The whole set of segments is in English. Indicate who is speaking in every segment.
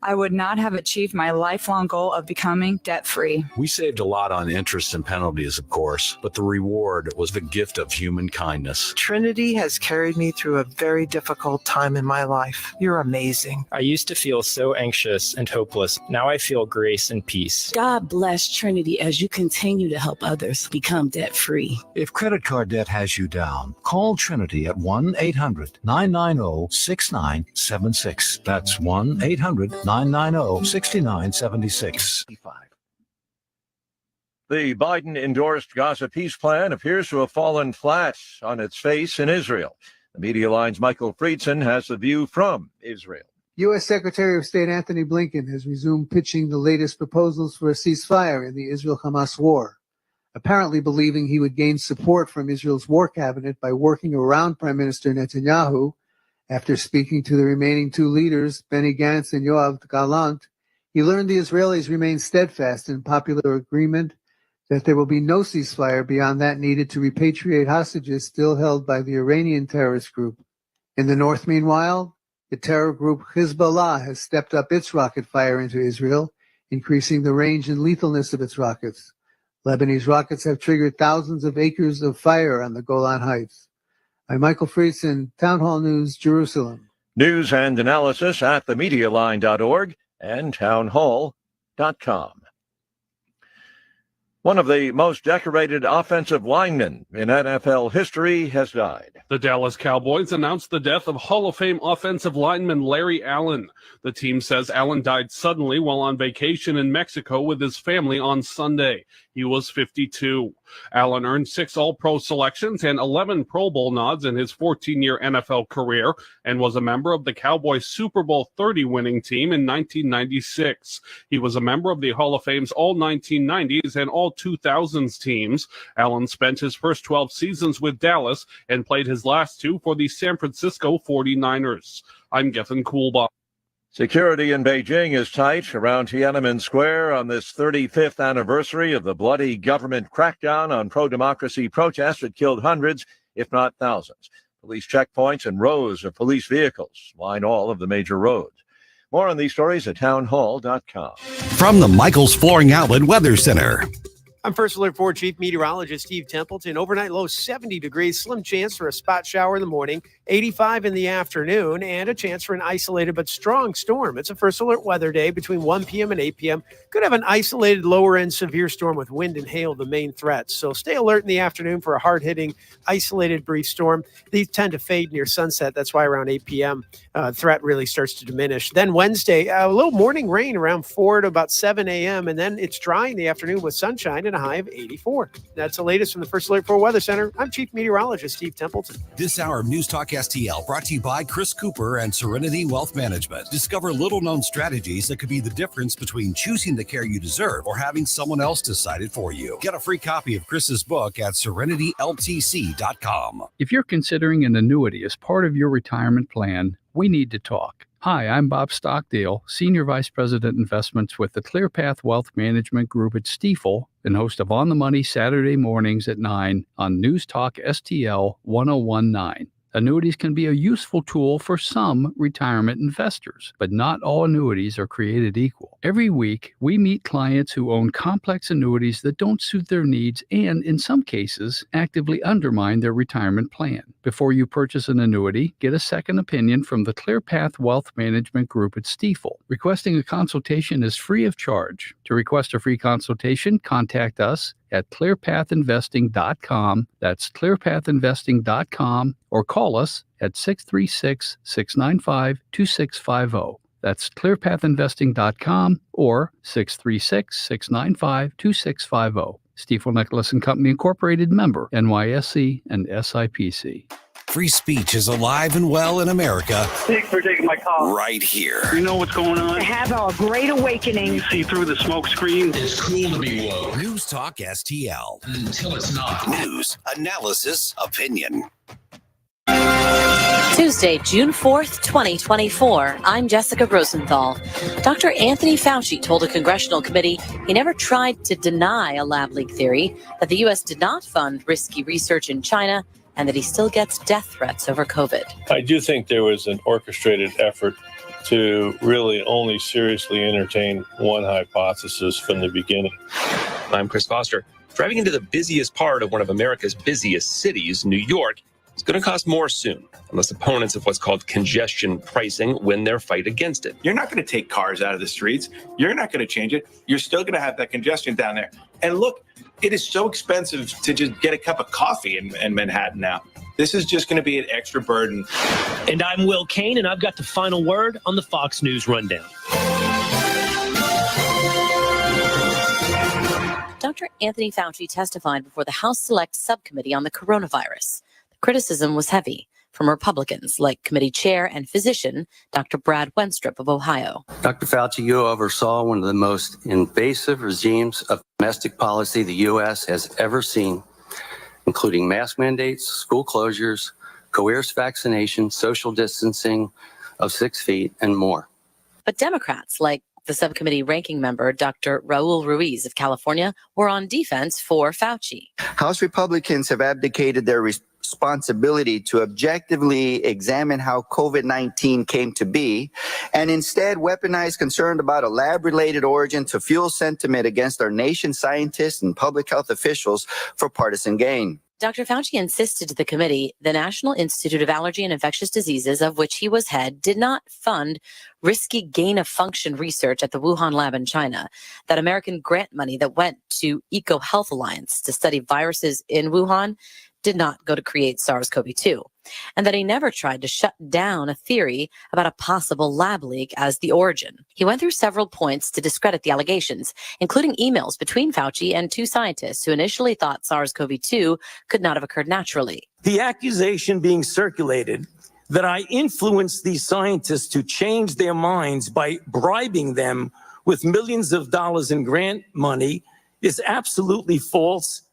Speaker 1: I would not have achieved my lifelong goal of becoming debt-free.
Speaker 2: We saved a lot on interest and penalties, of course, but the reward was the gift of human kindness.
Speaker 3: Trinity has carried me through a very difficult time in my life. You're amazing.
Speaker 4: I used to feel so anxious and hopeless. Now I feel grace and peace.
Speaker 5: God bless Trinity as you continue to help others become debt-free.
Speaker 6: If credit card debt has you down, call Trinity at 1-800-990-6976. That's 1-800-990-6976.
Speaker 7: The Biden-endorsed Gaza peace plan appears to have fallen flat on its face in Israel. The Media Line's Michael Friedson has the view from Israel.
Speaker 8: U.S. Secretary of State Anthony Blinken has resumed pitching the latest proposals for a ceasefire in the Israel-Hamas war, apparently believing he would gain support from Israel's war cabinet by working around Prime Minister Netanyahu. After speaking to the remaining two leaders, Benny Gantz and Yoav Gallant, he learned the Israelis remain steadfast in popular agreement that there will be no ceasefire beyond that needed to repatriate hostages still held by the Iranian terrorist group. In the north, meanwhile, the terror group Hezbollah has stepped up its rocket fire into Israel, increasing the range and lethalness of its rockets. Lebanese rockets have triggered thousands of acres of fire on the Golan Heights. I'm Michael Friedson, Town Hall News, Jerusalem.
Speaker 7: News and analysis at themedialine.org and townhall.com. One of the most decorated offensive linemen in NFL history has died.
Speaker 9: The Dallas Cowboys announced the death of Hall of Fame offensive lineman Larry Allen. The team says Allen died suddenly while on vacation in Mexico with his family on Sunday. He was 52. Allen earned 6 All-Pro selections and 11 Pro Bowl nods in his 14-year NFL career and was a member of the Cowboys' Super Bowl 30 winning team in 1996. He was a member of the Hall of Fame's all 1990s and all 2000s teams. Allen spent his first 12 seasons with Dallas and played his last 2 for the San Francisco 49ers. I'm Gethin Coolbaugh.
Speaker 7: Security in Beijing is tight around Tiananmen Square on this 35th anniversary of the bloody government crackdown on pro-democracy protests that killed hundreds, if not thousands. Police checkpoints and rows of police vehicles line all of the major roads. More on these stories at townhall.com.
Speaker 10: From the Michaels Flooring Outlet Weather Center.
Speaker 11: I'm First Alert 4 Chief Meteorologist Steve Templeton. Overnight low 70 degrees, slim chance for a spot shower in the morning, 85 in the afternoon, and a chance for an isolated but strong storm. It's a First Alert weather day between 1 p.m. and 8 p.m. Could have an isolated lower-end severe storm with wind and hail the main threats. So stay alert in the afternoon for a hard-hitting, isolated brief storm. These tend to fade near sunset. That's why around 8 p.m. Threat really starts to diminish. Then Wednesday, a little morning rain around 4 to about 7 a.m., and then it's dry in the afternoon with sunshine and a high of 84. That's the latest from the First Alert 4 Weather Center. I'm Chief Meteorologist Steve Templeton.
Speaker 10: This hour of News Talk STL brought to you by Chris Cooper and Serenity Wealth Management. Discover little-known strategies that could be the difference between choosing the care you deserve or having someone else decide it for you. Get a free copy of Chris's book at serenityltc.com.
Speaker 12: If you're considering an annuity as part of your retirement plan, we need to talk. Hi, I'm Bob Stockdale, Senior Vice President Investments with the ClearPath Wealth Management Group at Stifel and host of On the Money Saturday mornings at 9 on News Talk STL 1019. Annuities can be a useful tool for some retirement investors, but not all annuities are created equal. Every week, we meet clients who own complex annuities that don't suit their needs and, in some cases, actively undermine their retirement plan. Before you purchase an annuity, get a second opinion from the ClearPath Wealth Management Group at Stifel. Requesting a consultation is free of charge. To request a free consultation, contact us at clearpathinvesting.com. That's clearpathinvesting.com, or call us at 636-695-2650. That's clearpathinvesting.com or 636-695-2650. Stifel Nicholas and Company Incorporated, member NYSE and SIPC.
Speaker 10: Free speech is alive and well in America.
Speaker 13: Thanks for taking my call.
Speaker 10: Right here.
Speaker 13: You know what's going on?
Speaker 14: Have a great awakening.
Speaker 13: You see through the smoke screen.
Speaker 15: It's cool to be woke.
Speaker 10: News Talk STL.
Speaker 15: Until it's not.
Speaker 10: News, analysis, opinion.
Speaker 16: Tuesday, June 4th, 2024. I'm Jessica Rosenthal. Dr. Anthony Fauci told a congressional committee he never tried to deny a lab leak theory, that the U.S. did not fund risky research in China, and that he still gets death threats over COVID.
Speaker 17: I do think there was an orchestrated effort
Speaker 14: to really only seriously entertain one hypothesis from the beginning.
Speaker 17: I'm Chris Foster. Driving into the busiest part of one of America's busiest cities, New York, is going to cost more soon, unless opponents of what's called congestion pricing win their fight against it.
Speaker 18: You're not going to take cars out of the streets. You're not going to change it. You're still going to have that congestion down there. And look, it is so expensive to just get a cup of coffee in Manhattan now. This is just going to be an extra burden.
Speaker 19: And I'm Will Kane, and I've got the final word on the Fox News Rundown.
Speaker 16: Dr. Anthony Fauci testified before the House Select Subcommittee on the coronavirus. The criticism was heavy from Republicans like committee chair and physician Dr. Brad Wenstrup of Ohio.
Speaker 20: Dr. Fauci, you oversaw one of the most invasive regimes of domestic policy the U.S. has ever seen, including mask mandates, school closures, coerced vaccination, social distancing of 6 feet, and more.
Speaker 16: But Democrats like the subcommittee ranking member, Dr. Raul Ruiz of California, were on defense for Fauci.
Speaker 21: House Republicans have abdicated their responsibility to objectively examine how COVID-19 came to be, and instead weaponize concern about a lab-related origin to fuel sentiment against our nation's scientists and public health officials for partisan gain.
Speaker 16: Dr. Fauci insisted to the committee the National Institute of Allergy and Infectious Diseases, of which he was head, did not fund risky gain-of-function research at the Wuhan lab in China. That American grant money that went to EcoHealth Alliance to study viruses in Wuhan did not go to create SARS-CoV-2, and that he never tried to shut down a theory about a possible lab leak as the origin. He went through several points to discredit the allegations, including emails between Fauci and two scientists who initially thought SARS-CoV-2 could not have occurred naturally.
Speaker 22: The accusation being circulated that I influenced these scientists to change their minds by bribing them with millions of dollars in grant money is absolutely false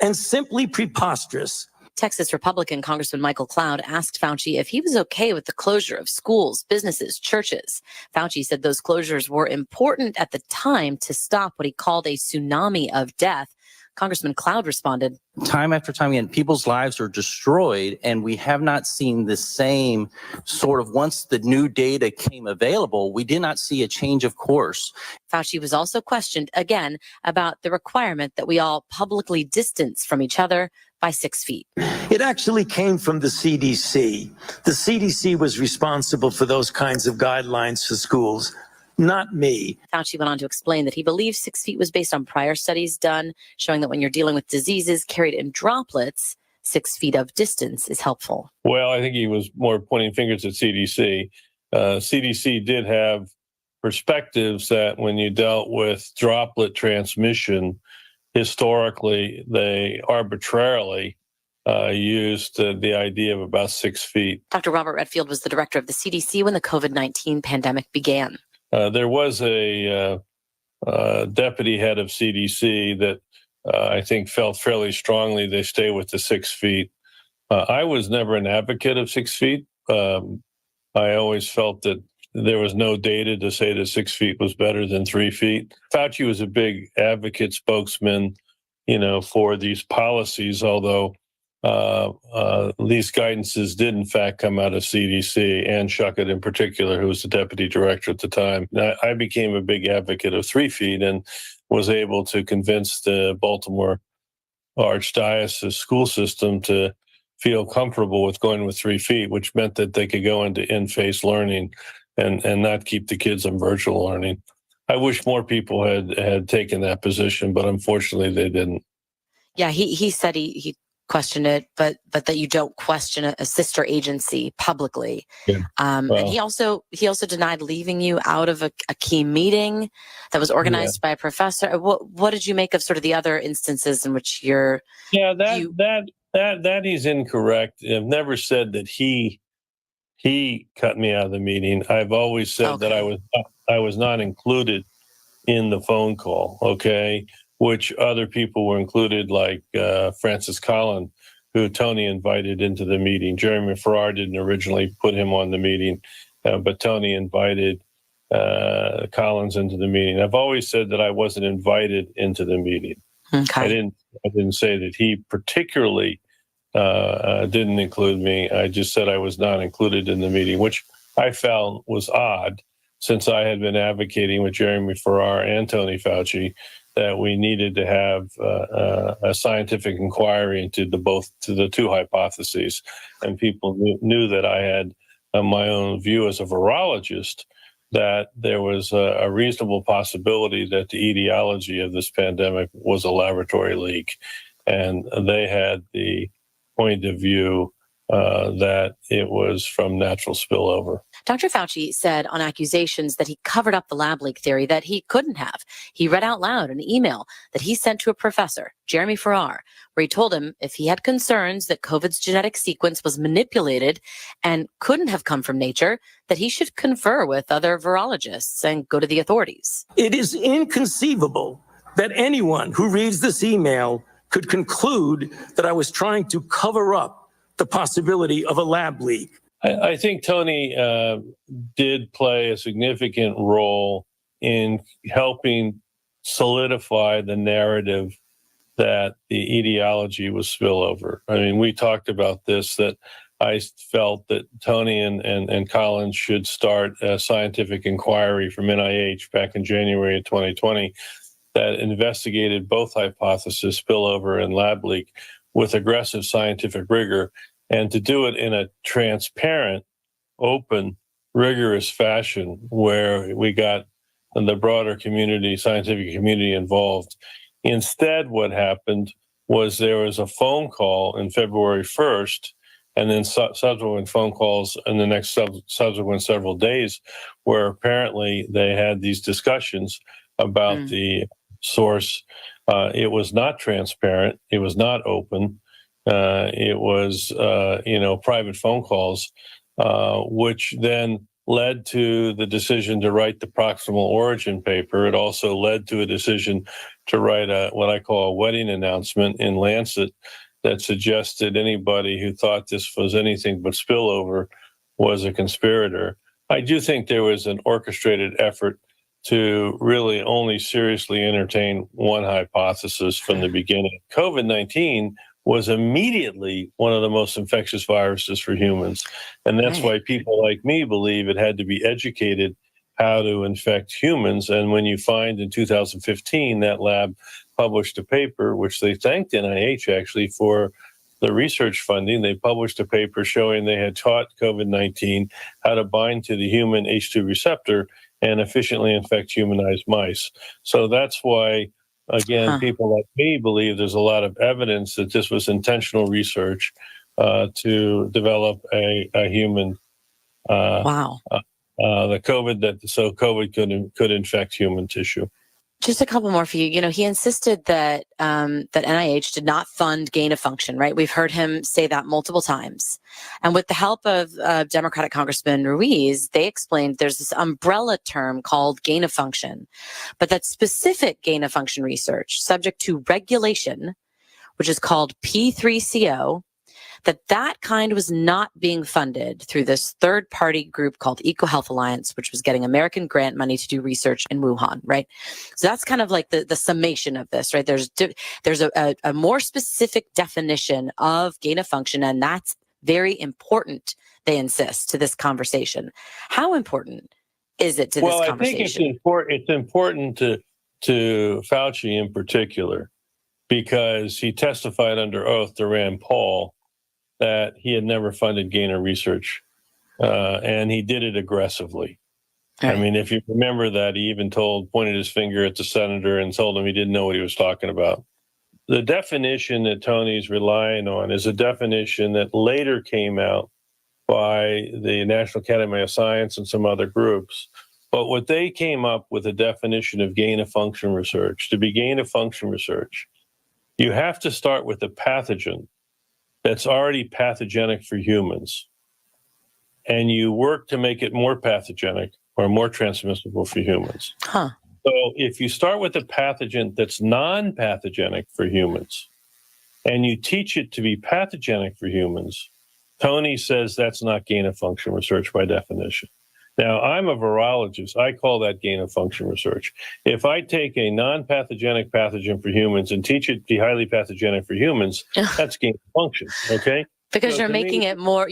Speaker 22: and simply preposterous.
Speaker 16: Texas Republican Congressman Michael Cloud asked Fauci if he was okay with the closure of schools, businesses, churches. Fauci said those closures were important at the time to stop what he called a tsunami of death. Congressman Cloud responded,
Speaker 23: time after time again, people's lives are destroyed, and we have not seen the same sort of, once the new data came available, we did not see a change of course.
Speaker 16: Fauci was also questioned again about the requirement that we all publicly distance from each other by 6 feet.
Speaker 22: It actually came from the CDC. The CDC was responsible for those kinds of guidelines for schools, not me.
Speaker 16: Fauci went on to explain that he believes 6 feet was based on prior studies done, showing that when you're dealing with diseases carried in droplets, 6 feet of distance is helpful.
Speaker 14: Well, I think he was more pointing fingers at CDC. CDC did have perspectives that when you dealt with droplet transmission, historically, they arbitrarily used the idea of about 6 feet.
Speaker 16: Dr. Robert Redfield was the director of the CDC when the COVID-19 pandemic began.
Speaker 14: There was a deputy head of CDC that I think felt fairly strongly they stay with the 6 feet. I was never an advocate of 6 feet. I always felt that there was no data to say that 6 feet was better than 3 feet. Fauci was a big advocate, spokesman, for these policies, although these guidances did in fact come out of CDC, and Schuchat in particular, who was the deputy director at the time. I became a big advocate of 3 feet and was able to convince the Baltimore Archdiocese school system to feel comfortable with going with 3 feet, which meant that they could go into in-face learning and not keep the kids on virtual learning. I wish more people had taken that position, but unfortunately they didn't.
Speaker 16: Yeah, he said he questioned it, but that you don't question a sister agency publicly.
Speaker 14: Yeah.
Speaker 16: And he also denied leaving you out of a key meeting that was organized by a professor. What did you make of sort of the other instances in which you're?
Speaker 14: Yeah, that he's incorrect. I've never said that he cut me out of the meeting. I've always said that I was not included in the phone call. Okay. Which other people were included, like Francis Collin, who Tony invited into the meeting. Jeremy Farrar didn't originally put him on the meeting, but Tony invited Collins into the meeting. I've always said that I wasn't invited into the meeting.
Speaker 16: Okay.
Speaker 14: I didn't say that he particularly didn't include me. I just said I was not included in the meeting, which I found was odd, since I had been advocating with Jeremy Farrar and Tony Fauci that we needed to have a scientific inquiry into the two hypotheses, and people knew that I had my own view as a virologist, that there was a reasonable possibility that the etiology of this pandemic was a laboratory leak. And they had the point of view that it was from natural spillover.
Speaker 16: Dr. Fauci said on accusations that he covered up the lab leak theory that he couldn't have. He read out loud an email that he sent to a professor, Jeremy Farrar, where he told him if he had concerns that COVID's genetic sequence was manipulated and couldn't have come from nature, that he should confer with other virologists and go to the authorities.
Speaker 22: It is inconceivable that anyone who reads this email could conclude that I was trying to cover up the possibility of a lab leak.
Speaker 14: I think Tony did play a significant role in helping solidify the narrative that the etiology was spillover. I mean, we talked about this, that I felt that Tony and Collins should start a scientific inquiry from NIH back in January of 2020 that investigated both hypotheses, spillover and lab leak, with aggressive scientific rigor, and to do it in a transparent, open, rigorous fashion where we got the broader community, scientific community involved. Instead, what happened was there was a phone call in February 1st, and then subsequent phone calls in the next subsequent several days, where apparently they had these discussions about the source. It was not transparent. It was not open. It was, private phone calls, which then led to the decision to write the proximal origin paper. It also led to a decision to write what I call a wedding announcement in Lancet that suggested anybody who thought this was anything but spillover was a conspirator. I do think there was an orchestrated effort to really only seriously entertain one hypothesis from the beginning. COVID-19 was immediately one of the most infectious viruses for humans. And that's why people like me believe it had to be educated how to infect humans. And when you find in 2015, that lab published a paper, which they thanked NIH actually for the research funding. They published a paper showing they had taught COVID-19 how to bind to the human H2 receptor and efficiently infect humanized mice. So that's why, again, people like me believe there's a lot of evidence that this was intentional research to develop a human. The COVID so COVID could infect human tissue.
Speaker 16: Just a couple more for you. You know, he insisted that that NIH did not fund gain of function, right? We've heard him say that multiple times. And with the help of Democratic Congressman Ruiz, they explained there's this umbrella term called gain of function, but that specific gain of function research subject to regulation, which is called P3CO, that kind was not being funded through this third-party group called EcoHealth Alliance, which was getting American grant money to do research in Wuhan, right? So that's kind of like the summation of this, right? There's a more specific definition of gain of function, and that's very important, they insist, to this conversation. How important is it to this conversation?
Speaker 14: I think it's important to Fauci in particular, because he testified under oath to Rand Paul that he had never funded gainer research, and he did it aggressively. Right. I mean, if you remember that, he even pointed his finger at the senator and told him he didn't know what he was talking about. The definition that Tony's relying on is a definition that later came out by the National Academy of Science and some other groups. But what they came up with a definition of gain of function research. To be gain of function research, you have to start with a pathogen that's already pathogenic for humans, and you work to make it more pathogenic or more transmissible for humans. So if you start with a pathogen that's non-pathogenic for humans, and you teach it to be pathogenic for humans, Tony says that's not gain of function research by definition. Now, I'm a virologist. I call that gain of function research. If I take a non-pathogenic pathogen for humans and teach it to be highly pathogenic for humans, that's gain of function, okay?
Speaker 16: Because you're making it more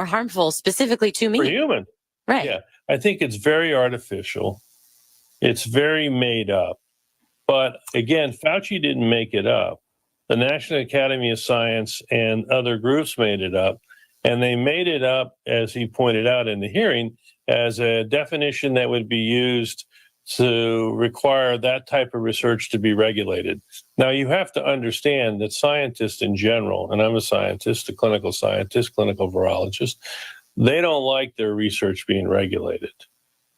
Speaker 16: harmful specifically to me.
Speaker 14: For humans.
Speaker 16: Right.
Speaker 14: Yeah, I think it's very artificial. It's very made up. But again, Fauci didn't make it up. The National Academy of Science and other groups made it up. And they made it up, as he pointed out in the hearing, as a definition that would be used to require that type of research to be regulated. Now, you have to understand that scientists in general, and I'm a scientist, a clinical scientist, clinical virologist, they don't like their research being regulated.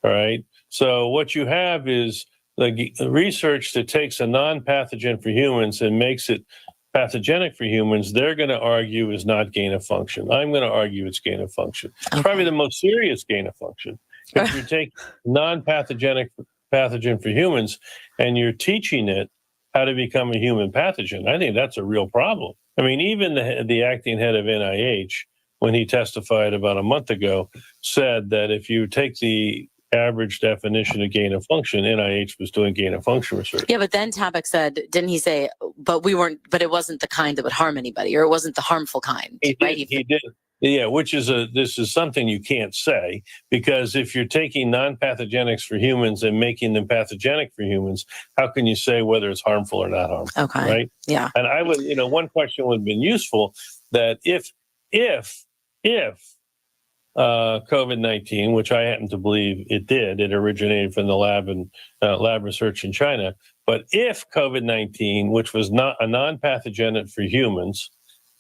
Speaker 14: All right. So what you have is the research that takes a non-pathogen for humans and makes it pathogenic for humans, they're going to argue is not gain of function. I'm going to argue it's gain of function. It's probably the most serious gain of function. If you take non-pathogenic pathogen for humans and you're teaching it how to become a human pathogen, I think that's a real problem. I mean, even the acting head of NIH, when he testified about a month ago, said that if you take the average definition of gain of function, NIH was doing gain of function research.
Speaker 16: Yeah, but then Tabak said, didn't he say, but it wasn't the kind that would harm anybody, or it wasn't the harmful kind, right?
Speaker 14: He did. Yeah, this is something you can't say, because if you're taking non-pathogenics for humans and making them pathogenic for humans, how can you say whether it's harmful or not harmful?
Speaker 16: Okay.
Speaker 14: Right?
Speaker 16: Yeah.
Speaker 14: And I would, one question would have been useful, that if COVID-19, which I happen to believe it originated from the lab and lab research in China. But if COVID-19, which was not a non-pathogenic for humans,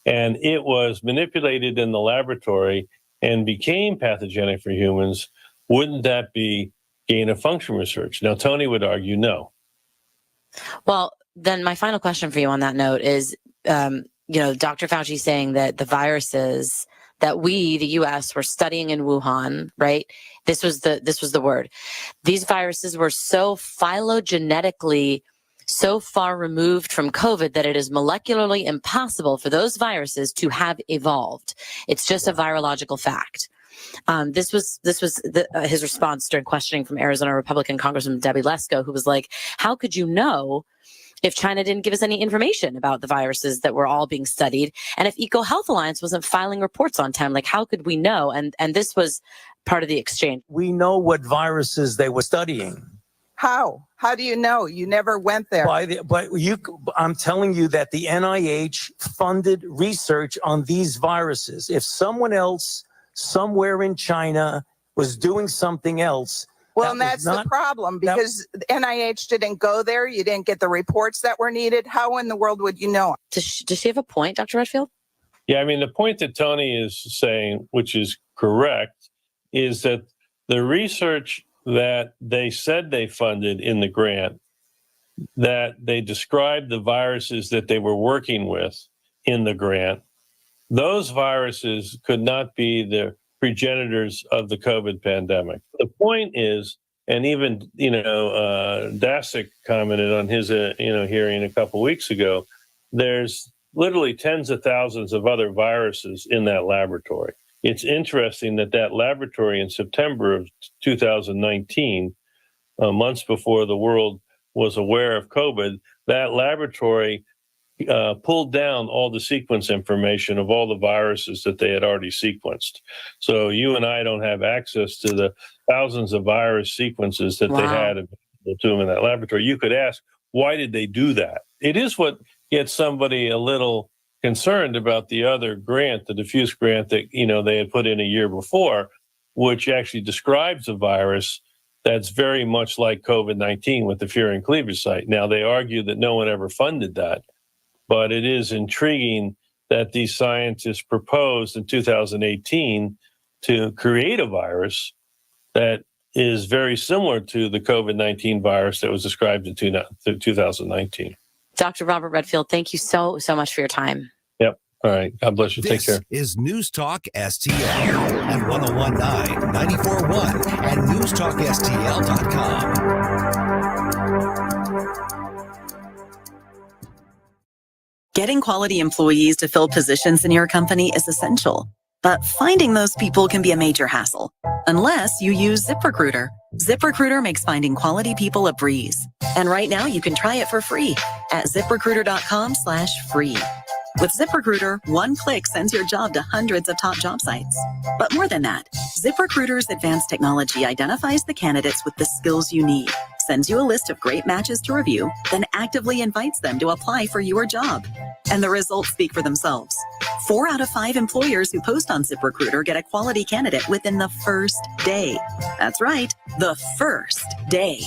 Speaker 14: and it was manipulated in the laboratory and became pathogenic for humans, wouldn't that be gain of function research? Now, Tony would argue no.
Speaker 16: Well, then my final question for you on that note is, Dr. Fauci saying that the viruses that we, the U.S., were studying in Wuhan, right? This was the word. These viruses were so phylogenetically so far removed from COVID that it is molecularly impossible for those viruses to have evolved. It's just a virological fact. This was his response during questioning from Arizona Republican Congressman Debbie Lesko, who was like, how could you know if China didn't give us any information about the viruses that were all being studied? And if EcoHealth Alliance wasn't filing reports on time, like how could we know? And this was part of the exchange.
Speaker 22: We know what viruses they were studying.
Speaker 1: How? How do you know? You never went there.
Speaker 22: I'm telling you that the NIH funded research on these viruses. If someone else somewhere in China was doing something else,
Speaker 1: well, and that's the problem, because NIH didn't go there. You didn't get the reports that were needed. How in the world would you know?
Speaker 16: Does she have a point, Dr. Redfield?
Speaker 14: Yeah, I mean, the point that Tony is saying, which is correct, is that the research that they said they funded in the grant, that they described the viruses that they were working with in the grant, those viruses could not be the progenitors of the COVID pandemic. The point is, and even, Daszak commented on his, hearing a couple weeks ago, there's literally tens of thousands of other viruses in that laboratory. It's interesting that laboratory in September of 2019, months before the world was aware of COVID, that laboratory pulled down all the sequence information of all the viruses that they had already sequenced. So you and I don't have access to the thousands of virus sequences that they had available to them in that laboratory. You could ask, why did they do that? It is what gets somebody a little concerned about the other grant, the diffuse grant that, they had put in a year before, which actually describes a virus that's very much like COVID-19 with the furin cleavage site. Now, they argue that no one ever funded that, but it is intriguing that these scientists proposed in 2018 to create a virus that is very similar to the COVID-19 virus that was described in 2019.
Speaker 16: Dr. Robert Redfield, thank you so much for your time.
Speaker 14: Yep. All right. God bless you. Take care.
Speaker 10: This is News Talk STL at 1019, 94.1 and newstalkstl.com.
Speaker 2: Getting quality employees to fill positions in your company is essential, but finding those people can be a major hassle, unless you use ZipRecruiter. ZipRecruiter makes finding quality people a breeze. And right now you can try it for free at ZipRecruiter.com/free. With ZipRecruiter, one click sends your job to hundreds of top job sites. But more than that, ZipRecruiter's advanced technology identifies the candidates with the skills you need, sends you a list of great matches to review, then actively invites them to apply for your job. And the results speak for themselves. 4 out of 5 employers who post on ZipRecruiter get a quality candidate within the first day. That's right, the first day.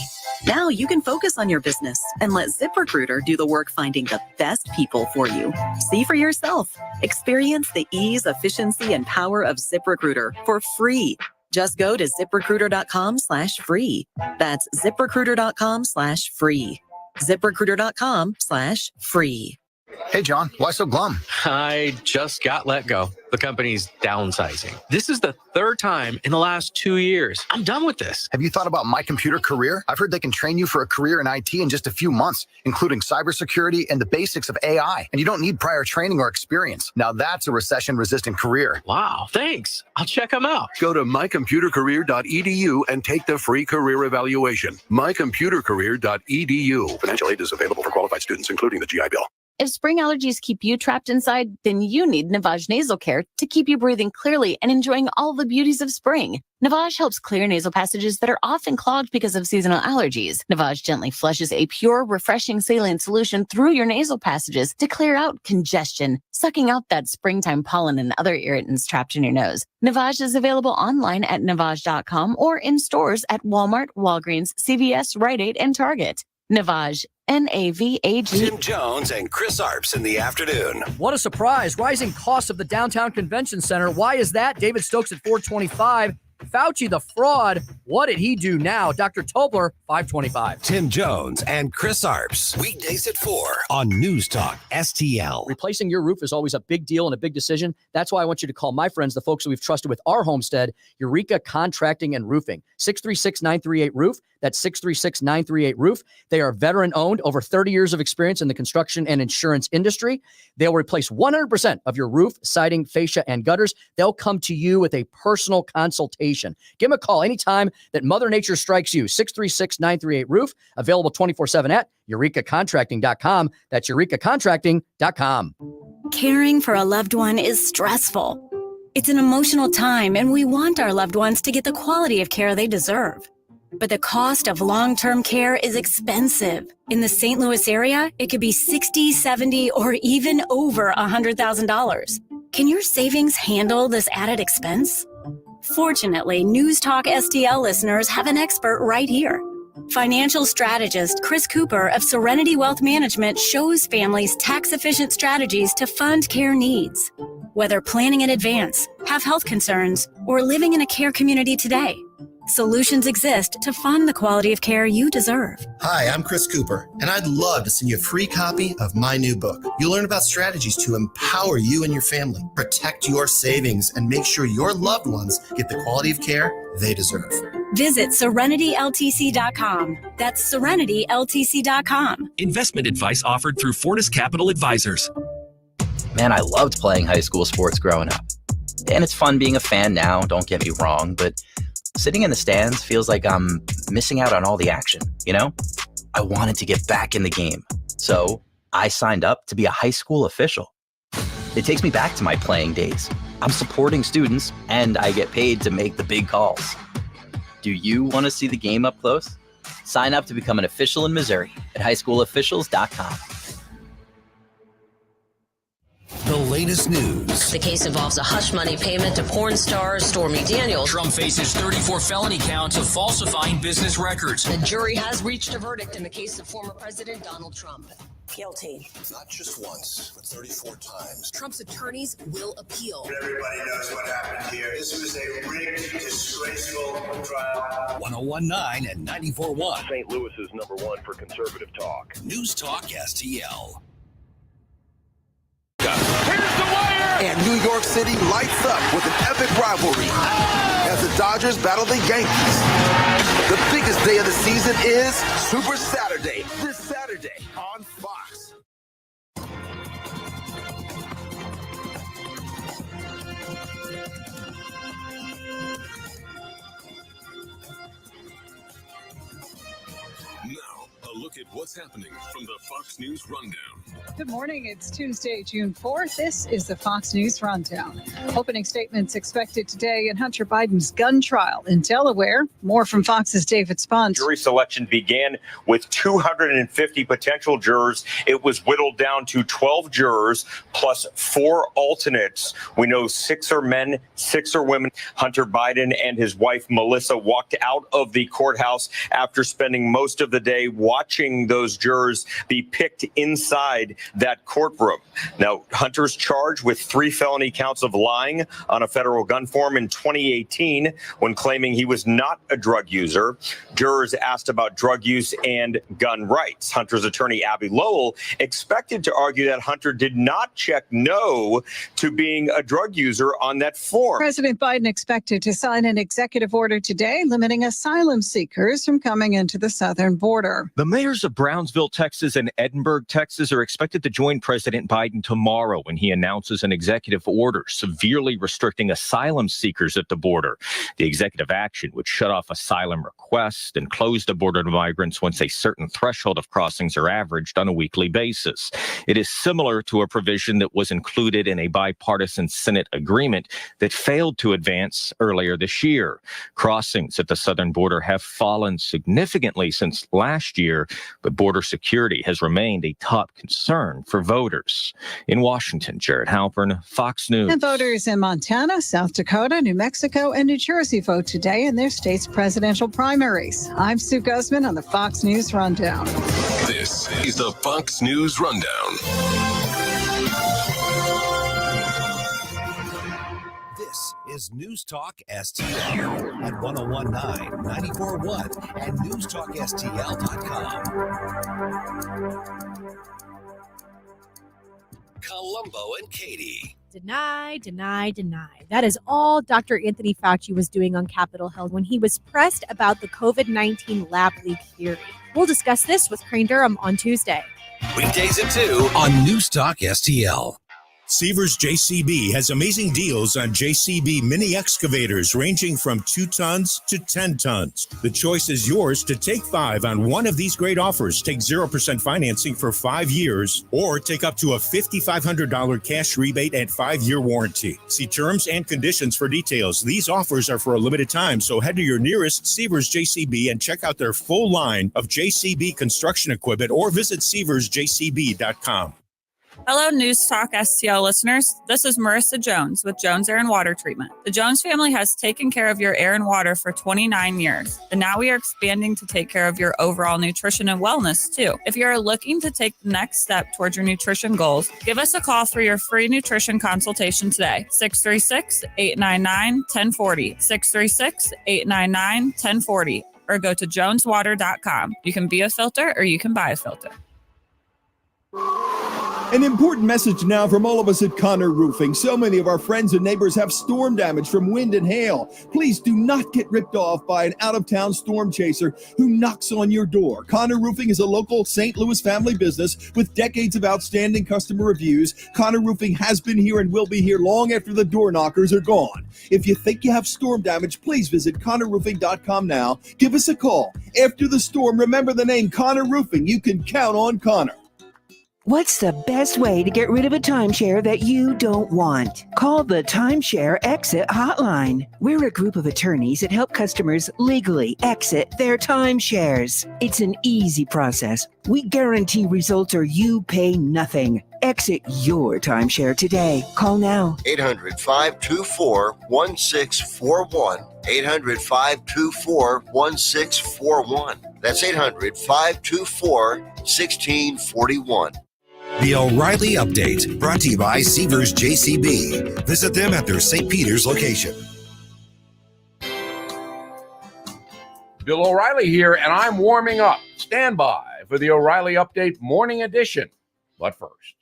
Speaker 2: Now you can focus on your business and let ZipRecruiter do the work finding the best people for you. See for yourself. Experience the ease, efficiency, and power of ZipRecruiter for free. Just go to ZipRecruiter.com/free. That's ZipRecruiter.com/free. ZipRecruiter.com/free.
Speaker 3: Hey, John, why so glum?
Speaker 4: I just got let go. The company's downsizing. This is the 3rd time in the last 2 years. I'm done with this.
Speaker 3: Have you thought about My Computer Career? I've heard they can train you for a career in IT in just a few months, including cybersecurity and the basics of AI. And you don't need prior training or experience. Now that's a recession-resistant career.
Speaker 4: Wow, thanks. I'll check them out.
Speaker 5: Go to mycomputercareer.edu and take the free career evaluation. mycomputercareer.edu. Financial aid is available for qualified students, including the GI Bill.
Speaker 24: If spring allergies keep you trapped inside, then you need Navage Nasal Care to keep you breathing clearly and enjoying all the beauties of spring. Navage helps clear nasal passages that are often clogged because of seasonal allergies. Navage gently flushes a pure, refreshing saline solution through your nasal passages to clear out congestion, sucking out that springtime pollen and other irritants trapped in your nose. Navage is available online at Navage.com or in stores at Walmart, Walgreens, CVS, Rite Aid, and Target. Navage, Navag.
Speaker 10: Tim Jones and Chris Arps in the afternoon.
Speaker 25: What a surprise. Rising costs of the downtown convention center. Why is that? David Stokes at 425. Fauci, the fraud. What did he do now? Dr. Tobler, 525.
Speaker 10: Tim Jones and Chris Arps. Weekdays at 4 on News Talk STL.
Speaker 25: Replacing your roof is always a big deal and a big decision. That's why I want you to call my friends, the folks that we've trusted with our homestead, Eureka Contracting and Roofing. 636-938-ROOF. That's 636-938-ROOF. They are veteran-owned, over 30 years of experience in the construction and insurance industry. They'll replace 100% of your roof, siding, fascia, and gutters. They'll come to you with a personal consultation. Give them a call anytime that Mother Nature strikes you. 636-938-ROOF. Available 24/7 at eurekacontracting.com. That's eurekacontracting.com.
Speaker 26: Caring for a loved one is stressful. It's an emotional time, and we want our loved ones to get the quality of care they deserve. But the cost of long-term care is expensive. In the St. Louis area, it could be $60,000, $70,000, or even over $100,000. Can your savings handle this added expense? Fortunately, News Talk STL listeners have an expert right here. Financial strategist Chris Cooper of Serenity Wealth Management shows families tax-efficient strategies to fund care needs. Whether planning in advance, have health concerns, or living in a care community today, solutions exist to fund the quality of care you deserve.
Speaker 27: Hi, I'm Chris Cooper, and I'd love to send you a free copy of my new book. You'll learn about strategies to empower you and your family, protect your savings, and make sure your loved ones get the quality of care they deserve.
Speaker 26: Visit SerenityLTC.com. That's SerenityLTC.com.
Speaker 28: Investment advice offered through Fortis Capital Advisors.
Speaker 29: Man, I loved playing high school sports growing up. And it's fun being a fan now, don't get me wrong, but sitting in the stands feels like I'm missing out on all the action, you know? I wanted to get back in the game. So I signed up to be a high school official. It takes me back to my playing days. I'm supporting students and I get paid to make the big calls. Do you want to see the game up close? Sign up to become an official in Missouri at highschoolofficials.com.
Speaker 10: The latest news.
Speaker 16: The case involves a hush money payment to porn star Stormy Daniels.
Speaker 15: Trump faces 34 felony counts of falsifying business records.
Speaker 16: The jury has reached a verdict in the case of former President Donald Trump. Guilty.
Speaker 10: Not just once, but 34 times.
Speaker 16: Trump's attorneys will appeal.
Speaker 30: Everybody knows what happened here. This was a rigged, disgraceful trial.
Speaker 10: 101.9 and 94.1.
Speaker 31: St. Louis's #1 for conservative talk.
Speaker 10: News Talk STL.
Speaker 32: And New York City lights up with an epic rivalry as the Dodgers battle the Yankees. The biggest day of the season is Super Saturday, this Saturday on Fox.
Speaker 5: Now, a look at
Speaker 6: What's happening from the Fox News Rundown?
Speaker 7: Good morning. It's Tuesday, June 4th. This is the Fox News Rundown. Opening statements expected today in Hunter Biden's gun trial in Delaware. More from Fox's David Spunt.
Speaker 8: Jury selection began with 250 potential jurors. It was whittled down to 12 jurors plus 4 alternates. We know 6 are men, 6 are women. Hunter Biden and his wife, Melissa, walked out of the courthouse after spending most of the day watching those jurors be picked inside that courtroom. Now, Hunter's charged with 3 felony counts of lying on a federal gun form in 2018 when claiming he was not a drug user. Jurors asked about drug use and gun rights. Hunter's attorney, Abby Lowell, expected to argue that Hunter did not check no to being a drug user on that form.
Speaker 7: President Biden expected to sign an executive order today limiting asylum seekers from coming into the southern border.
Speaker 9: The mayors of Brownsville, Texas and Edinburgh, Texas are expected to join President Biden tomorrow when he announces an executive order severely restricting asylum seekers at the border. The executive action would shut off asylum requests and close the border to migrants once a certain threshold of crossings are averaged on a weekly basis. It is similar to a provision that was included in a bipartisan Senate agreement that failed to advance earlier this year. Crossings at the southern border have fallen significantly since last year, but border security has remained a top concern for voters. In Washington, Jared Halpern, Fox News.
Speaker 7: And voters in Montana, South Dakota, New Mexico, and New Jersey vote today in their state's presidential primaries. I'm Sue Guzman on the Fox News Rundown.
Speaker 6: This is the Fox News Rundown.
Speaker 10: This is News Talk STL at 1019, 94.1 and newstalkstl.com. Columbo and Katie.
Speaker 11: Deny, deny, deny. That is all Dr. Anthony Fauci was doing on Capitol Hill when he was pressed about the COVID-19 lab leak theory. We'll discuss this with Crane Durham on Tuesday.
Speaker 10: Weekdays at 2 on News Talk STL.
Speaker 12: Sievers JCB has amazing deals on JCB mini excavators ranging from 2 tons to 10 tons. The choice is yours to take 5 on one of these great offers. Take 0% financing for 5 years or take up to a $5,500 cash rebate and 5-year warranty. See terms and conditions for details. These offers are for a limited time, so head to your nearest Sievers JCB and check out their full line of JCB construction equipment or visit SieversJCB.com.
Speaker 13: Hello, News Talk STL listeners. This is Marissa Jones with Jones Air and Water Treatment. The Jones family has taken care of your air and water for 29 years, and now we are expanding to take care of your overall nutrition and wellness, too. If you're looking to take the next step towards your nutrition goals, give us a call for your free nutrition consultation today, 636-899-1040, 636-899-1040, or go to joneswater.com. You can be a filter or you can buy a filter.
Speaker 17: An important message now from all of us at Connor Roofing. So many of our friends and neighbors have storm damage from wind and hail. Please do not get ripped off by an out-of-town storm chaser who knocks on your door. Connor Roofing is a local St. Louis family business with decades of outstanding customer reviews. Connor Roofing has been here and will be here long after the door knockers are gone. If you think you have storm damage, please visit ConnorRoofing.com now. Give us a call. After the storm, remember the name Connor Roofing. You can count on Connor.
Speaker 18: What's the best way to get rid of a timeshare that you don't want? Call the Timeshare Exit Hotline. We're a group of attorneys that help customers legally exit their timeshares. It's an easy process. We guarantee results or you pay nothing. Exit your timeshare today. Call now.
Speaker 19: 800-524-1641. 800-524-1641. That's 800-524-1641.
Speaker 10: The O'Reilly Update, brought to you by Sievers JCB. Visit them at their St. Peter's location.
Speaker 20: Bill O'Reilly here, and I'm warming up. Stand by for the O'Reilly Update Morning Edition. But first,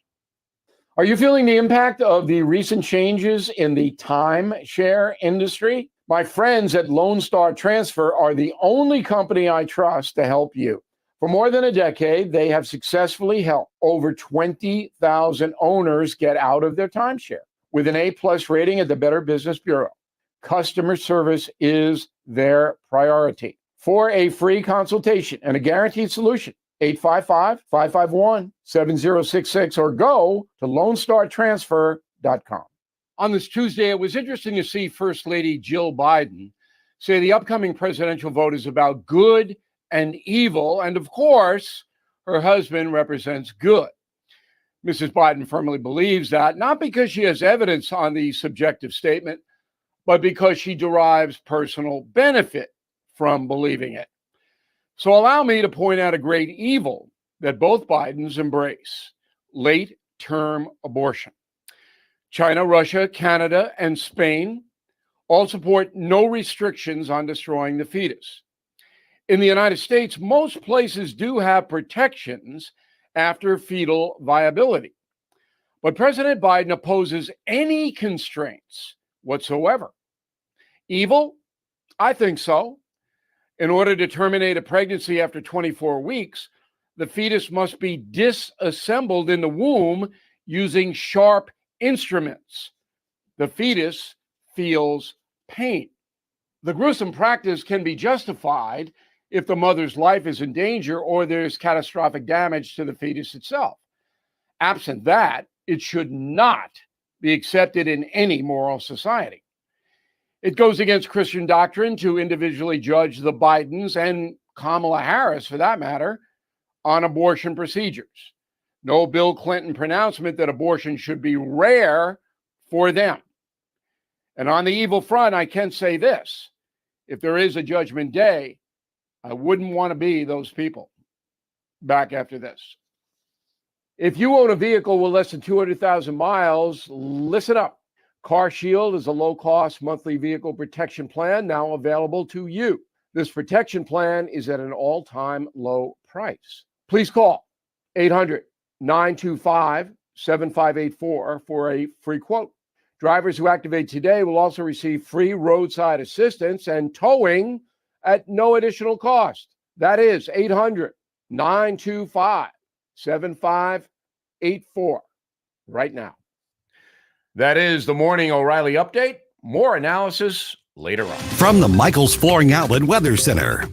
Speaker 20: are you feeling the impact of the recent changes in the timeshare industry? My friends at Lone Star Transfer are the only company I trust to help you. For more than a decade, they have successfully helped over 20,000 owners get out of their timeshare with an A+ rating at the Better Business Bureau. Customer service is their priority. For a free consultation and a guaranteed solution, 855-551-7066 or go to LoneStarTransfer.com. On this Tuesday, it was interesting to see First Lady Jill Biden say the upcoming presidential vote is about good and evil, and of course, her husband represents good. Mrs. Biden firmly believes that, not because she has evidence on the subjective statement, but because she derives personal benefit from believing it. So allow me to point out a great evil that both Bidens embrace: late-term abortion. China, Russia, Canada, and Spain all support no restrictions on destroying the fetus. In the United States, most places do have protections after fetal viability. But President Biden opposes any constraints whatsoever. Evil? I think so. In order to terminate a pregnancy after 24 weeks, the fetus must be disassembled in the womb using sharp instruments. The fetus feels pain. The gruesome practice can be justified if the mother's life is in danger or there's catastrophic damage to the fetus itself. Absent that, it should not be accepted in any moral society. It goes against Christian doctrine to individually judge the Bidens and Kamala Harris, for that matter, on abortion procedures. No Bill Clinton pronouncement that abortion should be rare for them. And on the evil front, I can say this: if there is a judgment day, I wouldn't want to be those people. Back after this. If you own a vehicle with less than 200,000 miles, listen up. Car Shield is a low-cost monthly vehicle protection plan now available to you. This protection plan is at an all-time low price. Please call 800-925-7584 for a free quote. Drivers who activate today will also receive free roadside assistance and towing at no additional cost. That is 800-925-7584 right now. That is the Morning O'Reilly Update. More analysis later on.
Speaker 10: From the Michaels Flooring Outlet Weather Center.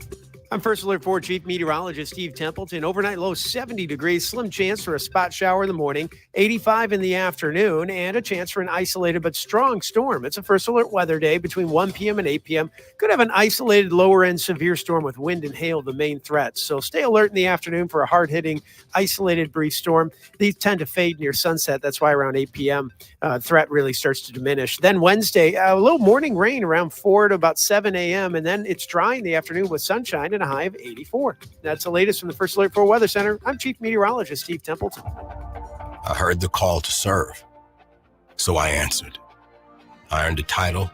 Speaker 1: I'm First Alert 4 Chief Meteorologist Steve Templeton. Overnight low 70 degrees, slim chance for a spot shower in the morning, 85 in the afternoon, and a chance for an isolated but strong storm. It's a First Alert weather day between 1 p.m. and 8 p.m. Could have an isolated lower-end severe storm with wind and hail the main threats. So stay alert in the afternoon for a hard-hitting, isolated brief storm. These tend to fade near sunset. That's why around 8 p.m. Threat really starts to diminish. Then Wednesday, a little morning rain around 4 to about 7 a.m., and then it's dry in the afternoon with sunshine and a high of 84. That's the latest from the First Alert 4 Weather Center. I'm Chief Meteorologist Steve Templeton.
Speaker 2: I heard the call to serve, so I answered. I earned a title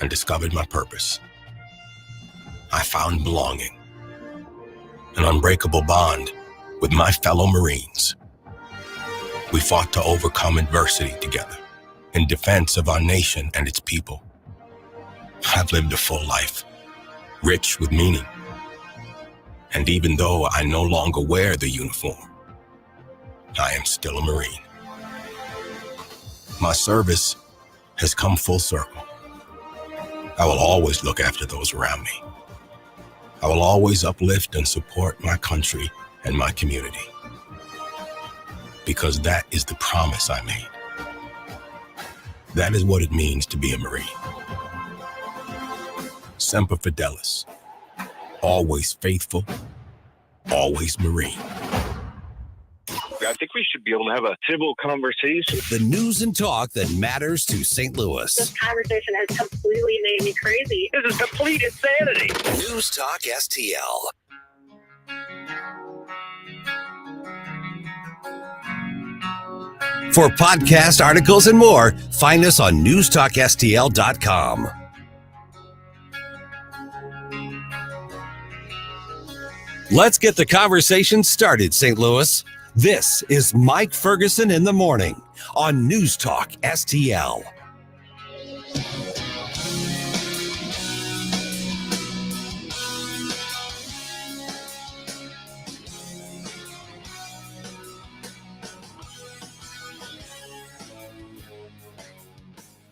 Speaker 2: and discovered my purpose. I found belonging, an unbreakable bond with my fellow Marines. We fought to overcome adversity together in defense of our nation and its people. I've lived a full life, rich with meaning. And even though I no longer wear the uniform, I am still a Marine. My service has come full circle. I will always look after those around me. I will always uplift and support my country and my community. Because that is the promise I made. That is what it means to be a Marine. Semper Fidelis. Always faithful, always Marine.
Speaker 31: I think we should be able to have a civil conversation.
Speaker 10: The news and talk that matters to St. Louis.
Speaker 3: This conversation has completely made me crazy.
Speaker 31: This is complete insanity.
Speaker 10: News Talk STL. For podcast articles and more, find us on newstalkstl.com. Let's get the conversation started, St. Louis. This is Mike Ferguson in the morning on News Talk STL.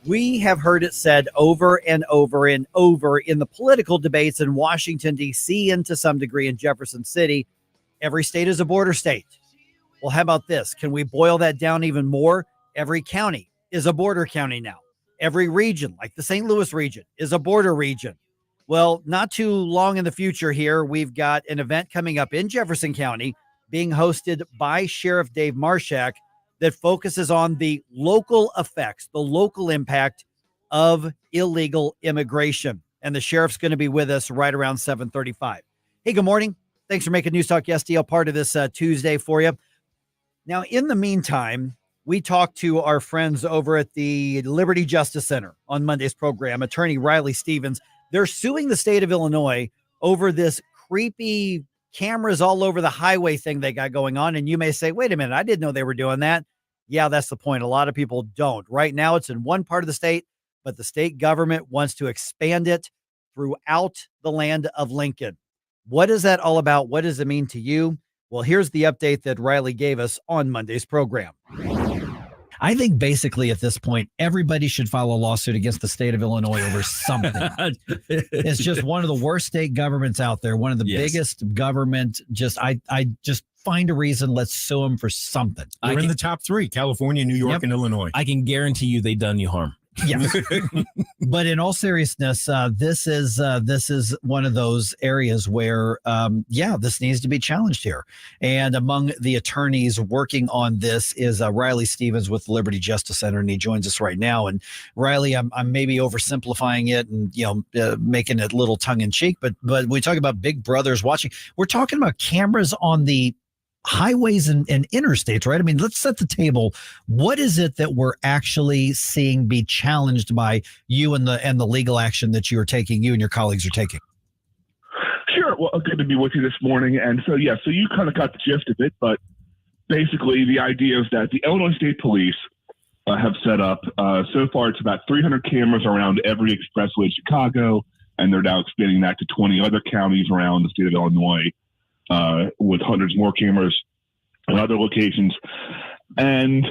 Speaker 4: We have heard it said over and over and over in the political debates in Washington, D.C., and to some degree in Jefferson City, Every state is a border state. Well, how about this? Can we boil that down even more? Every county is a border county now. Every region, like the St. Louis region, is a border region. Well, not too long in the future here, we've got an event coming up in Jefferson County being hosted by Sheriff Dave Marshak that focuses on the local effects, the local impact of illegal immigration. And the sheriff's going to be with us right around 7:35. Hey, good morning. Thanks for making News Talk STL part of this Tuesday for you. Now, in the meantime, we talked to our friends over at the Liberty Justice Center on Monday's program, attorney Reilly Stephens. They're suing the state of Illinois over this creepy cameras all over the highway thing they got going on. And you may say, wait a minute, I didn't know they were doing that. Yeah, that's the point. A lot of people don't. Right now, it's in one part of the state, but the state government wants to expand it throughout the land of Lincoln. What is that all about? What does it mean to you? Well, here's the update that Reilly gave us on Monday's program.
Speaker 14: I think basically at this point, everybody should file a lawsuit against the state of Illinois over something. It's just one of the worst state governments out there. One of the biggest government. I just find a reason. Let's sue them for something.
Speaker 12: We're in the top three: California, New York, and Illinois.
Speaker 14: I can guarantee you they done you harm. Yeah. But in all seriousness, this is one of those areas where, this needs to be challenged here. And among the attorneys working on this is Reilly Stephens with the Liberty Justice Center, and he joins us right now. And Reilly, I'm maybe oversimplifying it and making it a little tongue in cheek, but we talk about big brothers watching. We're talking about cameras on the highways and interstates, right? I mean, let's set the table. What is it that we're actually seeing be challenged by you and the legal action that you and your colleagues are taking?
Speaker 15: Sure. Well, good to be with you this morning. And so you kind of got the gist of it, but basically the idea is that the Illinois State Police have set up, so far it's about 300 cameras around every expressway in Chicago, and they're now expanding that to 20 other counties around the state of Illinois. With hundreds more cameras in other locations. And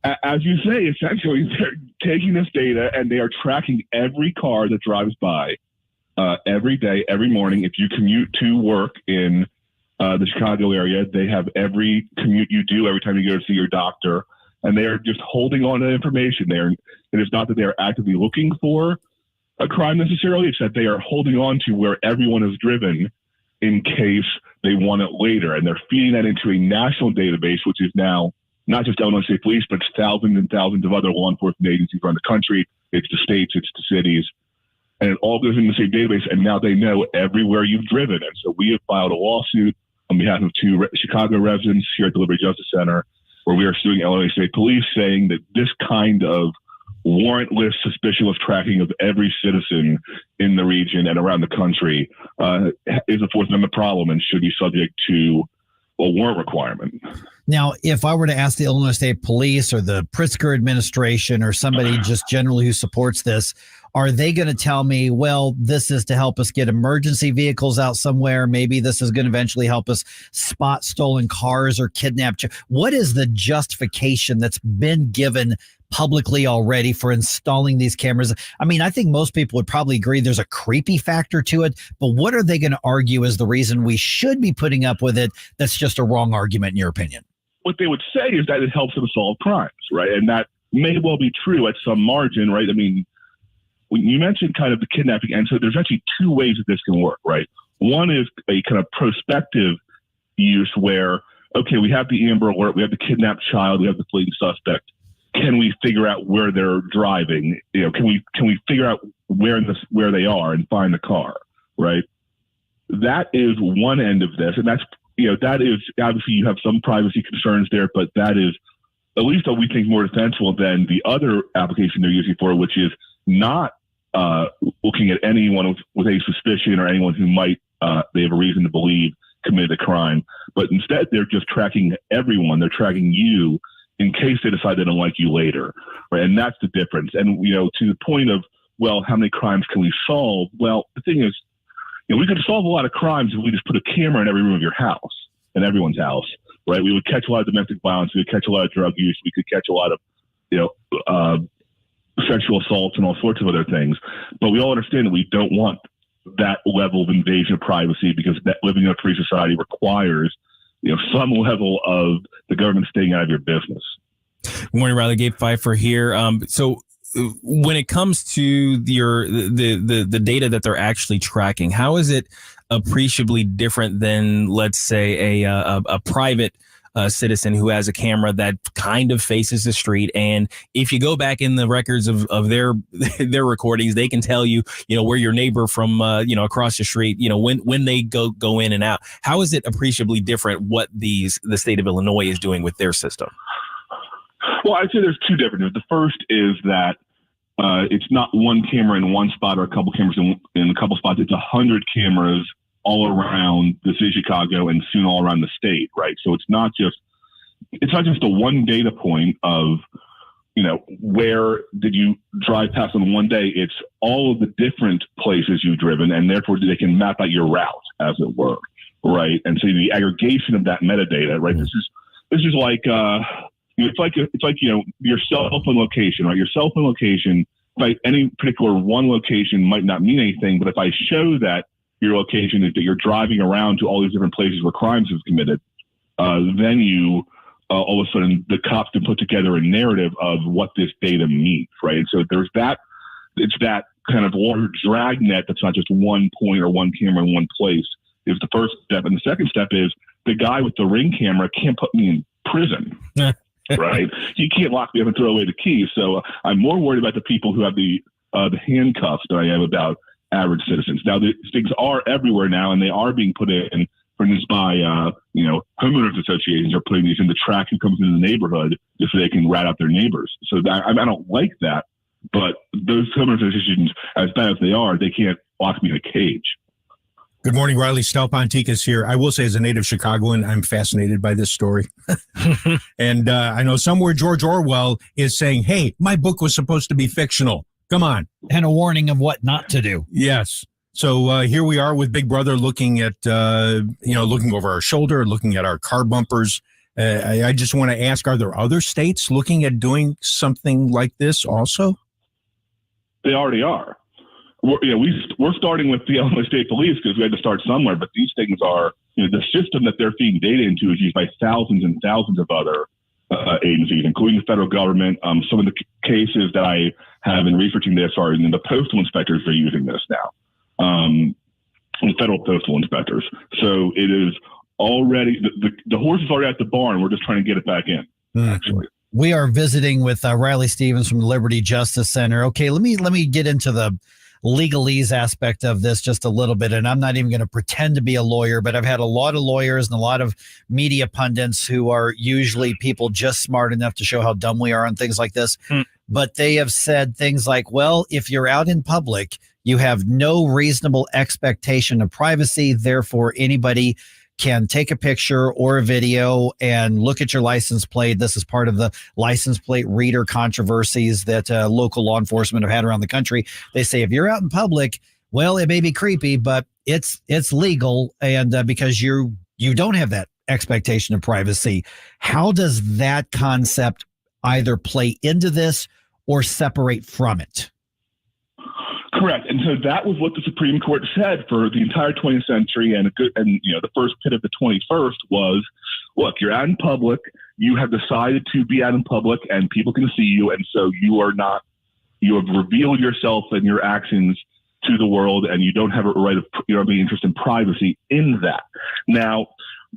Speaker 15: as you say, essentially, they're taking this data and they are tracking every car that drives by every day, every morning. If you commute to work in the Chicago area, they have every commute you do, every time you go to see your doctor. And they are just holding on to information there. And it's not that they are actively looking for a crime necessarily. It's that they are holding on to where everyone is driven in case they want it later. And they're feeding that into a national database, which is now not just Illinois State Police, but it's thousands and thousands of other law enforcement agencies around the country. It's the states, it's the cities, and it all goes in the same database. And now they know everywhere you've driven. And so we have filed a lawsuit on behalf of two Chicago residents here at the Liberty Justice Center, where we are suing Illinois State Police, saying that this kind of warrantless, suspicious tracking of every citizen in the region and around the country is a Fourth Amendment problem and should be subject to a warrant requirement.
Speaker 14: Now, if I were to ask the Illinois State Police or the Pritzker administration or somebody just generally who supports this, are they going to tell me, well, this is to help us get emergency vehicles out somewhere? Maybe this is going to eventually help us spot stolen cars or kidnapped. What is the justification that's been given publicly already for installing these cameras? I mean, I think most people would probably agree there's a creepy factor to it, but what are they going to argue is the reason we should be putting up with it that's just a wrong argument in your opinion?
Speaker 15: What they would say is that it helps them solve crimes, right? And that may well be true at some margin, right? I mean, when you mentioned kind of the kidnapping, and so there's actually two ways that this can work, right? One is a kind of prospective use where, okay, we have the Amber Alert, we have the kidnapped child, we have the fleeing suspect. Can we figure out where they're driving? Can we figure out where they are and find the car, right? That is one end of this, and that is obviously you have some privacy concerns there, but that is at least what we think more defensible than the other application they're using for, which is not looking at anyone with a suspicion or anyone who might they have a reason to believe committed a crime, but instead they're just tracking everyone. They're tracking you in case they decide they don't like you later, right? And that's the difference. And, to the point of, well, how many crimes can we solve? Well, the thing is, we could solve a lot of crimes if we just put a camera in every room of your house, in everyone's house, right? We would catch a lot of domestic violence. We would catch a lot of drug use. We could catch a lot of, sexual assaults and all sorts of other things. But we all understand that we don't want that level of invasion of privacy because that living in a free society requires some level of the government staying out of your business.
Speaker 16: Good morning, Reilly. Gabe Pfeiffer here. So when it comes to the data that they're actually tracking, how is it appreciably different than, let's say, a private citizen who has a camera that kind of faces the street? And if you go back in the records of their recordings, they can tell you, where your neighbor from, across the street, when they go in and out. How is it appreciably different what the state of Illinois is doing with their system?
Speaker 15: Well, I'd say there's two differences. The first is that it's not one camera in one spot or a couple cameras in a couple spots. It's 100 cameras all around the city of Chicago and soon all around the state, right? So it's not just a one data point of, where did you drive past on one day? It's all of the different places you've driven, and therefore they can map out your route, as it were, right? And so the aggregation of that metadata, right? This is like it's like your cell phone location, right? Your cell phone location, by any particular one location might not mean anything, but if I show that your location is that you're driving around to all these different places where crimes have committed, then you all of a sudden the cops can put together a narrative of what this data means, right? And so there's that. It's that kind of larger dragnet that's not just one point or one camera in one place is the first step, and the second step is the guy with the Ring camera can't put me in prison. Right? You can't lock me up and throw away the keys. So I'm more worried about the people who have the handcuffs than I am about average citizens. Now, these things are everywhere now, and they are being put in, for instance, by homeowners associations are putting these in the track who comes into the neighborhood just so they can rat out their neighbors. So I don't like that, but those homeowners associations, as bad as they are, they can't lock me in a cage.
Speaker 12: Good morning, Reilly. Stel Ponticus here. I will say, as a native Chicagoan, I'm fascinated by this story. And I know somewhere George Orwell is saying, hey, my book was supposed to be fictional. Come on.
Speaker 14: And a warning of what not to do.
Speaker 12: Yes. So here we are with Big Brother looking at, looking over our shoulder, looking at our car bumpers. I just want to ask, are there other states looking at doing something like this also?
Speaker 15: They already are. We're starting with the Illinois State Police because we had to start somewhere, but these things are, the system that they're feeding data into is used by thousands and thousands of other agencies, including the federal government. Some of the cases that I have been researching this are the postal inspectors are using this now, the federal postal inspectors. So it is already, the horse is already at the barn. We're just trying to get it back in, actually.
Speaker 14: We are visiting with Reilly Stephens from the Liberty Justice Center. Okay, let me get into the legalese aspect of this just a little bit, and I'm not even going to pretend to be a lawyer, but I've had a lot of lawyers and a lot of media pundits who are usually people just smart enough to show how dumb we are on things like this. But they have said things like, well, if you're out in public, you have no reasonable expectation of privacy, therefore anybody can take a picture or a video and look at your license plate. This is part of the license plate reader controversies that local law enforcement have had around the country. They say if you're out in public, well, it may be creepy, but it's legal, and because you don't have that expectation of privacy. How does that concept either play into this or separate from it?
Speaker 15: Correct. And so that was what the Supreme Court said for the entire 20th century. And the first pit of the 21st was, look, you're out in public. You have decided to be out in public and people can see you. And so you have revealed yourself and your actions to the world, and you don't have a right of, any interest in privacy in that. Now,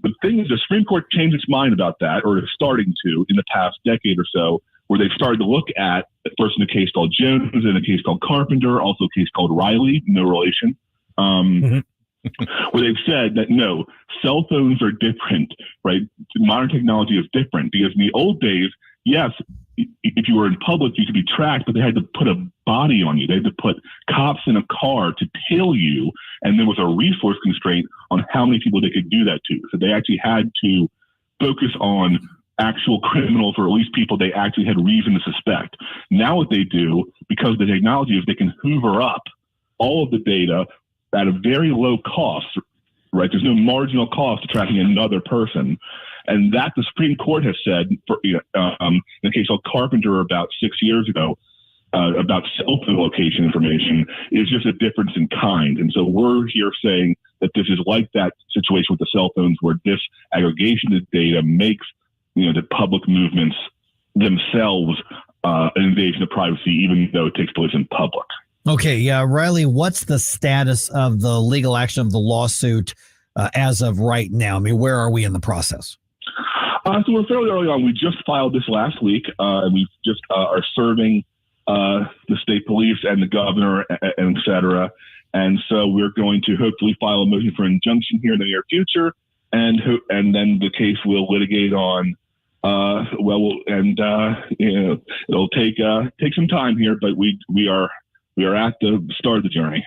Speaker 15: the thing is, the Supreme Court changed its mind about that, or is starting to in the past decade or so, where they've started to look at, first in a case called Jones, in a case called Carpenter, also a case called Reilly, no relation, where they've said that, no, cell phones are different, right? Modern technology is different, because in the old days, yes, if you were in public, you could be tracked, but they had to put a body on you. They had to put cops in a car to tail you, and there was a resource constraint on how many people they could do that to. So they actually had to focus on actual criminals, or at least people they actually had reason to suspect. Now what they do, because of the technology, is they can hoover up all of the data at a very low cost, right? There's no marginal cost to tracking another person. And that the Supreme Court has said, in a case called Carpenter about 6 years ago, about cell phone location information is just a difference in kind. And so we're here saying that this is like that situation with the cell phones where this aggregation of data makes, the public movements themselves an invasion of privacy, even though it takes place in public.
Speaker 14: Okay, yeah, Reilly, what's the status of the legal action of the lawsuit as of right now? I mean, where are we in the process?
Speaker 15: So we're fairly early on. We just filed this last week, and we just are serving the state police and the governor, and et cetera. And so we're going to hopefully file a motion for injunction here in the near future, and then the case will litigate on. It'll take some time here, but we are at the start of the journey.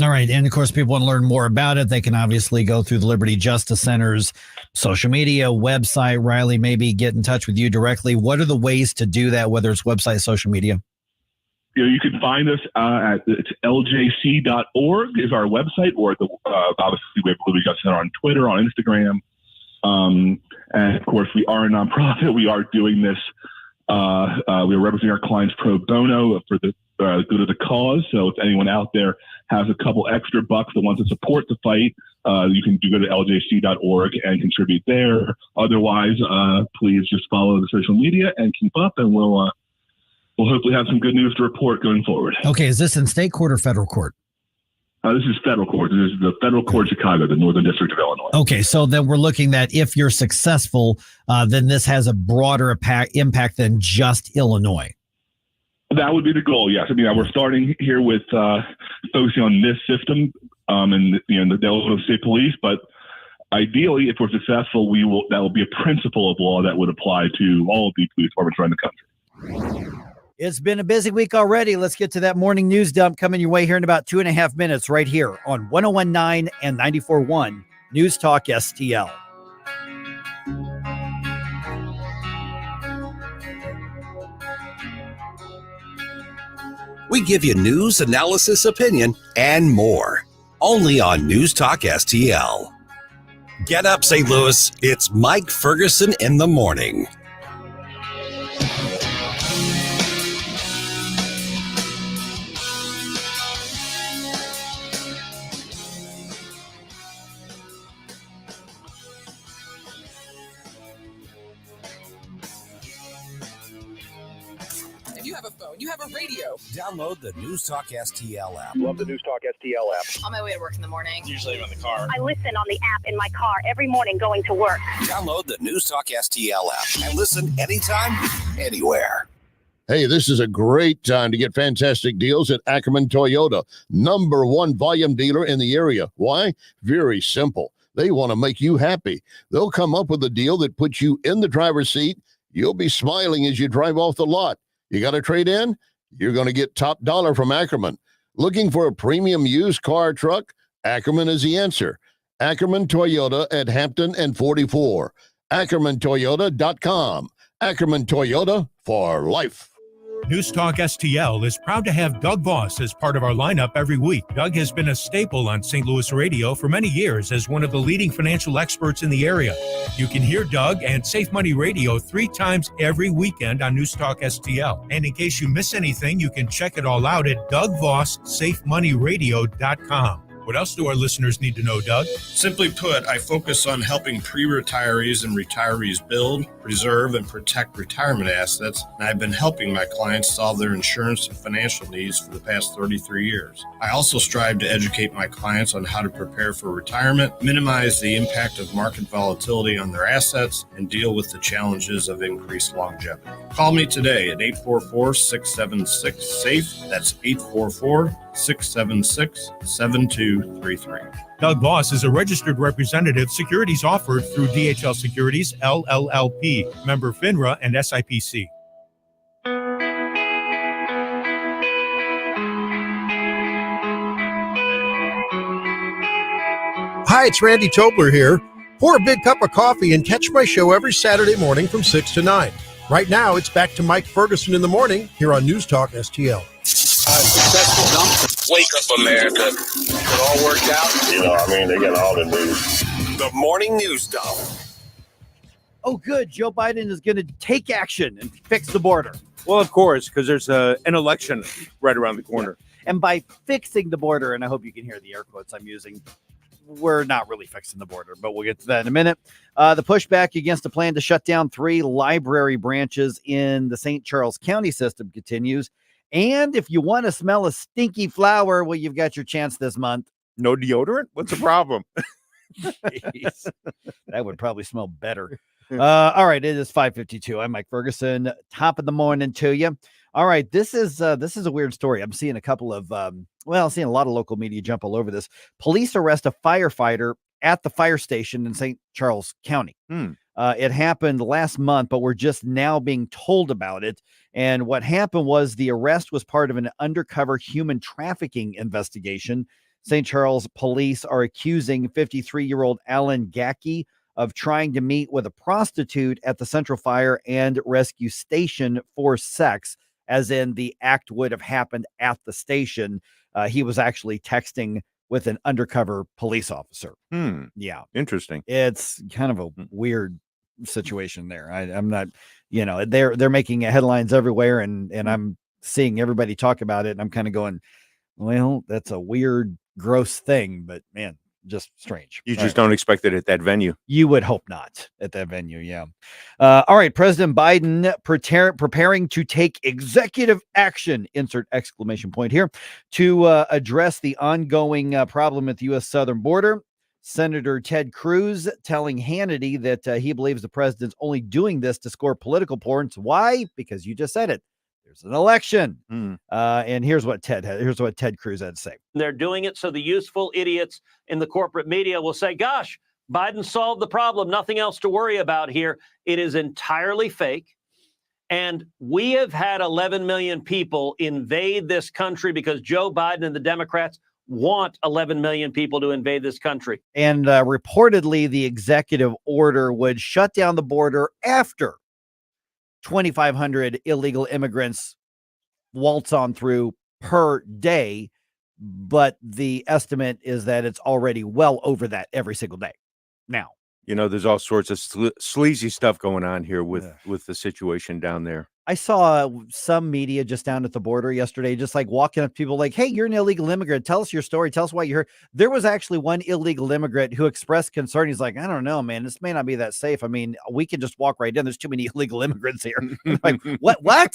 Speaker 14: All right. And of course, people want to learn more about it. They can obviously go through the Liberty Justice Center's social media, website. Reilly, maybe get in touch with you directly. What are the ways to do that, whether it's website, social media?
Speaker 15: You can find us at ljc.org is our website, or obviously we have Liberty Justice Center on Twitter, on Instagram. And of course, we are a nonprofit. We are doing this. We are representing our clients pro bono for the good of the cause. So if anyone out there has a couple extra bucks that wants to support the fight, you can go to ljc.org and contribute there. Otherwise, please just follow the social media and keep up, and we'll hopefully have some good news to report going forward.
Speaker 14: Okay, is this in state court or federal court?
Speaker 15: This is federal court. This is the federal court of Chicago, the Northern District of Illinois.
Speaker 14: Okay, so then we're looking that if you're successful, then this has a broader impact than just Illinois.
Speaker 15: That would be the goal, yes. I mean, we're starting here with focusing on this system and the Illinois State Police, but ideally, if we're successful, that will be a principle of law that would apply to all of the police departments around the country.
Speaker 4: It's been a busy week already. Let's get to that morning news dump coming your way here in about 2.5 minutes right here on 101.9 and 94.1 News Talk STL.
Speaker 10: We give you news, analysis, opinion, and more. Only on News Talk STL. Get up, St. Louis. It's Mike Ferguson in the morning.
Speaker 5: You have a phone, you have a radio.
Speaker 10: Download the News Talk STL app.
Speaker 5: Love the News Talk STL app. On my way to work in the morning.
Speaker 10: Usually I'm in the car.
Speaker 3: I listen on the app in my car every morning going to work.
Speaker 10: Download the News Talk STL app and listen anytime, anywhere.
Speaker 21: Hey, this is a great time to get fantastic deals at Ackerman Toyota, #1 volume dealer in the area. Why? Very simple. They want to make you happy. They'll come up with a deal that puts you in the driver's seat. You'll be smiling as you drive off the lot. You got to trade in? You're going to get top dollar from Ackerman. Looking for a premium used car truck? Ackerman is the answer. Ackerman Toyota at Hampton and 44. AckermanToyota.com. Ackerman Toyota for life.
Speaker 12: News Talk STL is proud to have Doug Voss as part of our lineup every week. Doug has been a staple on St. Louis radio for many years as one of the leading financial experts in the area. You can hear Doug and Safe Money Radio 3 times every weekend on News Talk STL. And in case you miss anything, you can check it all out at DougVossSafeMoneyRadio.com. What else do our listeners need to know, Doug?
Speaker 22: Simply put, I focus on helping pre-retirees and retirees build, preserve, and protect retirement assets, and I've been helping my clients solve their insurance and financial needs for the past 33 years. I also strive to educate my clients on how to prepare for retirement, minimize the impact of market volatility on their assets, and deal with the challenges of increased longevity. Call me today at 844-676-SAFE. That's 844-676-7233.
Speaker 12: Doug Voss is a registered representative. Securities offered through DHL Securities, LLLP, member FINRA and SIPC.
Speaker 23: Hi, it's Randy Tobler here. Pour a big cup of coffee and catch my show every Saturday morning from 6 to 9. Right now, it's back to Mike Ferguson in the morning here on News Talk STL.
Speaker 2: Successful dump. Wake up, America. It all worked out.
Speaker 15: They got all the news.
Speaker 2: The morning news dump.
Speaker 4: Oh, good. Joe Biden is going to take action and fix the border.
Speaker 6: Well, of course, because there's an election right around the corner.
Speaker 4: And by fixing the border, and I hope you can hear the air quotes I'm using, we're not really fixing the border, but we'll get to that in a minute. The pushback against the plan to shut down 3 library branches in the St. Charles County system continues. And if you want to smell a stinky flower, well, you've got your chance this month.
Speaker 6: No deodorant? What's the problem?
Speaker 4: That would probably smell better. All right, it is 5:52. I'm Mike Ferguson. Top of the morning to you. All right, this is a weird story. I'm seeing a couple of seeing a lot of local media jump all over this. Police arrest a firefighter at the fire station in St. Charles County. It happened last month, but we're just now being told about it. And what happened was the arrest was part of an undercover human trafficking investigation. St. Charles police are accusing 53-year-old Alan Gacky of trying to meet with a prostitute at the Central Fire and Rescue Station for sex, as in the act would have happened at the station. He was actually texting with an undercover police officer. Yeah.
Speaker 6: Interesting.
Speaker 4: It's kind of a weird situation there. I'm not, they're making headlines everywhere, and I'm seeing everybody talk about it, and I'm kind of going, well, that's a weird, gross thing, but man, just strange.
Speaker 6: You just don't expect it at that venue.
Speaker 4: You would hope not at that venue. Yeah. All right. President Biden preparing to take executive action, insert exclamation point here, to address the ongoing problem at the U.S. southern border. Senator Ted Cruz telling Hannity that he believes the president's only doing this to score political points. Why? Because you just said it. There's an election. And here's what Ted Cruz had to say.
Speaker 7: They're doing it so the useful idiots in the corporate media will say, gosh, Biden solved the problem. Nothing else to worry about here. It is entirely fake. And we have had 11 million people invade this country because Joe Biden and the Democrats want 11 million people to invade this country.
Speaker 4: And reportedly, the executive order would shut down the border after 2,500 illegal immigrants waltz on through per day, but the estimate is that it's already well over that every single day now.
Speaker 6: There's all sorts of sleazy stuff going on here with the situation down there.
Speaker 4: I saw some media just down at the border yesterday, just like walking up to people like, hey, you're an illegal immigrant. Tell us your story. Tell us why you're here. There was actually one illegal immigrant who expressed concern. He's like, I don't know, man, this may not be that safe. I mean, we can just walk right in. There's too many illegal immigrants here. Like, what?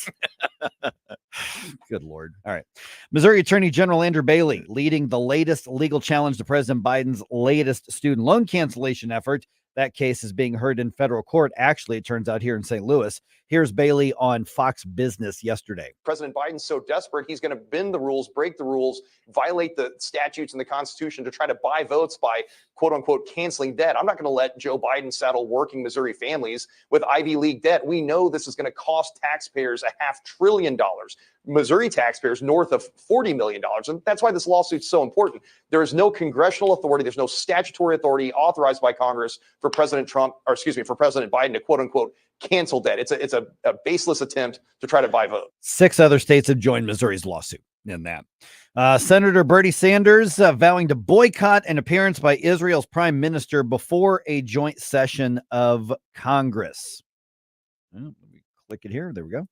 Speaker 4: Good Lord. All right. Missouri Attorney General Andrew Bailey leading the latest legal challenge to President Biden's latest student loan cancellation effort. That case is being heard in federal court. Actually, it turns out here in St. Louis. Here's Bailey on Fox Business yesterday.
Speaker 8: President Biden's so desperate, he's going to bend the rules, break the rules, violate the statutes and the Constitution to try to buy votes by, quote unquote, canceling debt. I'm not going to let Joe Biden saddle working Missouri families with Ivy League debt. We know this is going to cost taxpayers $500 billion. Missouri taxpayers north of $40 million. And that's why this lawsuit's so important. There is no congressional authority. There's no statutory authority authorized by Congress for President Biden to, quote unquote, cancel debt. It's a baseless attempt to try to buy votes.
Speaker 4: 6 other states have joined Missouri's lawsuit in that. Senator Bernie Sanders vowing to boycott an appearance by Israel's prime minister before a joint session of Congress. Let me click it here. There we go.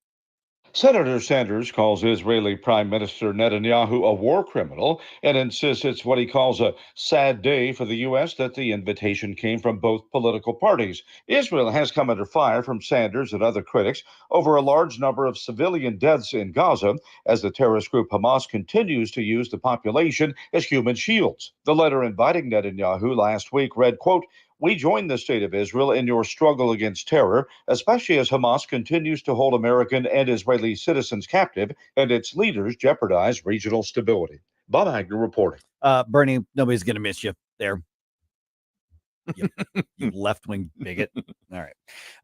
Speaker 9: Senator Sanders calls Israeli Prime Minister Netanyahu a war criminal and insists it's what he calls a sad day for the U.S. that the invitation came from both political parties. Israel has come under fire from Sanders and other critics over a large number of civilian deaths in Gaza as the terrorist group Hamas continues to use the population as human shields. The letter inviting Netanyahu last week read, quote, "We join the state of Israel in your struggle against terror, especially as Hamas continues to hold American and Israeli citizens captive and its leaders jeopardize regional stability." Bob Agnew reporting.
Speaker 4: Bernie, nobody's going to miss you there. You left-wing bigot. All right.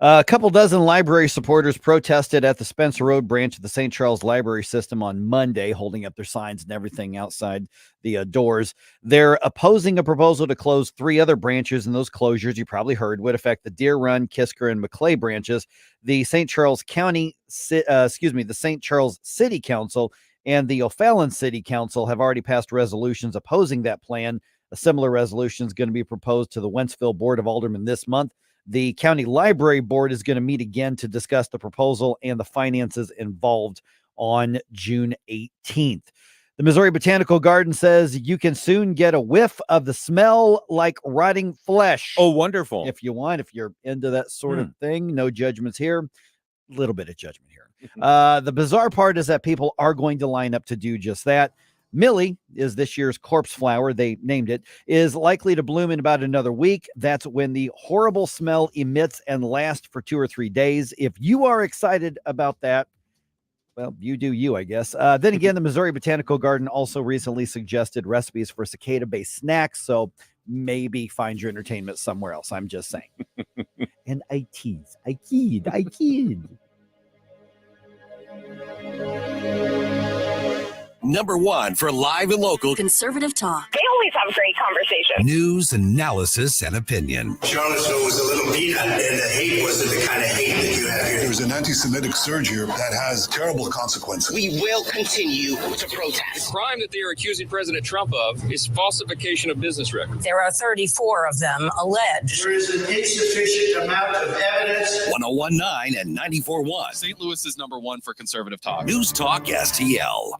Speaker 4: A couple dozen library supporters protested at the Spencer Road branch of the St. Charles Library System on Monday, holding up their signs and everything outside the doors. They're opposing a proposal to close 3 other branches, and those closures, you probably heard, would affect the Deer Run, Kisker, and Maclay branches. The St. Charles the St. Charles City Council and the O'Fallon City Council have already passed resolutions opposing that plan. A similar resolution is going to be proposed to the Wentzville Board of Aldermen this month. The county library board is going to meet again to discuss the proposal and the finances involved on June 18th. The Missouri Botanical Garden says you can soon get a whiff of the smell like rotting flesh.
Speaker 6: Oh, wonderful.
Speaker 4: If you want, if you're into that sort of thing, no judgments here. A little bit of judgment here. The bizarre part is that people are going to line up to do just that. Millie is this year's corpse flower, they named it, is likely to bloom in about another week. That's when the horrible smell emits and lasts for 2 or 3 days. If you are excited about that, well, you do you, I guess. Then again, the Missouri Botanical Garden also recently suggested recipes for cicada-based snacks, so maybe find your entertainment somewhere else. I'm just saying. And I tease. I kid.
Speaker 10: Number one for live and local
Speaker 11: conservative talk.
Speaker 3: They always have great conversation.
Speaker 10: News, analysis, and opinion.
Speaker 12: Charlottesville was a little peanut, and the hate wasn't the kind of hate that you have here. There's an anti-Semitic surge here that has terrible consequences.
Speaker 5: We will continue to protest. The crime that they are accusing President Trump of is falsification of business records.
Speaker 11: There are 34 of them alleged.
Speaker 12: There is an insufficient amount of evidence.
Speaker 10: 101.9 and 94.1.
Speaker 5: St. Louis is number one for conservative talk.
Speaker 10: News Talk STL.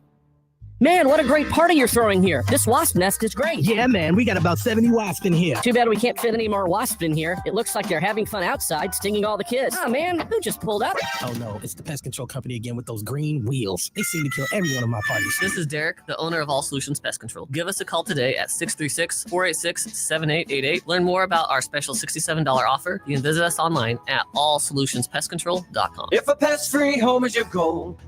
Speaker 11: Man, what a great party you're throwing here. This wasp nest is great.
Speaker 5: Yeah, man, we got about 70 wasps in here.
Speaker 11: Too bad we can't fit any more wasps in here. It looks like they're having fun outside, stinging all the kids. Oh, man, who just pulled up?
Speaker 5: Oh, no, it's the pest control company again with those green wheels. They seem to kill every one of my parties.
Speaker 11: This is Derek, the owner of All Solutions Pest Control. Give us a call today at 636-486-7888. Learn more about our special $67 offer. You can visit us online at allsolutionspestcontrol.com.
Speaker 5: If a pest-free home is your goal,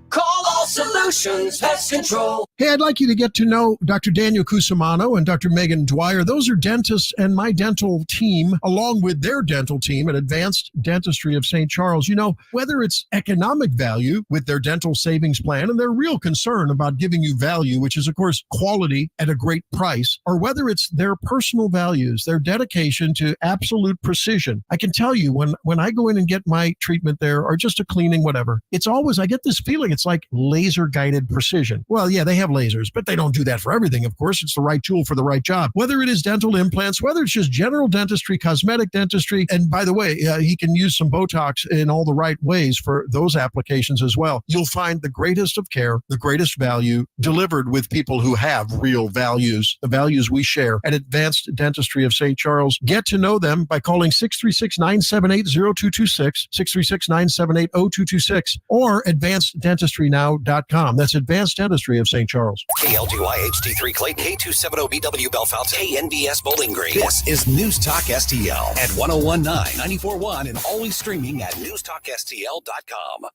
Speaker 5: call All Solutions Pest Control.
Speaker 23: Hey, I'd like you to get to know Dr. Daniel Cusimano and Dr. Megan Dwyer. Those are dentists and my dental team, along with their dental team at Advanced Dentistry of St. Charles. You know, whether it's economic value with their dental savings plan and their real concern about giving you value, which is, of course, quality at a great price, or whether it's their personal values, their dedication to absolute precision. I can tell you when I go in and get my treatment there, or just a cleaning, whatever, it's always, I get this feeling it's like laser guided precision. Well, yeah, they have lasers, but they don't do that for everything. Of course, it's the right tool for the right job. Whether it is dental implants, whether it's just general dentistry, cosmetic dentistry, and by the way, he can use some Botox in all the right ways for those applications as well. You'll find the greatest of care, the greatest value delivered with people who have real values, the values we share at Advanced Dentistry of St. Charles. Get to know them by calling 636-978-0226, 636-978-0226, or advanceddenistrynow.com. That's Advanced Dentistry of St. Charles.
Speaker 10: KLGY HD3 Clayton, K270BW Bellefonte, KNBS Bowling Green. This is News Talk STL at 101.9, 94.1, and always streaming at newstalkstl.com.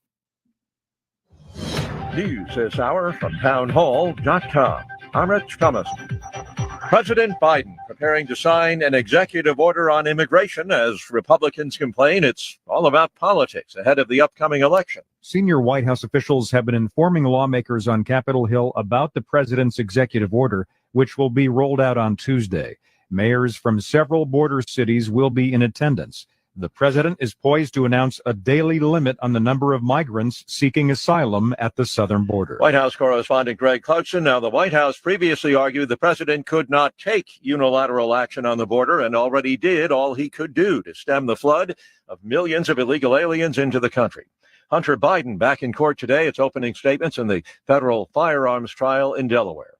Speaker 13: News this hour from townhall.com. I'm Rich Thomas. President Biden preparing to sign an executive order on immigration as Republicans complain it's all about politics ahead of the upcoming election.
Speaker 17: Senior White House officials have been informing lawmakers on Capitol Hill about the president's executive order, which will be rolled out on Tuesday. Mayors from several border cities will be in attendance. The president is poised to announce a daily limit on the number of migrants seeking asylum at the southern border.
Speaker 13: White House correspondent Greg Clutson. Now, the White House previously argued the president could not take unilateral action on the border and already did all he could do to stem the flood of millions of illegal aliens into the country. Hunter Biden back in court today. It's opening statements in the federal firearms trial in Delaware.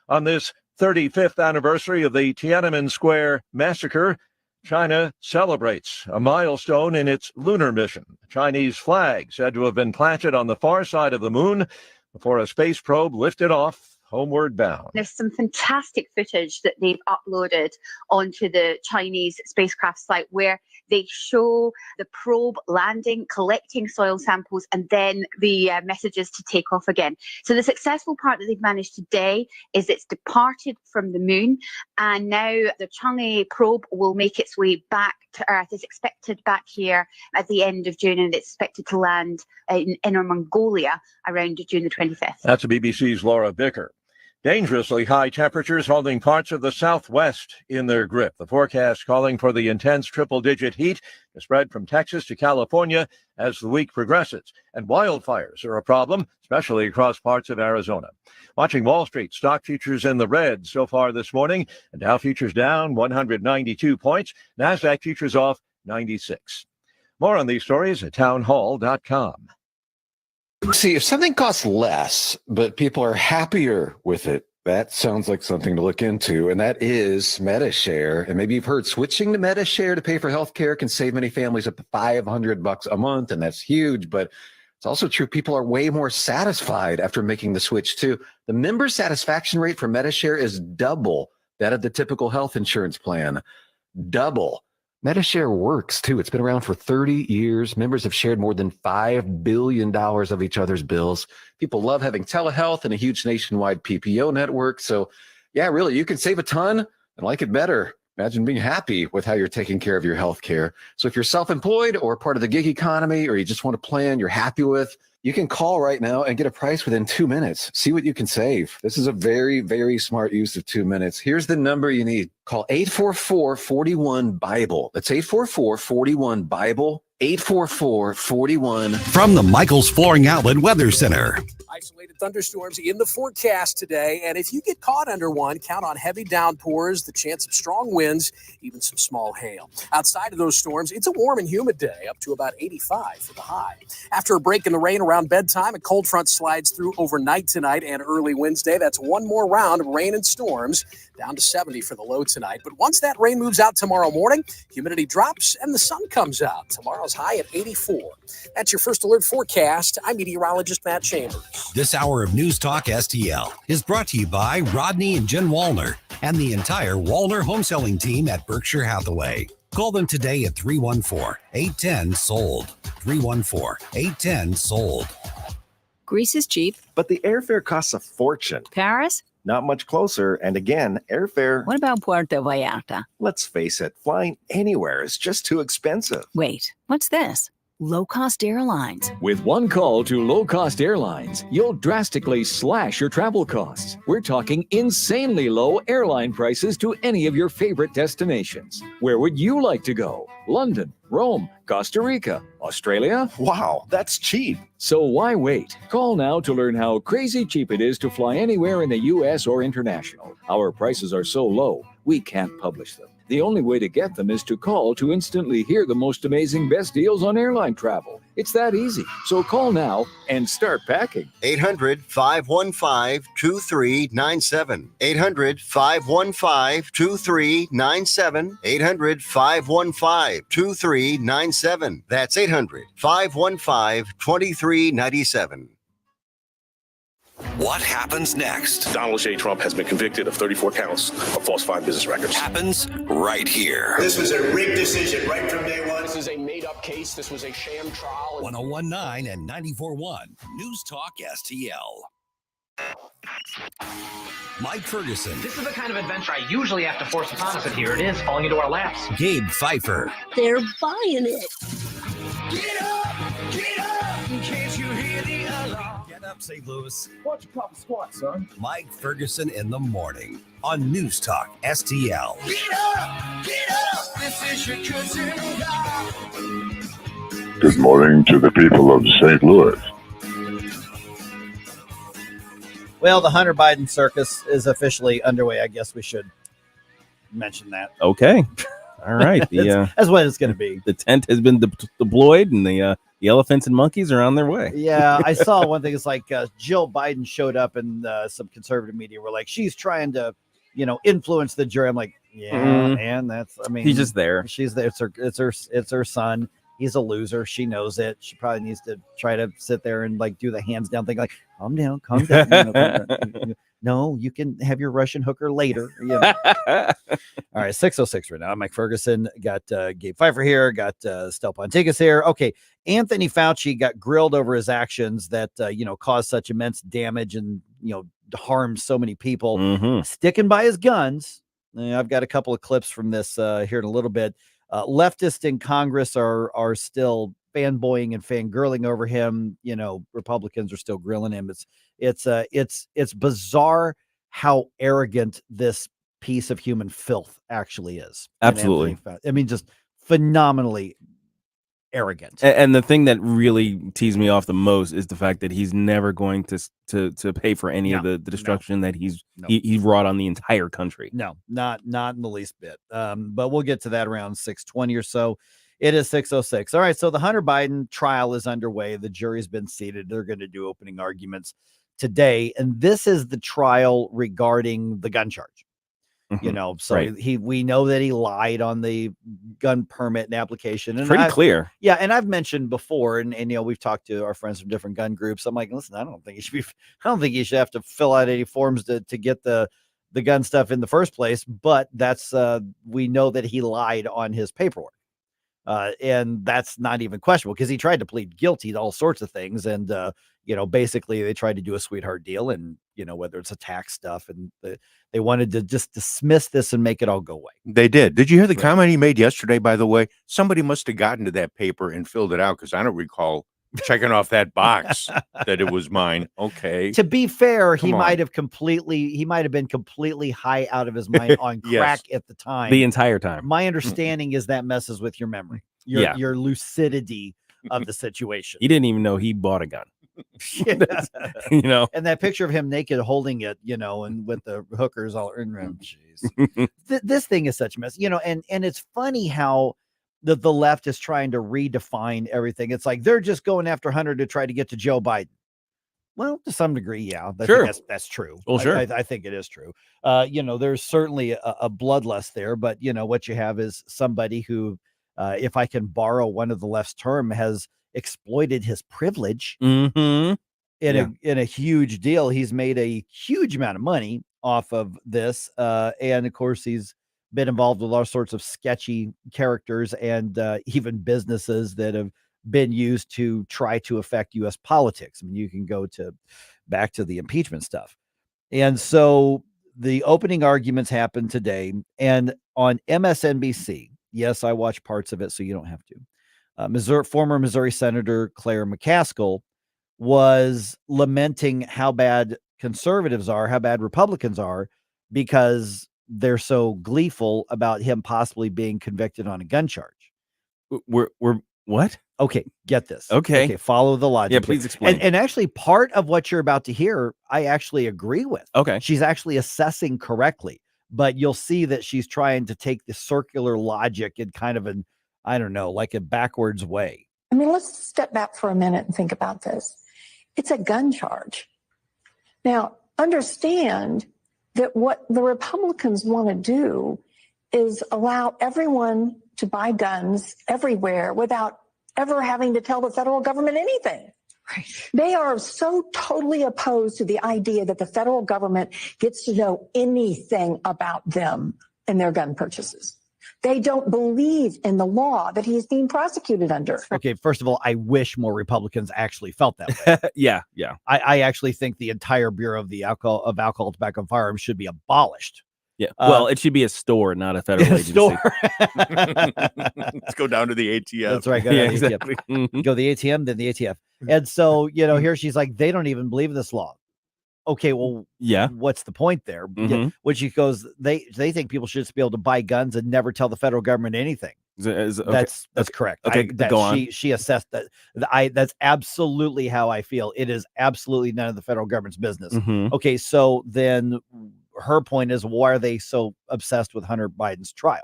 Speaker 13: On this 35th anniversary of the Tiananmen Square massacre, China celebrates a milestone in its lunar mission. The Chinese flag said to have been planted on the far side of the moon before a space probe lifted off homeward bound.
Speaker 18: There's some fantastic footage that they've uploaded onto the Chinese spacecraft site where they show the probe landing, collecting soil samples, and then the messages to take off again. So the successful part that they've managed today is it's departed from the moon, and now the Chang'e probe will make its way back to Earth. It's expected back here at the end of June, and it's expected to land in Inner Mongolia around June the 25th.
Speaker 13: That's BBC's Laura Bicker. Dangerously high temperatures holding parts of the Southwest in their grip. The forecast calling for the intense triple-digit heat to spread from Texas to California as the week progresses. And wildfires are a problem, especially across parts of Arizona. Watching Wall Street, stock futures in the red so far this morning. And Dow futures down 192 points. NASDAQ futures off 96. More on these stories at townhall.com.
Speaker 1: See, if something costs less, but people are happier with it, that sounds like something to look into, and that is MediShare. And maybe you've heard switching to MediShare to pay for healthcare can save many families up to $500 a month, and that's huge. But it's also true people are way more satisfied after making the switch too. The member satisfaction rate for MediShare is double that of the typical health insurance plan. Double. MediShare works too. It's been around for 30 years. Members have shared more than $5 billion of each other's bills. People love having telehealth and a huge nationwide PPO network. So yeah, really, you can save a ton and like it better. Imagine being happy with how you're taking care of your health care. So if you're self-employed or part of the gig economy, or you just want a plan you're happy with, you can call right now and get a price within 2 minutes. See what you can save. This is a very, very smart use of 2 minutes. Here's the number you need. Call 844-41-BIBLE. That's 844-41-BIBLE. 844-41.
Speaker 10: From the Michaels Flooring Outlet Weather Center.
Speaker 19: Isolated thunderstorms in the forecast today, and if you get caught under one, count on heavy downpours, the chance of strong winds, even some small hail. Outside of those storms, it's a warm and humid day, up to about 85 for the high. After a break in the rain around bedtime, a cold front slides through overnight tonight and early Wednesday. That's one more round of rain and storms, down to 70 for the low tonight. But once that rain moves out tomorrow morning, humidity drops and the sun comes out. Tomorrow's high at 84. That's your first alert forecast. I'm meteorologist Matt Chambers.
Speaker 10: This hour of News Talk STL is brought to you by Rodney and Jen Wallner and the entire Wallner home selling team at Berkshire Hathaway. Call them today at 314-810-SOLD. 314-810-SOLD.
Speaker 20: Greece is cheap,
Speaker 24: but the airfare costs a fortune.
Speaker 20: Paris?
Speaker 24: Not much closer. And again, airfare.
Speaker 20: What about Puerto Vallarta?
Speaker 24: Let's face it, flying anywhere is just too expensive.
Speaker 20: Wait, what's this? Low-cost airlines.
Speaker 25: With one call to low-cost airlines, you'll drastically slash your travel costs. We're talking insanely low airline prices to any of your favorite destinations. Where would you like to go? London, Rome, Costa Rica, Australia?
Speaker 24: Wow, that's cheap.
Speaker 25: So why wait? Call now to learn how crazy cheap it is to fly anywhere in the U.S. or international. Our prices are so low, we can't publish them. The only way to get them is to call to instantly hear the most amazing best deals on airline travel. It's that easy. So call now and start packing.
Speaker 26: 800-515-2397. 800-515-2397. 800-515-2397. That's 800-515-2397.
Speaker 10: What happens next?
Speaker 27: Donald J. Trump has been convicted of 34 counts of falsifying business records.
Speaker 10: Happens right here.
Speaker 28: This was a rigged decision right from day one.
Speaker 5: This is a made-up case. This was a sham trial.
Speaker 10: 101.9 and 94.1 News Talk STL. Mike Ferguson.
Speaker 29: This is the kind of adventure I usually have to force upon us, and here it is, falling into our laps.
Speaker 10: Gabe Pfeiffer.
Speaker 30: They're buying it.
Speaker 28: Get up! Get up! Can't you hear the alarm?
Speaker 10: Get up, St. Louis.
Speaker 28: Watch your pop squat, son.
Speaker 10: Mike Ferguson in the morning on News Talk STL.
Speaker 28: Get up! Get up! This is your cousin God.
Speaker 31: Good morning to the people of St. Louis.
Speaker 4: Well, the Hunter Biden circus is officially underway. I guess we should mention that.
Speaker 16: Okay. All right.
Speaker 4: That's what it's going to be.
Speaker 16: The tent has been deployed, and the elephants and monkeys are on their way.
Speaker 4: Yeah, I saw one thing. It's like Jill Biden showed up, and some conservative media were like, she's trying to, influence the jury. I'm like, yeah, and that's. I mean,
Speaker 16: he's just there.
Speaker 4: She's there. It's her son. He's a loser. She knows it. She probably needs to try to sit there and do the hands down thing. Like, calm down, calm down. Calm down. No, you can have your Russian hooker later. All right, 6:06 right now. I'm Mike Ferguson. Got Gabe Pfeiffer here. Got Stel Ponticus here. Okay, Anthony Fauci got grilled over his actions that caused such immense damage and harmed so many people. Sticking by his guns. I've got a couple of clips from this here in a little bit. Leftists in Congress are still fanboying and fangirling over him. Republicans are still grilling him. It's bizarre how arrogant this piece of human filth actually is.
Speaker 16: Absolutely.
Speaker 4: I mean, just phenomenally arrogant.
Speaker 16: And the thing that really teased me off the most is the fact that he's never going to pay for any of the destruction that he wrought on the entire country.
Speaker 4: No, not in the least bit. But we'll get to that around 6:20 or so. It is 6:06. All right, so the Hunter Biden trial is underway. The jury's been seated. They're going to do opening arguments today, and this is the trial regarding the gun charge. So we know that he lied on the gun permit and application. And
Speaker 2: Pretty clear.
Speaker 4: Yeah, and I've mentioned before, and we've talked to our friends from different gun groups. I'm like, listen, I don't think you should have to fill out any forms to get the gun stuff in the first place. But that's we know that he lied on his paperwork. And that's not even questionable because he tried to plead guilty to all sorts of things. And, basically they tried to do a sweetheart deal and, whether it's a tax stuff and they wanted to just dismiss this and make it all go away.
Speaker 3: They did. Did you hear the comment he made yesterday, by the way? Somebody must have gotten to that paper and filled it out because I don't recall checking off that box that it was mine. Okay.
Speaker 4: To be fair, he might have been completely high out of his mind on crack at the time.
Speaker 2: The entire time.
Speaker 4: My understanding is that messes with your memory, your lucidity of the situation.
Speaker 2: He didn't even know he bought a gun.
Speaker 4: And that picture of him naked holding it, and with the hookers all around. Jeez. This thing is such a mess, and it's funny how the left is trying to redefine everything. It's like they're just going after Hunter to try to get to Joe Biden. Well, to some degree, yeah,
Speaker 2: sure.
Speaker 4: That's true.
Speaker 2: Well, sure.
Speaker 4: I think it is true. There's certainly a bloodlust there, but what you have is somebody who, if I can borrow one of the left's term, has exploited his privilege in a huge deal. He's made a huge amount of money off of this, and of course, he's been involved with all sorts of sketchy characters and even businesses that have been used to try to affect U.S. politics. I mean, you can go back to the impeachment stuff. And so the opening arguments happened today, and on MSNBC, yes, I watch parts of it, so you don't have to. Former Missouri Senator Claire McCaskill was lamenting how bad conservatives are, how bad Republicans are, because they're so gleeful about him possibly being convicted on a gun charge.
Speaker 2: We're what?
Speaker 4: Okay, get this.
Speaker 2: Okay,
Speaker 4: follow the logic.
Speaker 2: Yeah, please explain.
Speaker 4: And actually, part of what you're about to hear, I actually agree with.
Speaker 2: Okay,
Speaker 4: she's actually assessing correctly, but you'll see that she's trying to take the circular logic in kind of an, I don't know, like a backwards way.
Speaker 6: I mean, let's step back for a minute and think about this. It's a gun charge. Now, understand that what the Republicans want to do is allow everyone to buy guns everywhere without ever having to tell the federal government anything. Right. They are so totally opposed to the idea that the federal government gets to know anything about them and their gun purchases. They don't believe in the law that he's being prosecuted under.
Speaker 4: Okay, first of all, I wish more Republicans actually felt that way.
Speaker 2: Yeah.
Speaker 4: I actually think the entire Bureau of Alcohol, Tobacco, and Firearms should be abolished.
Speaker 2: Yeah. Well, it should be a store, not a federal agency.
Speaker 4: Store.
Speaker 3: Let's go down to the ATF.
Speaker 4: That's right. Go to the ATF. Go to the ATM, then the ATF. And so, here she's like, they don't even believe in this law. Okay, well,
Speaker 2: yeah.
Speaker 4: What's the point there? When she goes, they think people should just be able to buy guns and never tell the federal government anything. That's correct.
Speaker 2: Okay, go on.
Speaker 4: She assessed that. That's absolutely how I feel. It is absolutely none of the federal government's business. Okay, so then her point is, why are they so obsessed with Hunter Biden's trial?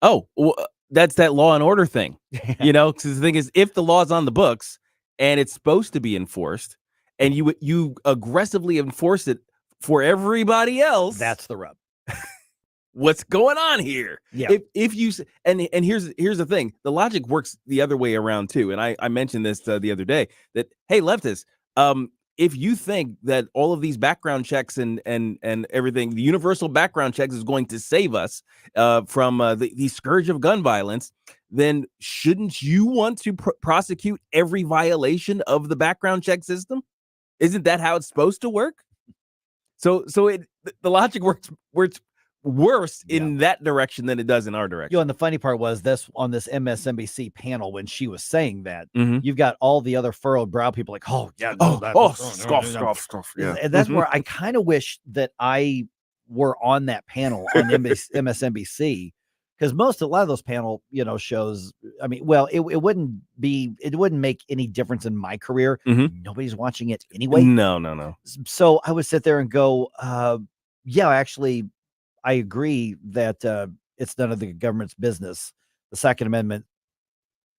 Speaker 2: Oh, well, that's that law and order thing. Because the thing is, if the law's on the books and it's supposed to be enforced, and you aggressively enforce it for everybody else,
Speaker 4: that's the rub.
Speaker 2: What's going on here?
Speaker 4: Yeah.
Speaker 2: If you and here's the thing, the logic works the other way around too. And I mentioned this the other day that, hey, leftists, if you think that all of these background checks and everything, the universal background checks is going to save us from the scourge of gun violence, then shouldn't you want to prosecute every violation of the background check system? Isn't that how it's supposed to work? So the logic works worse in that direction than it does in our direction.
Speaker 4: And the funny part was this on this MSNBC panel when she was saying that, you've got all the other furrowed brow people like, oh yeah,
Speaker 3: scoff. Yeah.
Speaker 4: And that's where I kind of wish that I were on that panel on MSNBC. Because a lot of those panel, shows, I mean, well, it wouldn't make any difference in my career. Nobody's watching it anyway.
Speaker 2: No.
Speaker 4: So I would sit there and go, yeah, actually, I agree that it's none of the government's business the Second Amendment,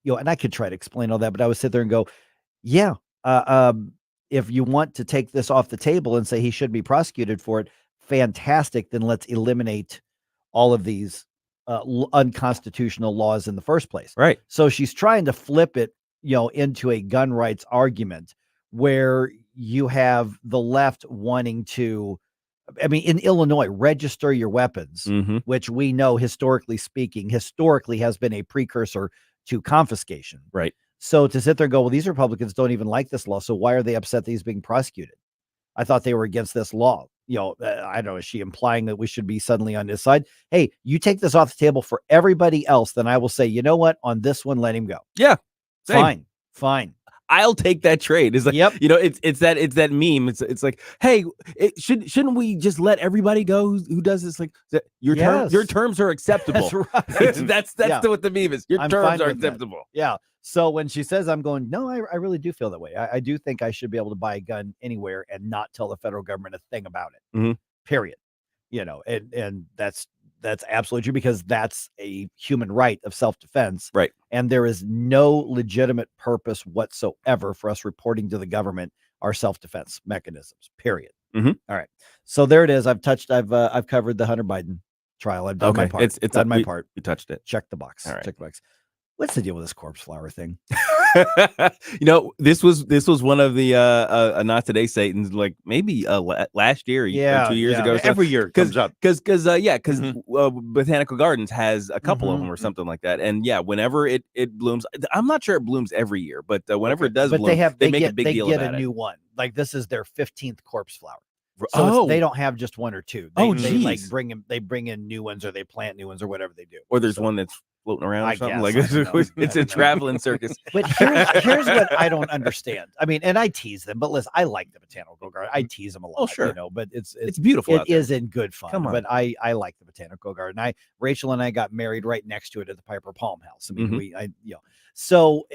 Speaker 4: and I could try to explain all that, but I would sit there and go, yeah, if you want to take this off the table and say he should be prosecuted for it, fantastic. Then let's eliminate all of these unconstitutional laws in the first place.
Speaker 2: Right.
Speaker 4: So she's trying to flip it, into a gun rights argument where you have the left wanting to, in Illinois, register your weapons, which we know historically has been a precursor to confiscation.
Speaker 2: Right.
Speaker 4: So to sit there and go, well, these Republicans don't even like this law, so why are they upset that he's being prosecuted? I thought they were against this law. I don't know, is she implying that we should be suddenly on his side? Hey, you take this off the table for everybody else, then I will say, you know what? On this one, let him go.
Speaker 2: Yeah. Same.
Speaker 4: Fine.
Speaker 2: I'll take that trade. It's like, it's that meme. It's like, hey, shouldn't we just let everybody go who does this? Like your terms are acceptable.
Speaker 4: That's right.
Speaker 2: that's what the meme is. Your terms are acceptable.
Speaker 4: That. Yeah. So when she says, I'm going, no, I really do feel that way. I do think I should be able to buy a gun anywhere and not tell the federal government a thing about it. Period. And that's absolutely true, because that's a human right of self-defense.
Speaker 2: Right.
Speaker 4: And there is no legitimate purpose whatsoever for us reporting to the government our self-defense mechanisms, period. All right. So there it is. I've covered the Hunter Biden trial. I've done my part.
Speaker 2: It's
Speaker 4: done my part.
Speaker 2: You touched it.
Speaker 4: Check the box.
Speaker 2: All right.
Speaker 4: Check the box. What's the deal with this corpse flower thing?
Speaker 2: This was one of the not today Satan's, like maybe last year or 2 years ago.
Speaker 3: Every year it comes up
Speaker 2: because Botanical Gardens has a couple of them or something like that. And whenever it blooms, I'm not sure it blooms every year, but whenever it does bloom, they make a big deal about it.
Speaker 4: They get a new one. Like this is their 15th corpse flower. So they don't have just one or two. They bring in new ones, or they plant new ones, or whatever they do.
Speaker 2: Or there's one that's floating around or something like this. It's a traveling circus.
Speaker 4: But here's what I don't understand. And I tease them, but listen, I like the Botanical Garden. I tease them a lot.
Speaker 2: Oh, sure.
Speaker 4: But it's
Speaker 2: beautiful.
Speaker 4: It is in good fun.
Speaker 2: Come on.
Speaker 4: But I like the Botanical Garden. Rachel and I got married right next to it at the Piper Palm House. So,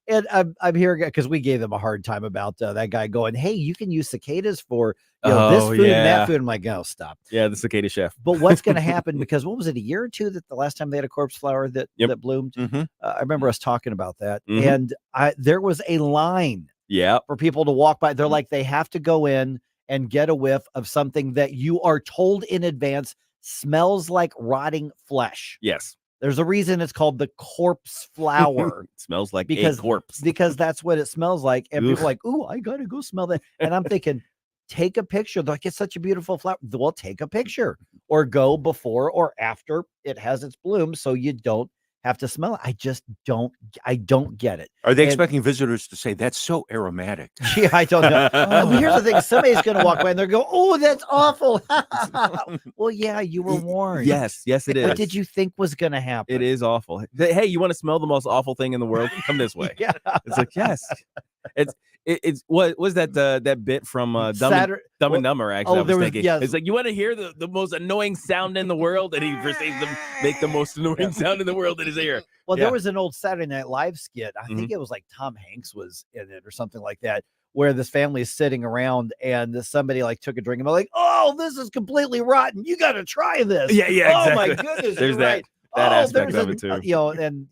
Speaker 4: and I'm here because we gave them a hard time about that guy going, hey, you can use cicadas for this food and that food. I'm like, oh, stop.
Speaker 2: Yeah, the cicada chef.
Speaker 4: But what's going to happen? Because what was it, a year or two that the last time they had a corpse flower that bloomed? I remember us talking about that, and there was a line. For people to walk by. They're like, they have to go in and get a whiff of something that you are told in advance smells like rotting flesh.
Speaker 2: Yes.
Speaker 4: There's a reason it's called the corpse flower.
Speaker 2: It smells like a corpse.
Speaker 4: Because that's what it smells like. And people are like, ooh, I got to go smell that. And I'm thinking, take a picture. They're like, it's such a beautiful flower. Well, take a picture or go before or after it has its bloom so you don't have to smell it. I don't get it.
Speaker 3: Are they expecting visitors to say that's so aromatic?
Speaker 4: Yeah, I don't know. Here's the thing. Somebody's going to walk by and they're going, oh, that's awful. Well, yeah, you were warned.
Speaker 2: Yes, it is.
Speaker 4: What did you think was going to happen?
Speaker 2: It is awful. Hey, you want to smell the most awful thing in the world? Come this way.
Speaker 4: Yeah.
Speaker 2: It's like, yes. It's what was that bit from Dumb and Dumber? Actually, I was thinking. It's like, you want to hear the most annoying sound in the world, and he proceeds to make the most annoying sound in the world in his ear.
Speaker 4: Well, there was an old Saturday Night Live skit. I think it was like Tom Hanks was in it or something like that, where this family is sitting around and somebody like took a drink and they're like, "Oh, this is completely rotten. You got to try this."
Speaker 2: Yeah,
Speaker 4: Oh
Speaker 2: exactly.
Speaker 4: my goodness,
Speaker 2: There's
Speaker 4: you're right.
Speaker 2: that aspect of it too.
Speaker 4: And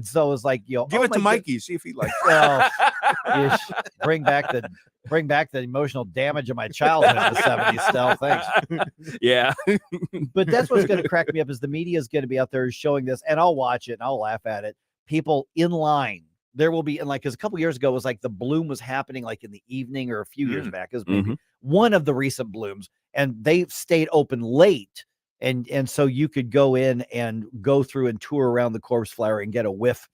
Speaker 4: so it's like,
Speaker 3: give it to Mikey, see if he likes
Speaker 4: it. Bring back the emotional damage of my childhood in the 70s still. Thanks.
Speaker 2: Yeah.
Speaker 4: But that's what's going to crack me up is the media is going to be out there showing this, and I'll watch it and I'll laugh at it. People in line. There will be, and like, because a couple years ago it was like the bloom was happening like in the evening, or a few years back is maybe one of the recent blooms, and they stayed open late. And so you could go in and go through and tour around the corpse flower and get a whiff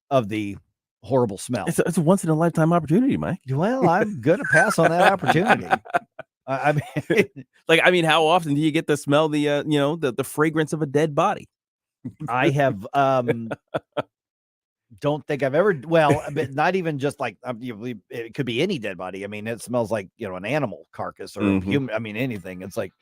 Speaker 4: of the horrible smell.
Speaker 2: It's a once in a lifetime opportunity, Mike.
Speaker 4: Well, I'm going to pass on that opportunity.
Speaker 2: I mean, how often do you get to smell the fragrance of a dead body?
Speaker 4: I have, don't think I've ever, but not even just like, it could be any dead body. I mean, it smells like, an animal carcass or human. I mean, anything. It's like,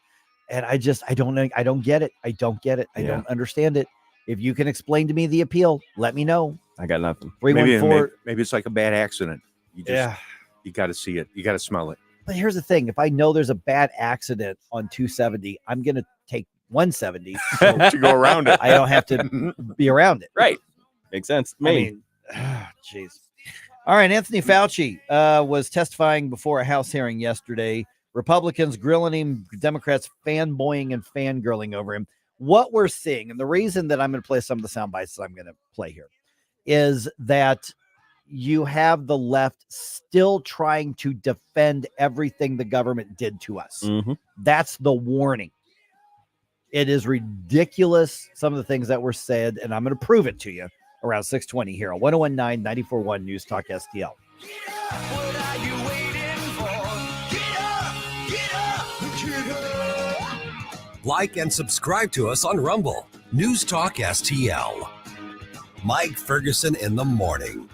Speaker 4: and I don't know. I don't get it. I don't don't understand it. If you can explain to me the appeal, let me know.
Speaker 2: I got nothing.
Speaker 4: 314.
Speaker 3: Maybe it's like a bad accident. You got to see it. You got to smell it.
Speaker 4: But here's the thing. If I know there's a bad accident on 270, I'm going to take 170
Speaker 3: to go around it.
Speaker 4: I don't have to be around it.
Speaker 2: Right. Makes sense to me.
Speaker 4: I mean, jeez. All right. Anthony Fauci was testifying before a House hearing yesterday. Republicans grilling him, Democrats fanboying and fangirling over him. What we're seeing, and the reason that I'm going to play some of the sound bites that I'm going to play here, is that you have the left still trying to defend everything the government did to us.
Speaker 2: Mm-hmm.
Speaker 4: That's the warning. It is ridiculous, some of the things that were said, and I'm going to prove it to you around 620 here on 1019 941 News Talk STL.
Speaker 10: Like and subscribe to us on Rumble. News Talk STL. Mike Ferguson in the morning.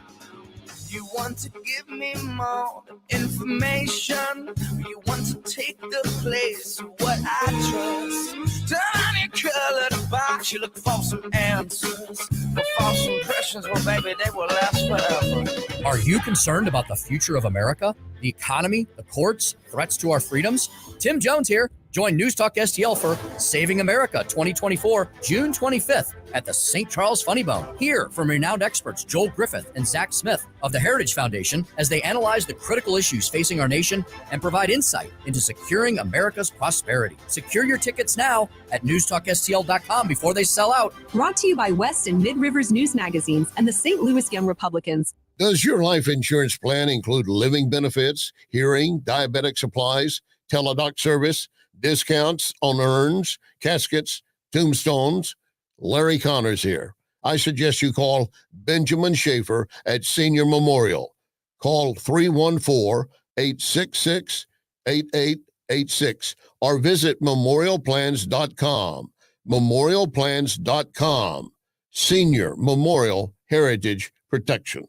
Speaker 28: You want to give me more information? You want to take the place of what I trust? Tiny colored box, you look for some answers. The false impressions, well, baby, they will last forever.
Speaker 7: Are you concerned about the future of America, the economy, the courts, threats to our freedoms? Tim Jones here. Join News Talk STL for Saving America 2024, June 25th at the St. Charles Funny Bone. Hear from renowned experts Joel Griffith and Zach Smith of the Heritage Foundation as they analyze the critical issues facing our nation and provide insight into securing America's prosperity. Secure your tickets now at newstalkstl.com before they sell out.
Speaker 8: Brought to you by West and Mid-Rivers News Magazines and the St. Louis Young Republicans.
Speaker 9: Does your life insurance plan include living benefits, hearing, diabetic supplies, teledoc service, discounts on urns, caskets, tombstones? Larry Connors here. I suggest you call Benjamin Schaefer at Senior Memorial. Call 314-866-8886 or visit memorialplans.com. Memorialplans.com. Senior Memorial Heritage Protection.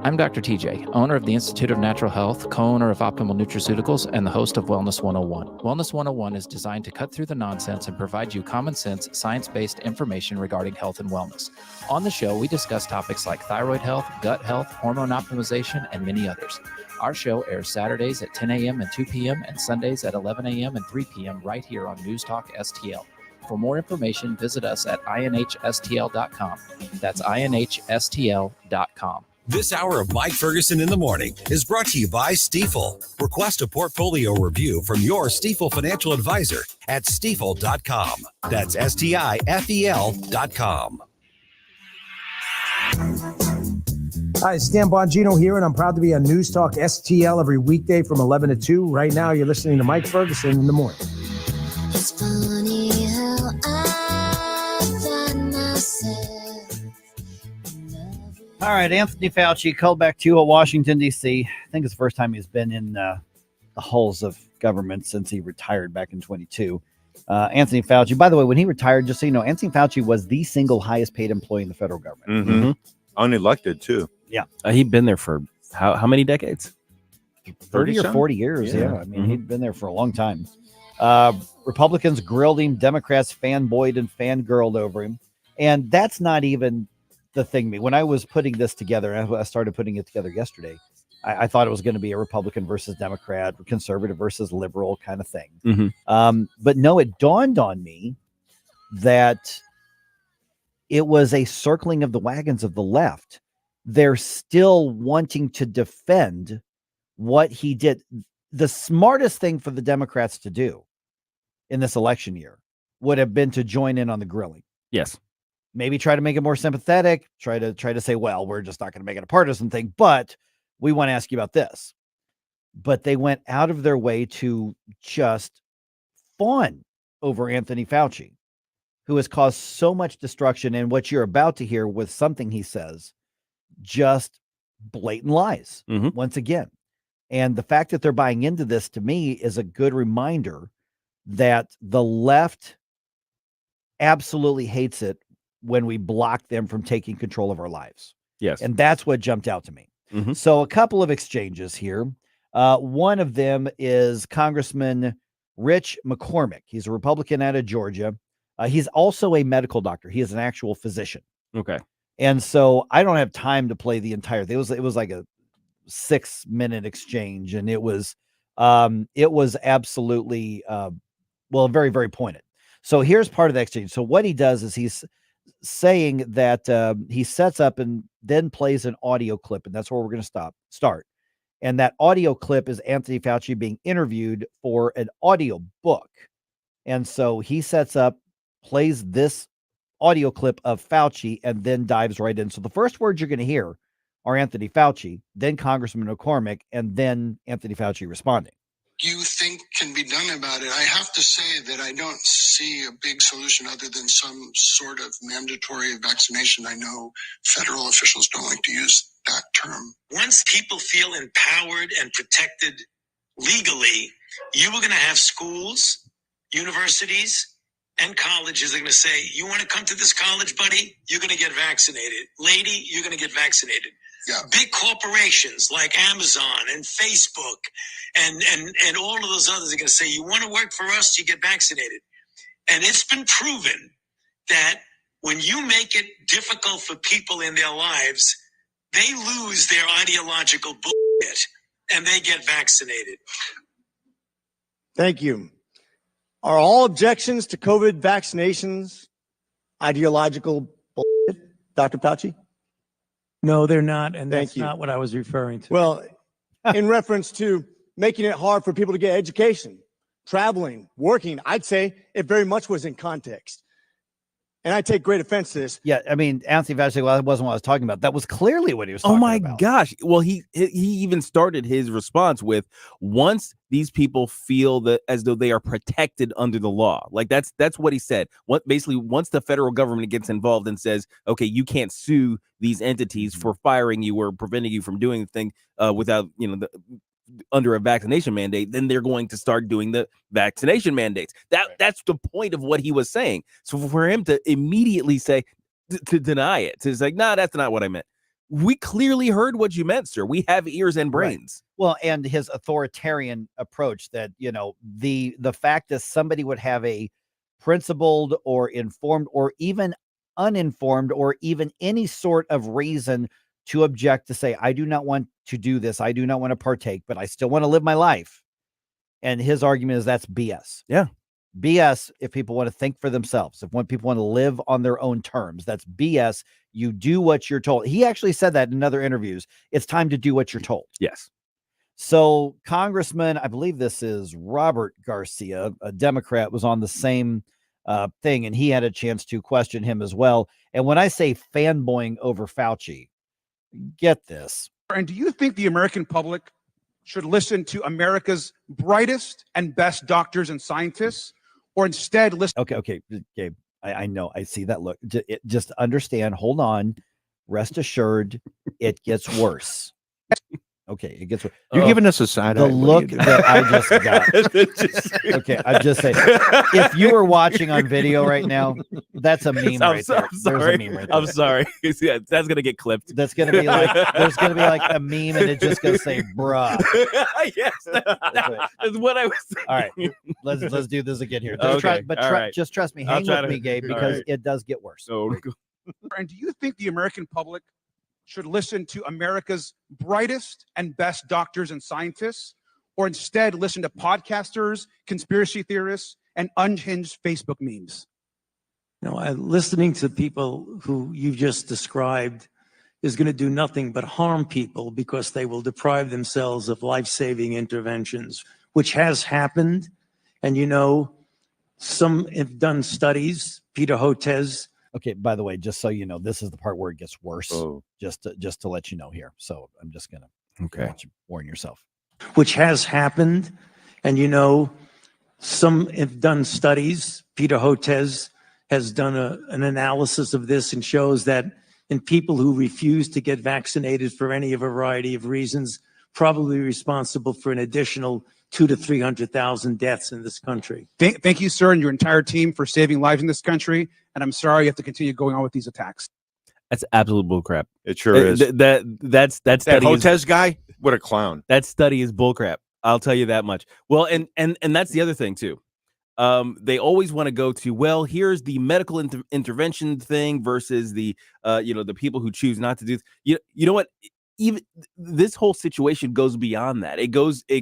Speaker 11: I'm Dr. TJ, owner of the Institute of Natural Health, co-owner of Optimal Nutraceuticals, and the host of Wellness 101. Wellness 101 is designed to cut through the nonsense and provide you common sense, science-based information regarding health and wellness. On the show, we discuss topics like thyroid health, gut health, hormone optimization, and many others. Our show airs Saturdays at 10 a.m. and 2 p.m. and Sundays at 11 a.m. and 3 p.m. right here on News Talk STL. For more information, visit us at inhstl.com. That's inhstl.com.
Speaker 10: This hour of Mike Ferguson in the morning is brought to you by Stifel. Request a portfolio review from your Stifel financial advisor at stifel.com. That's STIFEL.com.
Speaker 12: Hi, it's Dan Bongino here, and I'm proud to be on News Talk STL every weekday from 11 to 2. Right now, you're listening to Mike Ferguson in the morning.
Speaker 28: It's funny how I find myself.
Speaker 4: All right, Anthony Fauci called back to you at Washington, D.C. I think it's the first time he's been in the halls of government since he retired back in 22. Anthony Fauci, by the way, when he retired, just so you know, Anthony Fauci was the single highest paid employee in the federal government.
Speaker 3: Mm-hmm. Unelected, too.
Speaker 4: Yeah.
Speaker 2: He'd been there for how many decades?
Speaker 4: 30 or 40 years. Yeah. I mean, he'd been there for a long time. Republicans grilled him. Democrats fanboyed and fangirled over him. And that's not even the thing. When I was putting this together, I started putting it together yesterday, I thought it was going to be a Republican versus Democrat, conservative versus liberal kind of thing.
Speaker 2: Mm-hmm.
Speaker 4: But no, it dawned on me that it was a circling of the wagons of the left. They're still wanting to defend what he did. The smartest thing for the Democrats to do in this election year would have been to join in on the grilling.
Speaker 2: Yes.
Speaker 4: Maybe try to make it more sympathetic, try to say, well, we're just not going to make it a partisan thing, but we want to ask you about this. But they went out of their way to just fawn over Anthony Fauci, who has caused so much destruction. And what you're about to hear with something he says, just blatant lies once again. And the fact that they're buying into this, to me, is a good reminder that the left absolutely hates it when we block them from taking control of our lives.
Speaker 2: Yes.
Speaker 4: And that's what jumped out to me. So a couple of exchanges here. One of them is Congressman Rich McCormick. He's a Republican out of Georgia. He's also a medical doctor. He is an actual physician.
Speaker 2: Okay.
Speaker 4: And so I don't have time to play the entire thing. It was like a 6-minute exchange, and it was absolutely very, very pointed. So here's part of the exchange. So what he does is he's saying that he sets up and then plays an audio clip, and that's where we're going to start. And that audio clip is Anthony Fauci being interviewed for an audio book. And so he sets up, plays this audio clip of Fauci, and then dives right in. So the first words you're going to hear are Anthony Fauci, then Congressman McCormick, and then Anthony Fauci responding.
Speaker 1: You think can be done about it? I have to say that I don't see a big solution other than some sort of mandatory vaccination. I know federal officials don't like to use that term.
Speaker 13: Once people feel empowered and protected legally, you are going to have schools, universities, and colleges are going to say, you want to come to this college, buddy? You're going to get vaccinated. Lady, you're going to get vaccinated.
Speaker 1: Yeah.
Speaker 13: Big corporations like Amazon and Facebook and all of those others are going to say, you want to work for us, you get vaccinated. And it's been proven that when you make it difficult for people in their lives, they lose their ideological bullshit and they get vaccinated.
Speaker 14: Thank you. Are all objections to COVID vaccinations ideological bullshit, Dr. Fauci?
Speaker 15: No, they're not, and
Speaker 14: Thank
Speaker 15: that's
Speaker 14: you.
Speaker 15: not what I was referring to.
Speaker 14: Well, in reference to making it hard for people to get education, traveling, working, I'd say it very much was in context. And I take great offense to this.
Speaker 4: Yeah, I mean, Anthony Fauci, well, that wasn't what I was talking about. That was clearly what he was talking
Speaker 2: Oh my
Speaker 4: about.
Speaker 2: gosh. Well, he even started his response with, once these people feel that as though they are protected under the law. Like that's what he said. Basically, once the federal government gets involved and says, okay, you can't sue these entities for firing you or preventing you from doing the thing without, under a vaccination mandate, then they're going to start doing the vaccination mandates. That's the point of what he was saying. So for him to immediately say, to deny it, to say, no, that's not what I meant. We clearly heard what you meant, sir. We have ears and brains.
Speaker 4: Right. Well, and his authoritarian approach that, the fact that somebody would have a principled or informed or even uninformed or even any sort of reason to object, to say, I do not want to do this. I do not want to partake, but I still want to live my life. And his argument is that's BS.
Speaker 2: Yeah.
Speaker 4: BS if people want to think for themselves, if people want to live on their own terms. That's BS. You do what you're told. He actually said that in other interviews. It's time to do what you're told.
Speaker 2: Yes.
Speaker 4: So Congressman, I believe this is Robert Garcia, a Democrat, was on the same thing, and he had a chance to question him as well. And when I say fanboying over Fauci, get this.
Speaker 17: And do you think the American public should listen to America's brightest and best doctors and scientists, or instead listen?
Speaker 4: Okay, Gabe, I know. I see that look. Just understand. Hold on. Rest assured, it gets worse. Okay, it gets worse.
Speaker 3: You're giving us a side eye.
Speaker 4: The look that I just got. Okay, I'm just saying. If you were watching on video right now, that's a meme right there.
Speaker 2: I'm sorry.
Speaker 4: There's a meme right there.
Speaker 2: I'm sorry. Yeah, that's gonna get clipped.
Speaker 4: That's gonna be like there's gonna be like a meme, and it's just gonna say "bruh."
Speaker 2: Yes, that's what I was saying.
Speaker 4: All right, let's do this again here. Just trust me.
Speaker 17: I'll
Speaker 4: Hang
Speaker 17: try
Speaker 4: with
Speaker 17: to-
Speaker 4: me, Gabe,
Speaker 17: all
Speaker 4: because
Speaker 17: right.
Speaker 4: it does get worse.
Speaker 17: And do you think the American public should listen to America's brightest and best doctors and scientists, or instead listen to podcasters, conspiracy theorists, and unhinged Facebook memes?
Speaker 15: Listening to people who you've just described is going to do nothing but harm people because they will deprive themselves of life-saving interventions, which has happened. And some have done studies. Peter Hotez.
Speaker 4: Okay, by the way, just so you know, this is the part where it gets worse.
Speaker 3: Oh.
Speaker 4: Just to let you know here. So I'm just gonna warn yourself.
Speaker 15: Which has happened. And some have done studies. Peter Hotez has done an analysis of this and shows that in people who refuse to get vaccinated for any variety of reasons, probably responsible for an additional 200,000 to 300,000 deaths in this country.
Speaker 17: Thank you, sir, and your entire team for saving lives in this country. And I'm sorry you have to continue going on with these attacks.
Speaker 2: That's absolute bullcrap.
Speaker 3: It sure is.
Speaker 2: That study
Speaker 3: Hotez guy, what a clown.
Speaker 2: That study is bullcrap. I'll tell you that much. Well, and that's the other thing too. They always want to go to, well, here's the medical intervention thing versus the the people who choose not to do. You know what? even this whole situation goes beyond that. It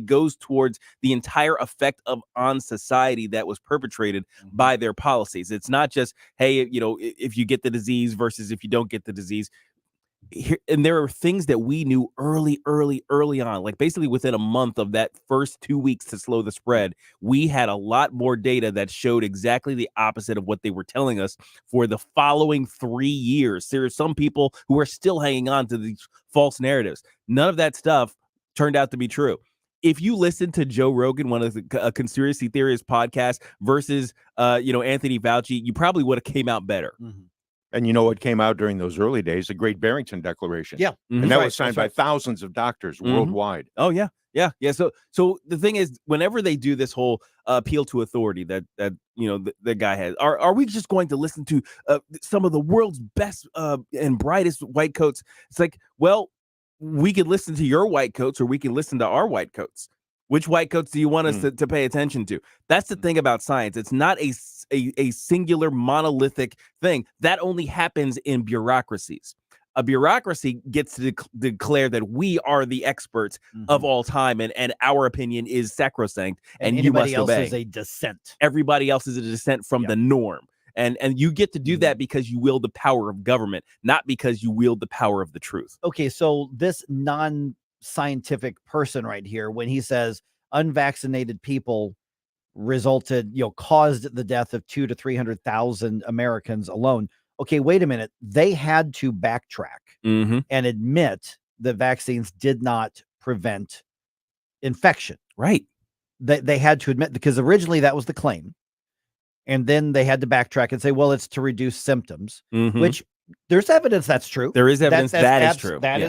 Speaker 2: goes towards the entire effect on society that was perpetrated by their policies. It's not just, hey, if you get the disease versus if you don't get the disease. And there are things that we knew early on, like basically within a month of that first 2 weeks to slow the spread, we had a lot more data that showed exactly the opposite of what they were telling us for the following 3 years. There are some people who are still hanging on to these false narratives. None of that stuff turned out to be true. If you listen to Joe Rogan, one of the conspiracy theorist podcasts, versus Anthony Fauci, you probably would have came out better.
Speaker 4: Mm-hmm.
Speaker 3: And you know what came out during those early days? The Great Barrington Declaration.
Speaker 4: Yeah.
Speaker 3: And that was signed by thousands of doctors worldwide.
Speaker 2: Oh, yeah. Yeah. So the thing is, whenever they do this whole appeal to authority that the guy has, are we just going to listen to some of the world's best and brightest white coats? It's like, well, we could listen to your white coats or we can listen to our white coats. Which white coats do you want us to pay attention to? That's the thing about science. It's not a singular monolithic thing. That only happens in bureaucracies. A bureaucracy gets to declare that we are the experts of all time, and our opinion is sacrosanct, and you must
Speaker 4: else
Speaker 2: obey.
Speaker 4: is a dissent.
Speaker 2: Everybody else is a dissent from the norm. And you get to do that because you wield the power of government, not because you wield the power of the truth.
Speaker 4: Okay, so this non-scientific person right here, when he says unvaccinated people caused the death of 200,000 to 300,000 Americans alone. Okay, wait a minute. They had to backtrack and admit that vaccines did not prevent infection.
Speaker 2: Right.
Speaker 4: They had to admit, because originally that was the claim. And then they had to backtrack and say, well, it's to reduce symptoms, which there's evidence that's true.
Speaker 2: There is evidence that is true.
Speaker 4: That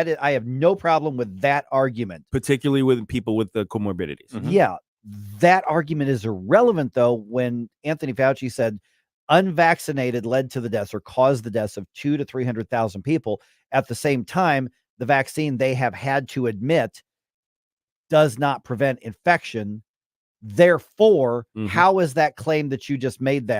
Speaker 4: is, I have no problem with that argument.
Speaker 2: Particularly with people with the comorbidities.
Speaker 4: Yeah. That argument is irrelevant, though, when Anthony Fauci said unvaccinated led to the deaths or caused the deaths of 200,000 to 300,000 people. At the same time, the vaccine, they have had to admit, does not prevent infection. Therefore, how is that claim that you just made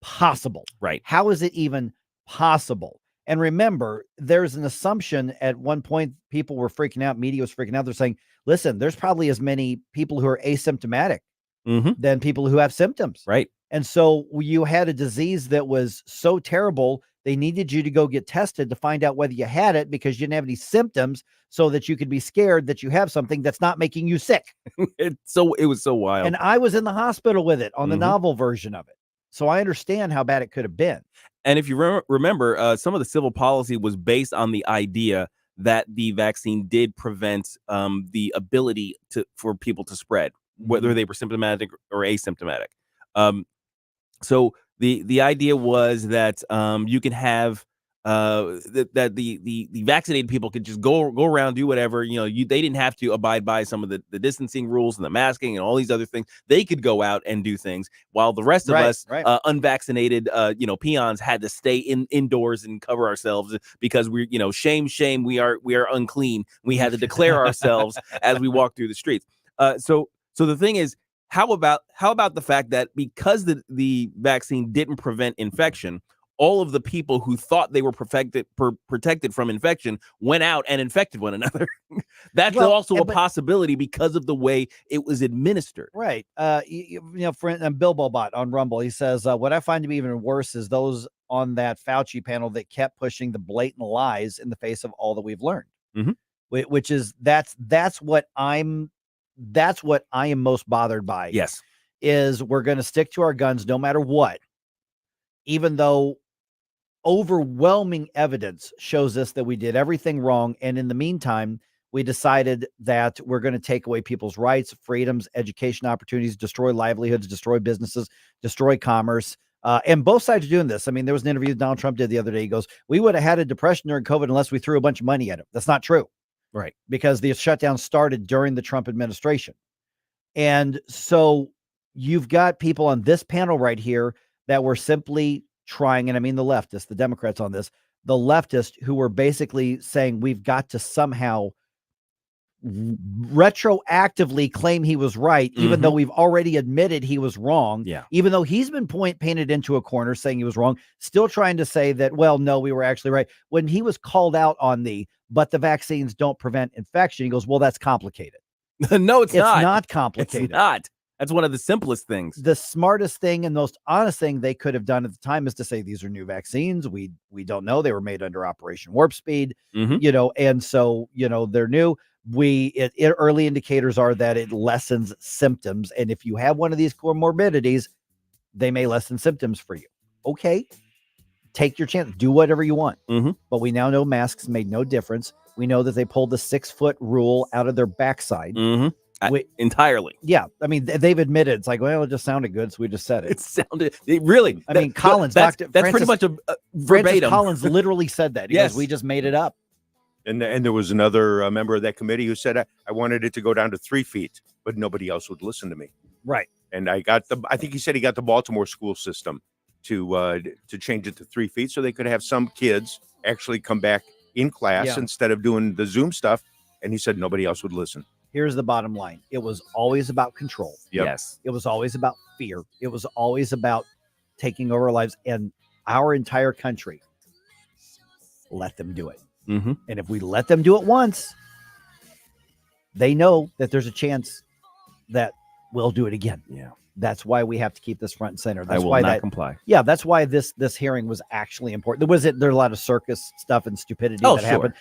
Speaker 4: possible?
Speaker 2: Right.
Speaker 4: How is it even possible? And remember, there's an assumption at one point, people were freaking out, media was freaking out. They're saying, listen, there's probably as many people who are asymptomatic than people who have symptoms.
Speaker 2: Right.
Speaker 4: And so you had a disease that was so terrible, they needed you to go get tested to find out whether you had it because you didn't have any symptoms, so that you could be scared that you have something that's not making you sick.
Speaker 2: It was so wild.
Speaker 4: And I was in the hospital with it on the novel version of it. So I understand how bad it could have been.
Speaker 2: And if you remember, some of the civil policy was based on the idea that the vaccine did prevent the ability for people to spread, whether they were symptomatic or asymptomatic. So the idea was that you can have that the vaccinated people could just go around, do whatever, they didn't have to abide by some of the distancing rules and the masking and all these other things. They could go out and do things while the rest of us unvaccinated peons had to stay indoors and cover ourselves because we're shame we are unclean. We had to declare ourselves as we walk through the streets. So the thing is, how about the fact that because the vaccine didn't prevent infection, all of the people who thought they were protected from infection went out and infected one another. That's also a possibility because of the way it was administered.
Speaker 4: Right. For Bilbo Bot on Rumble, he says, what I find to be even worse is those on that Fauci panel that kept pushing the blatant lies in the face of all that we've learned, which is that's what I am most bothered by.
Speaker 2: Yes.
Speaker 4: Is we're going to stick to our guns no matter what, even though overwhelming evidence shows us that we did everything wrong. And in the meantime, we decided that we're going to take away people's rights, freedoms, education opportunities, destroy livelihoods, destroy businesses, destroy commerce. And both sides are doing this. I mean, there was an interview Donald Trump did the other day. He goes, we would have had a depression during COVID unless we threw a bunch of money at him. That's not true.
Speaker 2: Right.
Speaker 4: Because the shutdown started during the Trump administration. And so you've got people on this panel right here that were simply trying, and I mean the leftists, the Democrats on this, the leftists who were basically saying we've got to somehow retroactively claim he was right, even though we've already admitted he was wrong.
Speaker 2: Yeah.
Speaker 4: Even though he's been painted into a corner saying he was wrong, still trying to say that, well, no, we were actually right. When he was called out on but the vaccines don't prevent infection, he goes, well, that's complicated.
Speaker 2: No, it's not.
Speaker 4: It's not complicated.
Speaker 2: It's not. That's one of the simplest things.
Speaker 4: The smartest thing and most honest thing they could have done at the time is to say these are new vaccines. We don't know. They were made under Operation Warp Speed, and so they're new. Early indicators are that it lessens symptoms, and if you have one of these comorbidities, they may lessen symptoms for you. Okay, take your chance. Do whatever you want. But we now know masks made no difference. We know that they pulled the 6-foot rule out of their backside.
Speaker 2: Entirely.
Speaker 4: Yeah. I mean, they've admitted it's like, well, it just sounded good, so we just said it.
Speaker 2: It sounded really.
Speaker 4: I mean, Collins,
Speaker 2: that's
Speaker 4: Francis,
Speaker 2: pretty much a
Speaker 4: Francis
Speaker 2: verbatim.
Speaker 4: Collins literally said that. He goes, we just made it up.
Speaker 3: And there was another member of that committee who said, I wanted it to go down to 3 feet, but nobody else would listen to me.
Speaker 4: Right.
Speaker 3: And I think he said he got the Baltimore school system to change it to 3 feet so they could have some kids actually come back in class instead of doing the Zoom stuff. And he said nobody else would listen.
Speaker 4: Here's the bottom line. It was always about control.
Speaker 3: Yep.
Speaker 2: Yes.
Speaker 4: It was always about fear. It was always about taking over our lives, and our entire country let them do it. And if we let them do it once, they know that there's a chance that we'll do it again.
Speaker 2: Yeah.
Speaker 4: That's why we have to keep this front and center. That's
Speaker 2: I will
Speaker 4: why
Speaker 2: not comply.
Speaker 4: Yeah, that's why this hearing was actually important. There's a lot of circus stuff and stupidity that happened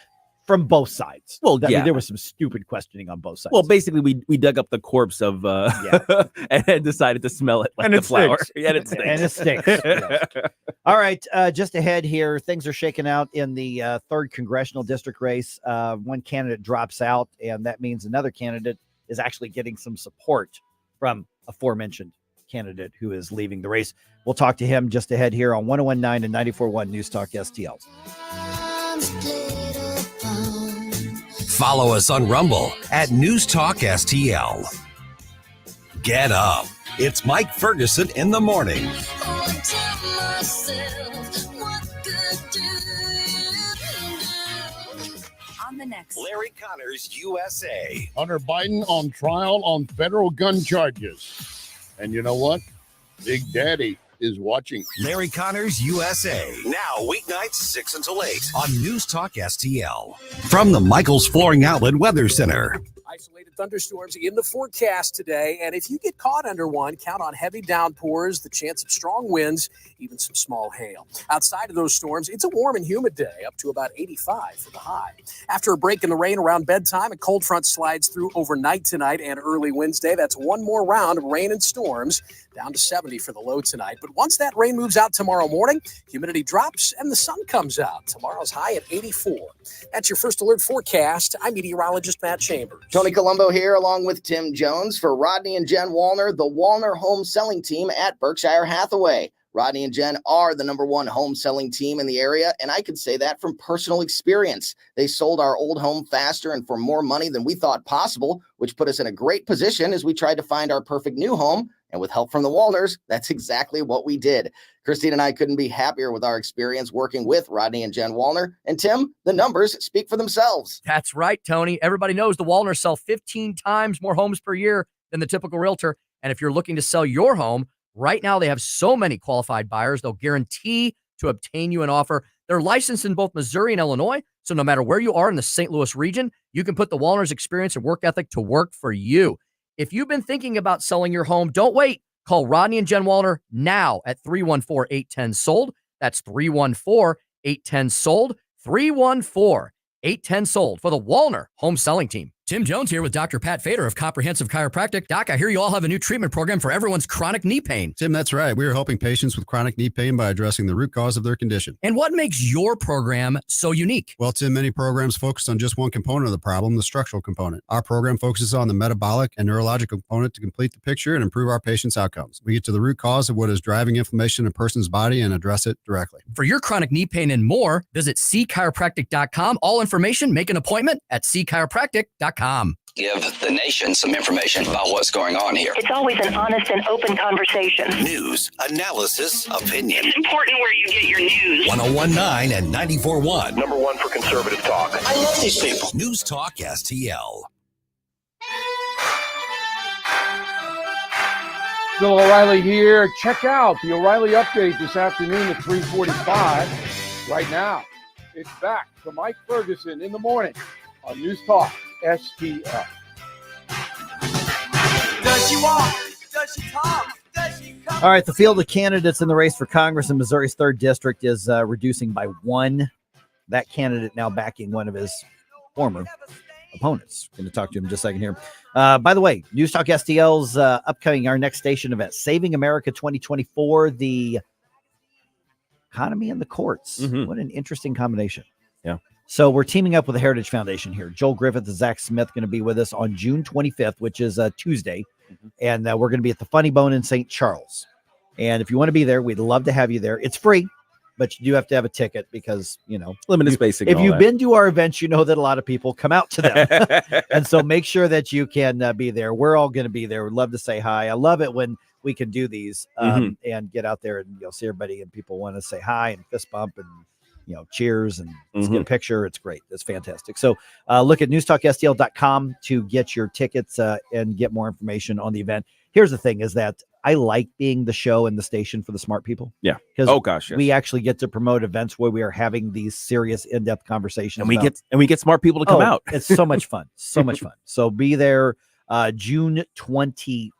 Speaker 4: from both sides.
Speaker 2: Well,
Speaker 4: there was some stupid questioning on both sides.
Speaker 2: Well, basically, we dug up the corpse of and decided to smell it like
Speaker 3: and
Speaker 2: the
Speaker 3: it
Speaker 2: flower.
Speaker 3: Stinks.
Speaker 2: And it stinks.
Speaker 4: And it stinks. Yes. All right, just ahead here, things are shaking out in the 3rd congressional district race. One candidate drops out, and that means another candidate is actually getting some support from aforementioned candidate who is leaving the race. We'll talk to him just ahead here on 101.9 and 94.1 News Talk STL.
Speaker 10: Follow us on Rumble at News Talk STL. Get up. It's Mike Ferguson in the morning.
Speaker 8: On the next.
Speaker 10: Larry Connors, USA.
Speaker 9: Hunter Biden on trial on federal gun charges. And you know what? Big Daddy is watching.
Speaker 10: Larry Connors, USA. Now, weeknights 6 until 8 on News Talk STL. From the Michaels Flooring Outlet Weather Center.
Speaker 18: Isolated thunderstorms in the forecast today, and if you get caught under one, count on heavy downpours, the chance of strong winds, even some small hail. Outside of those storms, it's a warm and humid day, up to about 85 for the high. After a break in the rain around bedtime, a cold front slides through overnight tonight and early Wednesday. That's one more round of rain and storms, down to 70 for the low tonight. But once that rain moves out tomorrow morning, humidity drops and the sun comes out. Tomorrow's high at 84. That's your first alert forecast. I'm meteorologist Matt Chambers.
Speaker 19: Tony Colombo here, along with Tim Jones for Rodney and Jen Wallner, the Wallner home selling team at Berkshire Hathaway. Rodney and Jen are the #1 home selling team in the area, and I could say that from personal experience. They sold our old home faster and for more money than we thought possible, which put us in a great position as we tried to find our perfect new home. And with help from the Wallners, that's exactly what we did. Christine and I couldn't be happier with our experience working with Rodney and Jen Wallner. And Tim, the numbers speak for themselves.
Speaker 7: That's right, Tony. Everybody knows the Wallners sell 15 times more homes per year than the typical realtor. And if you're looking to sell your home, right now they have so many qualified buyers, they'll guarantee to obtain you an offer. They're licensed in both Missouri and Illinois, so no matter where you are in the St. Louis region, you can put the Wallners experience and work ethic to work for you. If you've been thinking about selling your home, don't wait. Call Rodney and Jen Wallner now at 314-810-SOLD. That's 314-810-SOLD. 314-810-SOLD for the Wallner home selling team. Tim Jones here with Dr. Pat Fader of Comprehensive Chiropractic. Doc, I hear you all have a new treatment program for everyone's chronic knee pain.
Speaker 20: Tim, that's right. We are helping patients with chronic knee pain by addressing the root cause of their condition.
Speaker 7: And what makes your program so unique?
Speaker 20: Well, Tim, many programs focus on just one component of the problem, the structural component. Our program focuses on the metabolic and neurological component to complete the picture and improve our patients' outcomes. We get to the root cause of what is driving inflammation in a person's body and address it directly.
Speaker 7: For your chronic knee pain and more, visit cchiropractic.com. All information, make an appointment at cchiropractic.com.
Speaker 5: Give the nation some information about what's going on here.
Speaker 21: It's always an honest and open conversation.
Speaker 10: News, analysis, opinion.
Speaker 21: It's important where you get your news.
Speaker 10: 101.9 and 94.1.
Speaker 21: #1 for conservative talk.
Speaker 10: I love these people. News Talk STL.
Speaker 6: Bill O'Reilly here. Check out the O'Reilly Update this afternoon at 3:45. Right now, it's back to Mike Ferguson in the morning on News Talk STL.
Speaker 28: Does she walk? Does she talk? Does she come?
Speaker 4: All right, the field of candidates in the race for Congress in Missouri's 3rd District is reducing by one. That candidate now backing one of his former opponents. Going to talk to him in just a second here. By the way, News Talk STL's upcoming, our next station event, Saving America 2024, the economy and the courts. What an interesting combination.
Speaker 2: Yeah.
Speaker 4: So we're teaming up with the Heritage Foundation here. Joel Griffith and Zach Smith going to be with us on June 25th, which is Tuesday. And we're going to be at the Funny Bone in St. Charles. And if you want to be there, we'd love to have you there. It's free, but you do have to have a ticket because,
Speaker 2: limited spacing.
Speaker 4: If you've been to our events, you know that a lot of people come out to them. And so make sure that you can be there. We're all going to be there. We'd love to say hi. I love it when we can do these and get out there and see everybody, and people want to say hi and fist bump and cheers and get a picture. It's great. It's fantastic. So look at newstalkstl.com to get your tickets and get more information on the event. Here's the thing is that I like being the show and the station for the smart people.
Speaker 2: Yeah.
Speaker 4: Because we actually get to promote events where we are having these serious in-depth conversations.
Speaker 2: And we get smart people to come out.
Speaker 4: It's so much fun. So much fun. So be there June 25th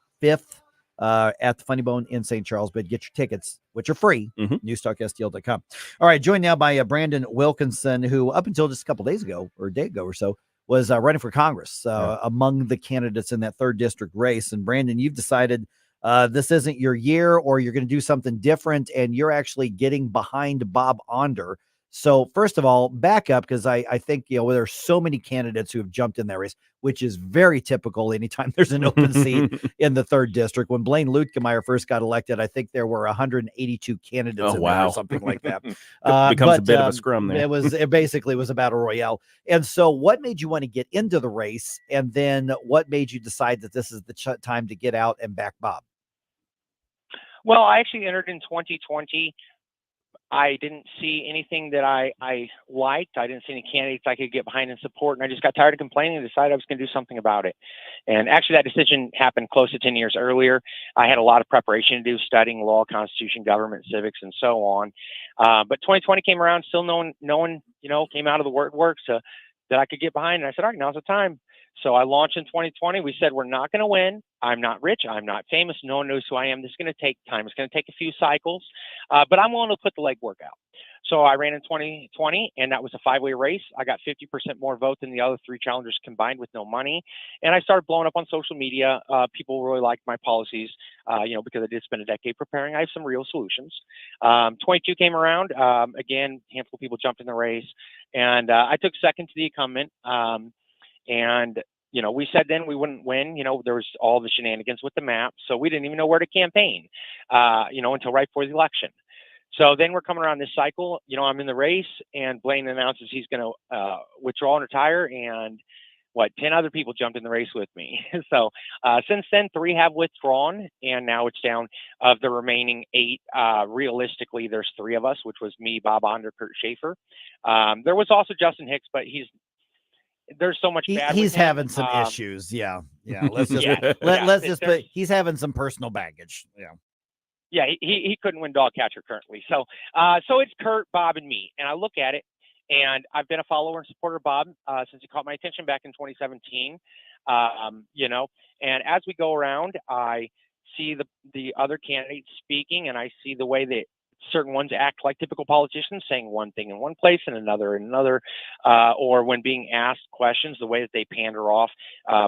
Speaker 4: at the Funny Bone in St. Charles, but get your tickets, which are free, newstalkstl.com. All right, joined now by Brandon Wilkinson, who up until just a couple days ago or a day ago or so was running for Congress among the candidates in that 3rd district race. And Brandon, you've decided this isn't your year, or you're going to do something different, and you're actually getting behind Bob Onder. So first of all, back up, because I think, there are so many candidates who have jumped in that race, which is very typical anytime there's an open seat in the 3rd district. When Blaine Luetkemeyer first got elected, I think there were 182 candidates in there or something like that.
Speaker 2: Becomes a bit of a scrum there.
Speaker 4: It basically was a battle royale. And so what made you want to get into the race? And then what made you decide that this is the time to get out and back Bob?
Speaker 16: Well, I actually entered in 2020. I didn't see anything that I liked. I didn't see any candidates I could get behind and support. And I just got tired of complaining and decided I was going to do something about it. And actually that decision happened close to 10 years earlier. I had a lot of preparation to do, studying law, constitution, government, civics, and so on. But 2020 came around, still no one came out of the work that I could get behind. And I said, all right, now's the time. So I launched in 2020. We said, we're not going to win. I'm not rich. I'm not famous. No one knows who I am. This is going to take time. It's going to take a few cycles, but I'm willing to put the legwork out. So I ran in 2020, and that was a 5-way race. I got 50% more vote than the other 3 challengers combined with no money. And I started blowing up on social media. People really liked my policies, because I did spend a decade preparing. I have some real solutions. 22 came around. Again, a handful of people jumped in the race, and I took second to the incumbent. And, we said then we wouldn't win. There was all the shenanigans with the map. So we didn't even know where to campaign, until right before the election. So then we're coming around this cycle. I'm in the race, and Blaine announces he's going to withdraw and retire. And 10 other people jumped in the race with me. So since then, 3 have withdrawn, and now it's down of the remaining 8. Realistically, there's 3 of us, which was me, Bob Onder, Kurt Schaefer. There was also Justin Hicks, but there's so much bad.
Speaker 4: He's having some issues. Yeah. Let's just put he's having some personal baggage.
Speaker 16: Yeah, he couldn't win dog catcher currently. So it's Kurt, Bob, and me. And I look at it, and I've been a follower and supporter of Bob since he caught my attention back in 2017. And as we go around, I see the other candidates speaking, and I see the way that certain ones act like typical politicians, saying one thing in one place and another in another, or when being asked questions, the way that they pander off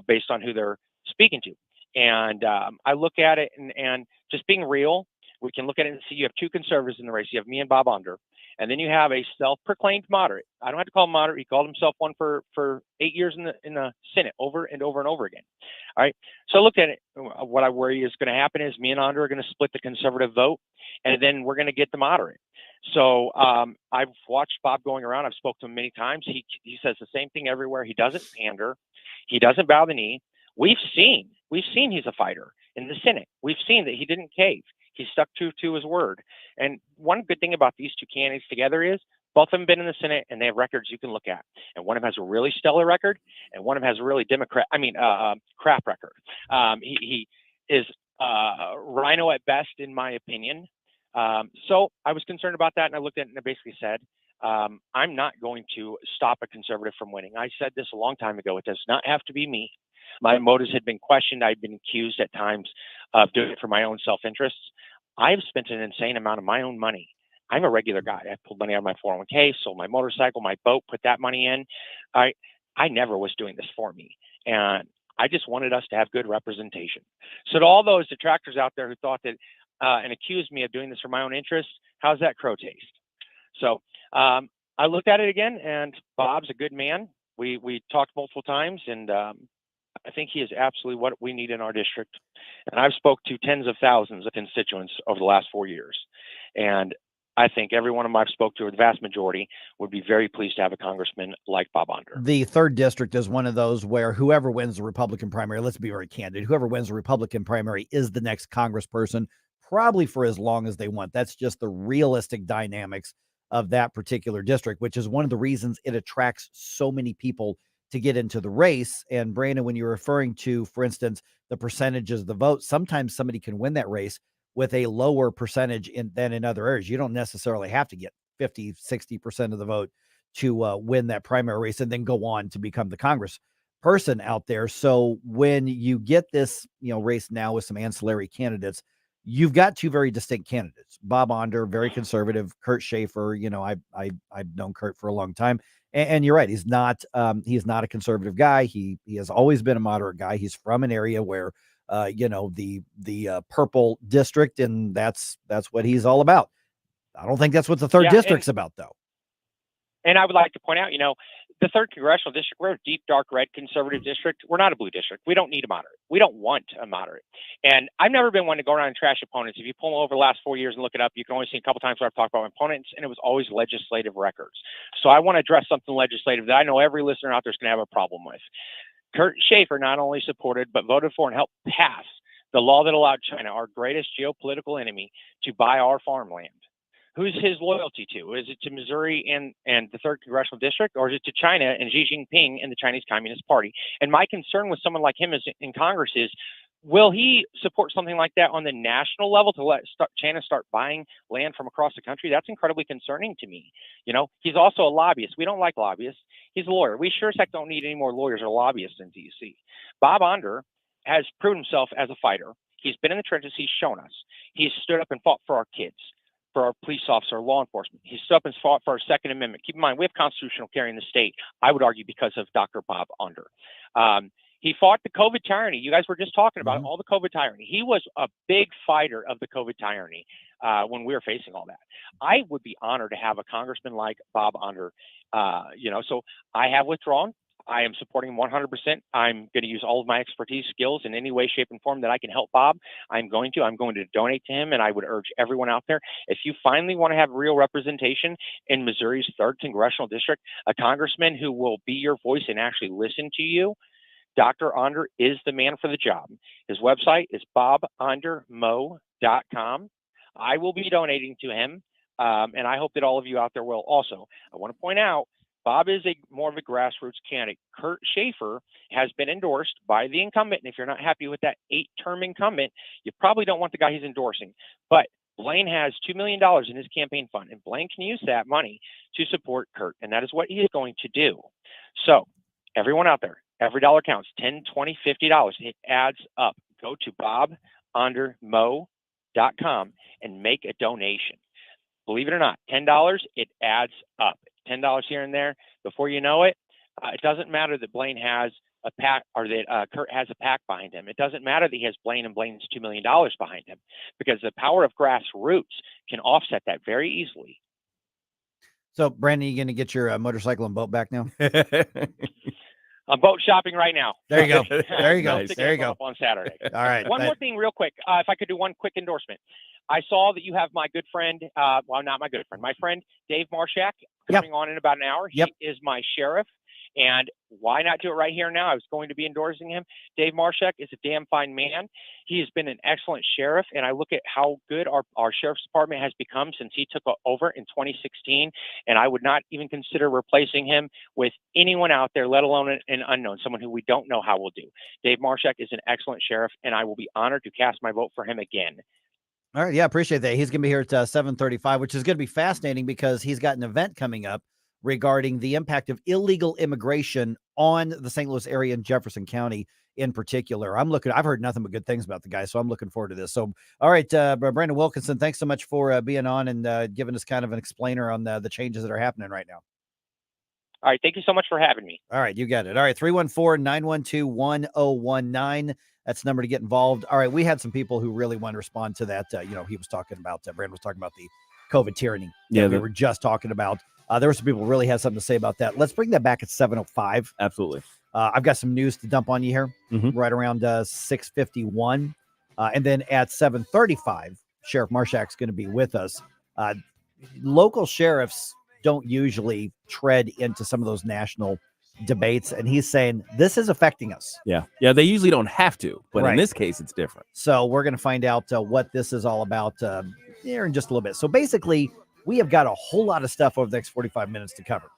Speaker 16: based on who they're speaking to. And I look at it and just being real, we can look at it and see you have 2 conservatives in the race. You have me and Bob Onder, and then you have a self-proclaimed moderate. I don't have to call him moderate. He called himself one for 8 years in the Senate over and over and over again. All right. So I looked at it. What I worry is going to happen is me and Onder are going to split the conservative vote, and then we're going to get the moderate. So I've watched Bob going around. I've spoken to him many times. He says the same thing everywhere. He doesn't pander. He doesn't bow the knee. We've seen he's a fighter in the Senate. We've seen that he didn't cave. He stuck to his word. And one good thing about these 2 candidates together is both of them have been in the Senate, and they have records you can look at. And one of them has a really stellar record, and one of them has a really crap record. He is rhino at best, in my opinion. So I was concerned about that, and I looked at it and I basically said, I'm not going to stop a conservative from winning. I said this a long time ago. It does not have to be me. My motives had been questioned. I'd been accused at times of doing it for my own self-interests. I've spent an insane amount of my own money. I'm a regular guy. I pulled money out of my 401k, sold my motorcycle, my boat, put that money in. I never was doing this for me. And I just wanted us to have good representation. So to all those detractors out there who thought that and accused me of doing this for my own interest, how's that crow taste? So I looked at it again, and Bob's a good man. We talked multiple times, and I think he is absolutely what we need in our district. And I've spoke to tens of thousands of constituents over the last 4 years. And I think every one of them I've spoke to, or the vast majority, would be very pleased to have a congressman like Bob Onder.
Speaker 4: The 3rd district is one of those where whoever wins the Republican primary, let's be very candid, whoever wins the Republican primary is the next congressperson, probably for as long as they want. That's just the realistic dynamics of that particular district, which is one of the reasons it attracts so many people to get into the race. And Brandon, when you're referring to, for instance, the percentages of the vote, sometimes somebody can win that race with a lower percentage than in other areas. You don't necessarily have to get 50, 60% of the vote to win that primary race and then go on to become the Congress person out there. So when you get this, race now with some ancillary candidates, you've got two very distinct candidates. Bob Onder, very conservative. Kurt Schaefer, I've known Kurt for a long time. And you're right. He's not a conservative guy. He has always been a moderate guy. He's from an area where, the purple district, and that's what he's all about. I don't think that's what the 3rd district's about, though.
Speaker 16: And I would like to point out, the 3rd congressional district, we're a deep, dark red conservative district. We're not a blue district. We don't need a moderate. We don't want a moderate. And I've never been one to go around and trash opponents. If you pull over the last 4 years and look it up, you can only see a couple times where I've talked about my opponents, and it was always legislative records. So I want to address something legislative that I know every listener out there is going to have a problem with. Kurt Schaefer not only supported, but voted for and helped pass the law that allowed China, our greatest geopolitical enemy, to buy our farmland. Who's his loyalty to? Is it to Missouri and the 3rd congressional district, or is it to China and Xi Jinping and the Chinese Communist Party? And my concern with someone like him in Congress is, will he support something like that on the national level to let China start buying land from across the country? That's incredibly concerning to me. He's also a lobbyist. We don't like lobbyists. He's a lawyer. We sure as heck don't need any more lawyers or lobbyists in D.C. Bob Onder has proven himself as a fighter. He's been in the trenches. He's shown us. He's stood up and fought for our kids, for our police officer, law enforcement. He stood up and fought for our Second Amendment. Keep in mind, we have constitutional carry in the state, I would argue, because of Dr. Bob Onder. He fought the COVID tyranny. You guys were just talking about all the COVID tyranny. He was a big fighter of the COVID tyranny when we were facing all that. I would be honored to have a congressman like Bob Onder. So I have withdrawn. I am supporting him 100%. I'm going to use all of my expertise, skills in any way, shape, and form that I can help Bob. I'm going to donate to him, and I would urge everyone out there, if you finally want to have real representation in Missouri's 3rd congressional district, a congressman who will be your voice and actually listen to you, Dr. Onder is the man for the job. His website is bobondermo.com. I will be donating to him, and I hope that all of you out there will also. I want to point out, Bob is more of a grassroots candidate. Kurt Schaefer has been endorsed by the incumbent, and if you're not happy with that 8-term incumbent, you probably don't want the guy he's endorsing. But Blaine has $2 million in his campaign fund, and Blaine can use that money to support Kurt, and that is what he is going to do. So, everyone out there, every dollar counts. $10, $20, $50. It adds up. Go to bobondermo.com and make a donation. Believe it or not, $10, it adds up. $10 here and there. Before you know it, it doesn't matter that Blaine has a PAC or that Kurt has a PAC behind him. It doesn't matter that he has Blaine and Blaine's $2 million behind him, because the power of grassroots can offset that very easily.
Speaker 4: So, Brandon, you going to get your motorcycle and boat back now?
Speaker 16: I'm boat shopping right now.
Speaker 4: There you go. There you go.
Speaker 16: Nice.
Speaker 4: There you go.
Speaker 16: On Saturday.
Speaker 4: All right.
Speaker 16: One more thing real quick. If I could do one quick endorsement. I saw that you have my good friend, not my good friend, my friend Dave Marshak coming on in about an hour. He is my sheriff, And why not do it right here now? I was going to be endorsing him. Dave Marshak is a damn fine man. He has been an excellent sheriff, and I look at how good our sheriff's department has become since he took over in 2016, and I would not even consider replacing him with anyone out there, let alone an unknown, someone who we don't know how will do. Dave Marshak is an excellent sheriff, and I will be honored to cast my vote for him again.
Speaker 4: All right. Yeah, appreciate that. He's going to be here at 7:35, which is going to be fascinating because he's got an event coming up regarding the impact of illegal immigration on the St. Louis area and Jefferson County in particular. I've heard nothing but good things about the guy, so I'm looking forward to this. So, all right, Brandon Wilkinson, thanks so much for being on and giving us kind of an explainer on the changes that are happening right now.
Speaker 16: All right. Thank you so much for having me.
Speaker 4: All right. You got it. All right. 314-912-1019. That's the number to get involved. All right. We had some people who really want to respond to that. He was talking about, Brandon was talking about the COVID tyranny.
Speaker 2: Yeah.
Speaker 4: We were just talking about. There were some people who really had something to say about that. Let's bring that back at 7:05.
Speaker 2: Absolutely.
Speaker 4: I've got some news to dump on you here right around 6:51. And then at 7:35, Sheriff Marshak's going to be with us. Local sheriffs don't usually tread into some of those national debates. And he's saying this is affecting us.
Speaker 2: Yeah. Yeah. They usually don't have to, but in this case, it's different.
Speaker 4: So we're going to find out what this is all about here in just a little bit. So basically, we have got a whole lot of stuff over the next 45 minutes to cover.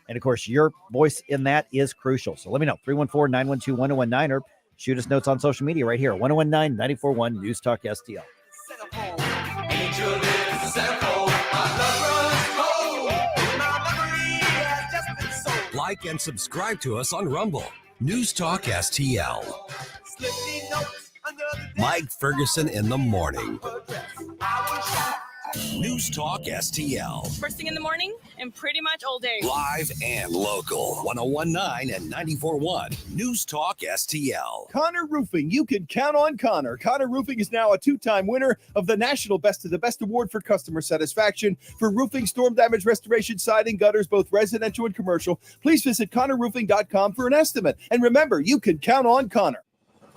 Speaker 4: And of course, your voice in that is crucial. So let me know, 314-912-1019, or shoot us notes on social media right here, 1019-941 News Talk STL.
Speaker 10: Like and subscribe to us on Rumble. News Talk STL. Mike Ferguson in the morning. News Talk STL.
Speaker 11: First thing in the morning and pretty much all day.
Speaker 10: Live and local. 1019 and 94.1. News Talk STL.
Speaker 12: Connor Roofing. You can count on Connor. Connor Roofing is now a 2-time winner of the National Best of the Best Award for customer satisfaction for roofing, storm damage restoration, siding, gutters, both residential and commercial. Please visit ConnorRoofing.com for an estimate. And remember, you can count on Connor.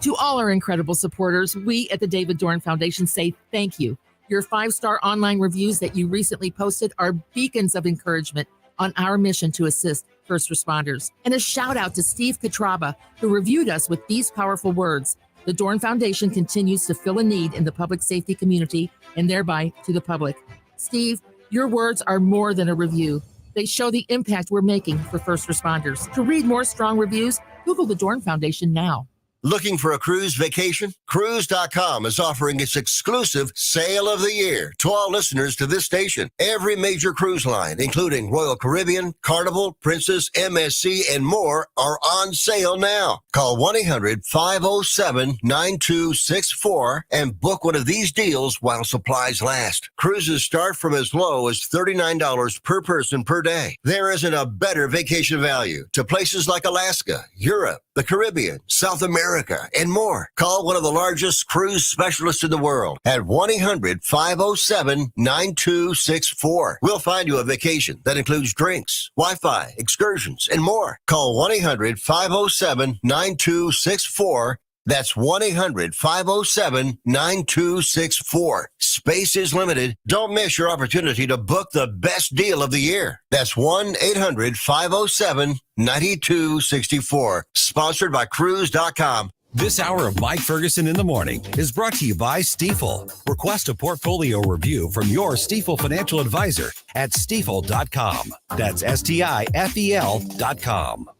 Speaker 22: To all our incredible supporters, we at the David Dorn Foundation say thank you. Your 5-star online reviews that you recently posted are beacons of encouragement on our mission to assist first responders. And a shout out to Steve Katraba, who reviewed us with these powerful words. The Dorn Foundation continues to fill a need in the public safety community and thereby to the public. Steve, your words are more than a review. They show the impact we're making for first responders. To read more strong reviews, Google the Dorn Foundation now.
Speaker 9: Looking for a cruise vacation? Cruise.com is offering its exclusive sale of the year to all listeners to this station. Every major cruise line, including Royal Caribbean, Carnival, Princess, MSC, and more, are on sale now. Call 1-800-507-9264 and book one of these deals while supplies last. Cruises start from as low as $39 per person per day. There isn't a better vacation value to places like Alaska, Europe, the Caribbean, South America, and more. Call one of the largest cruise specialists in the world at 1-800-507-9264. We'll find you a vacation that includes drinks, Wi-Fi, excursions, and more. Call 1-800-507-9264. That's 1-800-507-9264. Space is limited. Don't miss your opportunity to book the best deal of the year. That's 1-800-507-9264. Sponsored by Cruise.com.
Speaker 10: This hour of Mike Ferguson in the morning is brought to you by Stifel. Request a portfolio review from your Stifel financial advisor at Stifel.com. That's Stifel.com.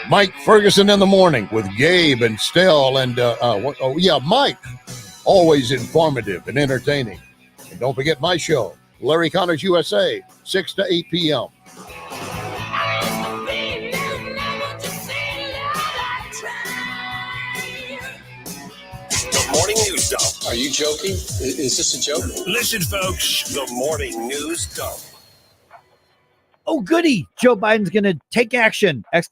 Speaker 9: Mike Ferguson in the morning with Gabe and Stell and Mike. Always informative and entertaining. And don't forget my show, Larry Connors USA, 6 to 8 p.m.
Speaker 10: The morning news dump.
Speaker 5: Are you joking? Is this a joke?
Speaker 10: Listen, folks, the morning news dump.
Speaker 4: Oh, goody. Joe Biden's going to take action, ! And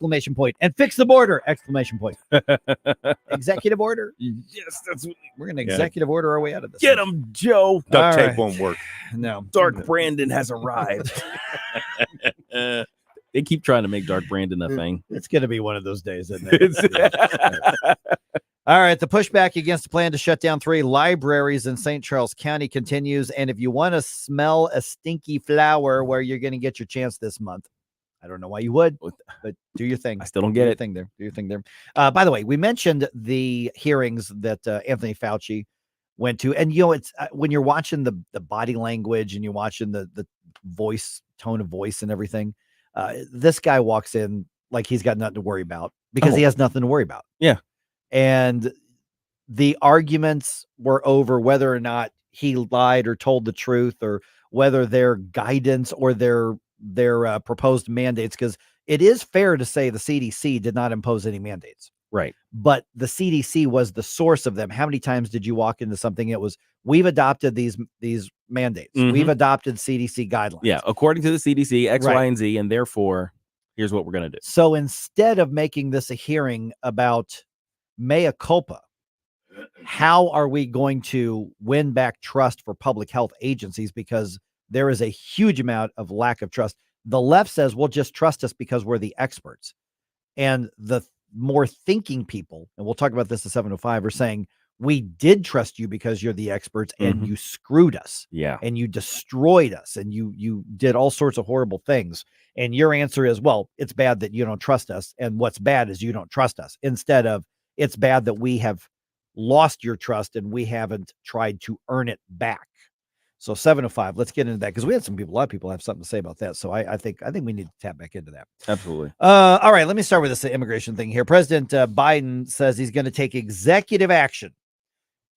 Speaker 4: fix the border, ! Executive order?
Speaker 2: Yes, that's what
Speaker 4: we're going to executive order our way out of this.
Speaker 2: Get him, Joe.
Speaker 3: Duct tape won't work.
Speaker 4: No.
Speaker 2: Dark Brandon has arrived. They keep trying to make Dark Brandon a thing.
Speaker 4: It's going to be one of those days, isn't it? All right, the pushback against the plan to shut down 3 libraries in St. Charles County continues. And if you want to smell a stinky flower, where you're going to get your chance this month, I don't know why you would, but do your thing.
Speaker 2: I still don't get it.
Speaker 4: Do your thing there. By the way, we mentioned the hearings that Anthony Fauci went to, and it's when you're watching the body language and you're watching the voice, tone of voice and everything, this guy walks in like he's got nothing to worry about because he has nothing to worry about.
Speaker 2: Yeah.
Speaker 4: And the arguments were over whether or not he lied or told the truth, or whether their guidance or their proposed mandates, because it is fair to say the CDC did not impose any mandates.
Speaker 2: Right.
Speaker 4: But the CDC was the source of them. How many times did you walk into something? It was, we've adopted these mandates. We've adopted CDC guidelines.
Speaker 2: Yeah. According to the CDC, X,
Speaker 4: Right.
Speaker 2: Y, and Z, and therefore here's what we're going to do.
Speaker 4: So instead of making this a hearing about mea culpa, how are we going to win back trust for public health agencies? Because there is a huge amount of lack of trust. The left says, well, just trust us because we're the experts. And the more thinking people, and we'll talk about this at 7:05, are saying, we did trust you because you're the experts, and you screwed us.
Speaker 2: Yeah.
Speaker 4: And you destroyed us, and you did all sorts of horrible things. And your answer is, well, it's bad that you don't trust us. And what's bad is you don't trust us, instead of it's bad that we have lost your trust and we haven't tried to earn it back. So 7:05, let's get into that, because we had a lot of people have something to say about that. So I think we need to tap back into that.
Speaker 2: Absolutely.
Speaker 4: All right, let me start with this immigration thing here. President Biden says he's going to take executive action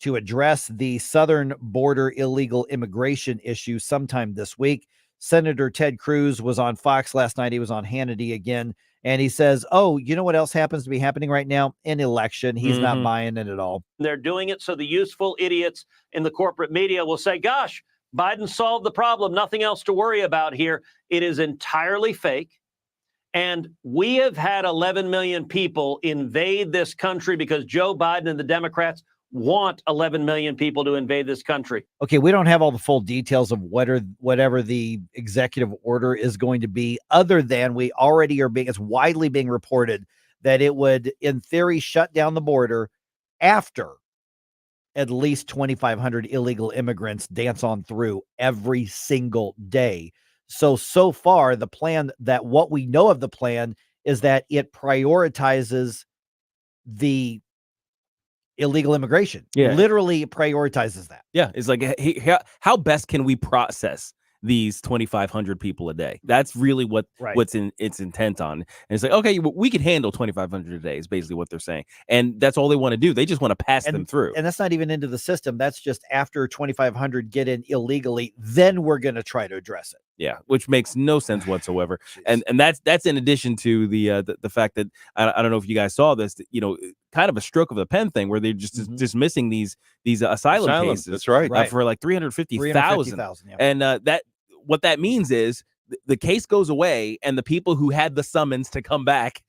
Speaker 4: to address the southern border illegal immigration issue sometime this week. Senator Ted Cruz was on Fox last night. He was on Hannity again, and he says, oh, you know what else happens to be happening right now? An election. He's not buying it at all.
Speaker 1: They're doing it so the useful idiots in the corporate media will say, gosh, Biden solved the problem. Nothing else to worry about here. It is entirely fake. And we have had 11 million people invade this country because Joe Biden and the Democrats want 11 million people to invade this country.
Speaker 4: Okay, we don't have all the full details of whatever the executive order is going to be, other than we already it's widely being reported that it would, in theory, shut down the border after at least 2,500 illegal immigrants dance on through every single day. So far, the plan, that what we know of the plan, is that it prioritizes the illegal immigration.
Speaker 2: Yeah.
Speaker 4: Literally prioritizes that.
Speaker 2: Yeah. It's like, how best can we process these 2,500 people a day? That's really what's in its intent on. And it's like, okay, we could handle 2,500 a day is basically what they're saying. And that's all they want to do. They just want to pass them through.
Speaker 4: And that's not even into the system. That's just after 2,500 get in illegally, then we're going to try to address it.
Speaker 2: Yeah, which makes no sense whatsoever. And that's in addition to the fact that I don't know if you guys saw this, kind of a stroke of the pen thing where they're just dismissing these asylum cases.
Speaker 3: That's right.
Speaker 2: For like 350,000.
Speaker 4: Yeah.
Speaker 2: And what that means is the case goes away, and the people who had the summons to come back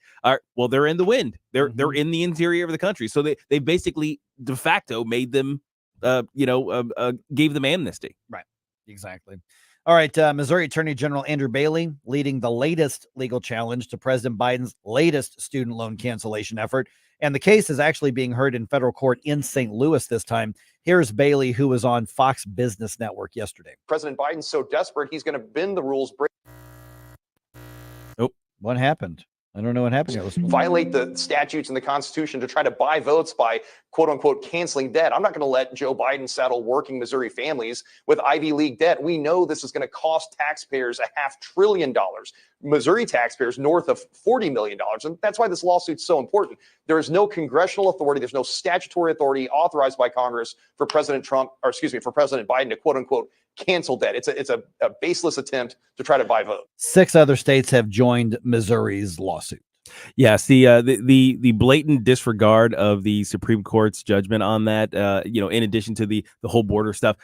Speaker 2: they're in the wind. They're in the interior of the country. So they basically de facto made them gave them amnesty.
Speaker 4: Right. Exactly. All right, Missouri Attorney General Andrew Bailey leading the latest legal challenge to President Biden's latest student loan cancellation effort. And the case is actually being heard in federal court in St. Louis this time. Here's Bailey, who was on Fox Business Network yesterday.
Speaker 13: President Biden's so desperate, he's going to bend the rules.
Speaker 4: Oh, what happened? I don't know what happened.
Speaker 13: Violate the statutes and the Constitution to try to buy votes by, quote unquote, canceling debt. I'm not going to let Joe Biden saddle working Missouri families with Ivy League debt. We know this is going to cost taxpayers $500 billion. Missouri taxpayers north of $40 million. And that's why this lawsuit's so important. There is no congressional authority. There's no statutory authority authorized by Congress for President Biden to, quote unquote, cancel debt. It's a baseless attempt to try to buy votes. 6
Speaker 4: other states have joined Missouri's lawsuit.
Speaker 2: Yes, the blatant disregard of the Supreme Court's judgment on that, in addition to the whole border stuff.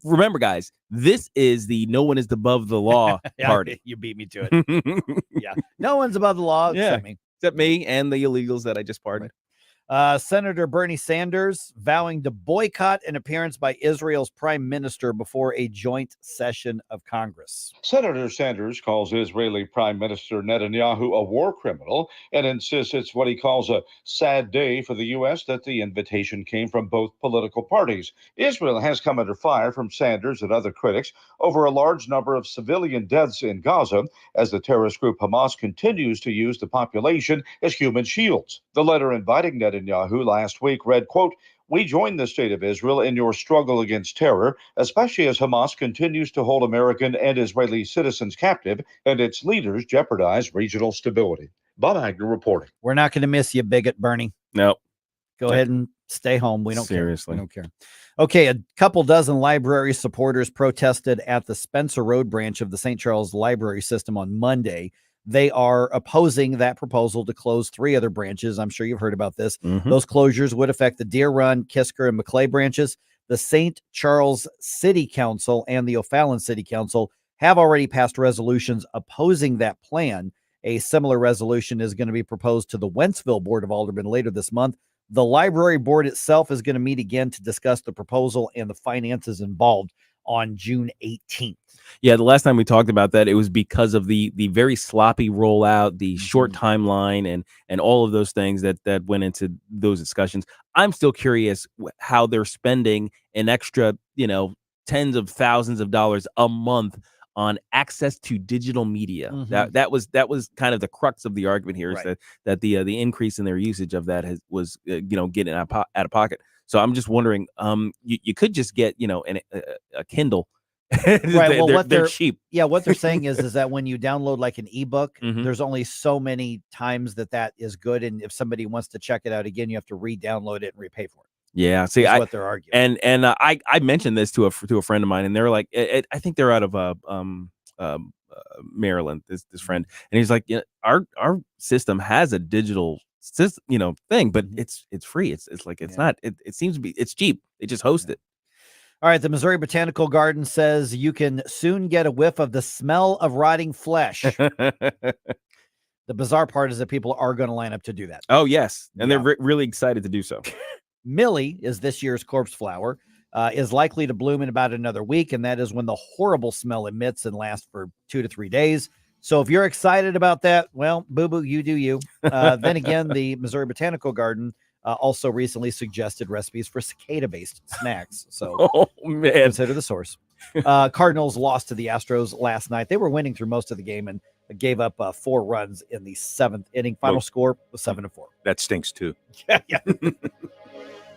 Speaker 2: Remember, guys, this is the no one is above the law party.
Speaker 4: You beat me to it. Yeah, no one's above the law except me.
Speaker 2: Except me and the illegals that I just pardoned.
Speaker 4: Senator Bernie Sanders vowing to boycott an appearance by Israel's prime minister before a joint session of Congress.
Speaker 14: Senator Sanders calls Israeli Prime Minister Netanyahu a war criminal and insists it's what he calls a sad day for the U.S. that the invitation came from both political parties. Israel has come under fire from Sanders and other critics over a large number of civilian deaths in Gaza as the terrorist group Hamas continues to use the population as human shields. The letter inviting Netanyahu last week read, quote, "We join the state of Israel in your struggle against terror, especially as Hamas continues to hold American and Israeli citizens captive and its leaders jeopardize regional stability." Bob Agnew reporting.
Speaker 4: We're not going to miss you, bigot Bernie.
Speaker 2: No.
Speaker 4: Go ahead and stay home. We don't
Speaker 2: Seriously.
Speaker 4: care. We don't care. Okay, a couple dozen library supporters protested at the Spencer Road branch of the St. Charles Library System on Monday. They are opposing that proposal to close 3 other branches. I'm sure you've heard about this. Those closures would affect the Deer Run, Kisker, and Maclay branches. The St. Charles City Council and the O'Fallon City Council have already passed resolutions opposing that plan. A similar resolution is going to be proposed to the Wentzville Board of Aldermen later this month. The library board itself is going to meet again to discuss the proposal and the finances involved on June 18th.
Speaker 2: Yeah, the last time we talked about that, it was because of the very sloppy rollout, the short timeline, and all of those things that went into those discussions. I'm still curious how they're spending an extra, tens of thousands of dollars a month on access to digital media. That was kind of the crux of the argument here, is that the increase in their usage of that was getting out of pocket. So I'm just wondering, you could just get a Kindle.
Speaker 4: Right. Well, what
Speaker 2: they're cheap.
Speaker 4: Yeah, what they're saying is that when you download like an ebook, there's only so many times that is good, and if somebody wants to check it out again, you have to re-download it and repay for it.
Speaker 2: Yeah, see,
Speaker 4: That's what they're arguing.
Speaker 2: And I mentioned this to a friend of mine, and they're like, I think they're out of Maryland. This friend, and he's like, our system has a digital thing, but it's free. It's like it's not. It seems to be. It's cheap. They just host it.
Speaker 4: All right, the Missouri Botanical Garden says you can soon get a whiff of the smell of rotting flesh. The bizarre part is that people are going to line up to do that.
Speaker 2: Oh, yes. And they're really excited to do so.
Speaker 4: Millie is this year's corpse flower, is likely to bloom in about another week, and that is when the horrible smell emits and lasts for 2 to 3 days. So if you're excited about that, well, boo-boo, you do you. Then again, the Missouri Botanical Garden also recently suggested recipes for cicada-based snacks. So consider the source. Cardinals lost to the Astros last night. They were winning through most of the game and gave up 4 runs in the 7th inning. Final score was 7-4.
Speaker 3: That stinks too.
Speaker 4: Yeah.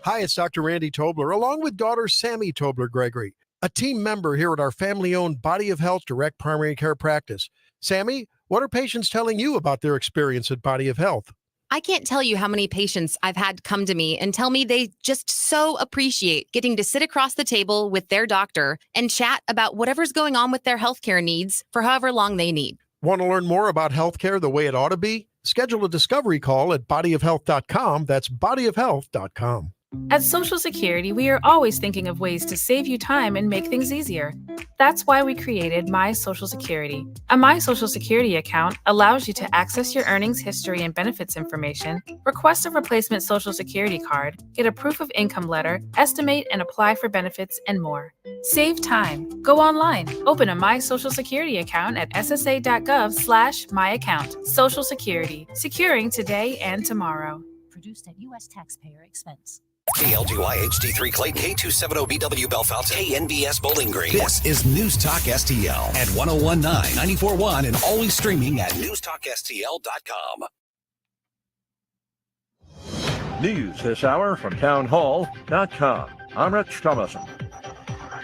Speaker 15: Hi, it's Dr. Randy Tobler, along with daughter Sammy Tobler-Gregory, a team member here at our family-owned Body of Health Direct Primary Care Practice. Sammy, what are patients telling you about their experience at Body of Health?
Speaker 17: I can't tell you how many patients I've had come to me and tell me they just so appreciate getting to sit across the table with their doctor and chat about whatever's going on with their healthcare needs for however long they need.
Speaker 15: Want to learn more about healthcare the way it ought to be? Schedule a discovery call at bodyofhealth.com. That's bodyofhealth.com.
Speaker 23: At Social Security, we are always thinking of ways to save you time and make things easier. That's why we created My Social Security. A My Social Security account allows you to access your earnings history and benefits information, request a replacement Social Security card, get a proof of income letter, estimate and apply for benefits, and more. Save time. Go online. Open a My Social Security account at ssa.gov/myaccount. Social Security. Securing today and tomorrow.
Speaker 24: Produced at U.S. taxpayer expense.
Speaker 10: KLGY HD3 Clayton, K270BW Bellefonte, KNBS Bowling Green. This is News Talk STL at 1019, 94.1, and always streaming at newstalkstl.com.
Speaker 25: News this hour from townhall.com. I'm Rich Thomason.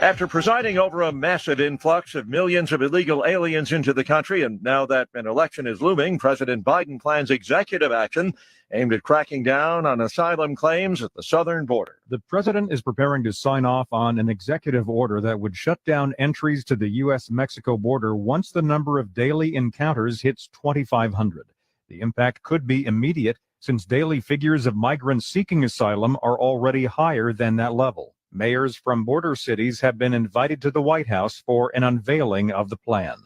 Speaker 25: After presiding over a massive influx of millions of illegal aliens into the country, and now that an election is looming, President Biden plans executive action aimed at cracking down on asylum claims at the southern border.
Speaker 26: The president is preparing to sign off on an executive order that would shut down entries to the U.S.-Mexico border once the number of daily encounters hits 2,500. The impact could be immediate, since daily figures of migrants seeking asylum are already higher than that level. Mayors from border cities have been invited to the White House for an unveiling of the plan.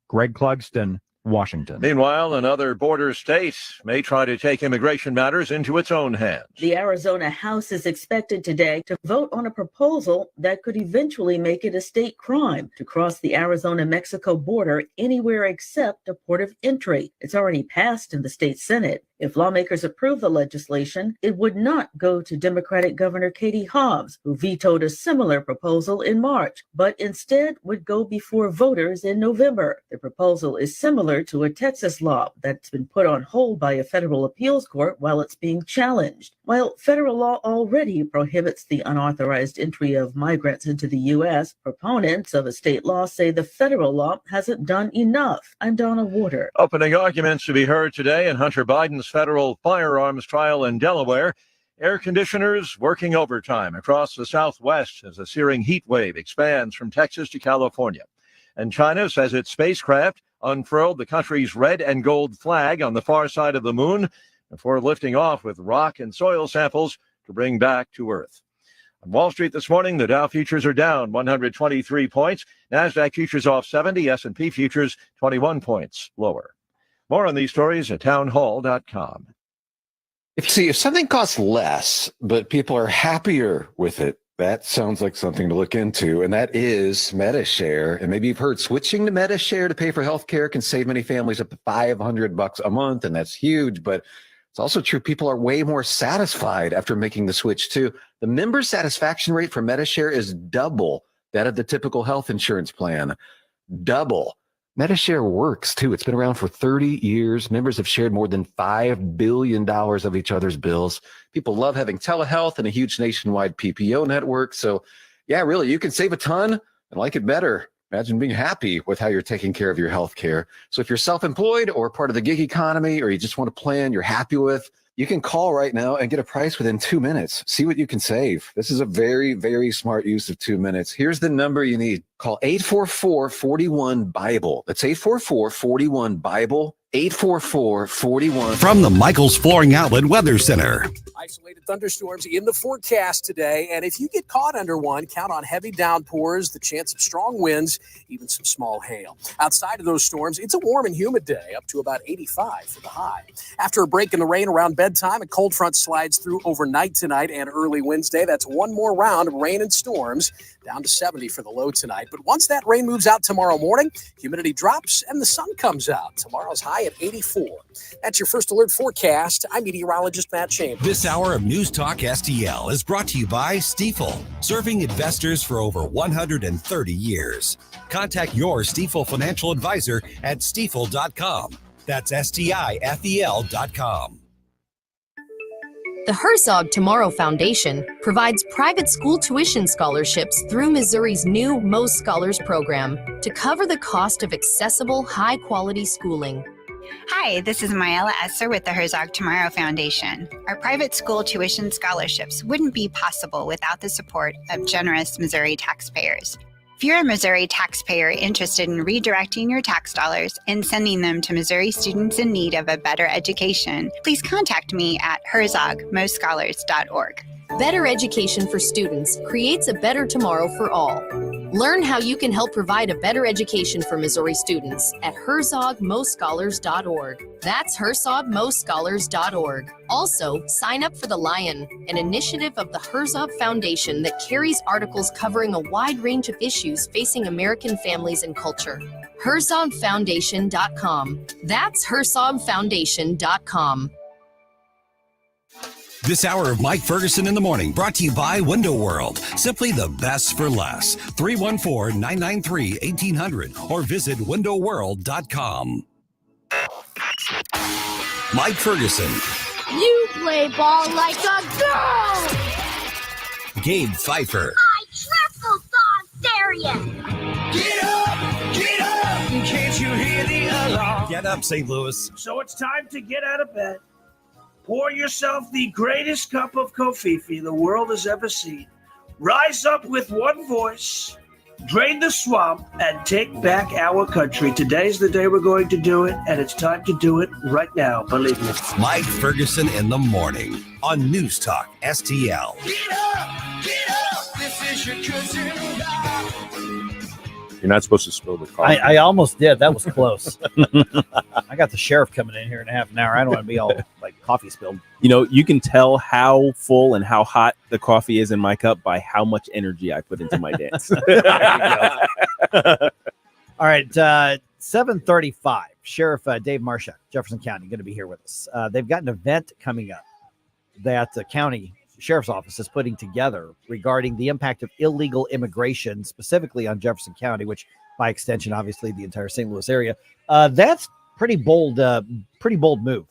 Speaker 26: Greg Clugston, Washington.
Speaker 25: Meanwhile, another border state may try to take immigration matters into its own hands.
Speaker 6: The Arizona House is expected today to vote on a proposal that could eventually make it a state crime to cross the Arizona-Mexico border anywhere except a port of entry. It's already passed in the state Senate. If lawmakers approve the legislation, it would not go to Democratic Governor Katie Hobbs, who vetoed a similar proposal in March, but instead would go before voters in November. The proposal is similar to a Texas law that's been put on hold by a federal appeals court while it's being challenged. While federal law already prohibits the unauthorized entry of migrants into the U.S., proponents of a state law say the federal law hasn't done enough. I'm Donna Warder.
Speaker 25: Opening arguments to be heard today in Hunter Biden's federal firearms trial in Delaware. Air conditioners working overtime across the Southwest as a searing heat wave expands from Texas to California. And China says its spacecraft unfurled the country's red and gold flag on the far side of the moon before lifting off with rock and soil samples to bring back to Earth. On Wall Street this morning, the Dow futures are down 123 points. NASDAQ futures off 70, S&P futures 21 points lower. More on these stories at townhall.com.
Speaker 7: If something costs less, but people are happier with it, that sounds like something to look into, and that is MediShare. And maybe you've heard switching to MediShare to pay for healthcare can save many families up to $500 a month, and that's huge. But it's also true people are way more satisfied after making the switch too. The member satisfaction rate for MediShare is double that of the typical health insurance plan. Double. MediShare works too. It's been around for 30 years. Members have shared more than $5 billion of each other's bills. People love having telehealth and a huge nationwide PPO network. So yeah, really, you can save a ton and like it better. Imagine being happy with how you're taking care of your health care. So if you're self-employed or part of the gig economy, or you just want a plan you're happy with, you can call right now and get a price within 2 minutes. See what you can save. This is a very, very smart use of 2 minutes. Here's the number you need. Call 844-41-BIBLE. That's 844-41-BIBLE. 844-41.
Speaker 10: From the Michaels Flooring Outlet Weather Center.
Speaker 8: Isolated thunderstorms in the forecast today, and if you get caught under one, count on heavy downpours, the chance of strong winds, even some small hail. Outside of those storms, it's a warm and humid day, up to about 85 for the high. After a break in the rain around bedtime, a cold front slides through overnight tonight and early Wednesday. That's one more round of rain and storms, down to 70 for the low tonight. But once that rain moves out tomorrow morning, humidity drops and the sun comes out. Tomorrow's high at 84. That's your first alert forecast. I'm meteorologist Matt Chambers.
Speaker 10: This hour of News Talk STL is brought to you by Stifel, serving investors for over 130 years. Contact your Stifel financial advisor at stifel.com. That's STIFEL.com.
Speaker 18: The Herzog Tomorrow Foundation provides private school tuition scholarships through Missouri's new Most Scholars program to cover the cost of accessible, high-quality schooling.
Speaker 19: Hi, this is Mayela Esser with the Herzog Tomorrow Foundation. Our private school tuition scholarships wouldn't be possible without the support of generous Missouri taxpayers. If you're a Missouri taxpayer interested in redirecting your tax dollars and sending them to Missouri students in need of a better education, please contact me at herzogmostscholars.org.
Speaker 18: Better education for students creates a better tomorrow for all. Learn how you can help provide a better education for Missouri students at herzogmostscholars.org. That's herzogmostscholars.org. Also, sign up for The Lion, an initiative of the Herzog Foundation that carries articles covering a wide range of issues facing American families and culture. herzogfoundation.com. That's herzogfoundation.com.
Speaker 10: This hour of Mike Ferguson in the Morning brought to you by Window World. Simply the best for less. 314-993-1800 or visit windowworld.com. Mike Ferguson.
Speaker 20: You play ball like a girl!
Speaker 10: Gabe Pfeiffer.
Speaker 20: I triple dog dare you!
Speaker 28: Get up! Get up! Can't you hear the alarm?
Speaker 10: Get up, St. Louis.
Speaker 28: So it's time to get out of bed. Pour yourself the greatest cup of Kofifi the world has ever seen. Rise up with one voice, drain the swamp, and take back our country. Today's the day we're going to do it, and it's time to do it right now, believe me.
Speaker 10: Mike Ferguson in the Morning on News Talk STL.
Speaker 28: Get up! Get up! This is your cousin.
Speaker 3: You're not supposed to spill the coffee.
Speaker 4: I almost did. That was close. I got the sheriff coming in here in a half an hour. I don't want to be all like coffee spilled.
Speaker 2: You know, you can tell how full and how hot the coffee is in my cup by how much energy I put into my dance.
Speaker 4: All right, 7:35. Sheriff Dave Marshak, Jefferson County, going to be here with us. They've got an event coming up that the county sheriff's office is putting together regarding the impact of illegal immigration, specifically on Jefferson County, which by extension, obviously, the entire St. Louis area. That's pretty bold move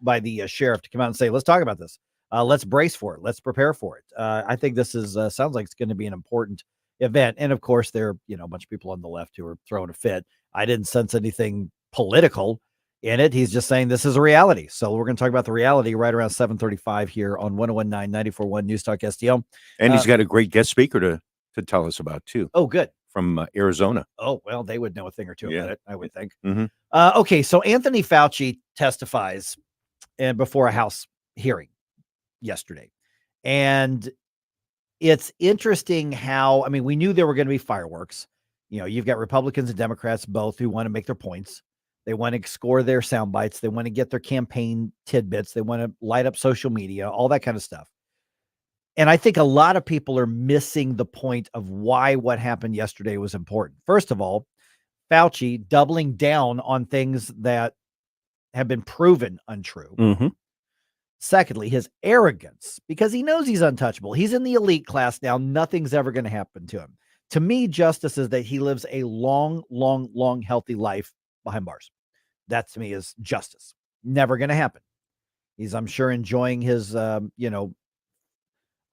Speaker 4: by the sheriff to come out and say, let's talk about this. Let's brace for it. Let's prepare for it. I think this is sounds like it's going to be an important event. And of course, there are, a bunch of people on the left who are throwing a fit. I didn't sense anything political in it. He's just saying this is a reality. So we're going to talk about the reality right around 7:35 here on 101.9 94.1 News Talk STL.
Speaker 3: And he's got a great guest speaker to tell us about too.
Speaker 4: Oh, good.
Speaker 3: From Arizona.
Speaker 4: Oh, well, they would know a thing or two about it, I would think.
Speaker 3: Mm-hmm.
Speaker 4: Okay, so Anthony Fauci testifies before a House hearing yesterday. And it's interesting how, we knew there were going to be fireworks. You've got Republicans and Democrats both who want to make their points. They want to score their sound bites. They want to get their campaign tidbits. They want to light up social media, all that kind of stuff. And I think a lot of people are missing the point of why what happened yesterday was important. First of all, Fauci doubling down on things that have been proven untrue.
Speaker 2: Mm-hmm.
Speaker 4: Secondly, his arrogance, because he knows he's untouchable. He's in the elite class now. Nothing's ever going to happen to him. To me, justice is that he lives a long, long, long, healthy life behind bars. That to me is justice. Never going to happen. He's, I'm sure, enjoying his,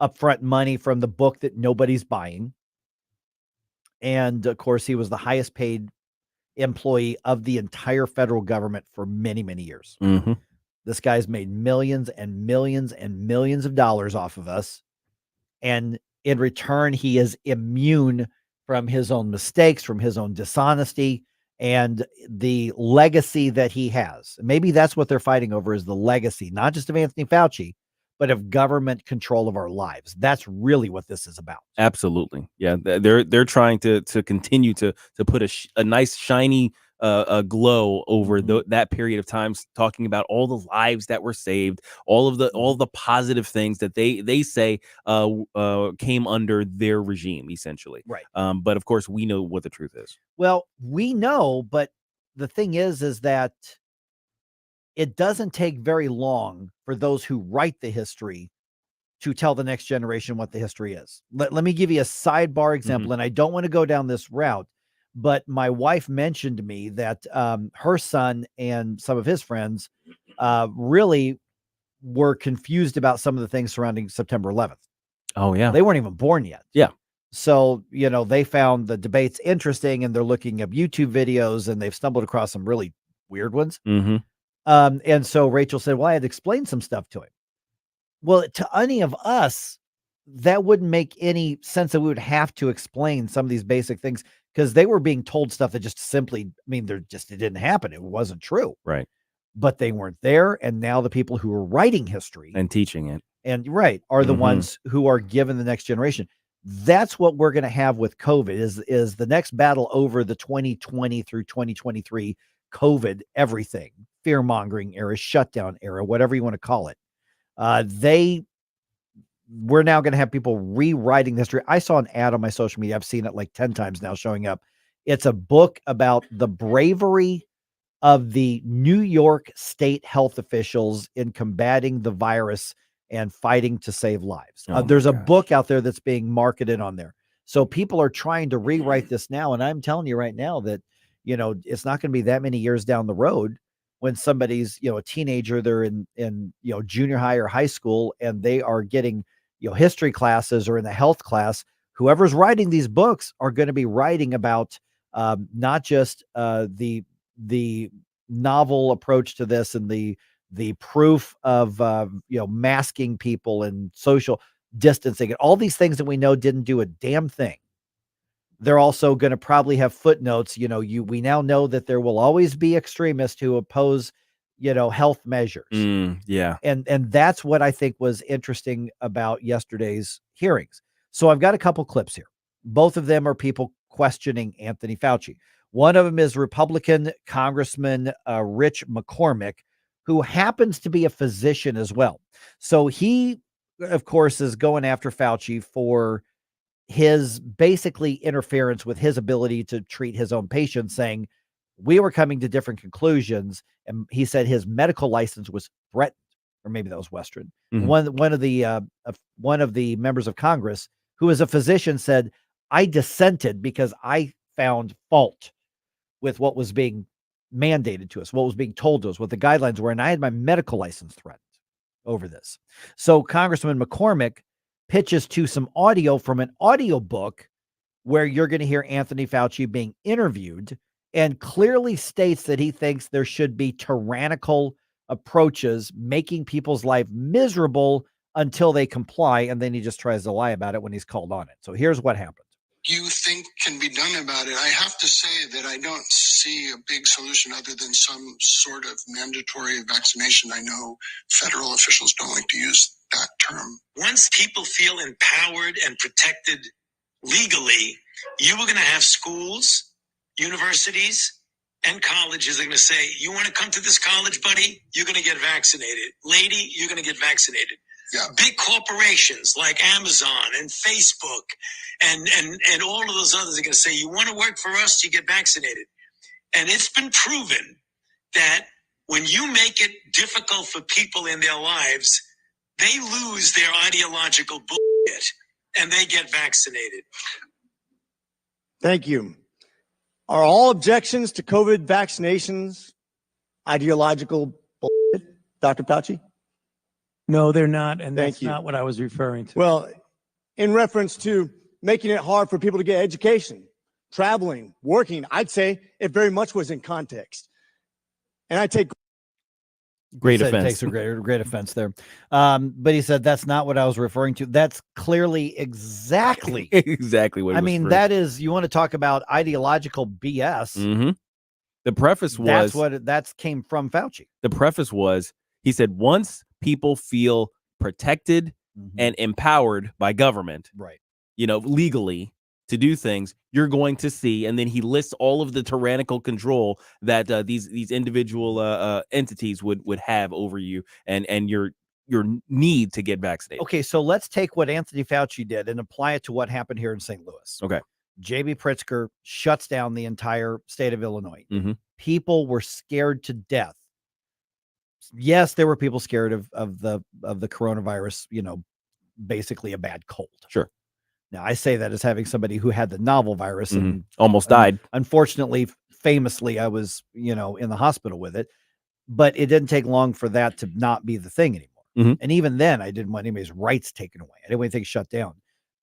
Speaker 4: upfront money from the book that nobody's buying. And of course, he was the highest paid employee of the entire federal government for many, many years.
Speaker 2: Mm-hmm.
Speaker 4: This guy's made millions and millions and millions of dollars off of us. And in return, he is immune from his own mistakes, from his own dishonesty, and the legacy that he has. Maybe that's what they're fighting over, is the legacy, not just of Anthony Fauci, but of government control of our lives. That's really what this is about.
Speaker 2: Absolutely. Yeah. They're trying to continue to put a nice shiny a glow over that period of time, talking about all the lives that were saved, all the positive things that they say came under their regime, essentially.
Speaker 4: Right.
Speaker 2: But of course, we know what the truth is.
Speaker 4: Well, we know, but the thing is that it doesn't take very long for those who write the history to tell the next generation what the history is. Let me give you a sidebar example, and I don't want to go down this route. But my wife mentioned to me that her son and some of his friends really were confused about some of the things surrounding September 11th.
Speaker 2: Oh, yeah.
Speaker 4: They weren't even born yet.
Speaker 2: Yeah.
Speaker 4: So, they found the debates interesting, and they're looking up YouTube videos, and they've stumbled across some really weird ones.
Speaker 2: Mm-hmm.
Speaker 4: And so Rachel said, well, I had to explain some stuff to him. Well, to any of us, that wouldn't make any sense that we would have to explain some of these basic things, because they were being told stuff that just simply, it didn't happen. It wasn't true.
Speaker 2: Right.
Speaker 4: But they weren't there. And now the people who are writing history
Speaker 2: and teaching it
Speaker 4: are the ones who are given the next generation. That's what we're going to have with COVID is the next battle over the 2020 through 2023 COVID, everything, fear mongering era, shutdown era, whatever you want to call it. We're now going to have people rewriting the history. I saw an ad on my social media. I've seen it like 10 times now showing up. It's a book about the bravery of the New York state health officials in combating the virus and fighting to save lives. There's a book out there that's being marketed on there. So people are trying to rewrite this now. And I'm telling you right now that, it's not going to be that many years down the road when somebody's, a teenager, they're in junior high or high school, and they are getting, history classes or in the health class, whoever's writing these books are going to be writing about not just the novel approach to this and the proof of, masking people and social distancing and all these things that we know didn't do a damn thing. They're also going to probably have footnotes. We now know that there will always be extremists who oppose health measures.
Speaker 2: Yeah.
Speaker 4: And that's what I think was interesting about yesterday's hearings. So I've got a couple clips here. Both of them are people questioning Anthony Fauci. One of them is Republican Congressman Rich McCormick, who happens to be a physician as well. So he, of course, is going after Fauci for his basically interference with his ability to treat his own patients, saying we were coming to different conclusions. And he said his medical license was threatened, or maybe that was Western.
Speaker 2: Mhm.
Speaker 4: One of the members of Congress, who is a physician, said, I dissented because I found fault with what was being mandated to us, what was being told to us, what the guidelines were, and I had my medical license threatened over this. So Congressman McCormick pitches to some audio from an audiobook where you're going to hear Anthony Fauci being interviewed, and clearly states that he thinks there should be tyrannical approaches, making people's life miserable until they comply, and then he just tries to lie about it when he's called on it. So here's what happened.
Speaker 5: You think can be done about it? I have to say that I don't see a big solution other than some sort of mandatory vaccination. I know federal officials don't like to use that term.
Speaker 9: Once people feel empowered and protected legally, you are going to have schools, universities, and colleges are going to say, you want to come to this college, buddy? You're going to get vaccinated. Lady, you're going to get vaccinated.
Speaker 5: Yeah.
Speaker 9: Big corporations like Amazon and Facebook and all of those others are going to say, you want to work for us, you get vaccinated. And it's been proven that when you make it difficult for people in their lives, they lose their ideological bullshit and they get vaccinated.
Speaker 11: Thank you. Are all objections to COVID vaccinations ideological bullshit, Dr. Fauci?
Speaker 12: No, they're not, and
Speaker 11: Thank
Speaker 12: that's
Speaker 11: you.
Speaker 12: not what I was referring to.
Speaker 11: Well, in reference to making it hard for people to get education, traveling, working, I'd say it very much was in context. And I take
Speaker 2: Great
Speaker 4: He said
Speaker 2: offense.
Speaker 4: Takes a great offense there. But he said that's not what I was referring to. That's clearly exactly
Speaker 2: exactly what.
Speaker 4: I mean, that is, you want to talk about ideological BS.
Speaker 2: Mm-hmm. The preface was
Speaker 4: that came from Fauci.
Speaker 2: The preface was, he said, once people feel protected and empowered by government,
Speaker 4: right,
Speaker 2: legally to do things, you're going to see, and then he lists all of the tyrannical control that these individual entities would have over you and your need to get vaccinated.
Speaker 4: Okay, so let's take what Anthony Fauci did and apply it to what happened here in St. Louis.
Speaker 2: Okay.
Speaker 4: J.B. Pritzker shuts down the entire state of Illinois.
Speaker 2: Mm-hmm.
Speaker 4: People were scared to death. Yes, there were people scared of the coronavirus, basically a bad cold.
Speaker 2: Sure.
Speaker 4: Now, I say that as having somebody who had the novel virus and
Speaker 2: almost died.
Speaker 4: Unfortunately, famously, I was, in the hospital with it, but it didn't take long for that to not be the thing anymore.
Speaker 2: Mm-hmm.
Speaker 4: And even then, I didn't want anybody's rights taken away. I didn't want anything shut down.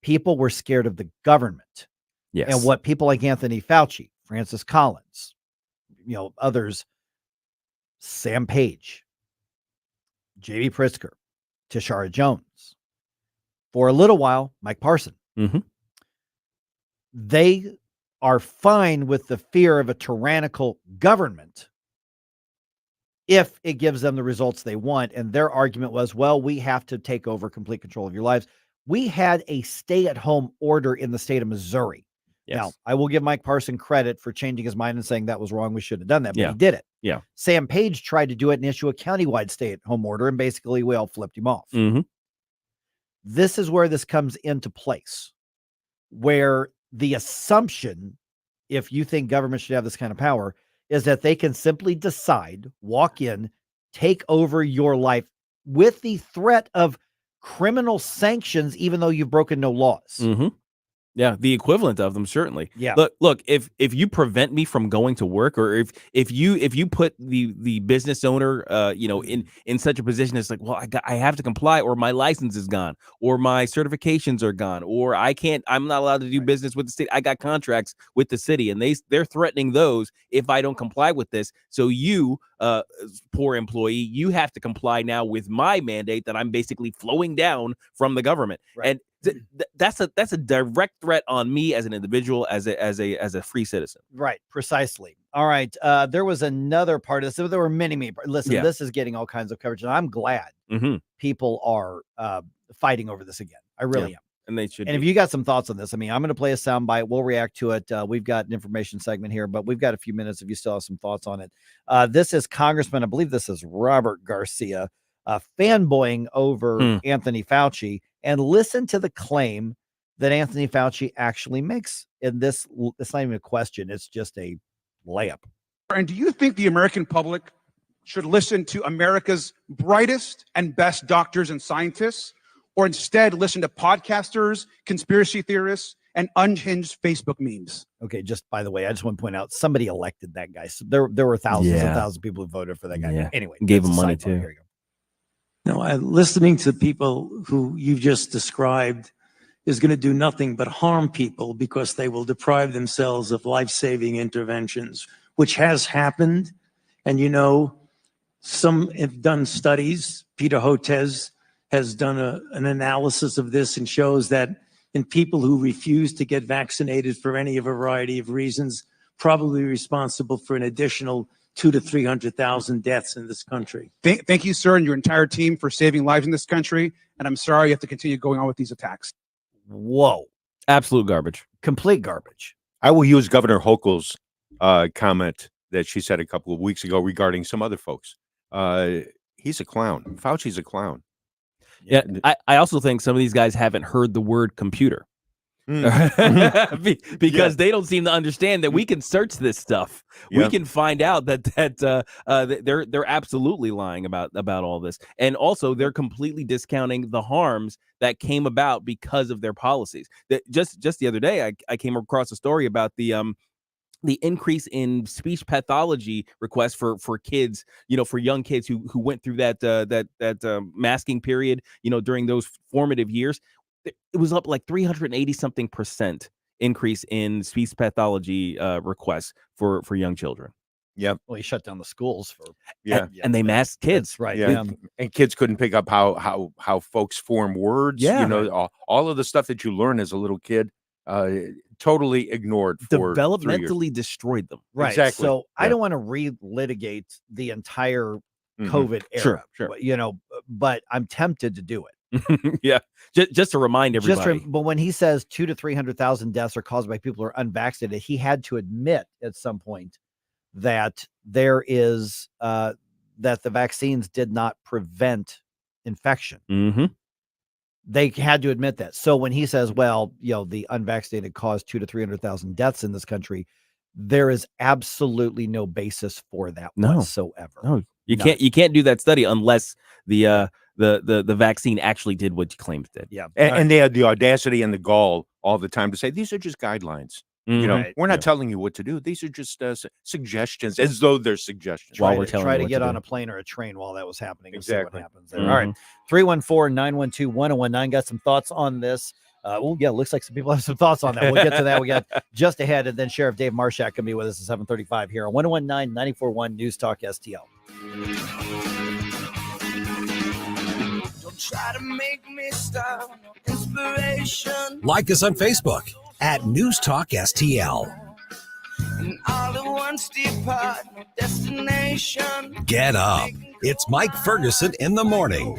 Speaker 4: People were scared of the government.
Speaker 2: Yes.
Speaker 4: And what people like Anthony Fauci, Francis Collins, others, Sam Page, J.B. Pritzker, Tishara Jones, for a little while, Mike Parson.
Speaker 2: Mm-hmm.
Speaker 4: They are fine with the fear of a tyrannical government if it gives them the results they want. And their argument was, well, we have to take over complete control of your lives. We had a stay-at-home order in the state of Missouri.
Speaker 2: Yes.
Speaker 4: Now, I will give Mike Parson credit for changing his mind and saying that was wrong. We should have done that, but
Speaker 2: Yeah.
Speaker 4: he did it.
Speaker 2: Yeah.
Speaker 4: Sam Page tried to do it and issue a countywide stay-at-home order, and basically we all flipped him off.
Speaker 2: Mm-hmm.
Speaker 4: This is where this comes into place, where the assumption, if you think government should have this kind of power, is that they can simply decide, walk in, take over your life with the threat of criminal sanctions, even though you've broken no laws.
Speaker 2: Mm-hmm. Yeah, the equivalent of them, certainly.
Speaker 4: Yeah.
Speaker 2: Look, if you prevent me from going to work, or if you put the business owner in such a position, it's like, well, I have to comply, or my license is gone, or my certifications are gone, or I'm not allowed to do business with the state. I got contracts with the city, and they're threatening those if I don't comply with this. So you, poor employee, you have to comply now with my mandate that I'm basically flowing down from the government.
Speaker 4: Right.
Speaker 2: And that's a direct threat on me as an individual, as a free citizen.
Speaker 4: Right, precisely. All right. There was another part of this. So there were many. Listen,
Speaker 2: Yeah.
Speaker 4: This is getting all kinds of coverage, and I'm glad
Speaker 2: Mm-hmm.
Speaker 4: people are fighting over this again. I really am.
Speaker 2: And they should.
Speaker 4: And if you got some thoughts on this, I mean, I'm going to play a soundbite. We'll react to it. We've got an information segment here, but we've got a few minutes if you still have some thoughts on it. This is Congressman, I believe this is Robert Garcia, fanboying over Anthony Fauci. And listen to the claim that Anthony Fauci actually makes in this. It's not even a question. It's just a layup.
Speaker 1: And do you think the American public should listen to America's brightest and best doctors and scientists, or instead listen to podcasters, conspiracy theorists, and unhinged Facebook memes?
Speaker 4: Okay, just by the way, I just want to point out somebody elected that guy. So there were thousands and thousands of people who voted for that guy.
Speaker 2: Yeah.
Speaker 4: Anyway,
Speaker 2: gave him money too.
Speaker 4: Here you go.
Speaker 12: No, listening to people who you've just described is going to do nothing but harm people because they will deprive themselves of life-saving interventions, which has happened. And, you know, some have done studies. Peter Hotez has done an analysis of this and shows that in people who refuse to get vaccinated for any variety of reasons, probably responsible for an additional 200,000 to 300,000 deaths in this country.
Speaker 1: Thank you, sir, and your entire team for saving lives in this country. And I'm sorry you have to continue going on with these attacks.
Speaker 4: Whoa.
Speaker 2: Absolute garbage.
Speaker 4: Complete garbage.
Speaker 3: I will use Governor Hochul's comment that she said a couple of weeks ago regarding some other folks. He's a clown. Fauci's a clown.
Speaker 2: Yeah, I also think some of these guys haven't heard the word computer because they don't seem to understand that we can search this stuff.
Speaker 3: Yeah.
Speaker 2: We can find out that they're absolutely lying about all this, and also they're completely discounting the harms that came about because of their policies. That just the other day, I came across a story about the increase in speech pathology requests for kids, for young kids who went through that masking period, during those formative years. It was up like 380% increase in speech pathology requests for young children.
Speaker 3: Yep.
Speaker 4: Well, he shut down the schools for
Speaker 2: and they masked kids,
Speaker 4: right?
Speaker 3: Yeah. And kids couldn't pick up how folks form words. All of the stuff that you learn as a little kid. Totally ignored for
Speaker 2: developmentally destroyed them.
Speaker 4: Right.
Speaker 3: Exactly.
Speaker 4: So I don't want to relitigate the entire COVID era,
Speaker 2: Sure.
Speaker 4: But I'm tempted to do it.
Speaker 2: Yeah. Just to remind everybody.
Speaker 4: But when he says 200,000 to 300,000 deaths are caused by people who are unvaccinated, he had to admit at some point that there is that the vaccines did not prevent infection.
Speaker 2: Mm-hmm.
Speaker 4: They had to admit that. So when he says, well, the unvaccinated caused 200,000 to 300,000 deaths in this country, there is absolutely no basis for that whatsoever.
Speaker 2: No, you can't do that study unless the vaccine actually did what you claimed it did.
Speaker 4: Yeah.
Speaker 3: And they had the audacity and the gall all the time to say, these are just guidelines.
Speaker 2: Right.
Speaker 3: We're not telling you what to do. These are just suggestions, as though they're suggestions.
Speaker 4: Try to get on a plane or a train while that was happening.
Speaker 3: Exactly.
Speaker 4: And see what happens there. All right. 314-912-1019. Got some thoughts on this. Looks like some people have some thoughts on that. We'll get to that. We got just ahead. And then Sheriff Dave Marshak can be with us at 7:35 here on 1019-94.1 News Talk STL.
Speaker 28: Don't try to make me stop. Inspiration.
Speaker 10: Like us on Facebook at News Talk STL.
Speaker 28: And all at once depart, no destination.
Speaker 10: Get up. It's Mike Ferguson in the morning.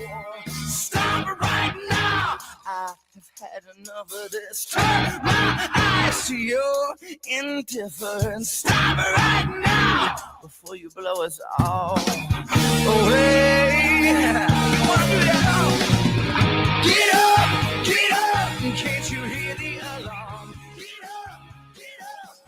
Speaker 28: Stop it right now. I have had enough of this. Turn my eyes to your indifference. Stop it right now before you blow us all away. You want to do that? Get up, get up. Can't you hear the alarm?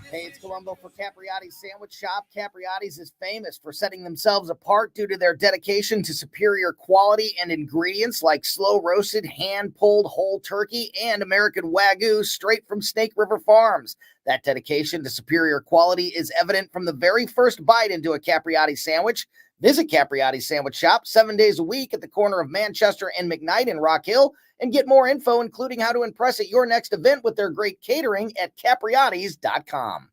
Speaker 13: Hey, it's Columbo for Capriotti's Sandwich Shop. Capriotti's is famous for setting themselves apart due to their dedication to superior quality and ingredients like slow-roasted, hand-pulled whole turkey and American Wagyu straight from Snake River Farms. That dedication to superior quality is evident from the very first bite into a Capriotti sandwich. Visit Capriotti's Sandwich Shop 7 days a week at the corner of Manchester and McKnight in Rock Hill, and get more info, including how to impress at your next event with their great catering at capriottis.com.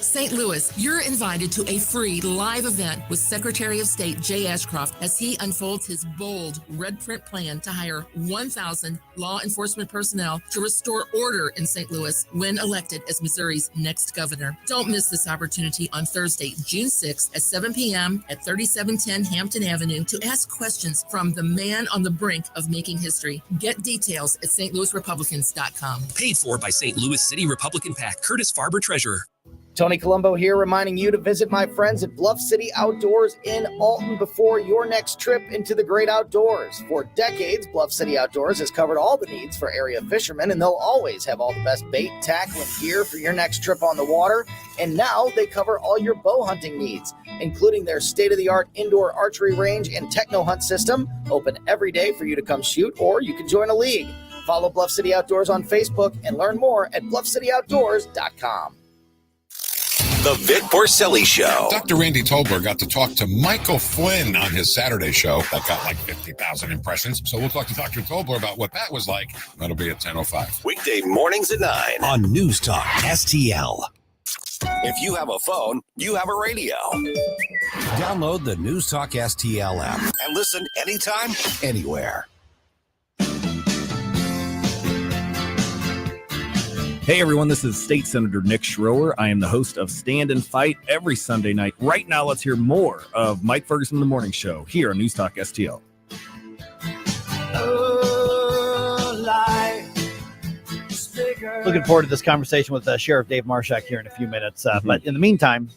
Speaker 14: St. Louis, you're invited to a free live event with Secretary of State Jay Ashcroft as he unfolds his bold red print plan to hire 1,000 law enforcement personnel to restore order in St. Louis when elected as Missouri's next governor. Don't miss this opportunity on Thursday, June 6th at 7 p.m. at 3710 Hampton Avenue to ask questions from the man on the brink of making history. Get details at stlouisrepublicans.com.
Speaker 15: Paid for by St. Louis City Republican PAC, Curtis Farber, Treasurer.
Speaker 13: Tony Colombo here, reminding you to visit my friends at Bluff City Outdoors in Alton before your next trip into the great outdoors. For decades, Bluff City Outdoors has covered all the needs for area fishermen, and they'll always have all the best bait, tackle, and gear for your next trip on the water. And now they cover all your bow hunting needs, including their state-of-the-art indoor archery range and techno hunt system, open every day for you to come shoot, or you can join a league. Follow Bluff City Outdoors on Facebook and learn more at bluffcityoutdoors.com.
Speaker 10: The Vic Porcelli Show.
Speaker 16: Dr. Randy Tolber got to talk to Michael Flynn on his Saturday show. That got like 50,000 impressions. So we'll talk to Dr. Tolber about what that was like. That'll be at 10:05.
Speaker 10: Weekday mornings at 9 on News Talk STL. If you have a phone, you have a radio. Download the News Talk STL app and listen anytime, anywhere.
Speaker 2: Hey everyone, this is State Senator Nick Schroer. I am the host of Stand and Fight every Sunday night. Right now, let's hear more of Mike Ferguson in the Morning Show here on News Talk STL.
Speaker 4: Looking forward to this conversation with Sheriff Dave Marshak here in a few minutes. But in the meantime,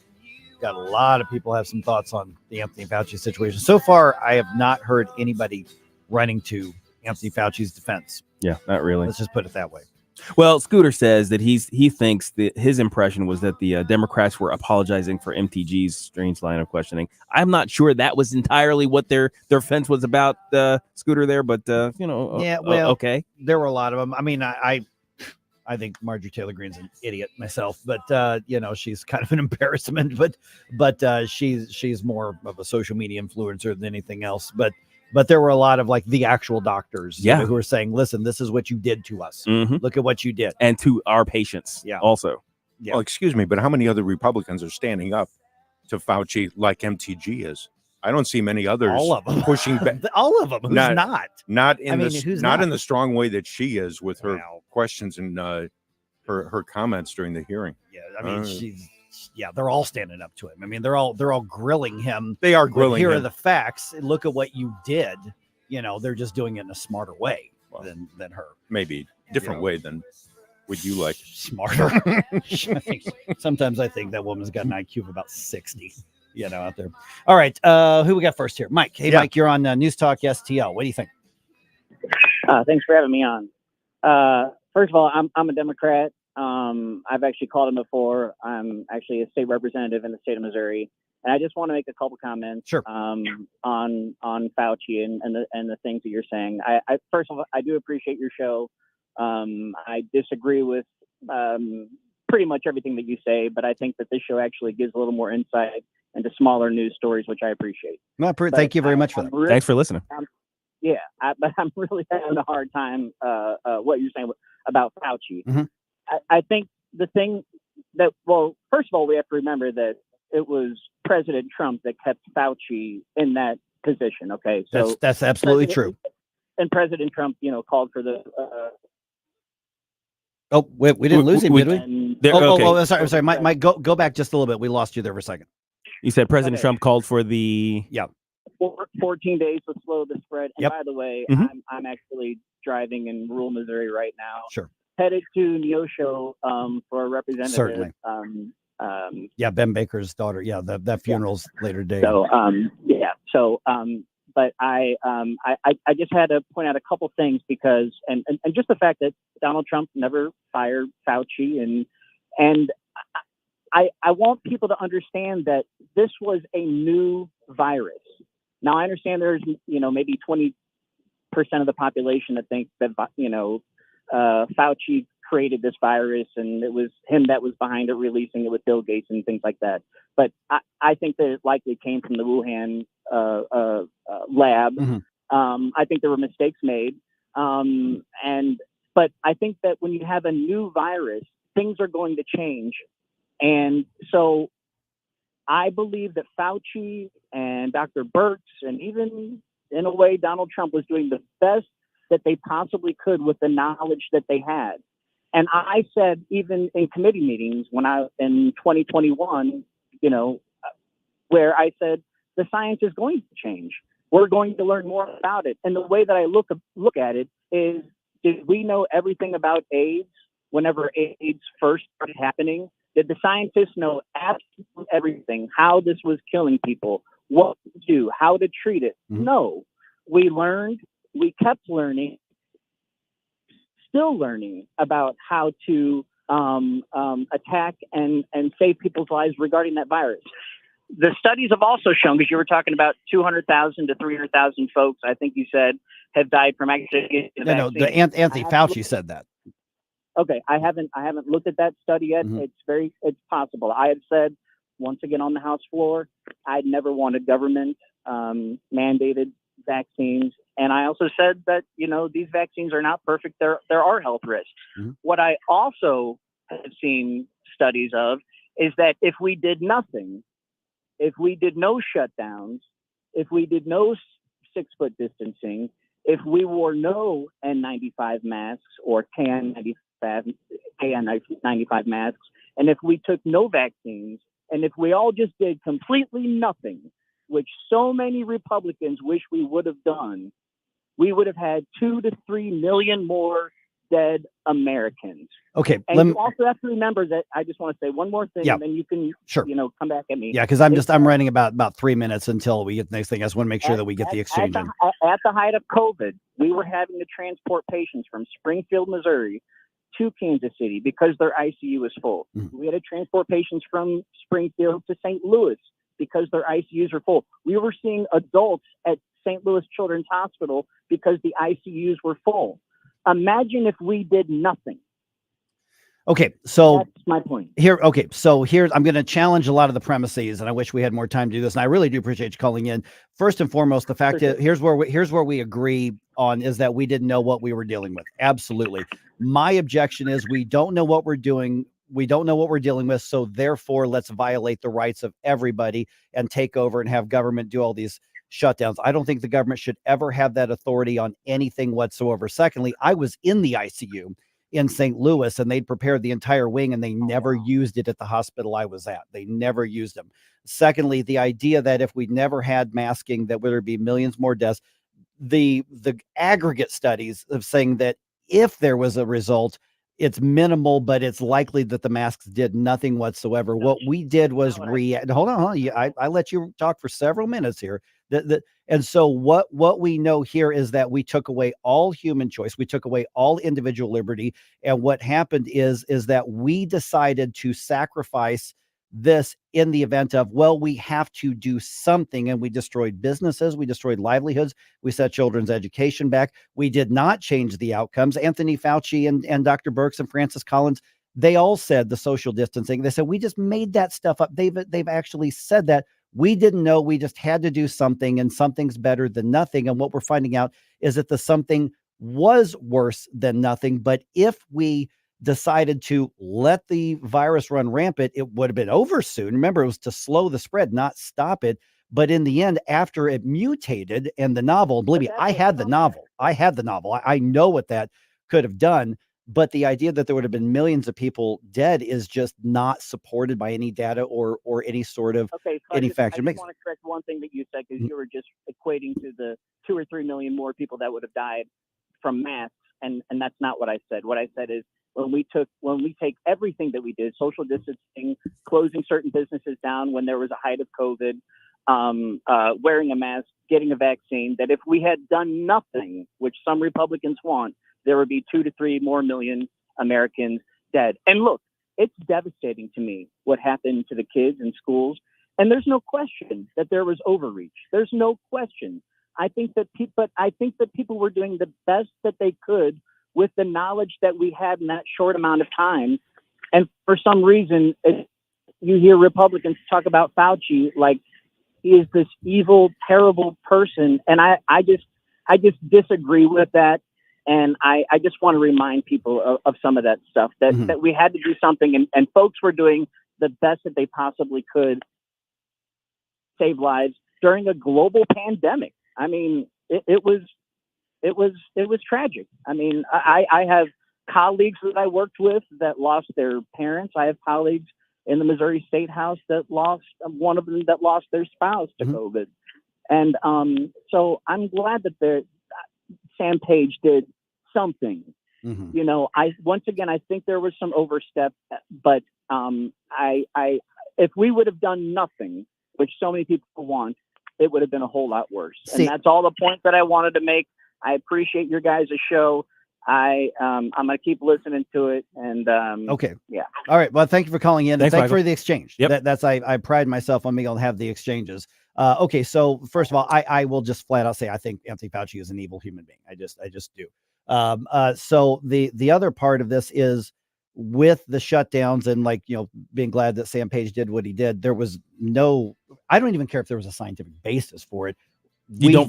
Speaker 4: got a lot of people have some thoughts on the Anthony Fauci situation. So far, I have not heard anybody running to Anthony Fauci's defense.
Speaker 2: Yeah, not really.
Speaker 4: Let's just put it that way.
Speaker 2: Well, Scooter says that he thinks that his impression was that the Democrats were apologizing for MTG's strange line of questioning. I'm not sure that was entirely what their offense was about, Scooter there, but okay.
Speaker 4: There were a lot of them. I mean, I think Marjorie Taylor Greene's an idiot myself, but she's kind of an embarrassment. But she's more of a social media influencer than anything else. But there were a lot of like the actual doctors who were saying, listen, this is what you did to us.
Speaker 2: Mm-hmm.
Speaker 4: Look at what you did.
Speaker 2: And to our patients also.
Speaker 4: Yeah.
Speaker 3: Well, excuse me, but how many other Republicans are standing up to Fauci like MTG is? I don't see many others.
Speaker 4: All of them
Speaker 3: pushing back.
Speaker 4: All of them. Who's not?
Speaker 3: Not in the strong way that she is with her questions and her comments during the hearing.
Speaker 4: Yeah, I mean, they're all standing up to him. I mean, they're all grilling him.
Speaker 3: They are grilling
Speaker 4: him. Here
Speaker 3: him.
Speaker 4: are the facts. Look at what you did. They're just doing it in a smarter way than her.
Speaker 3: Maybe different way than would you like.
Speaker 4: Smarter. Sometimes I think that woman's got an IQ of about 60. Out there. All right, who we got first here? Mike. Hey, Mike, you're on News Talk STL. What do you think?
Speaker 17: Thanks for having me on. First of all, I'm a Democrat. I've actually called him before. I'm actually a state representative in the state of Missouri, and I just want to make a couple comments on Fauci and the things that you're saying. I first of all, I do appreciate your show. I disagree with pretty much everything that you say, but I think that this show actually gives a little more insight into smaller news stories, which I appreciate.
Speaker 4: Thank you very much for that.
Speaker 2: Thanks for listening.
Speaker 17: But I'm really having a hard time what you're saying about Fauci.
Speaker 4: Mm-hmm.
Speaker 17: I think the thing that, well, first of all, we have to remember that it was President Trump that kept Fauci in that position. Okay, so
Speaker 4: that's absolutely true.
Speaker 17: And President Trump, called for the.
Speaker 4: We didn't lose him, did we?
Speaker 2: Okay.
Speaker 4: Sorry. Mike, go back just a little bit. We lost you there for a second.
Speaker 2: You said President Trump called for the
Speaker 17: 14 days to slow the spread. And by the way,
Speaker 2: Mm-hmm.
Speaker 17: I'm actually driving in rural Missouri right now.
Speaker 4: Sure.
Speaker 17: Headed to Neosho for a representative.
Speaker 4: Certainly. Ben Baker's daughter. Yeah, that funeral's later today.
Speaker 17: But I just had to point out a couple things because and just the fact that Donald Trump never fired Fauci and I want people to understand that this was a new virus. Now I understand there's maybe 20% of the population that think that Fauci created this virus and it was him that was behind it, releasing it with Bill Gates and things like that. But I think that it likely came from the Wuhan lab.
Speaker 4: Mm-hmm.
Speaker 17: I think there were mistakes made. But I think that when you have a new virus, things are going to change And so I believe that Fauci and Dr. Birx and even in a way Donald Trump was doing the best that they possibly could with the knowledge that they had. And I said, even in committee meetings when in 2021, where I said, the science is going to change. We're going to learn more about it. And the way that I look at it is, did we know everything about AIDS whenever AIDS first started happening? Did the scientists know absolutely everything, how this was killing people, what to do, how to treat it? No. We learned, we kept learning, still learning about how to attack and save people's lives regarding that virus. The studies have also shown, because you were talking about 200,000 to 300,000 folks, I think you said, have died from actually getting the vaccine.
Speaker 4: Anthony Fauci said that.
Speaker 17: Okay, I haven't looked at that study yet. It's possible. I have said once again on the House floor, I'd never wanted government mandated vaccines, and I also said that these vaccines are not perfect. There are health risks. What I also have seen studies of is that if we did nothing, if we did no shutdowns, if we did no 6-foot distancing, if we wore no N95 masks or KN95 masks, and if we took no vaccines, and if we all just did completely nothing, which so many Republicans wish we would have done, we would have had 2 to 3 million more dead Americans.
Speaker 4: Okay.
Speaker 17: And you also have to remember that, I just want to say one more thing, and then you can, come back at me.
Speaker 4: Yeah, because I'm running about 3 minutes until we get the next thing. I just want to make sure that we get the exchange in.
Speaker 17: At the height of COVID, we were having to transport patients from Springfield, Missouri to Kansas City because their ICU was full. We had to transport patients from Springfield to St. Louis because their ICUs were full. We were seeing adults at St. Louis Children's Hospital because the ICUs were full. Imagine if we did nothing.
Speaker 4: Okay, so
Speaker 17: that's my point.
Speaker 4: So I'm going to challenge a lot of the premises, and I wish we had more time to do this. And I really do appreciate you calling in. First and foremost, the fact is, here's where we agree on is that we didn't know what we were dealing with. Absolutely. My objection is we don't know what we're doing. We don't know what we're dealing with. So therefore, let's violate the rights of everybody and take over and have government do all these shutdowns. I don't think the government should ever have that authority on anything whatsoever. Secondly, I was in the ICU in St. Louis, and they'd prepared the entire wing, and they never used it at the hospital I was at. They never used them. Secondly, the idea that if we never had masking, that would be millions more deaths. The aggregate studies of saying that if there was a result, it's minimal, but it's likely that the masks did nothing whatsoever. What we did was react. Hold on. I let you talk for several minutes here. And so what we know here is that we took away all human choice. We took away all individual liberty. And what happened is that we decided to sacrifice this in the event of, well, we have to do something. And we destroyed businesses. We destroyed livelihoods. We set children's education back. We did not change the outcomes. Anthony Fauci and Dr. Birx and Francis Collins, they all said the social distancing. They said, we just made that stuff up. They've actually said that. We didn't know. We just had to do something, and something's better than nothing. And what we're finding out is that the something was worse than nothing. But if we decided to let the virus run rampant, it would have been over soon. Remember, it was to slow the spread, not stop it. But in the end, after it mutated, and the novel, believe me, I had the novel. I know what that could have done. But the idea that there would have been millions of people dead is just not supported by any data or any sort of any factor.
Speaker 17: I just want to correct one thing that you said, because you were just equating to the 2 or 3 million more people that would have died from masks, and that's not what I said. What I said is when we take everything that we did, social distancing, closing certain businesses down when there was a height of COVID, wearing a mask, getting a vaccine, that if we had done nothing, which some Republicans want, there would be 2 to 3 more million Americans dead. And look, it's devastating to me what happened to the kids in schools. And there's no question that there was overreach. There's no question. I think that people were doing the best that they could with the knowledge that we had in that short amount of time. And for some reason, you hear Republicans talk about Fauci like he is this evil, terrible person. And I just disagree with that. And I just want to remind people of some of that stuff, that we had to do something, and folks were doing the best that they possibly could, save lives during a global pandemic. I mean, it was tragic. I mean, I have colleagues that I worked with that lost their parents. I have colleagues in the Missouri State House that lost one of them that lost their spouse to COVID. And so I'm glad that Sam Page did something. You know, once again, I think there was some overstep, but if we would have done nothing, which so many people want, it would have been a whole lot worse. And that's all the point that I wanted to make. I appreciate your guys' show. I'm going to keep listening to it. And
Speaker 4: okay.
Speaker 17: Yeah.
Speaker 4: All right. Well, thank you for calling in.
Speaker 2: Thanks,
Speaker 4: Thank you
Speaker 2: Michael.
Speaker 4: for the exchange.
Speaker 2: Yep.
Speaker 4: I pride myself on being able to have the exchanges. Okay. So first of all, I will just flat out say, I think Anthony Fauci is an evil human being. I just do. So the other part of this is with the shutdowns and being glad that Sam Page did what he did. There was I don't even care if there was a scientific basis for it.
Speaker 2: You don't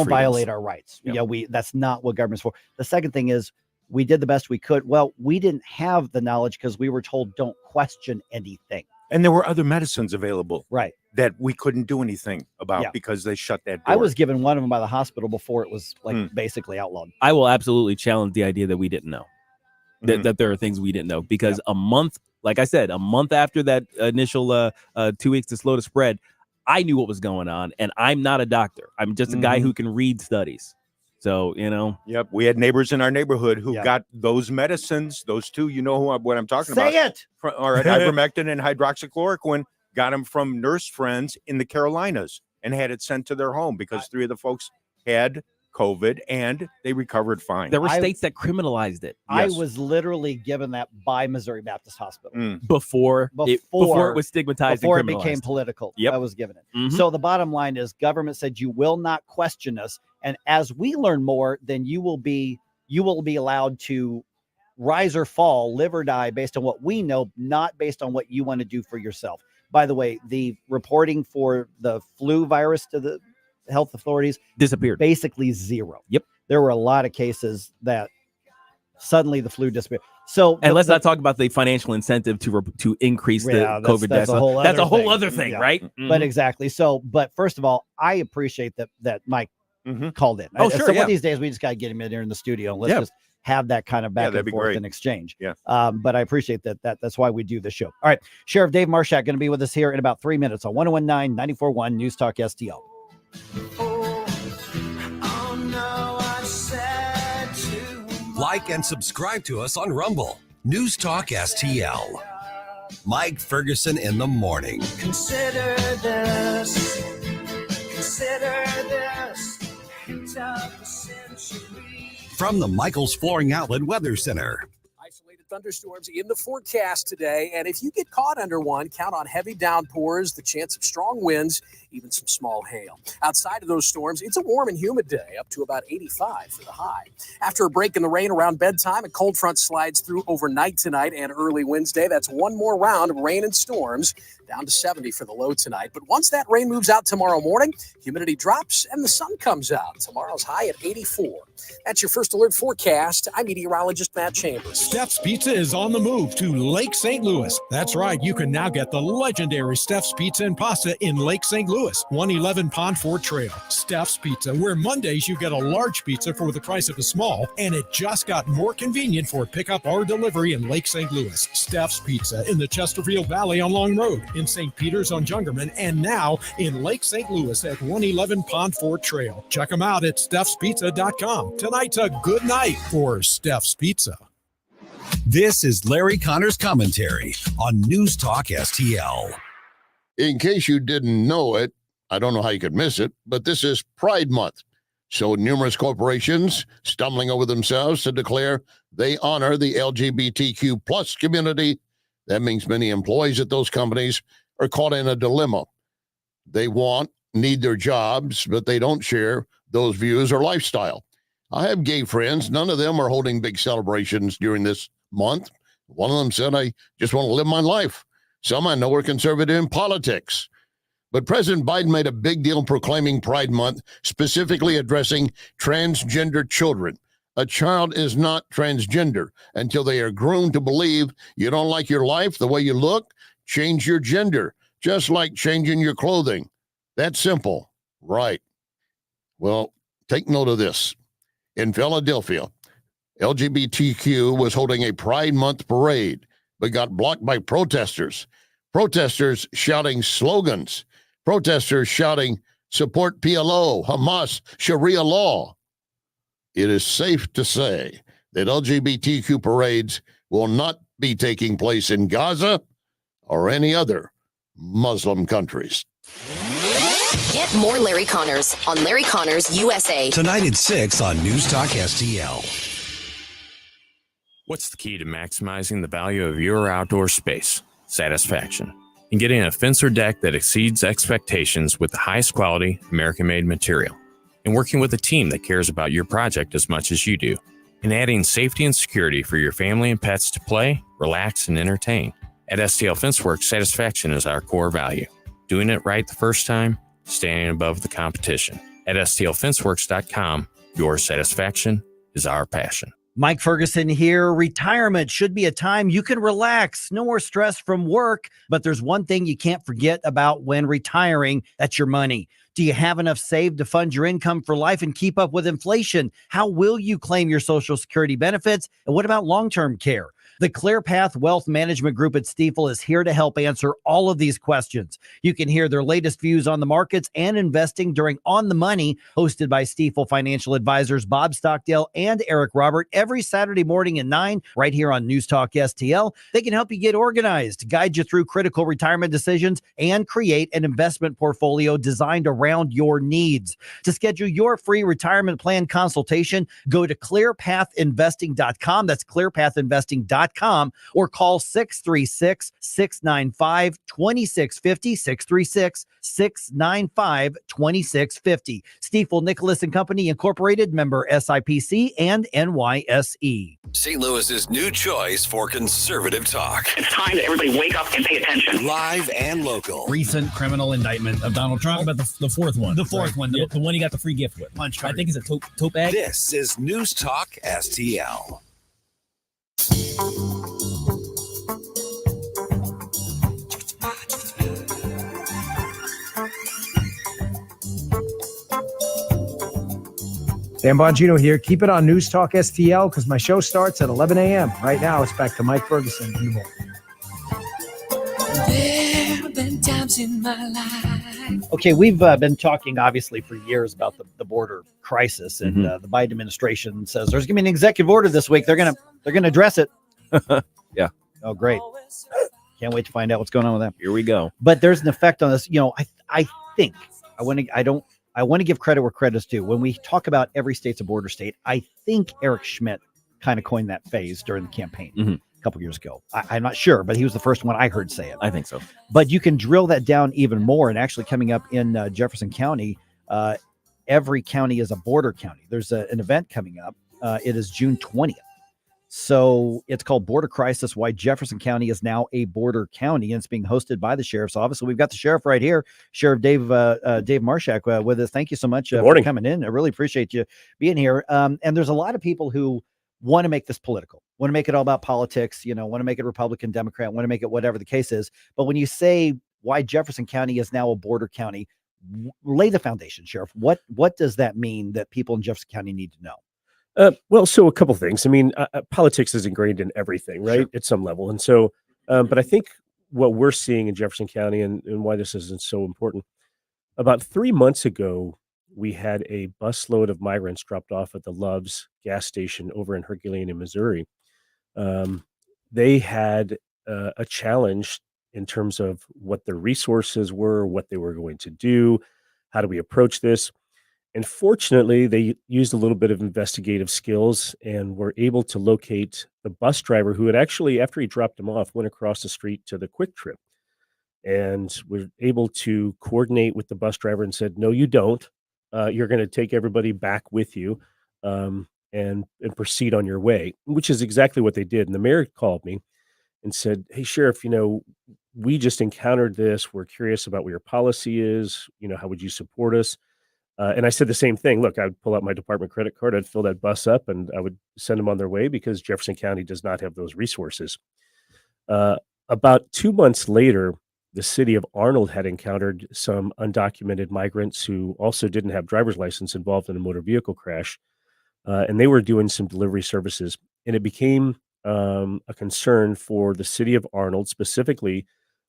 Speaker 2: violate
Speaker 4: our rights.
Speaker 2: Yep.
Speaker 4: That's not what government's for. The second thing is we did the best we could. Well, we didn't have the knowledge because we were told don't question anything.
Speaker 3: And there were other medicines available,
Speaker 4: right,
Speaker 3: that we couldn't do anything about because they shut that door.
Speaker 4: I was given one of them by the hospital before it was basically outlawed.
Speaker 2: I will absolutely challenge the idea that we didn't know. That there are things we didn't know, because a month, like I said, a month after that initial 2 weeks to slow to spread, I knew what was going on, and I'm not a doctor. I'm just a guy who can read studies. So,
Speaker 3: Yep. We had neighbors in our neighborhood who got those medicines, those two, what I'm talking about.
Speaker 4: Say it.
Speaker 3: All right. Ivermectin and hydroxychloroquine, got them from nurse friends in the Carolinas and had it sent to their home because 3 of the folks had COVID and they recovered fine.
Speaker 2: There were states that criminalized it.
Speaker 4: I was literally given that by Missouri Baptist Hospital
Speaker 2: before it was stigmatized,
Speaker 4: before
Speaker 2: and
Speaker 4: it became
Speaker 2: criminalized.
Speaker 4: Political.
Speaker 2: Yep.
Speaker 4: I was given it. So the bottom line is government said you will not question us, and as we learn more, then you will be allowed to rise or fall, live or die based on what we know, not based on what you want to do for yourself. By the way, the reporting for the flu virus to the health authorities
Speaker 2: disappeared,
Speaker 4: basically zero.
Speaker 2: Yep.
Speaker 4: There were a lot of cases that suddenly the flu disappeared. So,
Speaker 2: and let's not talk about the financial incentive to increase the COVID deaths. That's a whole other thing, right?
Speaker 4: But exactly. So, but first of all, I appreciate that Mike called in.
Speaker 2: Oh, sure.
Speaker 4: So one of these days we just got to get him in there in the studio and let's just have that kind of back and forth and exchange.
Speaker 3: Yeah.
Speaker 4: But I appreciate that. That's why we do the show. All right. Sheriff Dave Marshak going to be with us here in about 3 minutes on 1019 94.1 News Talk STL.
Speaker 10: Like and subscribe to us on Rumble. News Talk STL. Mike Ferguson in the morning.
Speaker 28: Consider this. Hint of the century.
Speaker 10: From the Michaels Flooring Outlet Weather Center.
Speaker 8: Isolated thunderstorms in the forecast today, and if you get caught under one, count on heavy downpours, the chance of strong winds, even some small hail. Outside of those storms, it's a warm and humid day, up to about 85 for the high. After a break in the rain around bedtime, a cold front slides through overnight tonight and early Wednesday. That's one more round of rain and storms, down to 70 for the low tonight. But once that rain moves out tomorrow morning, humidity drops and the sun comes out. Tomorrow's high at 84. That's your first alert forecast. I'm meteorologist Matt Chambers.
Speaker 6: Steph's Pizza is on the move to Lake St. Louis. That's right. You can now get the legendary Steph's Pizza and Pasta in Lake St. Louis, 111 Pond Fort Trail. Steph's Pizza, where Mondays you get a large pizza for the price of a small, and it just got more convenient for pickup or delivery in Lake St. Louis. Steph's Pizza in the Chesterfield Valley on Long Road, in St. Peter's on Jungerman, and now in Lake St. Louis at 111 Pond Fort Trail. Check them out at Steph'sPizza.com. Tonight's a good night for Steph's Pizza.
Speaker 10: This is Larry Connor's commentary on News Talk STL.
Speaker 21: In case you didn't know it, I don't know how you could miss it, but this is Pride Month. So numerous corporations stumbling over themselves to declare they honor the LGBTQ plus community. That means many employees at those companies are caught in a dilemma. They need their jobs, but they don't share those views or lifestyle. I have gay friends. None of them are holding big celebrations during this month. One of them said, I just want to live my life. Some I know are conservative in politics. But President Biden made a big deal proclaiming Pride Month, specifically addressing transgender children. A child is not transgender until they are groomed to believe you don't like your life, the way you look, Change your gender, just like changing your clothing. That's simple, right? Well, take note of this. In Philadelphia, LGBTQ was holding a Pride Month parade, but got blocked by protesters. Protesters shouting slogans. Protesters shouting, support PLO, Hamas, Sharia law. It is safe to say that LGBTQ parades will not be taking place in Gaza or any other Muslim countries.
Speaker 18: Get more Larry Connors on Larry Connors USA.
Speaker 10: Tonight at 6 on News Talk STL.
Speaker 7: What's the key to maximizing the value of your outdoor space? Satisfaction. And getting a fence or deck that exceeds expectations with the highest quality American-made material. And working with a team that cares about your project as much as you do. And adding safety and security for your family and pets to play, relax, and entertain. At STL Fenceworks, satisfaction is our core value. Doing it right the first time, standing above the competition. At STLFenceworks.com, your satisfaction is our passion.
Speaker 4: Mike Ferguson here. Retirement should be a time you can relax. No more stress from work. But there's one thing you can't forget about when retiring. That's your money. Do you have enough saved to fund your income for life and keep up with inflation? How will you claim your Social Security benefits? And what about long-term care? The ClearPath Wealth Management Group at Stifel is here to help answer all of these questions. You can hear their latest views on the markets and investing during On the Money, hosted by Stifel financial advisors Bob Stockdale and Eric Robert, every Saturday morning at 9, right here on News Talk STL. They can help you get organized, guide you through critical retirement decisions, and create an investment portfolio designed around your needs. To schedule your free retirement plan consultation, go to clearpathinvesting.com. That's clearpathinvesting.com. Or call 636-695-2650, 636-695-2650. Stifel Nicholas and Company Incorporated, member SIPC and NYSE.
Speaker 10: St. Louis's new choice for conservative talk.
Speaker 19: It's time that everybody wake up and pay attention.
Speaker 10: Live and local.
Speaker 22: Recent criminal indictment of Donald Trump. About the fourth one. The fourth one. The one he got the free gift with. I think it's a tote bag.
Speaker 10: This is News Talk STL.
Speaker 23: Dan Bongino here. Keep it on News Talk STL because my show starts at 11 a.m. Right now, it's back to Mike Ferguson in the morning.
Speaker 14: There have been times in my life.
Speaker 4: Okay, we've been talking, obviously, for years about the border crisis, and the Biden administration says there's going to be an executive order this week. They're going to address it.
Speaker 2: Yeah.
Speaker 4: Oh, great. Can't wait to find out what's going on with that.
Speaker 2: Here we go.
Speaker 4: But there's an effect on this. You know, I think I want to give credit where credit's due. When we talk about every state's a border state, I think Eric Schmidt kind of coined that phrase during the campaign a couple years ago. I'm not sure, but he was the first one I heard say it.
Speaker 2: I think so.
Speaker 4: But you can drill that down even more. And actually coming up in Jefferson County, every county is a border county. There's an event coming up. It is June 20th. So it's called Border Crisis, Why Jefferson County is Now a Border County, and it's being hosted by the Sheriff's Office. So we've got the Sheriff right here, Sheriff Dave Marshak with us. Thank you so much for coming in. I really appreciate you being here. And there's a lot of people who want to make this political, want to make it all about politics, want to make it Republican, Democrat, want to make it whatever the case is. But when you say why Jefferson County is now a border county, lay the foundation, Sheriff. What does that mean that people in Jefferson County need to know?
Speaker 24: Well, so a couple things. I mean, politics is ingrained in everything, right? Sure. At some level. And so, but I think what we're seeing in Jefferson County and why this isn't so important, about 3 months ago, we had a busload of migrants dropped off at the Love's gas station over in Herculean in Missouri. They had a challenge in terms of what their resources were, what they were going to do, how do we approach this? And fortunately, they used a little bit of investigative skills and were able to locate the bus driver who had actually, after he dropped him off, went across the street to the Quick Trip. And were able to coordinate with the bus driver and said, no, you don't. You're going to take everybody back with you and proceed on your way, which is exactly what they did. And the mayor called me and said, hey, Sheriff, we just encountered this. We're curious about what your policy is. How would you support us? And I said the same thing. Look, I would pull out my department credit card. I'd fill that bus up and I would send them on their way because Jefferson County does not have those resources. About 2 months later, the city of Arnold had encountered some undocumented migrants who also didn't have driver's license involved in a motor vehicle crash, and they were doing some delivery services. And it became a concern for the city of Arnold, specifically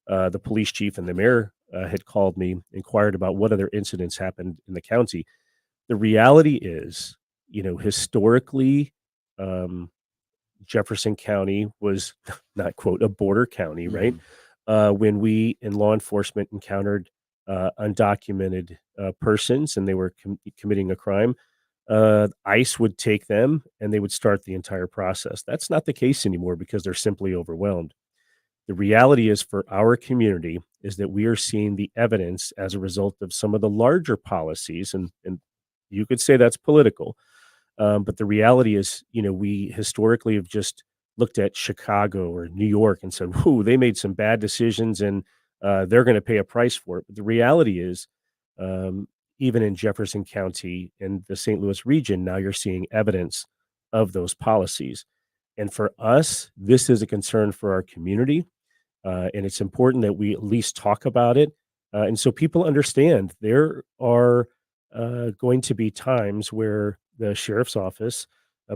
Speaker 24: the police chief and the mayor had called me, inquired about what other incidents happened in the county. The reality is, historically, Jefferson County was not, quote, a border county, right? When we in law enforcement encountered undocumented persons and they were committing a crime, ICE would take them and they would start the entire process. That's not the case anymore because they're simply overwhelmed. The reality is for our community is that we are seeing the evidence as a result of some of the larger policies, and you could say that's political. But the reality is, we historically have just looked at Chicago or New York and said, "Whoo, they made some bad decisions and they're going to pay a price for it." But the reality is, even in Jefferson County and the St. Louis region, now you're seeing evidence of those policies. And for us, this is a concern for our community. And it's important that we at least talk about it. And so people understand there are going to be times where the sheriff's office,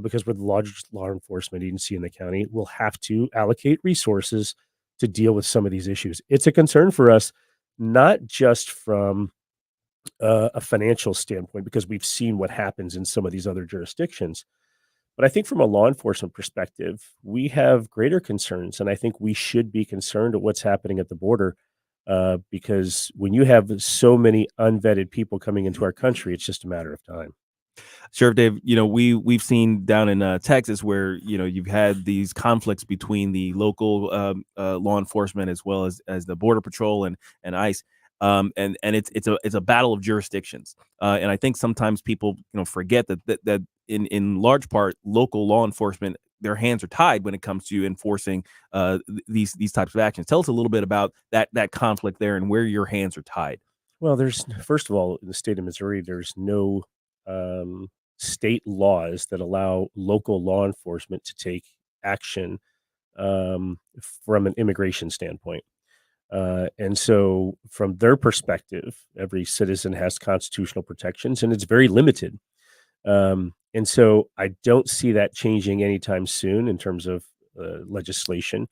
Speaker 24: because we're the largest law enforcement agency in the county, will have to allocate resources to deal with some of these issues. It's a concern for us, not just from a financial standpoint, because we've seen what happens in some of these other jurisdictions. But I think from a law enforcement perspective, we have greater concerns. And I think we should be concerned at what's happening at the border because when you have so many unvetted people coming into our country, it's just a matter of time.
Speaker 2: Sheriff Dave, we've seen down in Texas where you've had these conflicts between the local law enforcement as well as the Border Patrol and ICE, and it's a battle of jurisdictions, and I think sometimes people forget that in large part local law enforcement, their hands are tied when it comes to enforcing these types of actions. Tell us a little bit about that conflict there and where your hands are tied.
Speaker 24: Well, first of all, in the state of Missouri, there's no state laws that allow local law enforcement to take action from an immigration standpoint. And so from their perspective, every citizen has constitutional protections and it's very limited. And so I don't see that changing anytime soon in terms of legislation.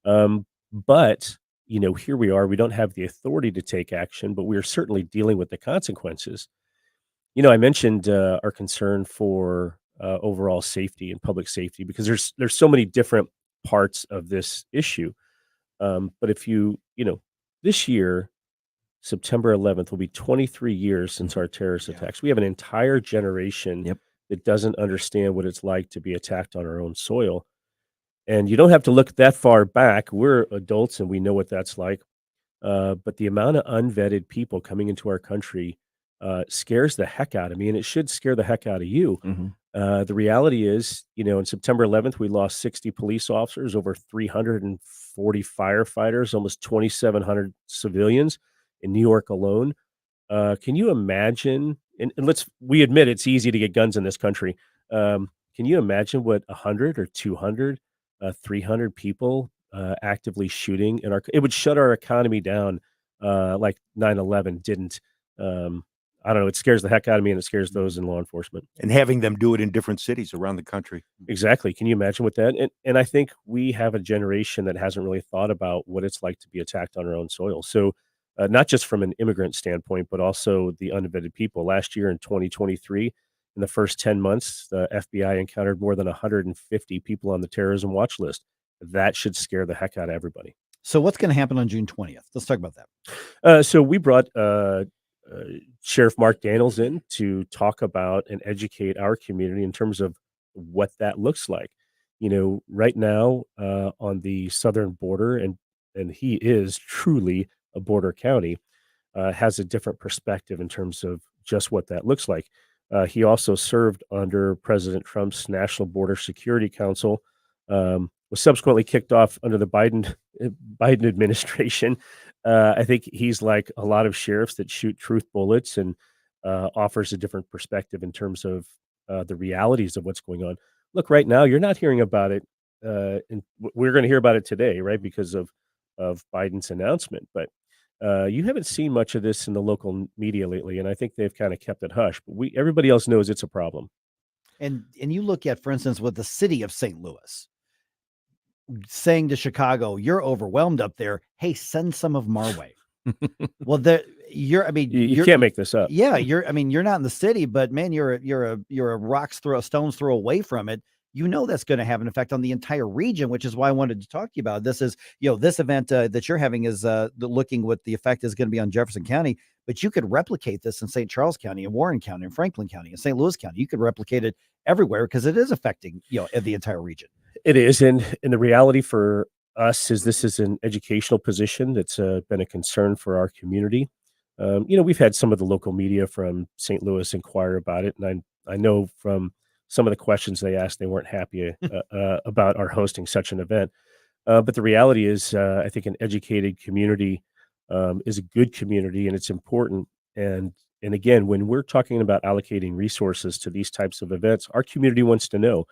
Speaker 24: But, here we are. We don't have the authority to take action, but we are certainly dealing with the consequences. I mentioned our concern for overall safety and public safety because there's so many different parts of this issue. But if this year, September 11th will be 23 years since our terrorist attacks. We have an entire generation that doesn't understand what it's like to be attacked on our own soil. And you don't have to look that far back. We're adults and we know what that's like. But the amount of unvetted people coming into our country scares the heck out of me, and it should scare the heck out of you. The reality is, on September 11th, we lost 60 police officers, over 340 firefighters, almost 2,700 civilians in New York alone. Can you imagine? And we admit it's easy to get guns in this country. Can you imagine what 100 or 200, 300 people actively shooting in it would shut our economy down like 9/11 didn't. I don't know. It scares the heck out of me, and it scares those in law enforcement.
Speaker 3: And having them do it in different cities around the country.
Speaker 24: Exactly. Can you imagine what that? And I think we have a generation that hasn't really thought about what it's like to be attacked on our own soil. So not just from an immigrant standpoint, but also the unvetted people. Last year in 2023, in the first 10 months, the FBI encountered more than 150 people on the terrorism watch list. That should scare the heck out of everybody.
Speaker 4: So what's going to happen on June 20th? Let's talk about
Speaker 24: that. So we brought Sheriff Mark Daniels in to talk about and educate our community in terms of what that looks like. Right now on the southern border, and he is truly a border county, has a different perspective in terms of just what that looks like. He also served under President Trump's National Border Security Council, was subsequently kicked off under the Biden administration. I think he's like a lot of sheriffs that shoot truth bullets and offers a different perspective in terms of the realities of what's going on. Look, right now, you're not hearing about it, and we're going to hear about it today, right? Because of of Biden's announcement. But you haven't seen much of this in the local media lately, and I think they've kind of kept it hush. But everybody else knows it's a problem.
Speaker 4: And you look at, for instance, with the city of St. Louis saying to Chicago, "You're overwhelmed up there. Hey, send some of them our way." Well, you
Speaker 24: can't make this up.
Speaker 4: Yeah, you're not in the city, but man, you're a stone's throw away from it. You know that's going to have an effect on the entire region, which is why I wanted to talk to you about this. Is this event that you're having is looking what the effect is going to be on Jefferson County, but you could replicate this in St. Charles County, and Warren County, and Franklin County, and St. Louis County. You could replicate it everywhere because it is affecting the entire region.
Speaker 24: It is, and the reality for us is this is an educational position that's been a concern for our community. We've had some of the local media from St. Louis inquire about it, and I know from some of the questions they asked, they weren't happy about our hosting such an event. But the reality is, I think an educated community is a good community, and it's important. And again, when we're talking about allocating resources to these types of events, our community wants to know.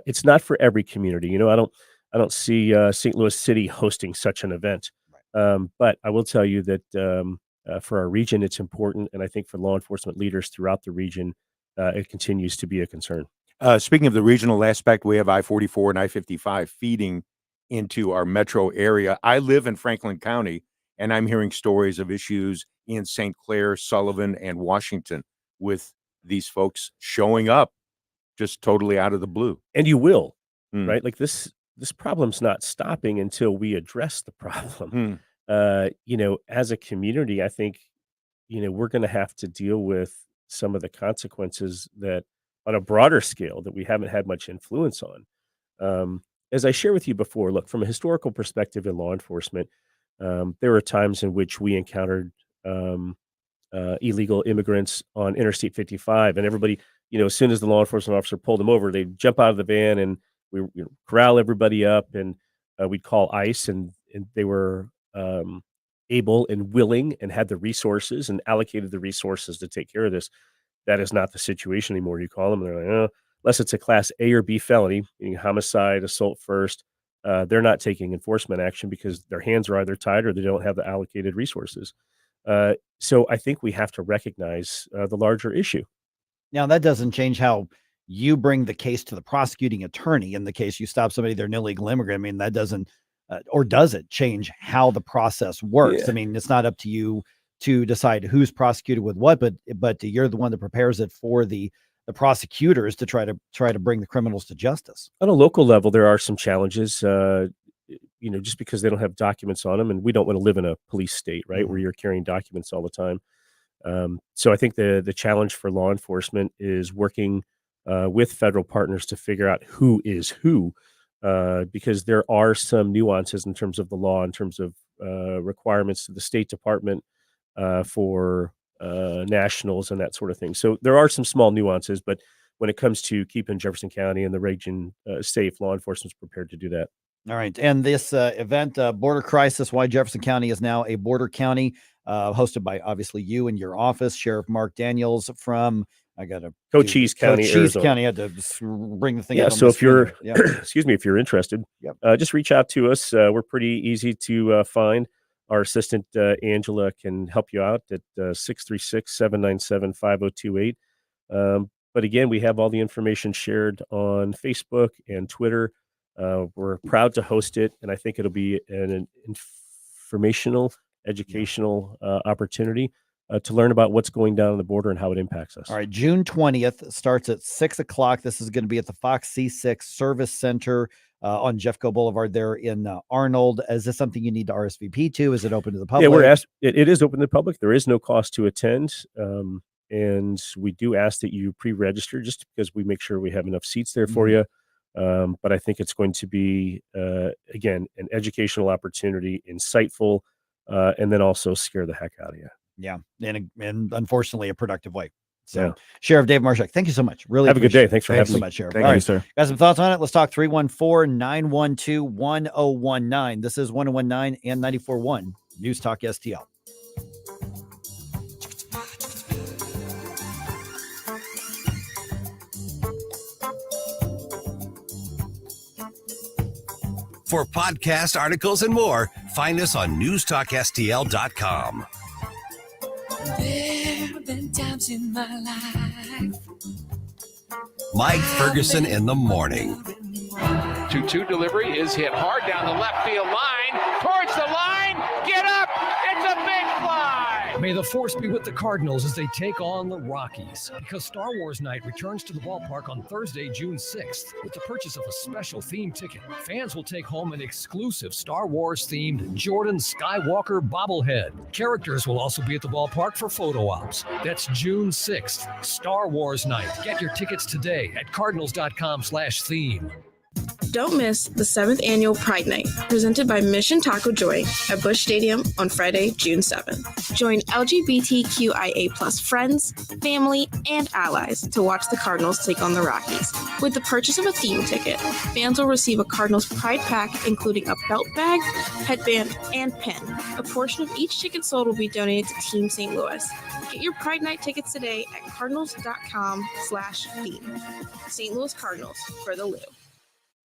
Speaker 24: It's not for every community. I don't see St. Louis City hosting such an event. But I will tell you that for our region, it's important. And I think for law enforcement leaders throughout the region, it continues to be a concern.
Speaker 3: Speaking of the regional aspect, we have I-44 and I-55 feeding into our metro area. I live in Franklin County, and I'm hearing stories of issues in St. Clair, Sullivan, and Washington with these folks showing up just totally out of the blue.
Speaker 24: And you will, right? Like this problem's not stopping until we address the problem. As a community, I think, we're going to have to deal with some of the consequences that on a broader scale that we haven't had much influence on. As I shared with you before, look, from a historical perspective in law enforcement, there were times in which we encountered illegal immigrants on Interstate 55, and everybody, as soon as the law enforcement officer pulled them over, they'd jump out of the van and we corral everybody up, and we'd call ICE, and they were able and willing and had the resources and allocated the resources to take care of this. That is not the situation anymore. You call them and they're like, unless it's a class A or B felony, meaning homicide, assault first, they're not taking enforcement action because their hands are either tied or they don't have the allocated resources. So I think we have to recognize the larger issue.
Speaker 4: Now, that doesn't change how you bring the case to the prosecuting attorney. In the case you stop somebody, they're an illegal immigrant. I mean, that doesn't, or does it change how the process works?
Speaker 24: Yeah.
Speaker 4: I mean, it's not up to you to decide who's prosecuted with what, but you're the one that prepares it for the prosecutors to try to bring the criminals to justice.
Speaker 24: On a local level, there are some challenges, just because they don't have documents on them, and we don't want to live in a police state, right, where you're carrying documents all the time. So I think the challenge for law enforcement is working with federal partners to figure out who is who, because there are some nuances in terms of the law, in terms of requirements to the State Department for nationals and that sort of thing. So there are some small nuances, but when it comes to keeping Jefferson County and the region safe, law enforcement's prepared to do that.
Speaker 4: All right. And this event, Border Crisis, Why Jefferson County is Now a Border County, hosted by obviously you and your office, Sheriff Mark Daniels from
Speaker 24: Cochise County, Arizona.
Speaker 4: County. I had to bring the thing.
Speaker 24: Yeah.
Speaker 4: up
Speaker 24: So if you're,
Speaker 4: Yeah.
Speaker 24: excuse me, if you're interested, just reach out to us. We're pretty easy to find. Our assistant, Angela, can help you out at 636-797-5028. But again, we have all the information shared on Facebook and Twitter. We're proud to host it, and I think it'll be an informational, educational opportunity to learn about what's going down on the border and how it impacts us.
Speaker 4: All right, June 20th starts at 6:00. This is going to be at the Fox C6 Service Center on Jeffco Boulevard there in Arnold. Is this something you need to RSVP to? Is it open to the public?
Speaker 24: Yeah, it is open to the public. There is no cost to attend. And we do ask that you pre-register just because we make sure we have enough seats there for you. But I think it's going to be, again, an educational opportunity, insightful, and then also scare the heck out of you.
Speaker 4: Yeah. And unfortunately, a productive way. So, Sheriff Dave Marshak, thank you so much. Really
Speaker 24: have a good day. Thanks for having
Speaker 4: so
Speaker 24: me.
Speaker 4: much, Sheriff.
Speaker 24: Thank
Speaker 4: All
Speaker 24: you,
Speaker 4: right,
Speaker 24: sir.
Speaker 4: Got some thoughts on it? Let's talk 314-912-1019. This is 1019 and 94.1 News Talk STL.
Speaker 10: For podcast articles and more, Find us on newstalkstl.com.
Speaker 28: There have been times in my life.
Speaker 10: Mike Ferguson in the morning.
Speaker 5: 2-2 delivery is hit hard down the left field line. Towards the line. Get up. It's a big fly.
Speaker 9: May the force be with the Cardinals as they take on the Rockies, because Star Wars Night returns to the ballpark on Thursday, June 6th. With the purchase of a special theme ticket, fans will take home an exclusive Star Wars-themed Jordan Skywalker bobblehead. Characters will also be at the ballpark for photo ops. That's June 6th, Star Wars Night. Get your tickets today at cardinals.com/theme.
Speaker 11: Don't miss the 7th annual Pride Night, presented by Mission Taco Joy at Busch Stadium on Friday, June 7th. Join LGBTQIA+ friends, family, and allies to watch the Cardinals take on the Rockies. With the purchase of a theme ticket, fans will receive a Cardinals Pride pack, including a belt bag, headband, and pin. A portion of each ticket sold will be donated to Team St. Louis. Get your Pride Night tickets today at cardinals.com/theme. St. Louis Cardinals for the Lou.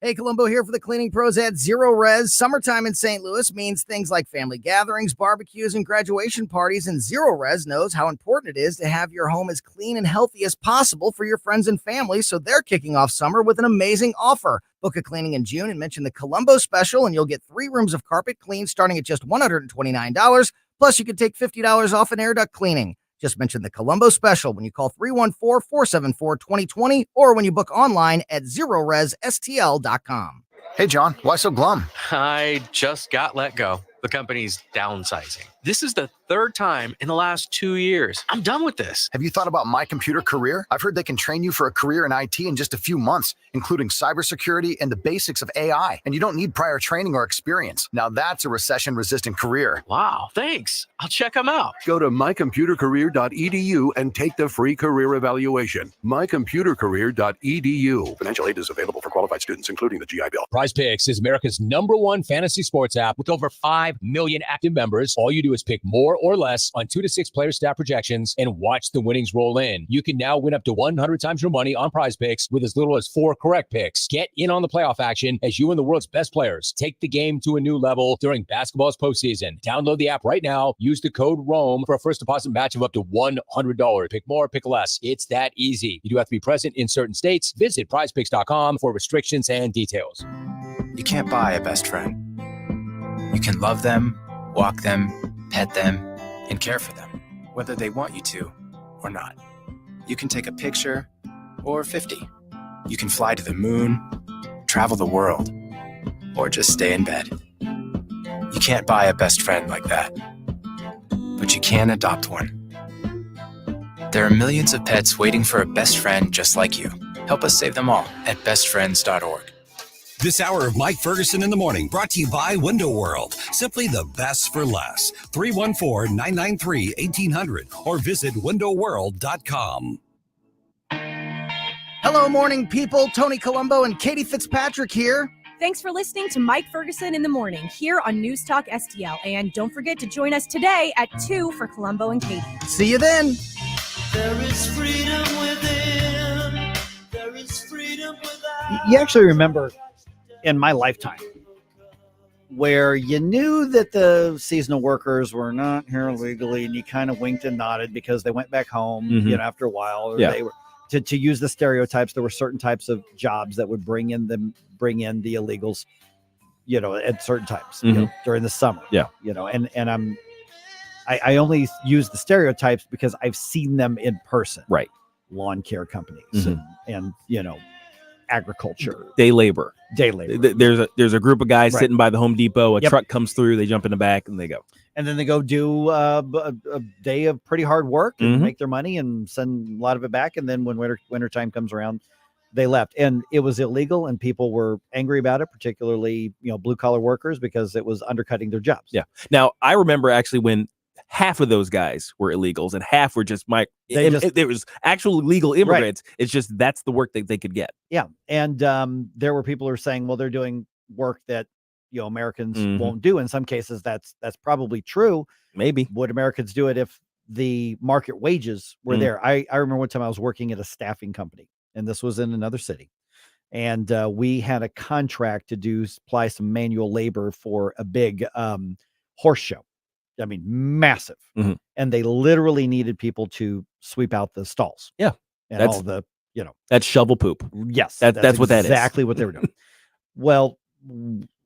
Speaker 13: Hey, Columbo here for the cleaning pros at Zero Res. Summertime in St. Louis means things like family gatherings, barbecues, and graduation parties, and Zero Res knows how important it is to have your home as clean and healthy as possible for your friends and family, so they're kicking off summer with an amazing offer. Book a cleaning in June and mention the Columbo special, and you'll get 3 rooms of carpet cleaned starting at just $129. Plus, you can take $50 off an air duct cleaning. Just mention the Columbo special when you call 314-474-2020 or when you book online at ZeroResSTL.com.
Speaker 12: Hey, John, why so glum?
Speaker 20: I just got let go. The company's downsizing. This is the 3rd time in the last 2 years. I'm done with this.
Speaker 12: Have you thought about My Computer Career? I've heard they can train you for a career in IT in just a few months, including cybersecurity and the basics of AI. And you don't need prior training or experience. Now that's a recession-resistant career.
Speaker 20: Wow, thanks. I'll check them out.
Speaker 25: Go to mycomputercareer.edu and take the free career evaluation. mycomputercareer.edu. Financial aid is available for qualified students, including the GI Bill.
Speaker 26: PrizePicks is America's #1 fantasy sports app with over 5 million active members. All you do is pick more or less on 2 to 6 player stat projections and watch the winnings roll in. You can now win up to 100 times your money on PrizePicks with as little as 4 correct picks. Get in on the playoff action as you and the world's best players take the game to a new level during basketball's postseason. Download the app right now. Use the code ROAM for a first deposit match of up to $100. Pick more, pick less. It's that easy. You do have to be present in certain states. Visit prizepicks.com for restrictions and details.
Speaker 27: You can't buy a best friend. You can love them, walk them, pet them, and care for them, whether they want you to or not. You can take a picture or 50. You can fly to the moon, travel the world, or just stay in bed. You can't buy a best friend like that, but you can adopt one. There are millions of pets waiting for a best friend just like you. Help us save them all at bestfriends.org.
Speaker 10: This hour of Mike Ferguson in the morning brought to you by Window World. Simply the best for less. 314-993-1800 or visit windowworld.com.
Speaker 13: Hello, morning people. Tony Columbo and Katie Fitzpatrick here.
Speaker 29: Thanks for listening to Mike Ferguson in the morning here on News Talk STL. And don't forget to join us today at 2 for Columbo and Katie.
Speaker 13: See you then.
Speaker 28: There is freedom within. There is freedom without.
Speaker 4: You actually remember in my lifetime where you knew that the seasonal workers were not here illegally and you kind of winked and nodded because they went back home, after a while, or they were to use the stereotypes. There were certain types of jobs that would bring in the illegals, at certain times, during the summer, and I only use the stereotypes because I've seen them in person,
Speaker 2: right?
Speaker 4: Lawn care companies and agriculture,
Speaker 2: day labor.
Speaker 4: There's
Speaker 2: a group of guys sitting by the Home Depot. A truck comes through, they jump in the back and they go.
Speaker 4: And then they go do a day of pretty hard work and make their money and send a lot of it back. And then when winter time comes around, they left. And it was illegal and people were angry about it, particularly, blue collar workers, because it was undercutting their jobs.
Speaker 2: Yeah. Now, I remember actually when half of those guys were illegals and half were just there was actual legal immigrants. Right. It's just that's the work that they could get.
Speaker 4: Yeah. And there were people who are saying, well, they're doing work that Americans won't do. In some cases, that's probably true.
Speaker 2: Maybe.
Speaker 4: Would Americans do it if the market wages were there? I remember one time I was working at a staffing company, and this was in another city. And we had a contract to supply some manual labor for a big horse show. I mean, massive.
Speaker 2: Mhm.
Speaker 4: And they literally needed people to sweep out the stalls.
Speaker 2: Yeah.
Speaker 4: And
Speaker 2: That's-
Speaker 4: all the,
Speaker 2: That's shovel poop.
Speaker 4: Yes.
Speaker 2: That's what that is.
Speaker 4: Exactly what they were doing. Well,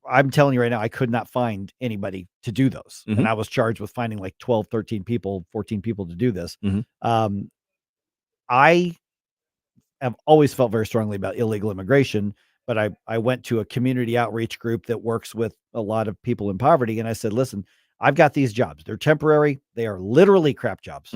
Speaker 4: I'm telling you right now, I could not find anybody to do those.
Speaker 2: Mhm.
Speaker 4: And I was charged with finding like 12, 13 people, 14 people to do this.
Speaker 2: Mhm.
Speaker 4: I have always felt very strongly about illegal immigration, but I went to a community outreach group that works with a lot of people in poverty. And I said, listen, I've got these jobs. They're temporary. They are literally crap jobs.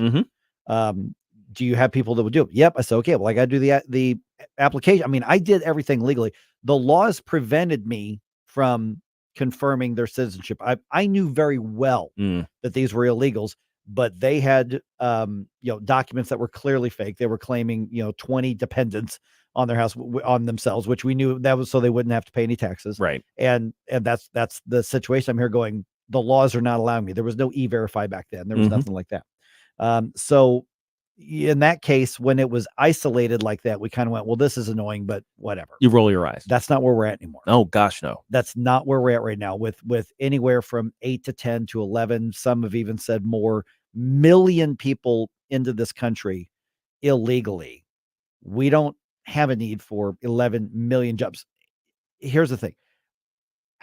Speaker 4: Do you have people that would do it? Yep. I said, okay, well, I got to do the application. I mean, I did everything legally. The laws prevented me from confirming their citizenship. I knew very well that these were illegals, but they had, documents that were clearly fake. They were claiming, 20 dependents on their house, on themselves, which we knew that was so they wouldn't have to pay any taxes.
Speaker 2: Right.
Speaker 4: And that's the situation. I'm here going, the laws are not allowing me. There was no E-Verify back then. There was nothing like that. So in that case, when it was isolated like that, we kind of went, well, this is annoying, but whatever.
Speaker 2: You roll your eyes.
Speaker 4: That's not where we're at anymore.
Speaker 2: Oh gosh, no.
Speaker 4: That's not where we're at right now with anywhere from 8 to 10 to 11. Some have even said more million people into this country illegally. We don't have a need for 11 million jobs. Here's the thing.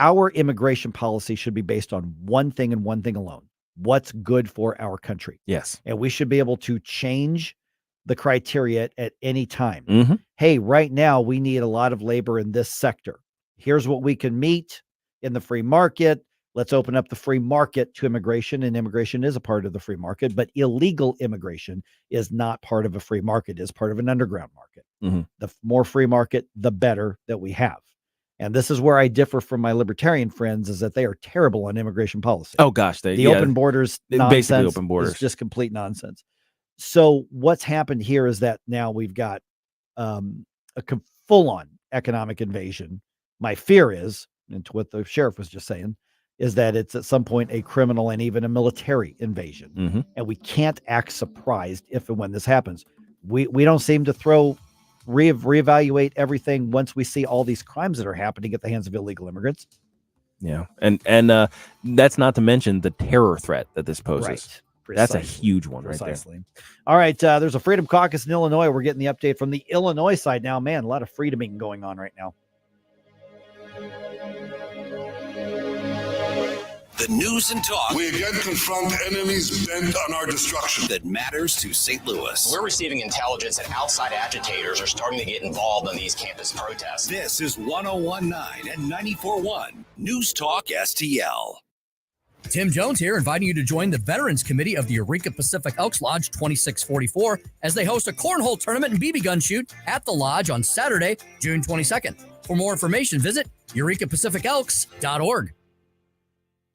Speaker 4: Our immigration policy should be based on one thing and one thing alone. What's good for our country.
Speaker 2: Yes.
Speaker 4: And we should be able to change the criteria at any time.
Speaker 2: Mhm.
Speaker 4: Hey, right now we need a lot of labor in this sector. Here's what we can meet in the free market. Let's open up the free market to immigration, and immigration is a part of the free market, but illegal immigration is not part of a free market, it's part of an underground market.
Speaker 2: Mhm.
Speaker 4: The more free market, the better that we have. And this is where I differ from my libertarian friends, is that they are terrible on immigration policy.
Speaker 2: Oh gosh,
Speaker 4: The open borders
Speaker 2: basically
Speaker 4: nonsense
Speaker 2: open borders.
Speaker 4: is just complete nonsense. So what's happened here is that now we've got a full-on economic invasion. My fear is, and to what the sheriff was just saying, is that it's at some point a criminal and even a military invasion. And we can't act surprised if and when this happens. We don't seem to reevaluate everything once we see all these crimes that are happening at the hands of illegal immigrants.
Speaker 2: Yeah. And that's not to mention the terror threat that this poses.
Speaker 4: Right.
Speaker 2: That's a
Speaker 4: Precisely.
Speaker 2: huge one
Speaker 4: Precisely.
Speaker 2: right
Speaker 4: All right. There's a Freedom Caucus in Illinois. We're getting the update from the Illinois side now. Man, a lot of freedoming going on right now.
Speaker 10: The news and talk
Speaker 1: We again confront enemies bent on our destruction.
Speaker 10: that matters to St. Louis.
Speaker 6: We're receiving intelligence that outside agitators are starting to get involved in these campus protests.
Speaker 10: This is 101.9 and 94.1 News Talk STL.
Speaker 7: Tim Jones here, inviting you to join the Veterans Committee of the Eureka Pacific Elks Lodge 2644 as they host a cornhole tournament and BB gun shoot at the lodge on Saturday, June 22nd. For more information, visit eurekapacificelks.org.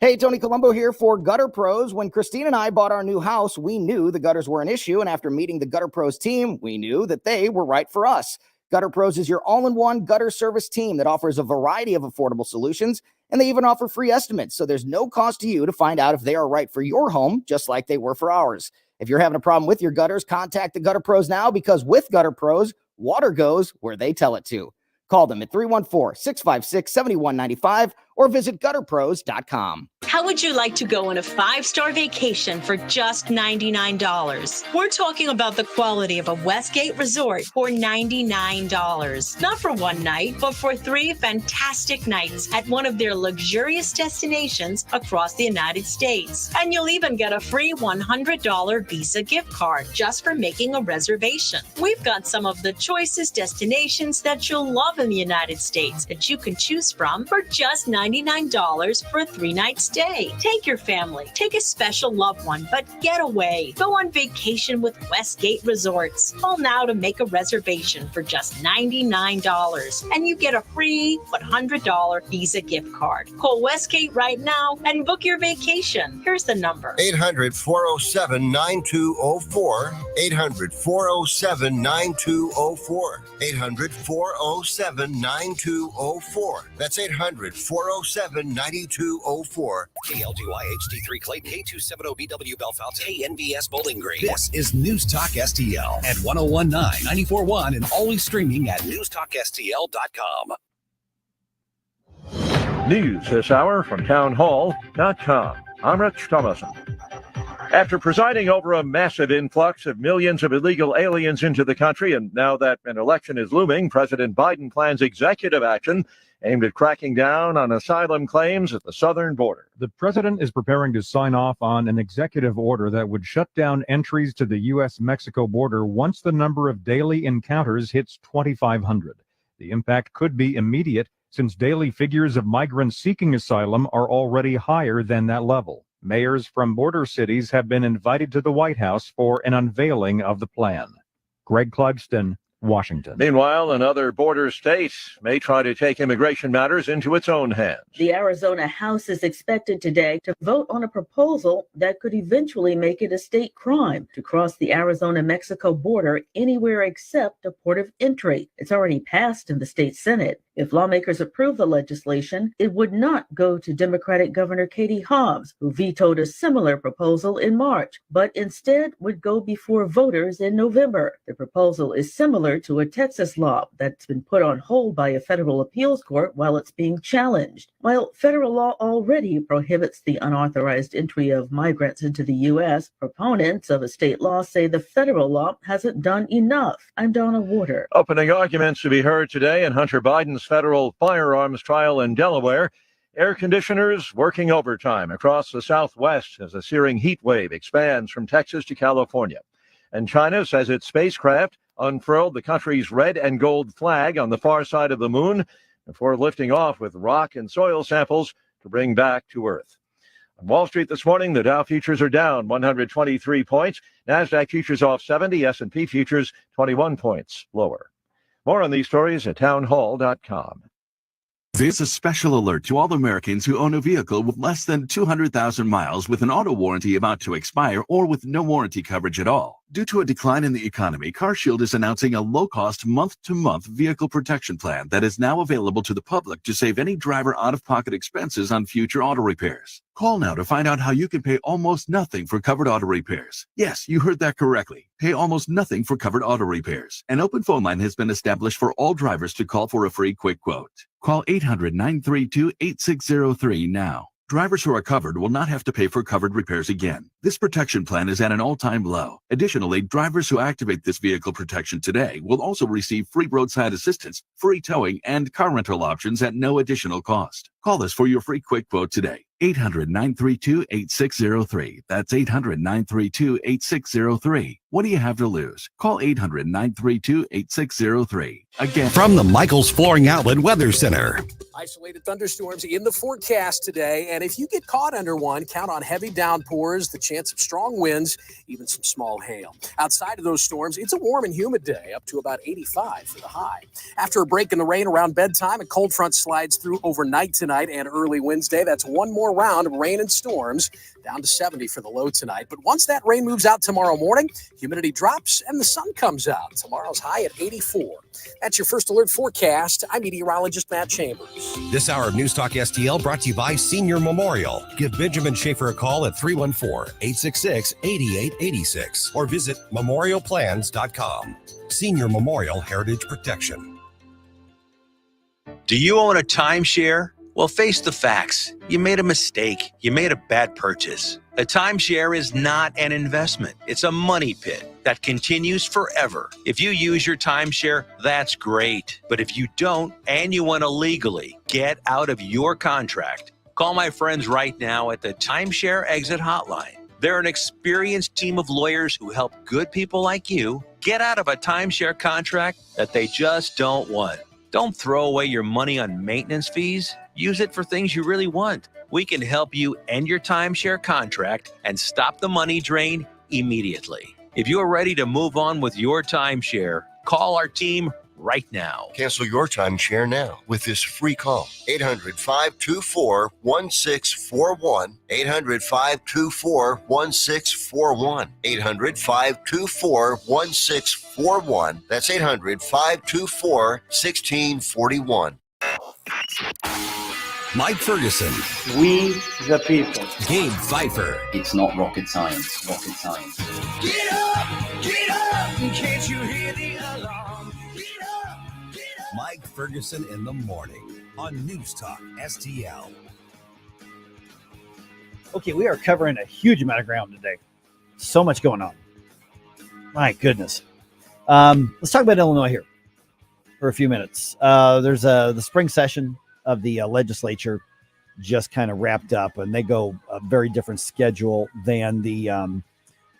Speaker 13: Hey, Tony Colombo here for Gutter Pros. When Christine and I bought our new house, we knew the gutters were an issue, and after meeting the Gutter Pros team, we knew that they were right for us. Gutter Pros is your all-in-one gutter service team that offers a variety of affordable solutions, and they even offer free estimates, so there's no cost to you to find out if they are right for your home, just like they were for ours. If you're having a problem with your gutters, contact the Gutter Pros now, because with Gutter Pros, water goes where they tell it to. Call them at 314-656-7195 or visit gutterpros.com.
Speaker 8: How would you like to go on a 5-star vacation for just $99? We're talking about the quality of a Westgate resort for $99. Not for one night, but for 3 fantastic nights at one of their luxurious destinations across the United States. And you'll even get a free $100 Visa gift card just for making a reservation. We've got some of the choicest destinations that you'll love in the United States that you can choose from for just $99 for a 3-night stay. Take your family, take a special loved one, but get away. Go on vacation with Westgate Resorts. Call now to make a reservation for just $99 and you get a free $100 Visa gift card. Call Westgate right now and book your vacation. Here's the number.
Speaker 15: 800-407-9204. 800-407-9204. 800-407-9204. That's 800-407-9204.
Speaker 10: 407-9204.
Speaker 14: KLGY HD3 Clayton, K270BW Bellefonte, KNBS Bowling Green.
Speaker 10: This is News Talk STL at 1019, 94.1, and always streaming at newstalkstl.com.
Speaker 15: News this hour from townhall.com. I'm Rich Thomason. After presiding over a massive influx of millions of illegal aliens into the country, and now that an election is looming, President Biden plans executive action aimed at cracking down on asylum claims at the southern border.
Speaker 16: The president is preparing to sign off on an executive order that would shut down entries to the U.S.-Mexico border once the number of daily encounters hits 2,500. The impact could be immediate, since daily figures of migrants seeking asylum are already higher than that level. Mayors from border cities have been invited to the White House for an unveiling of the plan. Greg Clugston, Washington.
Speaker 15: Meanwhile, another border state may try to take immigration matters into its own hands.
Speaker 17: The Arizona House is expected today to vote on a proposal that could eventually make it a state crime to cross the Arizona-Mexico border anywhere except a port of entry. It's already passed in the state Senate. If lawmakers approve the legislation, it would not go to Democratic Governor Katie Hobbs, who vetoed a similar proposal in March, but instead would go before voters in November. The proposal is similar to a Texas law that's been put on hold by a federal appeals court while it's being challenged. While federal law already prohibits the unauthorized entry of migrants into the U.S., proponents of a state law say the federal law hasn't done enough. I'm Donna Warder.
Speaker 15: Opening arguments to be heard today in Hunter Biden's federal firearms trial in Delaware. Air conditioners working overtime across the Southwest as a searing heat wave expands from Texas to California. And China says its spacecraft unfurled the country's red and gold flag on the far side of the moon before lifting off with rock and soil samples to bring back to Earth. On Wall Street this morning, the Dow futures are down 123 points. NASDAQ futures off 70, S&P futures 21 points lower. More on these stories at townhall.com.
Speaker 18: There's a special alert to all Americans who own a vehicle with less than 200,000 miles with an auto warranty about to expire or with no warranty coverage at all. Due to a decline in the economy, CarShield is announcing a low-cost month-to-month vehicle protection plan that is now available to the public to save any driver out-of-pocket expenses on future auto repairs. Call now to find out how you can pay almost nothing for covered auto repairs. Yes, you heard that correctly. Pay almost nothing for covered auto repairs. An open phone line has been established for all drivers to call for a free quick quote. Call 800-932-8603 now. Drivers who are covered will not have to pay for covered repairs again. This protection plan is at an all-time low. Additionally, drivers who activate this vehicle protection today will also receive free roadside assistance, free towing, and car rental options at no additional cost. Call us for your free quick quote today. 800-932-8603. That's 800-932-8603. What do you have to lose? Call 800-932-8603. Again.
Speaker 10: From the Michaels Flooring Outlet Weather Center.
Speaker 19: Isolated thunderstorms in the forecast today, and if you get caught under one, count on heavy downpours, the chance of strong winds, even some small hail. Outside of those storms, it's a warm and humid day, up to about 85 for the high. After a break in the rain around bedtime, a cold front slides through overnight tonight and early Wednesday. That's one more round of rain and storms, down to 70 for the low tonight. But once that rain moves out tomorrow morning, humidity drops and the sun comes out. Tomorrow's high at 84. That's your first alert forecast. I'm meteorologist Matt Chambers.
Speaker 10: This hour of News Talk STL brought to you by Senior Memorial. Give Benjamin Schaefer a call at 314-866-8886 or visit memorialplans.com. Senior Memorial Heritage Protection.
Speaker 21: Do you own a timeshare? Well, face the facts. You made a mistake. You made a bad purchase. A timeshare is not an investment. It's a money pit that continues forever. If you use your timeshare, that's great. But if you don't, and you want to legally get out of your contract, call my friends right now at the Timeshare Exit Hotline. They're an experienced team of lawyers who help good people like you get out of a timeshare contract that they just don't want. Don't throw away your money on maintenance fees. Use it for things you really want. We can help you end your timeshare contract and stop the money drain immediately. If you're ready to move on with your timeshare, call our team right now.
Speaker 22: Cancel your timeshare now with this free call. 800-524-1641. 800-524-1641. 800-524-1641. That's 800-524-1641.
Speaker 10: Mike Ferguson.
Speaker 3: We the people.
Speaker 10: Gabe Pfeiffer.
Speaker 5: It's not rocket science. Rocket science.
Speaker 28: Get up, can't you hear the alarm?
Speaker 10: Mike Ferguson in the morning on News Talk STL.
Speaker 4: Okay, we are covering a huge amount of ground today. So much going on. My goodness. Let's talk about Illinois here for a few minutes. There's the spring session of the legislature just kind of wrapped up, and they go a very different schedule than the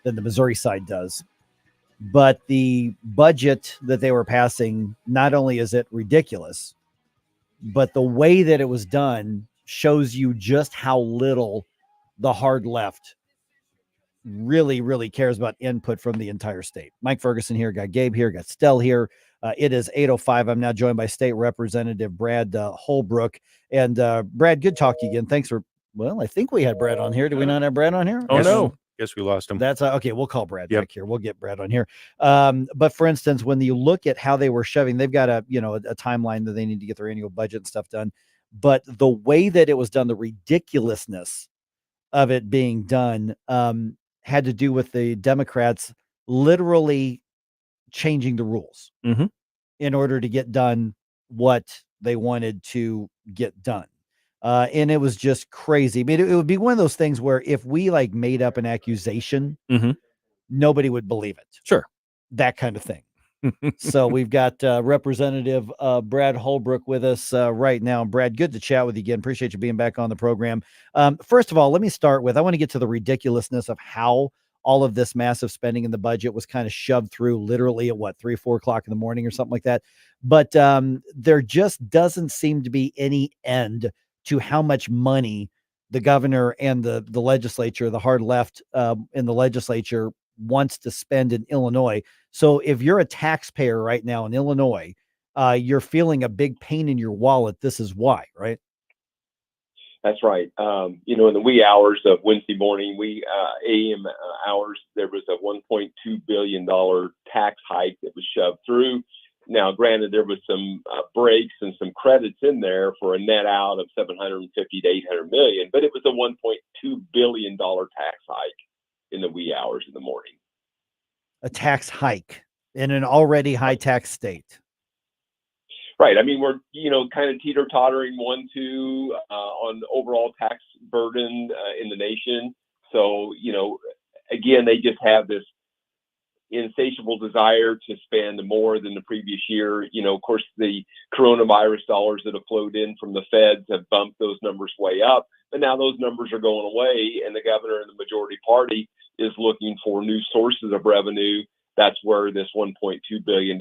Speaker 4: Missouri side does. But the budget that they were passing, not only is it ridiculous, but the way that it was done shows you just how little the hard left really, really cares about input from the entire state. Mike Ferguson here, got Gabe here, got Stell here. It is 8:05. I'm now joined by State Representative Brad Holbrook. And Brad, good talk to you again. Thanks for, well, I think we had Brad on here. Do we not have Brad on here?
Speaker 9: Oh, no. Guess we lost him.
Speaker 4: That's okay. We'll call Brad back here. We'll get Brad on here. But for instance, when you look at how they were shoving, they've got a timeline that they need to get their annual budget and stuff done. But the way that it was done, the ridiculousness of it being done, had to do with the Democrats literally changing the rules in order to get done what they wanted to get done. And it was just crazy. I mean, it would be one of those things where if we like made up an accusation, nobody would believe it.
Speaker 2: Sure.
Speaker 4: That kind of thing. So we've got Representative Brad Holbrook with us right now. Brad, good to chat with you again. Appreciate you being back on the program. First of all, let me start with, I want to get to the ridiculousness of how all of this massive spending in the budget was kind of shoved through literally at 3 or 4 o'clock in the morning or something like that. But there just doesn't seem to be any end to how much money the governor and the legislature, the hard left in the legislature wants to spend in Illinois. So if you're a taxpayer right now in Illinois, you're feeling a big pain in your wallet. This is why, right?
Speaker 11: That's right. In the wee hours of Wednesday morning, AM hours, there was a $1.2 billion tax hike that was shoved through. Now, granted, there was some breaks and some credits in there for a net out of $750 to $800 million, but it was a $1.2 billion tax hike in the wee hours of the morning.
Speaker 4: A tax hike in an already high tax state.
Speaker 11: Right. I mean, we're, kind of teeter-tottering 1-2 on overall tax burden in the nation. So, again, they just have this insatiable desire to spend more than the previous year. Of course, the coronavirus dollars that have flowed in from the feds have bumped those numbers way up. But now those numbers are going away, and the governor and the majority party is looking for new sources of revenue. That's where this $1.2 billion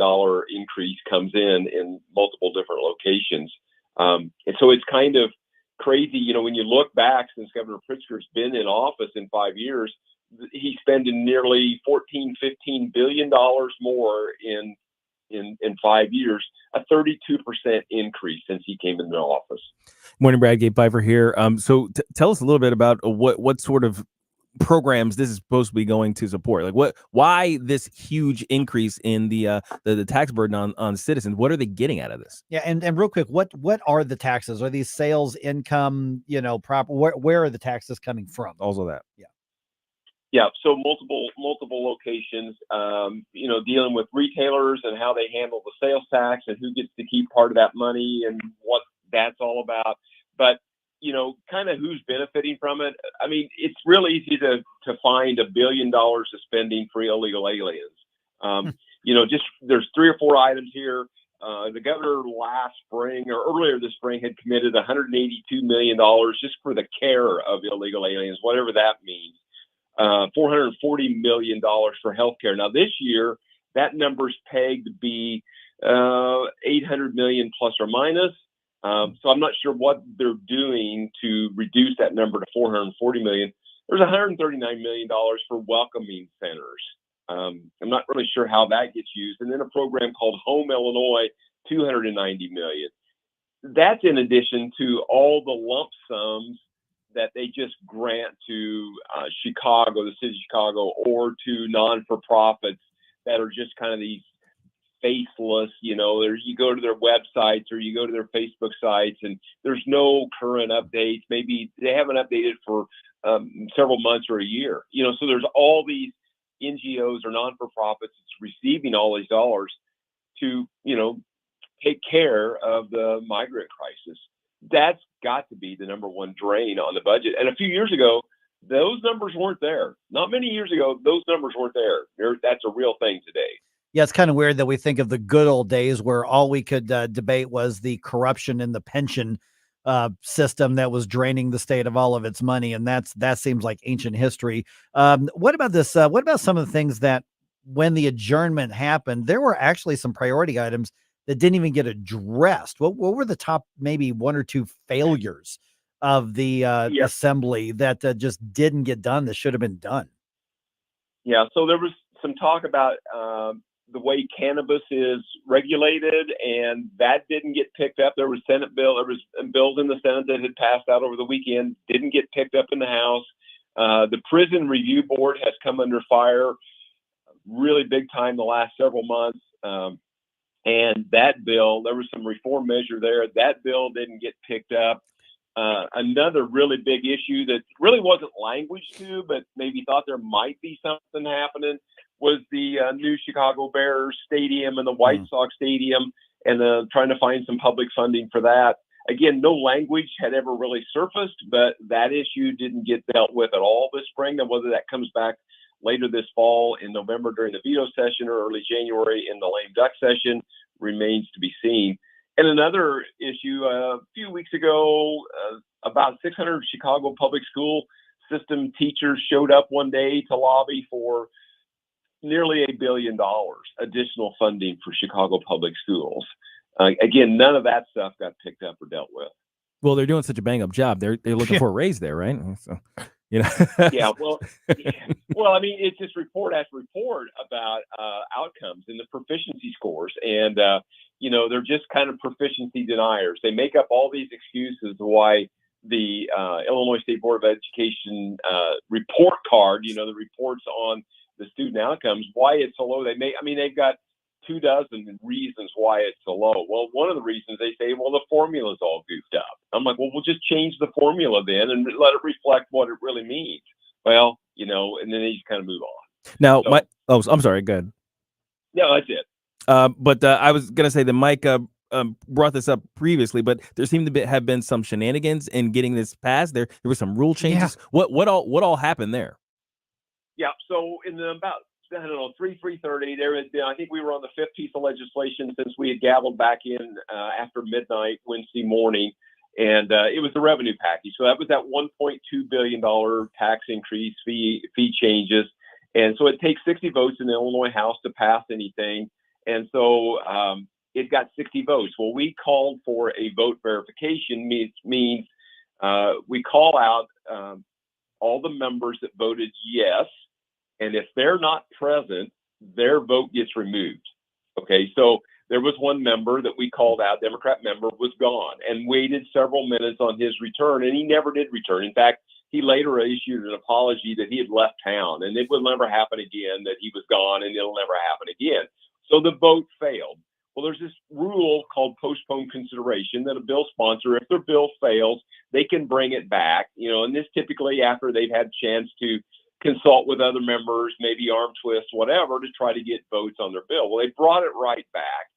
Speaker 11: increase comes in multiple different locations. And so it's kind of crazy, when you look back since Governor Pritzker's been in office in 5 years, he's spending nearly $14-15 billion more in 5 years, a 32% increase since he came into office.
Speaker 2: Morning, Brad. Gabe Pfeiffer here. So tell us a little bit about what sort of programs this is supposed to be going to support. Like why this huge increase in the tax burden on citizens? What are they getting out of this?
Speaker 4: Yeah, and real quick, what are the taxes? Are these sales, income, proper? Where are the taxes coming from?
Speaker 2: Also that.
Speaker 4: Yeah.
Speaker 11: Yeah, so multiple locations, dealing with retailers and how they handle the sales tax and who gets to keep part of that money and what that's all about. But, kind of who's benefiting from it. I mean, it's real easy to find $1 billion of spending for illegal aliens. Just there's 3 or 4 items here. The governor last spring or earlier this spring had committed $182 million just for the care of illegal aliens, whatever that means. $440 million for healthcare. Now this year, that number's pegged to be $800 million plus or minus. So I'm not sure what they're doing to reduce that number to $440 million. There's $139 million for welcoming centers. I'm not really sure how that gets used. And then a program called Home Illinois, $290 million. That's in addition to all the lump sums that they just grant to Chicago, the city of Chicago, or to non-for-profits that are just kind of these faceless. You know, you go to their websites or you go to their Facebook sites, and there's no current updates. Maybe they haven't updated for several months or a year. You know, so there's all these NGOs or non-for-profits that's receiving all these dollars to, you know, take care of the migrant crisis. That's got to be the number one drain on the budget. And a few years ago, those numbers weren't there. Not many years ago, those numbers weren't there. That's a real thing today.
Speaker 4: Yeah, it's kind of weird that we think of the good old days where all we could debate was the corruption in the pension system that was draining the state of all of its money, and that seems like ancient history. What about this? What about some of the things that, when the adjournment happened, there were actually some priority items that didn't even get addressed? What were the top maybe one or two failures of the assembly that just didn't get done that should have been done?
Speaker 11: Yeah, so there was some talk about the way cannabis is regulated, and that didn't get picked up. There was bills in the Senate that had passed out over the weekend, didn't get picked up in the House. The Prison Review Board has come under fire really big time the last several months. And that bill, there was some reform measure there. That bill didn't get picked up. Another really big issue that really wasn't language to, but maybe thought there might be something happening, was the new Chicago Bears stadium and the White Sox stadium, and trying to find some public funding for that. Again, no language had ever really surfaced, but that issue didn't get dealt with at all this spring. And whether that comes back later this fall in November during the veto session or early January in the lame duck session remains to be seen. And another issue, a few weeks ago, about 600 Chicago public school system teachers showed up one day to lobby for nearly $1 billion additional funding for Chicago public schools. Again, none of that stuff got picked up or dealt with.
Speaker 2: Well, they're doing such a bang up job. They're looking for a raise there, right? So, you know.
Speaker 11: Yeah. Well, I mean, it's just report after report about outcomes and the proficiency scores, and you know, they're just kind of proficiency deniers. They make up all these excuses why the Illinois State Board of Education report card, you know, the reports on the student outcomes, why it's so low. They've got 24 reasons why it's so low. Well, one of the reasons they say, well, the formula's all goofed up. I'm like, well, we'll just change the formula then and let it reflect what it really means. Well, you know, and then they just kind of move on.
Speaker 2: Now, I'm sorry. Go ahead.
Speaker 11: No, that's it.
Speaker 2: But I was going to say that Mike brought this up previously, but there seemed to have been some shenanigans in getting this passed. There were some rule changes. Yeah. What all happened there?
Speaker 11: Yeah. So in about 3:30, there had been, I think we were on the fifth piece of legislation since we had gavelled back in after midnight Wednesday morning, and it was the revenue package. So that was that $1.2 billion tax increase, fee changes, and so it takes 60 votes in the Illinois House to pass anything, and so it got 60 votes. Well, we called for a vote verification, means we call out all the members that voted yes. And if they're not present, their vote gets removed. Okay, so there was one member that we called out, Democrat member, was gone and waited several minutes on his return, and he never did return. In fact, he later issued an apology that he had left town, and it will never happen again, that he was gone, and it'll never happen again. So the vote failed. Well, there's this rule called postponed consideration that a bill sponsor, if their bill fails, they can bring it back, you know, and this typically after they've had a chance to consult with other members, maybe arm twist, whatever, to try to get votes on their bill. Well, they brought it right back.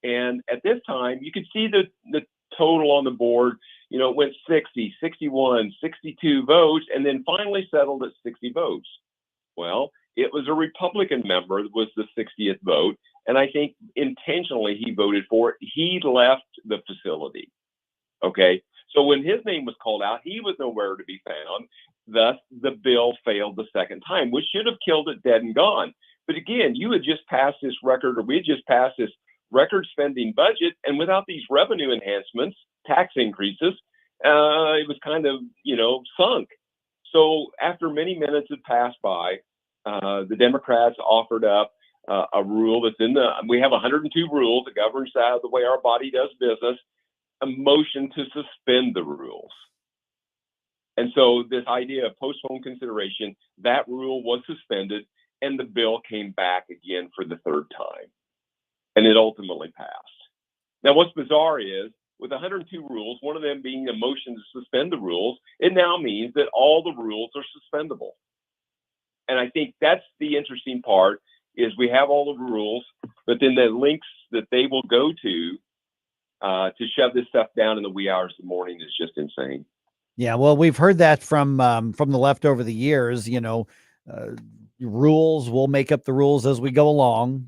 Speaker 11: And at this time, you could see the total on the board, you know, it went 60, 61, 62 votes, and then finally settled at 60 votes. Well, it was a Republican member that was the 60th vote, and I think intentionally he voted for it. He left the facility. Okay. So when his name was called out, he was nowhere to be found. Thus, the bill failed the second time, which should have killed it dead and gone. But again, we had just passed this record spending budget, and without these revenue enhancements, tax increases, it was kind of, you know, sunk. So after many minutes had passed by, the Democrats offered up a rule that's we have 102 rules that governs the way our body does business, a motion to suspend the rules. And so this idea of postponed consideration, that rule was suspended, and the bill came back again for the third time. and it ultimately passed. Now, what's bizarre is, with 102 rules, one of them being a motion to suspend the rules, it now means that all the rules are suspendable. And I think that's the interesting part, is we have all the rules, but then the links that they will go to shove this stuff down in the wee hours of the morning is just insane.
Speaker 4: Yeah, well, we've heard that from the left over the years. Rules, we'll make up the rules as we go along.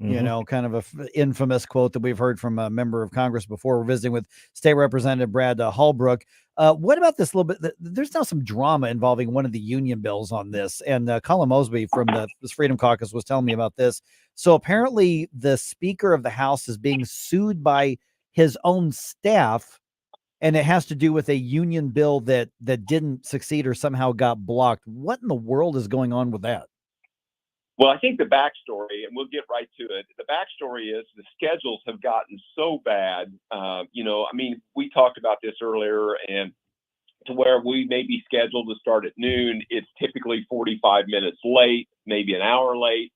Speaker 4: Kind of a infamous quote that we've heard from a member of Congress before. We're visiting with State Representative Brad Holbrook. What about this little bit? There's now some drama involving one of the union bills on this, and Colin Mosby from the Freedom Caucus was telling me about this. So apparently, the Speaker of the House is being sued by his own staff, and it has to do with a union bill that didn't succeed or somehow got blocked. What in the world is going on with that?
Speaker 11: Well, I think the backstory, and we'll get right to it. The backstory is the schedules have gotten so bad. We talked about this earlier, and to where we may be scheduled to start at noon, it's typically 45 minutes late, maybe an hour late.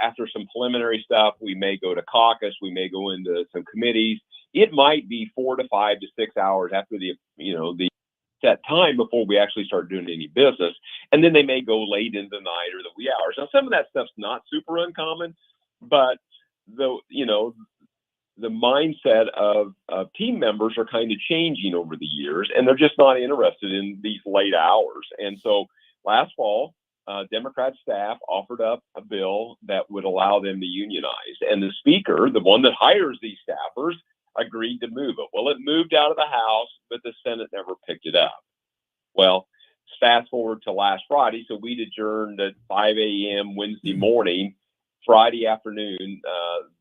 Speaker 11: After some preliminary stuff, we may go to caucus, we may go into some committees. It might be 4 to 5 to 6 hours after the set time before we actually start doing any business. And then they may go late into the night or the wee hours. Now, some of that stuff's not super uncommon, but the mindset of team members are kind of changing over the years, and they're just not interested in these late hours. And so last fall, Democrat staff offered up a bill that would allow them to unionize. And the Speaker, the one that hires these staffers, agreed to move it. Well, it moved out of the House, but the Senate never picked it up. Well, fast forward to last Friday. So we'd adjourned at 5 a.m. Wednesday morning. Friday afternoon,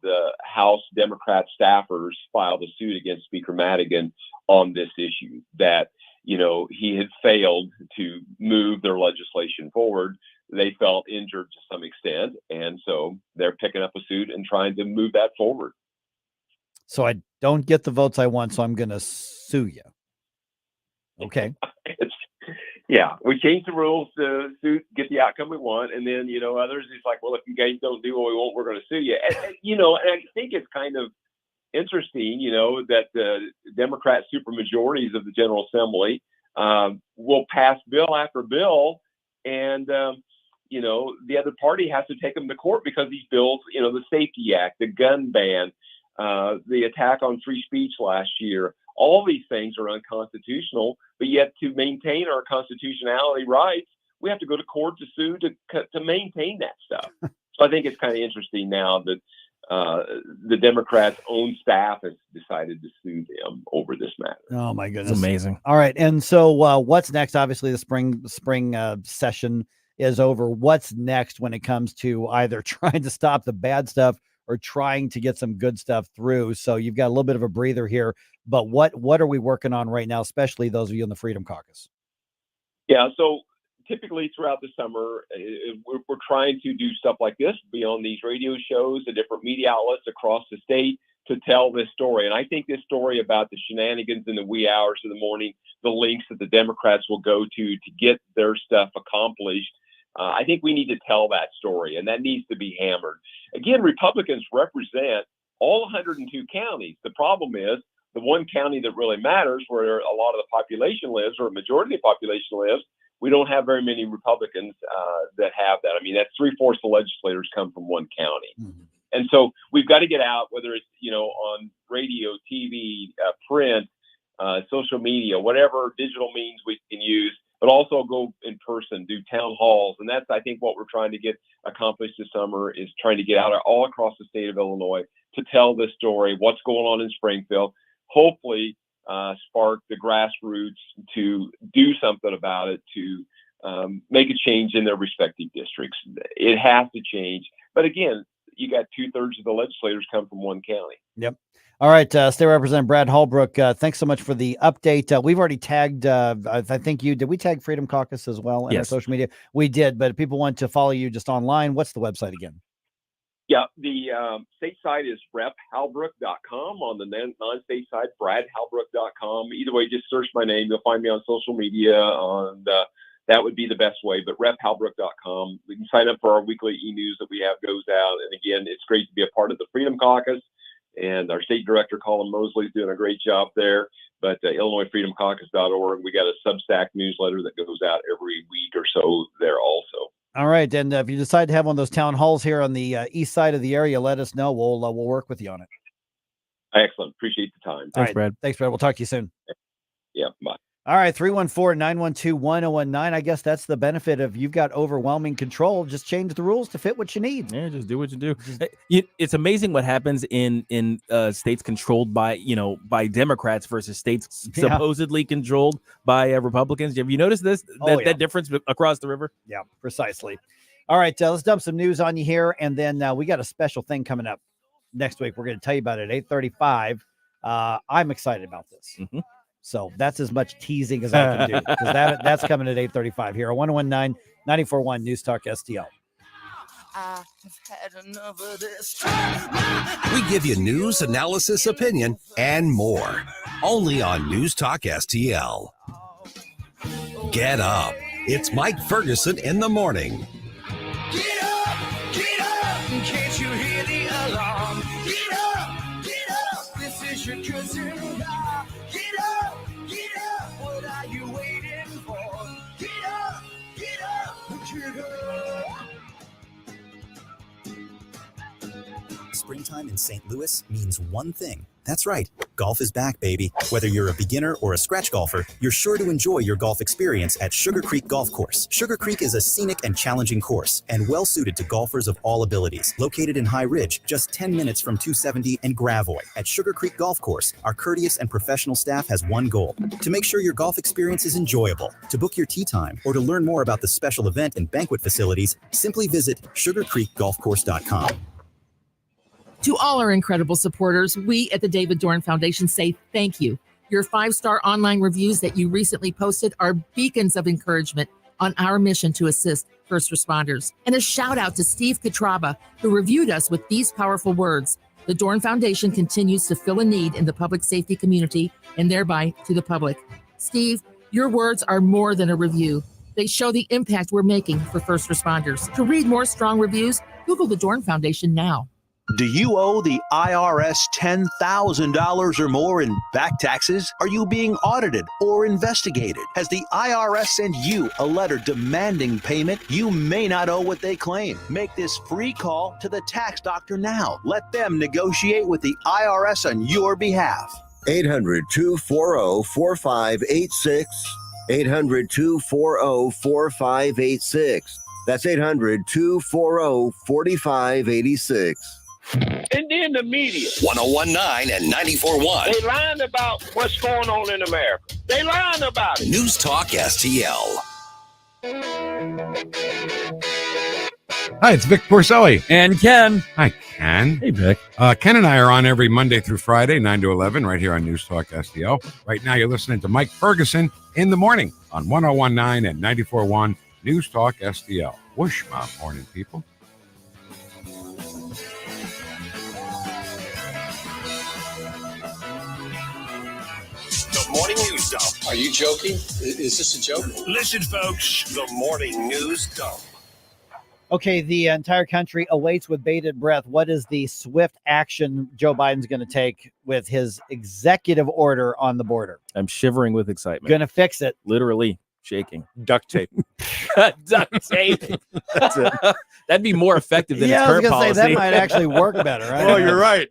Speaker 11: the House Democrat staffers filed a suit against Speaker Madigan on this issue, that, he had failed to move their legislation forward. They felt injured to some extent. And so they're picking up a suit and trying to move that forward.
Speaker 4: So I don't get the votes I want, so I'm going to sue you. Okay.
Speaker 11: Yeah, we changed the rules to get the outcome we want, and then others, it's like, well, if you guys don't do what we want, we're going to sue you. And I think it's kind of interesting, that the Democrat supermajorities of the General Assembly will pass bill after bill, and the other party has to take them to court because these bills, the Safety Act, the gun ban, the attack on free speech last year, all these things are unconstitutional, but yet to maintain our constitutionality rights, we have to go to court to sue to maintain that stuff. So I think it's kind of interesting now that the Democrats' own staff has decided to sue them over this matter.
Speaker 4: Oh my goodness.
Speaker 2: It's amazing.
Speaker 4: All right. And so what's next? Obviously the spring session is over. What's next when it comes to either trying to stop the bad stuff or trying to get some good stuff through? So you've got a little bit of a breather here, but what are we working on right now, especially those of you in the Freedom Caucus?
Speaker 11: Yeah, so typically throughout the summer, we're trying to do stuff like this, be on these radio shows, the different media outlets across the state to tell this story. And I think this story about the shenanigans in the wee hours of the morning, the links that the Democrats will go to get their stuff accomplished, I think we need to tell that story, and that needs to be hammered. Again, Republicans represent all 102 counties. The problem is the one county that really matters, where a lot of the population lives, or a majority of the population lives, we don't have very many Republicans that have that. I mean, that's 3/4 of the legislators come from one county. Mm-hmm. And so we've got to get out, whether it's, on radio, TV, print, social media, whatever digital means we can use, but also go in person, do town halls. And that's, I think, what we're trying to get accomplished this summer, is trying to get out all across the state of Illinois to tell this story, what's going on in Springfield, hopefully spark the grassroots to do something about it, to make a change in their respective districts. It has to change. But again, you got 2/3 of the legislators come from one county.
Speaker 4: Yep. All right. State Representative Brad Holbrook, thanks so much for the update. We've already tagged, I think did we tag Freedom Caucus as well in our social media? We did, but if people want to follow you just online, what's the website again?
Speaker 11: Yeah, the state site is rephalbrook.com. On the non-state side, bradhalbrook.com. Either way, just search my name. You'll find me on social media, on that would be the best way. But rephalbrook.com. We can sign up for our weekly e-news that we have goes out. And again, it's great to be a part of the Freedom Caucus. And our state director, Colin Mosley, is doing a great job there. But IllinoisFreedomCaucus.org, we got a Substack newsletter that goes out every week or so there also.
Speaker 4: All right. And if you decide to have one of those town halls here on the east side of the area, let us know. We'll work with you on it.
Speaker 11: Excellent. Appreciate the time.
Speaker 4: Thanks, Brad. Thanks, Brad. We'll talk to you soon.
Speaker 11: Yeah, bye.
Speaker 4: All right, 314-912-1019. I guess that's the benefit of you've got overwhelming control. Just change the rules to fit what you need.
Speaker 2: Yeah, just do what you do. It's amazing what happens in states controlled by Democrats versus states supposedly controlled by Republicans. Have you noticed that difference across the river?
Speaker 4: Yeah, precisely. All right, let's dump some news on you here, and then we got a special thing coming up next week. We're going to tell you about it at 8:35. I'm excited about this.
Speaker 2: Mm-hmm.
Speaker 4: So that's as much teasing as I can do, because that's coming at 8:35 here on 1019-94.1 News Talk STL.
Speaker 28: I've had enough of this.
Speaker 10: We give you news, analysis, opinion, and more. Only on News Talk STL. Get up. It's Mike Ferguson in the morning.
Speaker 28: Get up, can't you hear the alarm? Get up, this is your cousin. Get up, what are you waiting for? Get up, get up.
Speaker 1: Springtime in St. Louis means one thing. That's right. Golf is back, baby. Whether you're a beginner or a scratch golfer, you're sure to enjoy your golf experience at Sugar Creek Golf Course. Sugar Creek is a scenic and challenging course and well suited to golfers of all abilities. Located in High Ridge, just 10 minutes from 270 and Gravois. At Sugar Creek Golf Course, our courteous and professional staff has one goal: to make sure your golf experience is enjoyable. To book your tee time or to learn more about the special event and banquet facilities, simply visit sugarcreekgolfcourse.com.
Speaker 12: To all our incredible supporters, we at the David Dorn Foundation say thank you. Your 5-star online reviews that you recently posted are beacons of encouragement on our mission to assist first responders. And a shout out to Steve Katraba, who reviewed us with these powerful words: the Dorn Foundation continues to fill a need in the public safety community and thereby to the public. Steve, your words are more than a review. They show the impact we're making for first responders. To read more strong reviews, Google the Dorn Foundation now.
Speaker 21: Do you owe the IRS $10,000 or more in back taxes? Are you being audited or investigated? Has the IRS sent you a letter demanding payment? You may not owe what they claim. Make this free call to the tax doctor now. Let them negotiate with the IRS on your behalf.
Speaker 20: 800-240-4586. 800-240-4586. That's 800-240-4586.
Speaker 23: And then the media.
Speaker 14: 1019 and 94.1.
Speaker 23: They lying about what's going on in America. They lying about it.
Speaker 14: News Talk STL.
Speaker 24: Hi, it's Vic Porcelli.
Speaker 2: And Ken.
Speaker 24: Hi, Ken.
Speaker 2: Hey, Vic.
Speaker 24: Ken and I are on every Monday through Friday, 9 to 11, right here on News Talk STL. Right now, you're listening to Mike Ferguson in the morning on 1019 and 94.1 News Talk STL. Whoosh, my morning, people.
Speaker 14: The morning news dump. Are you joking? Is this a joke?
Speaker 10: Listen, folks, the morning news dump.
Speaker 4: Okay, the entire country awaits with bated breath. What is the swift action Joe Biden's going to take with his executive order on the border?
Speaker 2: I'm shivering with excitement.
Speaker 4: Going to fix it.
Speaker 2: Literally shaking.
Speaker 24: Duct tape.
Speaker 2: Duct tape. That's it. That'd be more effective than its
Speaker 4: I was
Speaker 2: current
Speaker 4: gonna
Speaker 2: policy.
Speaker 4: say that might actually work better. Right?
Speaker 24: Oh, you're right.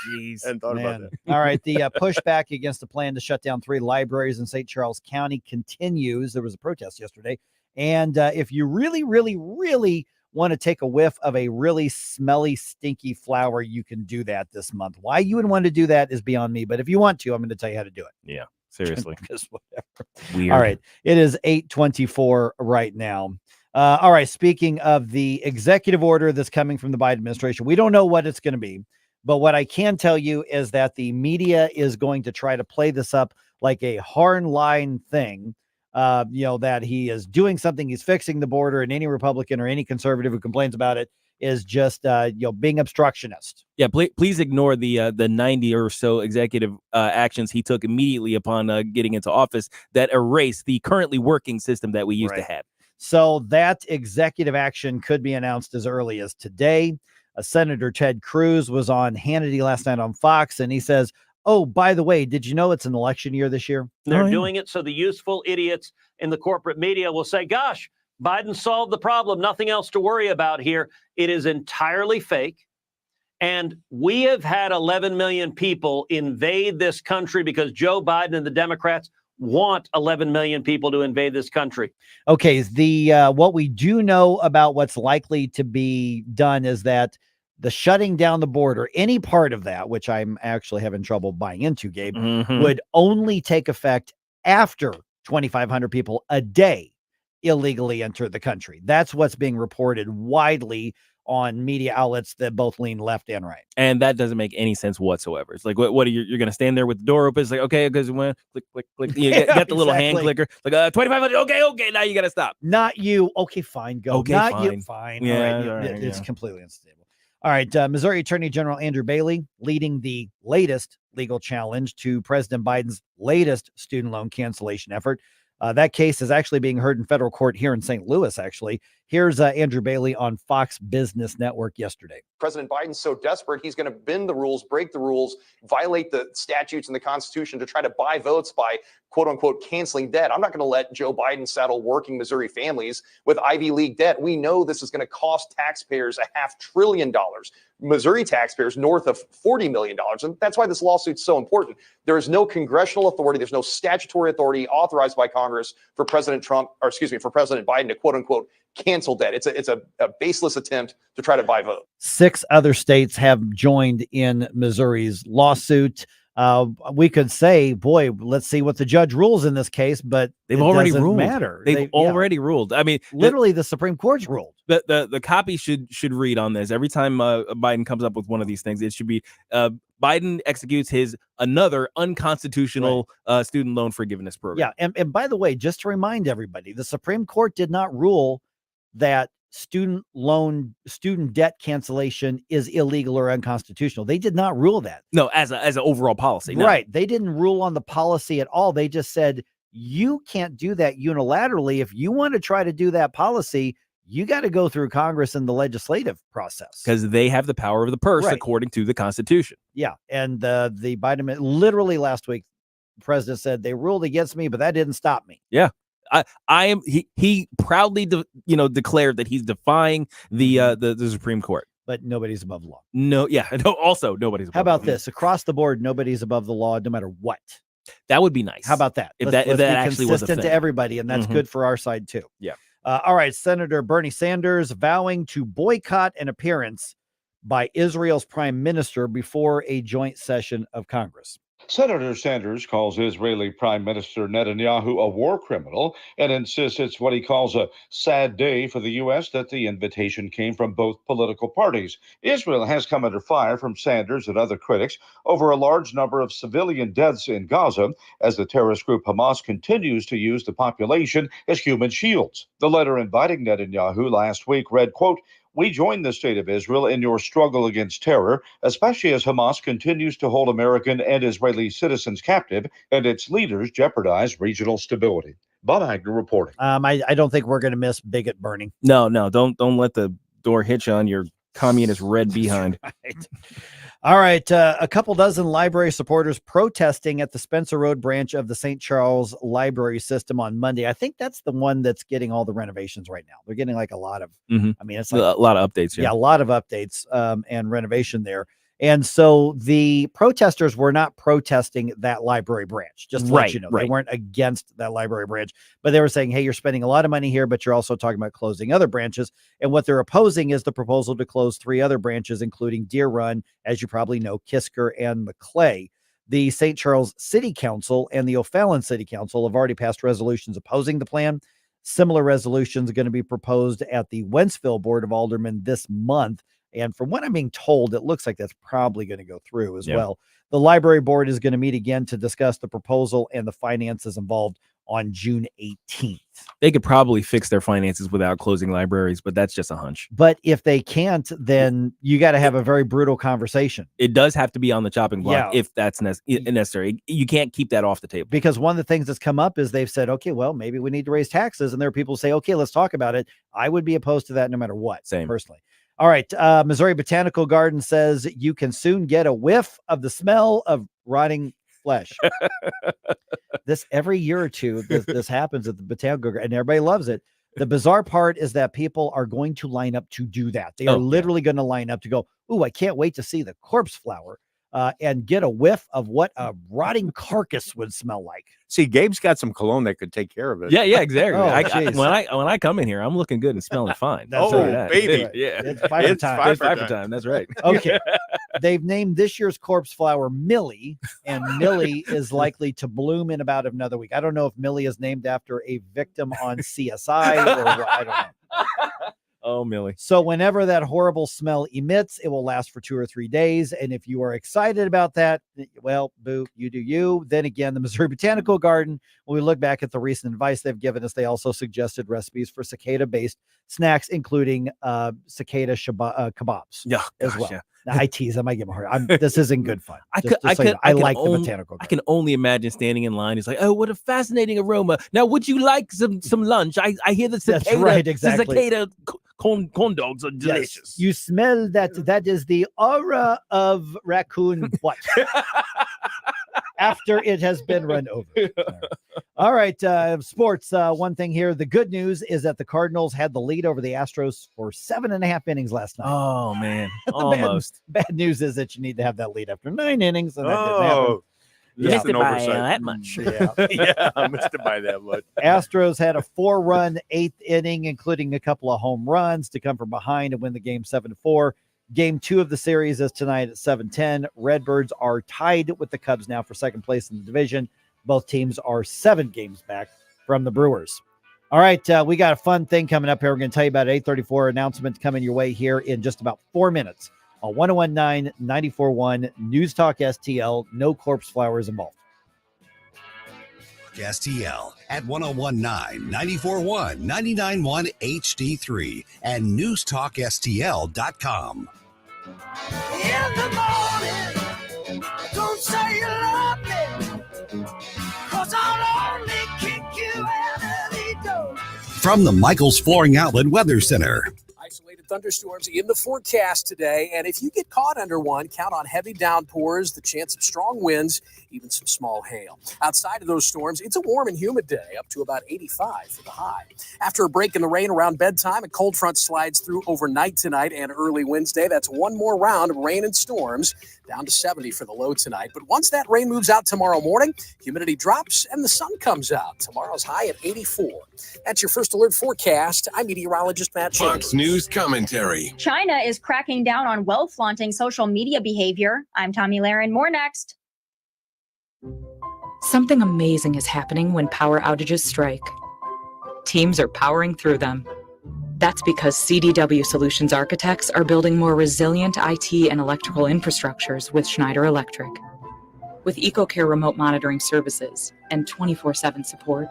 Speaker 2: Jeez.
Speaker 24: And thought about
Speaker 4: Man.
Speaker 24: that.
Speaker 4: All right. The pushback against the plan to shut down 3 libraries in St. Charles County continues. There was a protest yesterday. And if you really, really, really want to take a whiff of a really smelly, stinky flower, you can do that this month. Why you would want to do that is beyond me. But if you want to, I'm going to tell you how to do it.
Speaker 2: Yeah, seriously.
Speaker 4: Just whatever.
Speaker 2: Weird.
Speaker 4: All right. It is 8:24 right now. All right. Speaking of the executive order that's coming from the Biden administration, we don't know what it's going to be. But what I can tell you is that the media is going to try to play this up like a hardline thing. That he is doing something, he's fixing the border, and any Republican or any conservative who complains about it is just being obstructionist.
Speaker 2: Yeah, please ignore the 90 or so executive actions he took immediately upon getting into office that erased the currently working system that we used to have.
Speaker 4: So that executive action could be announced as early as today. Senator Ted Cruz was on Hannity last night on Fox, and he says, oh, by the way, did you know it's an election year this year?
Speaker 6: They're doing it so the useful idiots in the corporate media will say, gosh, Biden solved the problem. Nothing else to worry about here. It is entirely fake. And we have had 11 million people invade this country because Joe Biden and the Democrats want 11 million people to invade this country.
Speaker 4: Okay, what we do know about what's likely to be done is that the shutting down the border, any part of that, which I'm actually having trouble buying into, Gabe, would only take effect after 2,500 people a day illegally enter the country. That's what's being reported widely on media outlets that both lean left and right.
Speaker 2: And that doesn't make any sense whatsoever. It's like, what are you're going to stand there with the door open? It's like, okay, because when click, click, click, you get the little hand clicker, like 2,500. Okay, now you got to stop.
Speaker 4: Not you. Okay, fine, go.
Speaker 2: Okay,
Speaker 4: Not
Speaker 2: fine.
Speaker 4: you. Fine.
Speaker 2: Yeah,
Speaker 4: all right.
Speaker 2: all right,
Speaker 4: It's
Speaker 2: yeah.
Speaker 4: completely unstable. All right. Missouri Attorney General Andrew Bailey leading the latest legal challenge to President Biden's latest student loan cancellation effort. That case is actually being heard in federal court here in St. Louis, actually. Here's Andrew Bailey on Fox Business Network yesterday.
Speaker 7: President Biden's so desperate, he's going to bend the rules, break the rules, violate the statutes and the Constitution to try to buy votes by, quote unquote, canceling debt. I'm not going to let Joe Biden saddle working Missouri families with Ivy League debt. We know this is going to cost taxpayers $500 billion, Missouri taxpayers north of $40 million. And that's why this lawsuit's so important. There is no congressional authority. There's no statutory authority authorized by Congress for President Biden to, quote unquote, cancel debt. It's a baseless attempt to try to buy votes.
Speaker 4: 6 other states have joined in Missouri's lawsuit. We could say, boy, let's see what the judge rules in this case, but
Speaker 2: They've already ruled.
Speaker 4: Matter.
Speaker 2: They've already ruled. I mean,
Speaker 4: literally, the Supreme Court's ruled.
Speaker 2: The copy should read on this. Every time Biden comes up with one of these things, it should be Biden executes another unconstitutional student loan forgiveness program.
Speaker 4: Yeah, and by the way, just to remind everybody, the Supreme Court did not rule that student debt cancellation is illegal or unconstitutional. They did not rule that.
Speaker 2: No, as an overall policy. No.
Speaker 4: Right. They didn't rule on the policy at all. They just said, you can't do that unilaterally. If you want to try to do that policy, you got to go through Congress and the legislative process.
Speaker 2: Because they have the power of the purse, according to the Constitution.
Speaker 4: Yeah. And the Biden, literally last week, the president said they ruled against me, but that didn't stop me.
Speaker 2: Yeah. He proudly declared that he's defying the Supreme Court.
Speaker 4: But nobody's above the law.
Speaker 2: No, yeah. No, also nobody's above
Speaker 4: How about
Speaker 2: the law.
Speaker 4: this? Across the board, nobody's above the law, no matter what.
Speaker 2: That would be nice.
Speaker 4: How about that?
Speaker 2: If
Speaker 4: let's
Speaker 2: that
Speaker 4: be
Speaker 2: actually was a
Speaker 4: consistent
Speaker 2: thing
Speaker 4: to everybody, and that's good for our side too.
Speaker 2: Yeah.
Speaker 4: All right. Senator Bernie Sanders vowing to boycott an appearance by Israel's prime minister before a joint session of Congress.
Speaker 8: Senator Sanders calls Israeli Prime Minister Netanyahu a war criminal and insists it's what he calls a sad day for the U.S. that the invitation came from both political parties. Israel has come under fire from Sanders and other critics over a large number of civilian deaths in Gaza as the terrorist group Hamas continues to use the population as human shields. The letter inviting Netanyahu last week read, quote, "We join the state of Israel in your struggle against terror, especially as Hamas continues to hold American and Israeli citizens captive and its leaders jeopardize regional stability." Bob Agnew reporting.
Speaker 4: I don't think we're going to miss bigot burning.
Speaker 2: No, don't let the door hit you on your communist red behind.
Speaker 4: Right. All right. A couple dozen library supporters protesting at the Spencer Road branch of the St. Charles Library System on Monday. I think that's the one that's getting all the renovations right now. They're getting like a lot of, I mean, it's like
Speaker 2: a lot of updates.
Speaker 4: Yeah, a lot of updates and renovation there. And so the protesters were not protesting that library branch, just to let you know. They weren't against that library branch, but they were saying, hey, you're spending a lot of money here, but you're also talking about closing other branches. And what they're opposing is the proposal to close 3 other branches, including Deer Run, as you probably know, Kisker and Maclay. The St. Charles City Council and the O'Fallon City Council have already passed resolutions opposing the plan. Similar resolutions are going to be proposed at the Wentzville Board of Aldermen this month. And from what I'm being told, it looks like that's probably going to go through as well. The library board is going to meet again to discuss the proposal and the finances involved on June 18th.
Speaker 2: They could probably fix their finances without closing libraries, but that's just a hunch.
Speaker 4: But if they can't, then you got to have a very brutal conversation.
Speaker 2: It does have to be on the chopping block if that's necessary. You can't keep that off the table.
Speaker 4: Because one of the things that's come up is they've said, okay, well, maybe we need to raise taxes. And there are people who say, okay, let's talk about it. I would be opposed to that no matter what.
Speaker 2: Same.
Speaker 4: Personally. All right. Missouri Botanical Garden says you can soon get a whiff of the smell of rotting flesh. This every year or two, this happens at the Botanical Garden, and everybody loves it. The bizarre part is that people are going to line up to do that. They are literally going to line up to go, ooh, I can't wait to see the corpse flower and get a whiff of what a rotting carcass would smell like.
Speaker 9: See, Gabe's got some cologne that could take care of it.
Speaker 2: Yeah, exactly. When I come in here, I'm looking good and smelling fine.
Speaker 9: Baby.
Speaker 2: Yeah.
Speaker 4: It's Pfeiffer time.
Speaker 9: It's Pfeiffer
Speaker 2: time. That's right.
Speaker 4: Okay. They've named this year's corpse flower Millie, and Millie is likely to bloom in about another week. I don't know if Millie is named after a victim on CSI or what. I don't know.
Speaker 2: Oh, Millie.
Speaker 4: So whenever that horrible smell emits, it will last for 2 or 3 days. And if you are excited about that, well, boo, you do you. Then again, the Missouri Botanical Garden, when we look back at the recent advice they've given us, they also suggested recipes for cicada-based snacks, including cicada kebabs as well. Yeah. Now, I tease them. I give them a hard. This isn't good fun. I like the Botanical Garden.
Speaker 2: I can only imagine standing in line. It's like, oh, what a fascinating aroma. Now, would you like some lunch? I hear the cicada.
Speaker 4: That's right, exactly.
Speaker 2: The cicada corn dogs are delicious.
Speaker 4: Yes. You smell that. That is the aura of raccoon what? After it has been run over. All right. Sports. One thing here. The good news is that the Cardinals had the lead over the Astros for 7.5 innings last night.
Speaker 2: Oh, man. Almost.
Speaker 4: Bad news is that you need to have that lead after 9 innings. And that didn't happen.
Speaker 2: You missed it by that much.
Speaker 9: Yeah, I missed it by that much.
Speaker 4: Astros had a 4-run 8th inning, including a couple of home runs to come from behind and win the game 7-4. Game 2 of the series is tonight at 7:10. Redbirds are tied with the Cubs now for second place in the division. Both teams are 7 games back from the Brewers. All right, we got a fun thing coming up here. We're going to tell you about an 8:34 announcement coming your way here in just about 4 minutes. On 101.9, 94.1, News Talk STL, no corpse flowers involved.
Speaker 10: STL at 101.9, 94.1, 99.1 HD3, and newstalkstl.com.
Speaker 28: In the morning, don't say you love me, 'cause I'll only kick you out of the door.
Speaker 10: From the Michaels Flooring Outlet Weather Center.
Speaker 19: Isolated thunderstorms in the forecast today, and if you get caught under one, count on heavy downpours, the chance of strong winds, even some small hail. Outside of those storms, it's a warm and humid day, up to about 85 for the high. After a break in the rain around bedtime, a cold front slides through overnight tonight and early Wednesday. That's one more round of rain and storms, down to 70 for the low tonight. But once that rain moves out tomorrow morning, humidity drops and the sun comes out. Tomorrow's high at 84. That's your first alert forecast. I'm meteorologist Matt Chambers.
Speaker 13: Fox News commentary.
Speaker 15: China is cracking down on wealth-flaunting social media behavior. I'm Tommy Lahren. More next.
Speaker 16: Something amazing is happening when power outages strike. Teams are powering through them. That's because CDW Solutions architects are building more resilient IT and electrical infrastructures with Schneider Electric. With EcoCare remote monitoring services and 24/7 support,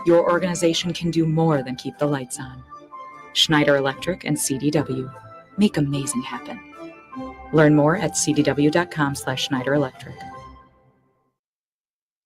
Speaker 16: your organization can do more than keep the lights on. Schneider Electric and CDW make amazing happen. Learn more at cdw.com/Schneider Electric.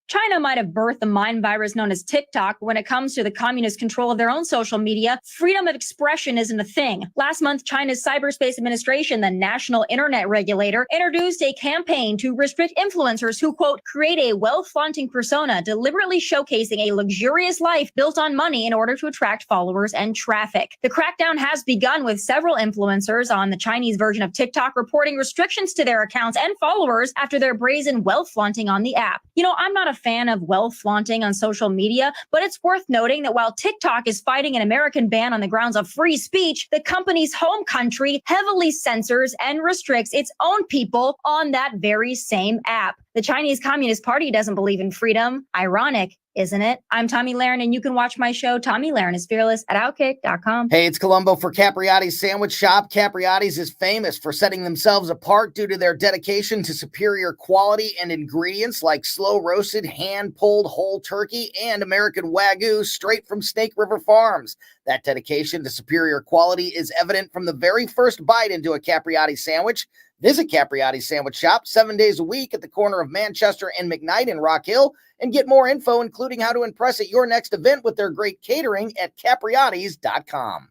Speaker 15: China might have birthed the mind virus known as TikTok. When it comes to the communist control of their own social media, freedom of expression isn't a thing. Last month, China's Cyberspace Administration, the national internet regulator, introduced a campaign to restrict influencers who, quote, create a wealth-flaunting persona, deliberately showcasing a luxurious life built on money in order to attract followers and traffic. The crackdown has begun with several influencers on the Chinese version of TikTok reporting restrictions to their accounts and followers after their brazen wealth-flaunting on the app. You know, I'm not a fan of wealth flaunting on social media, but it's worth noting that while TikTok is fighting an American ban on the grounds of free speech, the company's home country heavily censors and restricts its own people on that very same app. The Chinese Communist Party doesn't believe in freedom. Ironic. isn't it? I'm Tommy Lahren, and you can watch my show, Tommy Lahren is Fearless, at Outkick.com.
Speaker 3: Hey, it's Columbo for Capriotti's Sandwich Shop. Capriotti's is famous for setting themselves apart due to their dedication to superior quality and ingredients like slow-roasted, hand-pulled whole turkey and American Wagyu straight from Snake River Farms. That dedication to superior quality is evident from the very first bite into a Capriotti sandwich. Visit Capriotti's Sandwich Shop 7 days a week at the corner of Manchester and McKnight in Rock Hill, and get more info, including how to impress at your next event with their great catering at capriottis.com.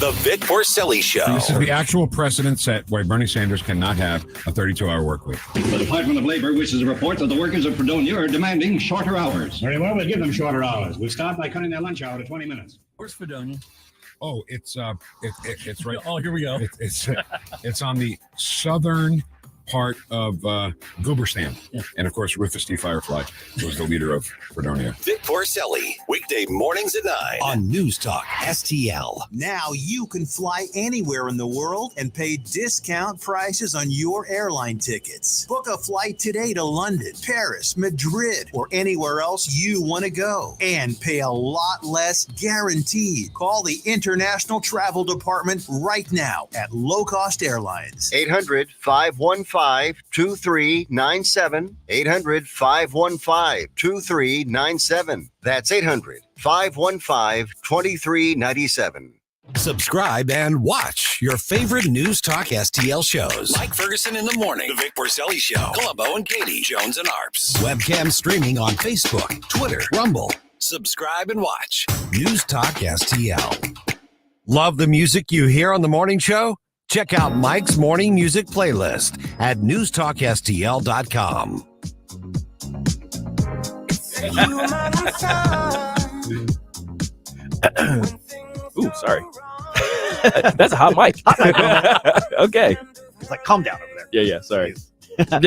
Speaker 14: The Vic Porcelli Show.
Speaker 24: This is the actual precedent set why Bernie Sanders cannot have a 32-hour work week.
Speaker 13: The Department of Labor wishes to report that the workers of Fredonia are demanding shorter hours. Very well, we'll give them shorter hours. We start by cutting their lunch hour to 20 minutes.
Speaker 17: Where's Fredonia?
Speaker 24: Oh, it's right.
Speaker 17: Oh, here we go.
Speaker 24: It's on the southern part of Gooberstan.
Speaker 17: Yeah.
Speaker 24: And of course, Rufus T. Firefly was the leader of Fredonia.
Speaker 14: Vic Porcelli, weekday mornings at 9
Speaker 1: on News Talk STL. Now you can fly anywhere in the world and pay discount prices on your airline tickets. Book a flight today to London, Paris, Madrid, or anywhere else you want to go, and pay a lot less guaranteed. Call the International Travel Department right now at Low Cost Airlines.
Speaker 20: 800-515-2397. 800-515-2397. That's 800-515-2397.
Speaker 10: Subscribe and watch your favorite News Talk STL shows.
Speaker 14: Mike Ferguson in the morning, The Vic Porcelli Show, Columbo and Katie, Jones and Arps.
Speaker 10: Webcam streaming on Facebook, Twitter, Rumble.
Speaker 14: Subscribe and watch
Speaker 10: News Talk STL. Love the music you hear on the morning show? Check out Mike's morning music playlist at newstalkstl.com.
Speaker 2: Ooh, sorry. That's a hot mic. Okay.
Speaker 4: It's like, calm down over there.
Speaker 2: Yeah, sorry.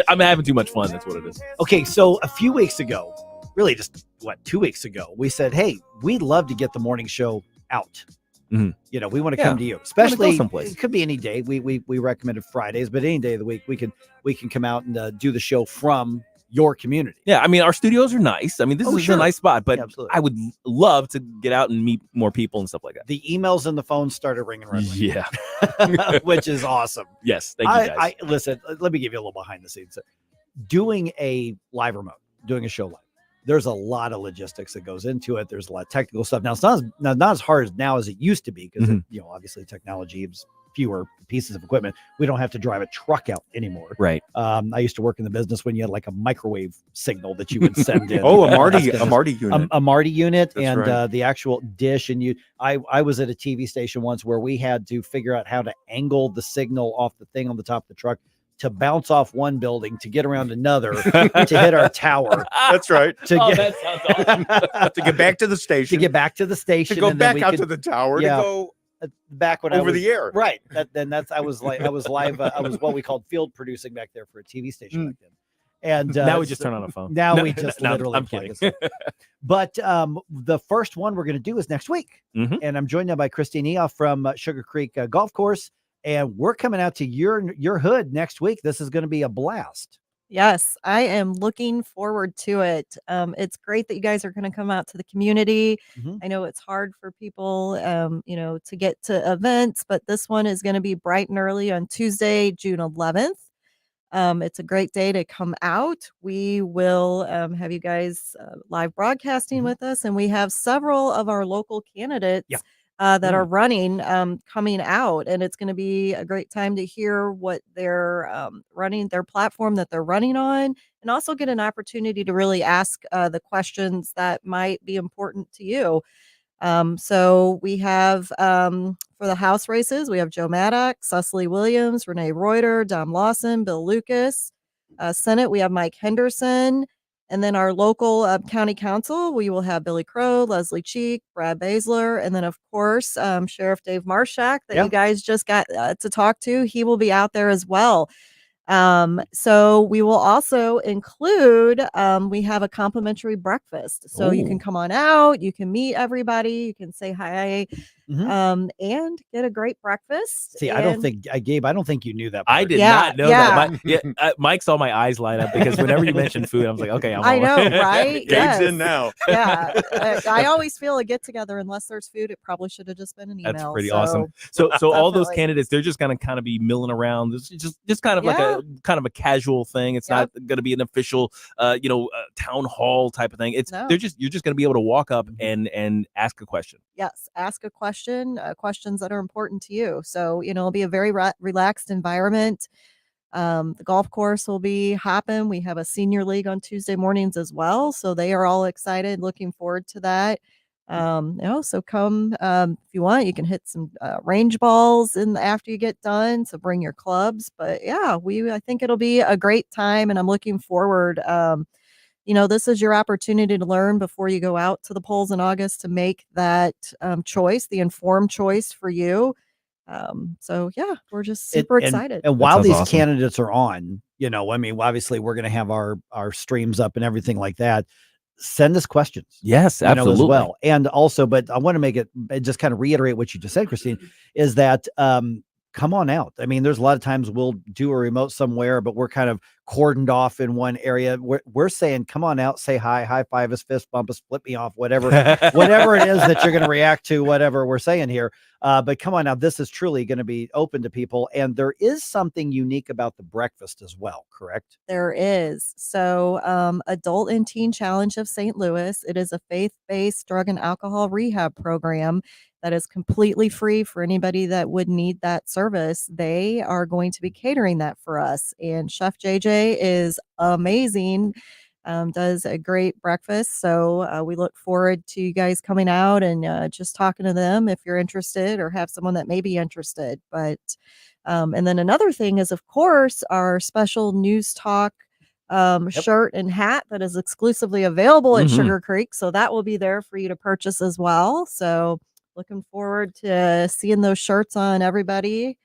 Speaker 2: I'm having too much fun. That's what it is.
Speaker 4: Okay, so a few weeks ago, really just 2 weeks ago, we said, hey, we'd love to get the morning show out.
Speaker 2: Mm-hmm.
Speaker 4: You know, we want to come to you, especially
Speaker 2: someplace.
Speaker 4: It could be any day. We recommended Fridays, but any day of the week we can come out and do the show from your community.
Speaker 2: Yeah, I mean, our studios are nice. I mean, this is a nice spot, but
Speaker 4: Yeah, absolutely.
Speaker 2: I would love to get out and meet more people and stuff like that.
Speaker 4: The emails and the phones started ringing right away.
Speaker 2: Yeah.
Speaker 4: Which is awesome.
Speaker 2: Yes, thank you guys.
Speaker 4: Listen, let me give you a little behind the scenes. Doing a live remote, doing a show live, there's a lot of logistics that goes into it. There's a lot of technical stuff. Now, it's not as hard now as it used to be because, obviously technology is fewer pieces of equipment. We don't have to drive a truck out anymore.
Speaker 2: Right.
Speaker 4: I used to work in the business when you had like a microwave signal that you would send in.
Speaker 9: Oh, a Marty unit.
Speaker 4: A Marty unit.
Speaker 9: That's
Speaker 4: and
Speaker 9: right.
Speaker 4: the actual dish. And I was at a TV station once where we had to figure out how to angle the signal off the thing on the top of the truck to bounce off one building to get around another to hit our tower.
Speaker 9: That's right.
Speaker 2: That sounds awesome.
Speaker 9: To get back to the station.
Speaker 4: To get back to the station.
Speaker 9: To go
Speaker 4: and then
Speaker 9: back out to the tower.
Speaker 4: Yeah.
Speaker 9: To go
Speaker 4: back when
Speaker 9: over
Speaker 4: I was,
Speaker 9: the air.
Speaker 4: Right. I was live. I was what we called field producing back there for a TV station back then. And
Speaker 2: now we just turn on a phone.
Speaker 4: Now we just literally
Speaker 2: I'm
Speaker 4: plug
Speaker 2: kidding.
Speaker 4: us in. But the first one we're going to do is next week.
Speaker 2: Mhm.
Speaker 4: And I'm joined now by Christine Eoff from Sugar Creek Golf Course. And we're coming out to your hood next week. This is going to be a blast.
Speaker 18: Yes, I am looking forward to it. It's great that you guys are going to come out to the community.
Speaker 4: Mhm.
Speaker 18: I know it's hard for people, to get to events, but this one is going to be bright and early on Tuesday, June 11th. It's a great day to come out. We will have you guys live broadcasting with us, and we have several of our local candidates that are running coming out, and it's going to be a great time to hear what they're running, their platform that they're running on, and also get an opportunity to really ask the questions that might be important to you. So we have for the House races, we have Joe Maddox, Cecily Williams, Renee Reuter, Dom Lawson, Bill Lucas. Senate, we have Mike Henderson. And then our local county council, we will have Billy Crow, Leslie Cheek, Brad Baszler, and then, of course, Sheriff Dave Marshak that you guys just got to talk to. He will be out there as well. So we will also include, we have a complimentary breakfast. So you can come on out, you can meet everybody, you can say hi and get a great breakfast.
Speaker 4: See, I don't think Gabe, I don't think you knew that part.
Speaker 2: I did not know that. Mike saw my eyes light up because whenever you mentioned food, I was like, okay,
Speaker 18: I know, right?
Speaker 9: Gabe's in now.
Speaker 18: Yeah. I always feel a get together, unless there's food, it probably should have just been an email.
Speaker 2: That's pretty awesome. So all those candidates, they're just going to kind of be milling around. It's just kind of like a casual thing. It's not going to be an official, town hall type of thing. You're just going to be able to walk up and ask a question.
Speaker 18: Yes, ask a question, questions that are important to you. So, it'll be a very relaxed environment. The golf course will be hopping. We have a senior league on Tuesday mornings as well. So they are all excited, looking forward to that. So come if you want, you can hit some range balls after you get done. So bring your clubs. But yeah, I think it'll be a great time, and I'm looking forward. This is your opportunity to learn before you go out to the polls in August to make that choice, the informed choice for you. So yeah, we're just super excited.
Speaker 4: And while these candidates are on, obviously we're going to have our streams up and everything like that. Send us questions.
Speaker 2: Yes, absolutely.
Speaker 4: As well. And also, but I want to make it just kind of reiterate what you just said, Christine, is that come on out. I mean, there's a lot of times we'll do a remote somewhere, but we're kind of cordoned off in one area. We're saying, come on out, say hi, high five us, fist bump us, flip me off, whatever it is that you're going to react to, whatever we're saying here. But come on now, this is truly going to be open to people. And there is something unique about the breakfast as well, correct?
Speaker 18: There is. So Adult and Teen Challenge of St. Louis, it is a faith-based drug and alcohol rehab program that is completely free for anybody that would need that service. They are going to be catering that for us. And Chef JJ is amazing, does a great breakfast. So we look forward to you guys coming out and just talking to them if you're interested or have someone that may be interested. But and then another thing is, of course, our special News Talk shirt and hat that is exclusively available at Sugar Creek. So that will be there for you to purchase as well. So looking forward to seeing those shirts on everybody.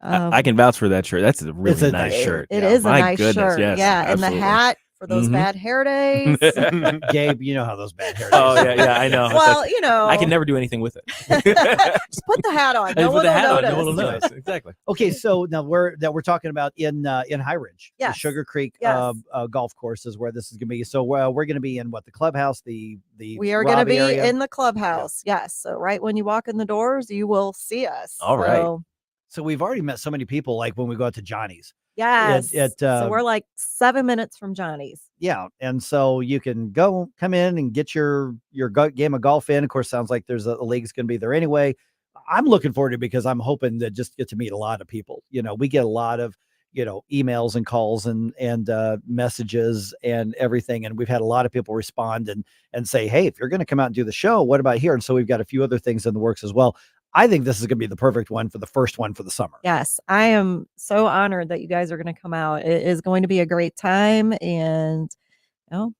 Speaker 2: I can vouch for that shirt. That's a really nice shirt.
Speaker 18: It is a nice shirt.
Speaker 2: Yes,
Speaker 18: yeah.
Speaker 2: absolutely.
Speaker 18: And the hat for those bad hair days.
Speaker 4: Gabe, you know how those bad hair days.
Speaker 2: Oh, yeah, I know.
Speaker 18: Well,
Speaker 2: I can never do anything with it.
Speaker 18: Just put the hat on. No one will notice.
Speaker 2: Exactly.
Speaker 4: Okay, so now we're talking about in High Ridge, the Sugar Creek golf course is where this is going to be. So we're going to be in the clubhouse, we are going to be area.
Speaker 18: In the clubhouse. Yes. So right when you walk in the doors, you will see us.
Speaker 4: All right. So we've already met so many people, like when we go out to Johnny's.
Speaker 18: Yes. So we're like 7 minutes from Johnny's.
Speaker 4: Yeah. And so you can come in and get your game of golf in. Of course, sounds like there's a league's going to be there anyway. I'm looking forward to it because I'm hoping to just get to meet a lot of people. We get a lot of, emails and calls and messages and everything. And we've had a lot of people respond and say, hey, if you're going to come out and do the show, what about here? And so we've got a few other things in the works as well. I think this is going to be the perfect one for the first one for the summer.
Speaker 18: Yes, I am so honored that you guys are going to come out. It is going to be a great time, and come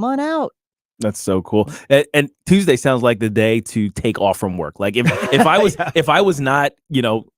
Speaker 18: on out.
Speaker 2: That's so cool. And Tuesday sounds like the day to take off from work. Like if I was if I was not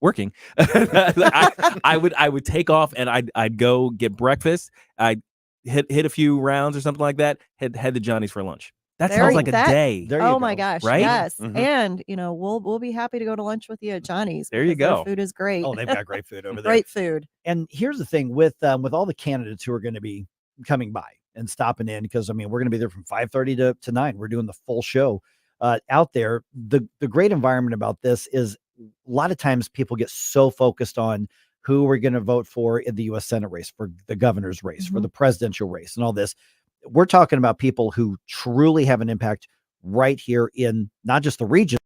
Speaker 2: working, I would take off and I'd go get breakfast. I'd hit a few rounds or something like that. Head to Johnny's for lunch. That sounds like a day.
Speaker 18: Oh my gosh.
Speaker 2: Right?
Speaker 18: Yes. And we'll be happy to go to lunch with you at Johnny's.
Speaker 2: There you go.
Speaker 18: Their food is great.
Speaker 4: Oh, they've got great food over there.
Speaker 18: Great food.
Speaker 4: And here's the thing with all the candidates who are going to be coming by and stopping in, because we're going to be there from 5:30 to 9. We're doing the full show out there. The great environment about this is a lot of times people get so focused on who we're going to vote for in the U.S. Senate race, for the governor's race, for the presidential race, and all this. We're talking about people who truly have an impact right here in not just the region.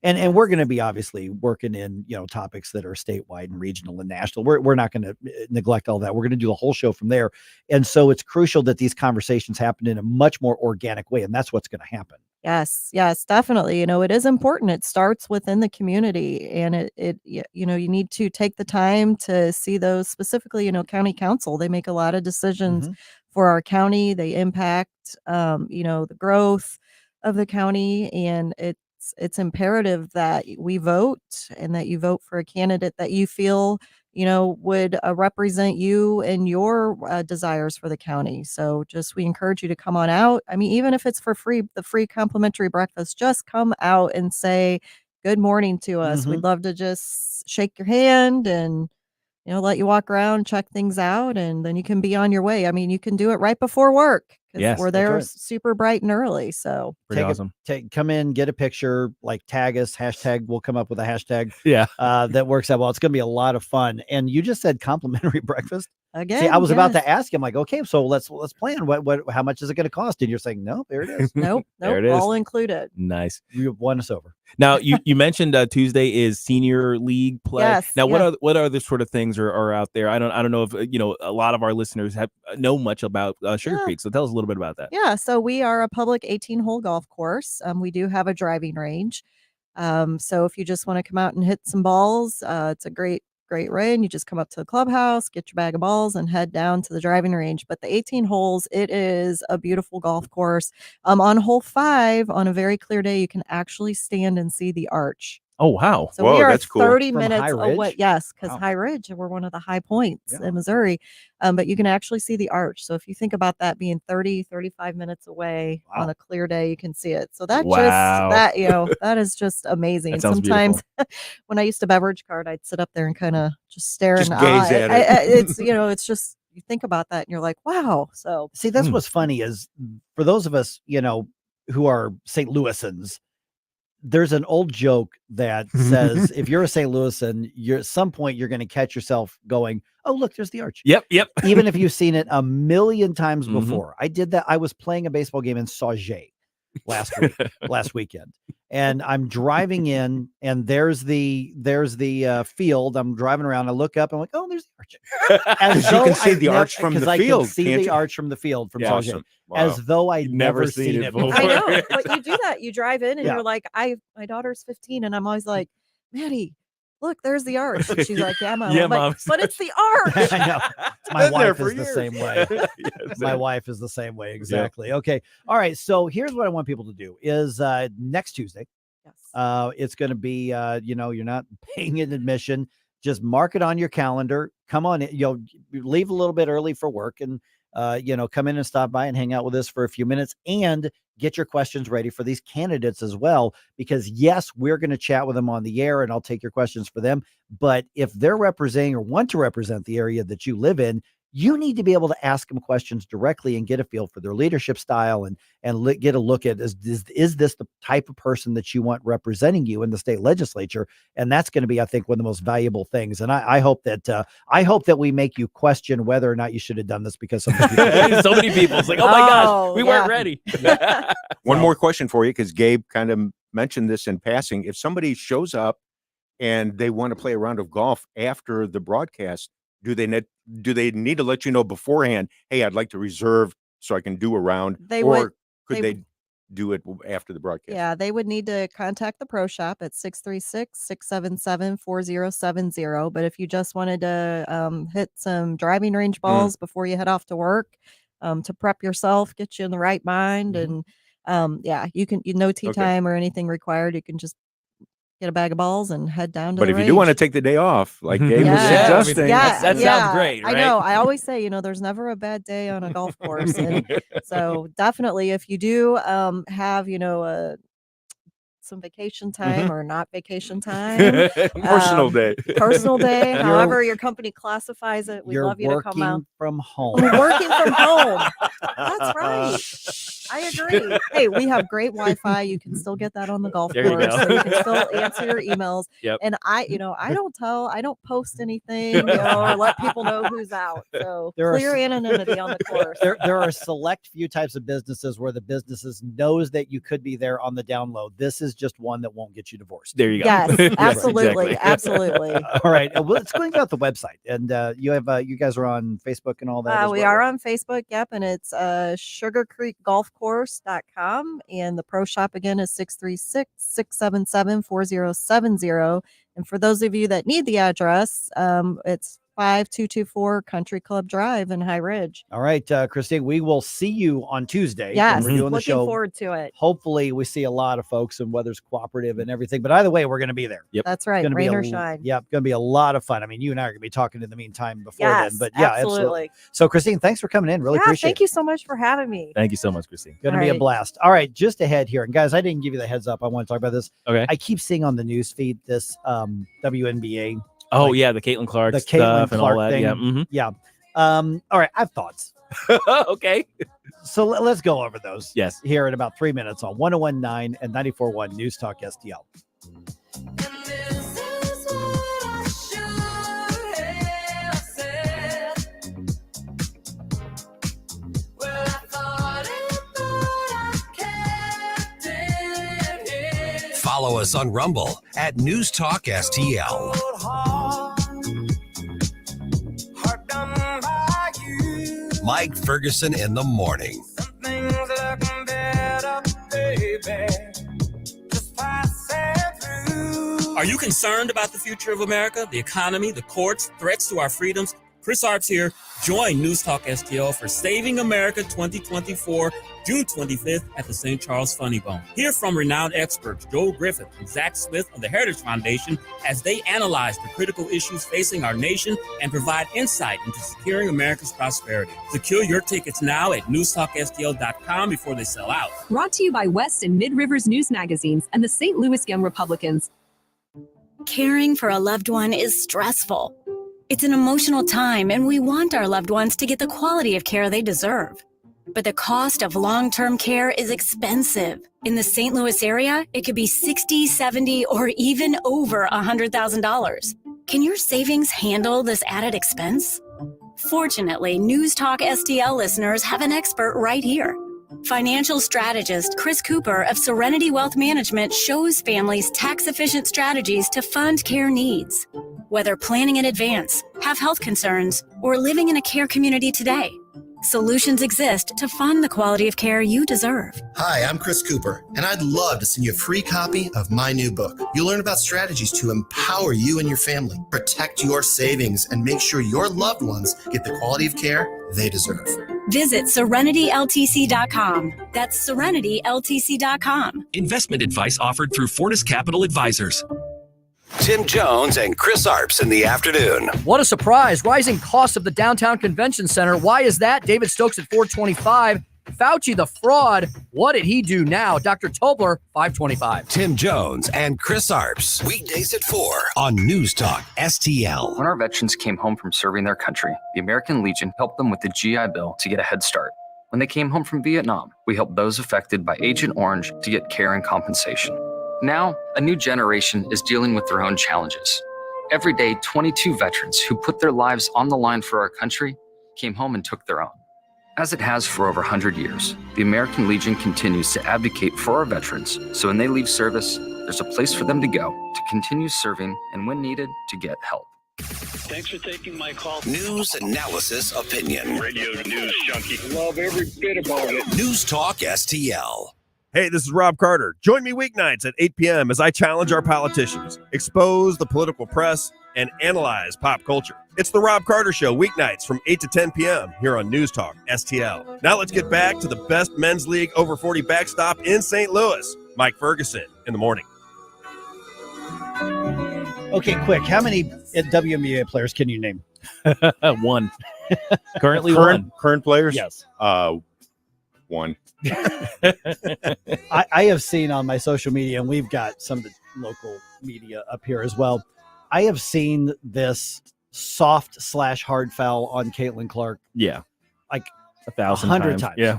Speaker 4: And we're going to be obviously working in, topics that are statewide and regional and national. We're not going to neglect all that. We're going to do the whole show from there. And so it's crucial that these conversations happen in a much more organic way. And that's what's going to happen.
Speaker 18: Yes, definitely. It is important. It starts within the community, and you need to take the time to see those specifically, county council. They make a lot of decisions for our county. They impact, the growth of the county, and it's imperative that we vote and that you vote for a candidate that you feel, would represent you and your desires for the county. So we encourage you to come on out. I mean, even if it's for free, the free complimentary breakfast, just come out and say good morning to us. We'd love to just shake your hand and let you walk around, check things out, and then you can be on your way. I mean, you can do it right before work.
Speaker 2: Yes,
Speaker 18: we're there super bright and early. So
Speaker 2: pretty awesome.
Speaker 4: Come in, get a picture, tag us, hashtag. We'll come up with a hashtag.
Speaker 2: Yeah,
Speaker 4: that works out well. It's going to be a lot of fun. And you just said complimentary breakfast.
Speaker 18: Again,
Speaker 4: see, I was about to ask him, okay, so let's plan. How much is it going to cost? And you're saying, no, there it is.
Speaker 18: Nope,
Speaker 2: There it is.
Speaker 18: all included.
Speaker 2: Nice.
Speaker 4: You won us over.
Speaker 2: Now you mentioned Tuesday is senior league play.
Speaker 18: Yes,
Speaker 2: now what other sort of things are out there? I don't know if a lot of our listeners know much about Sugar Creek. So tell us a little bit about that.
Speaker 18: Yeah, so we are a public 18-hole golf course. We do have a driving range. So if you just want to come out and hit some balls, it's a great range. You just come up to the clubhouse, get your bag of balls, and head down to the driving range. But the 18 holes, it is a beautiful golf course. On hole 5, on a very clear day, you can actually stand and see the arch.
Speaker 2: Oh, wow.
Speaker 18: So we are
Speaker 9: that's cool.
Speaker 18: 30
Speaker 4: From
Speaker 18: minutes
Speaker 4: High Ridge?
Speaker 18: away. Yes, because
Speaker 4: Wow.
Speaker 18: High Ridge, we're one of the high points
Speaker 4: Yeah.
Speaker 18: in Missouri. But you can actually see the arch. So if you think about that being 35 minutes away on a clear day, you can see it. So that that is just amazing.
Speaker 2: That sounds
Speaker 18: Sometimes when I used to beverage card, I'd sit up there and kind of just stare
Speaker 9: Just
Speaker 18: in
Speaker 9: gaze
Speaker 18: awe.
Speaker 9: at it.
Speaker 18: It's it's just you think about that and you're like, wow. So
Speaker 4: See, that's what's funny is for those of us, who are St. Louisans, there's an old joke that says if you're a St. Louisan, at some point you're going to catch yourself going, oh, look, there's the arch.
Speaker 2: Yep.
Speaker 4: Even if you've seen it a million times
Speaker 2: Mhm.
Speaker 4: before. I did that. I was playing a baseball game in Sauget last weekend. And I'm driving in and there's the field. I'm driving around. I look up. I'm like, oh, there's the arch.
Speaker 9: You can see the arch from the
Speaker 4: I
Speaker 9: field,
Speaker 4: can see
Speaker 9: can't
Speaker 4: the
Speaker 9: you?
Speaker 4: arch from the field from
Speaker 9: Yeah,
Speaker 4: Sauget.
Speaker 9: awesome. Wow.
Speaker 4: As though I'd never seen it before.
Speaker 18: I know, but you do that. You drive in and
Speaker 4: Yeah.
Speaker 18: you're like, my daughter's 15 and I'm always like, Maddie, look, there's the arch. And she's like, yeah, Mom.
Speaker 2: Yeah,
Speaker 18: I'm like,
Speaker 2: Mom.
Speaker 18: but it's the arch.
Speaker 4: I know. My
Speaker 9: Been there
Speaker 4: wife
Speaker 9: for
Speaker 4: is the
Speaker 9: years.
Speaker 4: same way.
Speaker 2: Yes.
Speaker 4: My wife is the same way. Exactly. Okay. All right. So here's what I want people to do is next Tuesday.
Speaker 18: Yes.
Speaker 4: It's going to be, you're not paying an admission. Just mark it on your calendar. Come on in, leave a little bit early for work and, come in and stop by and hang out with us for a few minutes and get your questions ready for these candidates as well. Because yes, we're going to chat with them on the air and I'll take your questions for them. But if they're representing or want to represent the area that you live in, you need to be able to ask them questions directly and get a feel for their leadership style and get a look at is this the type of person that you want representing you in the state legislature? And that's going to be, I think, one of the most valuable things. And I hope that we make you question whether or not you should have done this because so
Speaker 2: many people. It's like, oh my gosh, we weren't ready.
Speaker 9: One more question for you, because Gabe kind of mentioned this in passing. If somebody shows up and they want to play a round of golf after the broadcast, do they need to let you know beforehand, hey, I'd like to reserve so I can do a round? Could they do it after the broadcast?
Speaker 18: Yeah, they would need to contact the Pro Shop at 636-677-4070. But if you just wanted to hit some driving range balls before you head off to work, to prep yourself, get you in the right mind, and you can no tee time or anything required. You can just get a bag of balls and head down to
Speaker 9: But
Speaker 18: the
Speaker 9: if
Speaker 18: range.
Speaker 9: you do want to take the day off, like Gabe was suggesting,
Speaker 18: that
Speaker 2: sounds great, right?
Speaker 18: I know. I always say, there's never a bad day on a golf course. And so definitely if you do have, some vacation time or not vacation time.
Speaker 9: Personal day.
Speaker 18: Personal day, however your company classifies it. We'd love you to come out.
Speaker 4: working from home.
Speaker 18: Working from home. That's right. I agree. Hey, we have great Wi-Fi. You can still get that on the golf
Speaker 2: There you
Speaker 18: course.
Speaker 2: go.
Speaker 18: So you can still answer your emails.
Speaker 2: Yep.
Speaker 18: And I don't post anything, or let people know who's out. So
Speaker 4: There are
Speaker 18: clear
Speaker 4: some-
Speaker 18: anonymity on the course.
Speaker 4: There are a select few types of businesses where the businesses knows that you could be there on the download. This is just one that won't get you divorced.
Speaker 2: There you go.
Speaker 18: Yes, absolutely.
Speaker 2: Exactly.
Speaker 18: Absolutely.
Speaker 4: All right. Well, let's go about the website. And you guys are on Facebook and all that. as
Speaker 18: We
Speaker 4: well,
Speaker 18: are
Speaker 4: right?
Speaker 18: on Facebook. Yep. And it's sugarcreekgolfcourse.com. And the Pro Shop again is 636-677-4070. And for those of you that need the address, it's 5224 Country Club Drive in High Ridge.
Speaker 4: All right, Christine, we will see you on Tuesday. when
Speaker 18: Yes,
Speaker 4: we're doing the
Speaker 18: looking
Speaker 4: show.
Speaker 18: forward to it.
Speaker 4: Hopefully, we see a lot of folks and weather's cooperative and everything. But either way, we're going to be there.
Speaker 2: Yep.
Speaker 18: That's right,
Speaker 4: Gonna be
Speaker 18: rain
Speaker 4: a-
Speaker 18: or shine.
Speaker 4: Yeah, going to be a lot of fun. I mean, you and I are going to be talking in the meantime before
Speaker 18: Yes,
Speaker 4: then. But yeah, absolutely. So, Christine, thanks for coming in. Really appreciate
Speaker 18: thank you so much for having me.
Speaker 2: Thank you so much, Christine.
Speaker 4: Going to
Speaker 18: All
Speaker 4: be a
Speaker 18: right.
Speaker 4: blast. All right, just ahead here. And guys, I didn't give you the heads up. I want to talk about this.
Speaker 2: Okay.
Speaker 4: I keep seeing on the news feed this WNBA.
Speaker 2: Oh, yeah, the Caitlin Clark
Speaker 4: the
Speaker 2: stuff
Speaker 4: Caitlin
Speaker 2: and
Speaker 4: Clark
Speaker 2: all that.
Speaker 4: thing.
Speaker 2: Yeah. Mhm.
Speaker 4: Yeah. All right, I have thoughts.
Speaker 2: Okay.
Speaker 4: So let's go over those.
Speaker 2: Yes.
Speaker 4: Here in about 3 minutes on 101.9 and 94.1 News Talk STL.
Speaker 10: Follow us on Rumble at News Talk STL. Mike Ferguson in the morning.
Speaker 5: Are you concerned about the future of America, the economy, the courts, threats to our freedoms? Chris Arps here. Join News Talk STL for Saving America 2024, June 25th at the St. Charles Funny Bone. Hear from renowned experts Joel Griffith and Zach Smith of the Heritage Foundation as they analyze the critical issues facing our nation and provide insight into securing America's prosperity. Secure your tickets now at newstalkstl.com before they sell out.
Speaker 11: Brought to you by West and Mid Rivers News Magazines and the St. Louis Young Republicans.
Speaker 12: Caring for a loved one is stressful. It's an emotional time, and we want our loved ones to get the quality of care they deserve. But the cost of long-term care is expensive. In the St. Louis area, it could be $60,000, $70,000, or even over $100,000. Can your savings handle this added expense? Fortunately, News Talk STL listeners have an expert right here. Financial strategist Chris Cooper of Serenity Wealth Management shows families tax-efficient strategies to fund care needs. Whether planning in advance, have health concerns, or living in a care community today, solutions exist to fund the quality of care you deserve.
Speaker 17: Hi, I'm Chris Cooper, and I'd love to send you a free copy of my new book. You'll learn about strategies to empower you and your family, protect your savings, and make sure your loved ones get the quality of care they deserve.
Speaker 12: Visit SerenityLTC.com. That's SerenityLTC.com.
Speaker 14: Investment advice offered through Fortis Capital Advisors.
Speaker 10: Tim Jones and Chris Arps in the afternoon.
Speaker 22: What a surprise. Rising costs of the downtown convention center. Why is that? David Stokes at 425. Fauci the fraud. What did he do now? Dr. Tobler, 525.
Speaker 10: Tim Jones and Chris Arps. Weekdays at 4 on News Talk STL.
Speaker 25: When our veterans came home from serving their country, the American Legion helped them with the GI Bill to get a head start. When they came home from Vietnam, we helped those affected by Agent Orange to get care and compensation. Now, a new generation is dealing with their own challenges. Every day, 22 veterans who put their lives on the line for our country came home and took their own. As it has for over 100 years, the American Legion continues to advocate for our veterans, so when they leave service, there's a place for them to go to continue serving and, when needed, to get help.
Speaker 13: Thanks for taking my call.
Speaker 10: News, analysis, opinion.
Speaker 13: Radio news junkie. Love every bit about it.
Speaker 10: News Talk STL.
Speaker 26: Hey, this is Rob Carter. Join me weeknights at 8 p.m. as I challenge our politicians, expose the political press, and analyze pop culture. It's the Rob Carter Show, weeknights from 8 to 10 p.m. here on News Talk STL. Now let's get back to the best men's league over 40 backstop in St. Louis, Mike Ferguson in the morning.
Speaker 4: Okay, quick. How many WNBA players can you name?
Speaker 2: One. Currently one.
Speaker 9: Current players?
Speaker 4: Yes.
Speaker 9: One.
Speaker 4: I have seen on my social media, and we've got some of the local media up here as well. I have seen this soft/hard foul on Caitlin Clark.
Speaker 2: Yeah.
Speaker 4: Like
Speaker 2: 1,000
Speaker 4: times.
Speaker 2: Yeah.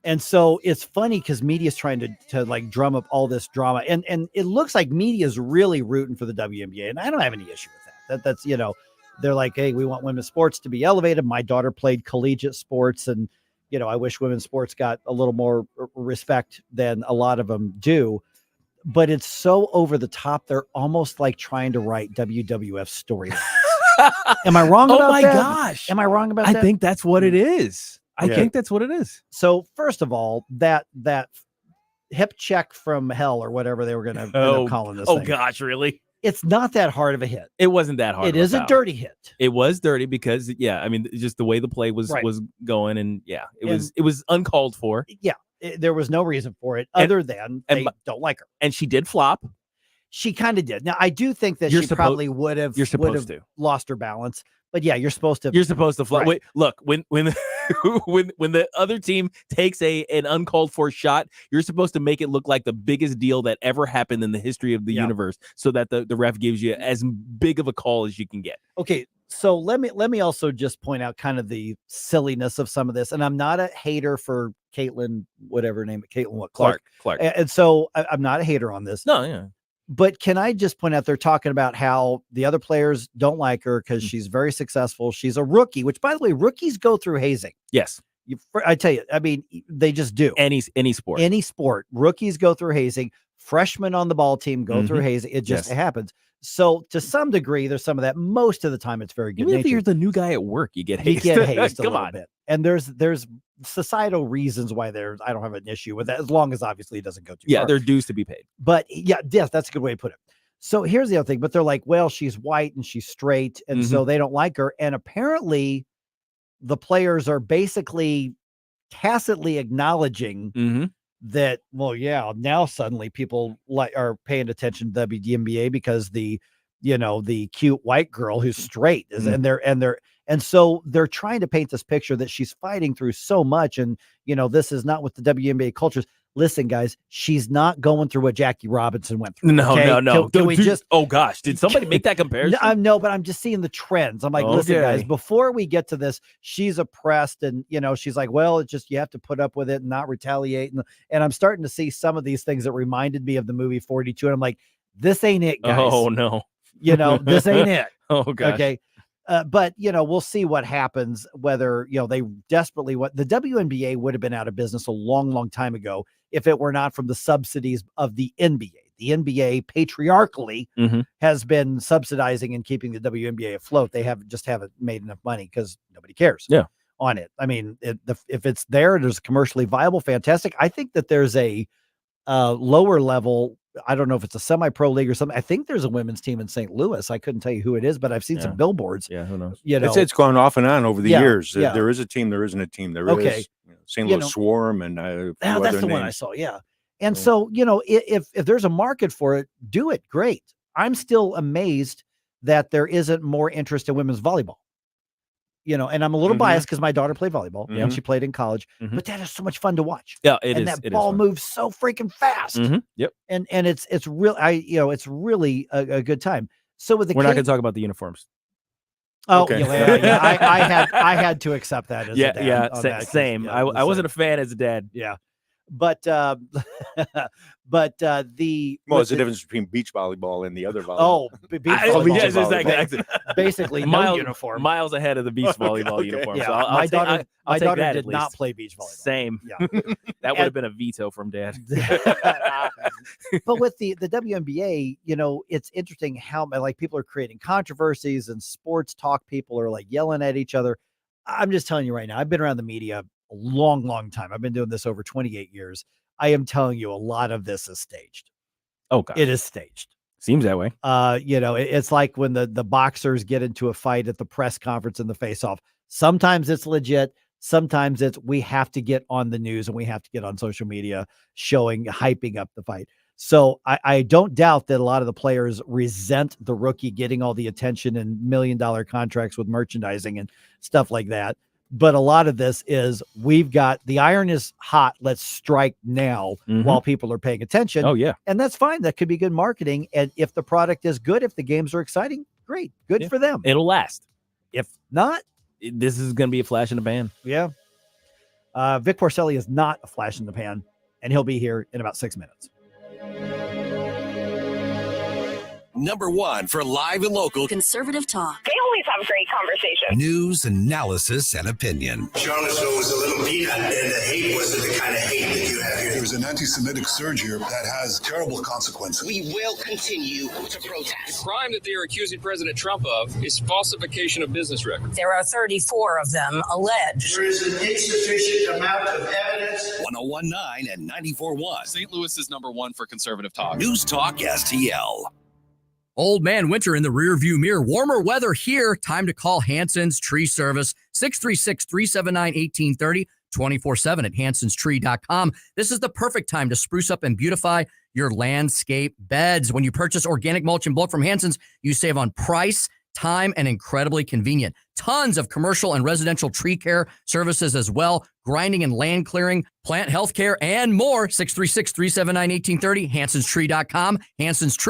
Speaker 4: And so it's funny because media's trying to like drum up all this drama. And it looks like media is really rooting for the WNBA. And I don't have any issue with that. That's, you know, they're like, hey, we want women's sports to be elevated. My daughter played collegiate sports, and, you know, I wish women's sports got a little more respect than a lot of them do. But it's so over the top. They're almost like trying to write WWF storylines. Am I wrong about that?
Speaker 2: Oh my gosh.
Speaker 4: Am I wrong about that?
Speaker 2: I think that's what it is. I think that's what it is.
Speaker 4: So first of all, that hip check from hell or whatever they were going to end up calling this thing.
Speaker 2: Gosh, really?
Speaker 4: It's not that hard of a hit.
Speaker 2: It wasn't that hard.
Speaker 4: It is a dirty hit.
Speaker 2: It was dirty because, I mean, just the way the play was going, and it was uncalled for.
Speaker 4: Yeah, there was no reason for it other than they don't like her,
Speaker 2: and she did flop.
Speaker 4: She kind of did. Now, I do think that she probably would have.
Speaker 2: You're supposed to
Speaker 4: lost her balance, but yeah, you're supposed to.
Speaker 2: You're supposed to flop.
Speaker 4: Right.
Speaker 2: Wait, look, when when the other team takes an uncalled for shot, you're supposed to make it look like the biggest deal that ever happened in the history of the universe, so that the ref gives you as big of a call as you can get.
Speaker 4: Okay, so let me also just point out kind of the silliness of some of this, and I'm not a hater for Caitlin, whatever her name, Clark. And so I'm not a hater on this.
Speaker 2: No, yeah.
Speaker 4: But can I just point out, they're talking about how the other players don't like her because she's very successful. She's a rookie, which, by the way, rookies go through hazing.
Speaker 2: Yes.
Speaker 4: I tell you, I mean, they just do.
Speaker 2: Any sport.
Speaker 4: Rookies go through hazing. Freshmen on the ball team go through hazing. It just happens. So to some degree, there's some of that. Most of the time, it's very good.
Speaker 2: Even if you're the new guy at work, you get hazed.
Speaker 4: You get hazed a
Speaker 2: Come
Speaker 4: little
Speaker 2: on.
Speaker 4: bit. And there's societal reasons why I don't have an issue with that, as long as obviously it doesn't go too far.
Speaker 2: They're dues to be paid.
Speaker 4: But yes, that's a good way to put it. So here's the other thing, but they're like, well, she's white and she's straight, and so they don't like her. And apparently the players are basically tacitly acknowledging that, well, yeah, now suddenly people are paying attention to WNBA because the cute white girl who's straight is and so they're trying to paint this picture that she's fighting through so much, and this is not what the WNBA culture is. Listen, guys, she's not going through what Jackie Robinson went through.
Speaker 2: No.
Speaker 4: Can we just?
Speaker 2: Oh gosh, did somebody make that comparison?
Speaker 4: No, but I'm just seeing the trends. I'm like, listen, guys, before we get to this, she's oppressed, and she's like, well, it's just you have to put up with it and not retaliate, and I'm starting to see some of these things that reminded me of the movie 42, and I'm like, this ain't it, guys.
Speaker 2: Oh no,
Speaker 4: this ain't it.
Speaker 2: Oh gosh.
Speaker 4: Okay. But we'll see what happens, whether they desperately want. The WNBA would have been out of business a long, long time ago if it were not from the subsidies of the NBA. The NBA patriarchally has been subsidizing and keeping the WNBA afloat. They haven't made enough money because nobody cares on it. I mean, if it's there, it is commercially viable, fantastic. I think that there's a lower level. I don't know if it's a semi-pro league or something. I think there's a women's team in St. Louis. I couldn't tell you who it is, but I've seen some billboards.
Speaker 2: Yeah, who knows?
Speaker 9: It's gone off and on over the years. There is a team, there isn't a team. There is St. Louis Swarm and
Speaker 4: that's the one I saw. Yeah. And so, if there's a market for it, do it. Great. I'm still amazed that there isn't more interest in women's volleyball. And I'm a little biased because my daughter played volleyball and she played in college, but that is so much fun to watch.
Speaker 2: Yeah,
Speaker 4: that ball moves so freaking fast.
Speaker 2: Yep.
Speaker 4: And it's real. It's really a good time. So with
Speaker 2: we're not going to talk about the uniforms.
Speaker 4: Oh, okay. I had to accept that. As a dad
Speaker 2: same. I wasn't a fan as a dad.
Speaker 4: Yeah. But the
Speaker 9: there's a difference between beach volleyball and the other volleyball.
Speaker 4: Beach volleyball.
Speaker 2: Exactly.
Speaker 4: Basically, no uniform.
Speaker 2: Miles ahead of the beach volleyball uniform.
Speaker 4: Yeah,
Speaker 2: So
Speaker 4: my daughter did not play beach volleyball.
Speaker 2: Same.
Speaker 4: Yeah,
Speaker 2: that would have been a veto from Dad.
Speaker 4: But with the WNBA, it's interesting how people are creating controversies and sports talk. People are yelling at each other. I'm just telling you right now. I've been around the media a long, long time. I've been doing this over 28 years. I am telling you, a lot of this is staged.
Speaker 2: Oh, God.
Speaker 4: It is staged.
Speaker 2: Seems that way.
Speaker 4: It's like when the boxers get into a fight at the press conference and the face-off. Sometimes it's legit. Sometimes we have to get on the news and we have to get on social media hyping up the fight. So I don't doubt that a lot of the players resent the rookie getting all the attention and $1 million contracts with merchandising and stuff like that. But a lot of this is the iron is hot. Let's strike now while people are paying attention.
Speaker 2: Oh, yeah.
Speaker 4: And that's fine. That could be good marketing. And if the product is good, if the games are exciting, great. Good for them.
Speaker 2: It'll last.
Speaker 4: If not,
Speaker 2: this is going to be a flash in the pan.
Speaker 4: Yeah. Vic Porcelli is not a flash in the pan, and he'll be here in about 6 minutes.
Speaker 10: Number one for live and local
Speaker 6: conservative talk.
Speaker 7: They always have great conversation.
Speaker 10: News, analysis, and opinion.
Speaker 8: Charlottesville was a little peanut, and the hate wasn't the kind of hate that you have here.
Speaker 19: There's an anti-Semitic surge here that has terrible consequences.
Speaker 7: We will continue to protest.
Speaker 21: The crime that they are accusing President Trump of is falsification of business records.
Speaker 7: There are 34 of them alleged.
Speaker 8: There is an insufficient amount of evidence.
Speaker 10: 101.9 and 94.1.
Speaker 21: St. Louis is number one for conservative talk.
Speaker 10: News Talk STL.
Speaker 22: Old man winter in the rearview mirror. Warmer weather here. Time to call Hanson's Tree Service. 636-379-1830. 24/7 at hansonstree.com. This is the perfect time to spruce up and beautify your landscape beds. When you purchase organic mulch and bulk from Hanson's, you save on price, time, and incredibly convenient. Tons of commercial and residential tree care services as well. Grinding and land clearing, plant health care, and more. 636-379-1830. hansonstree.com. Hanson's Tree.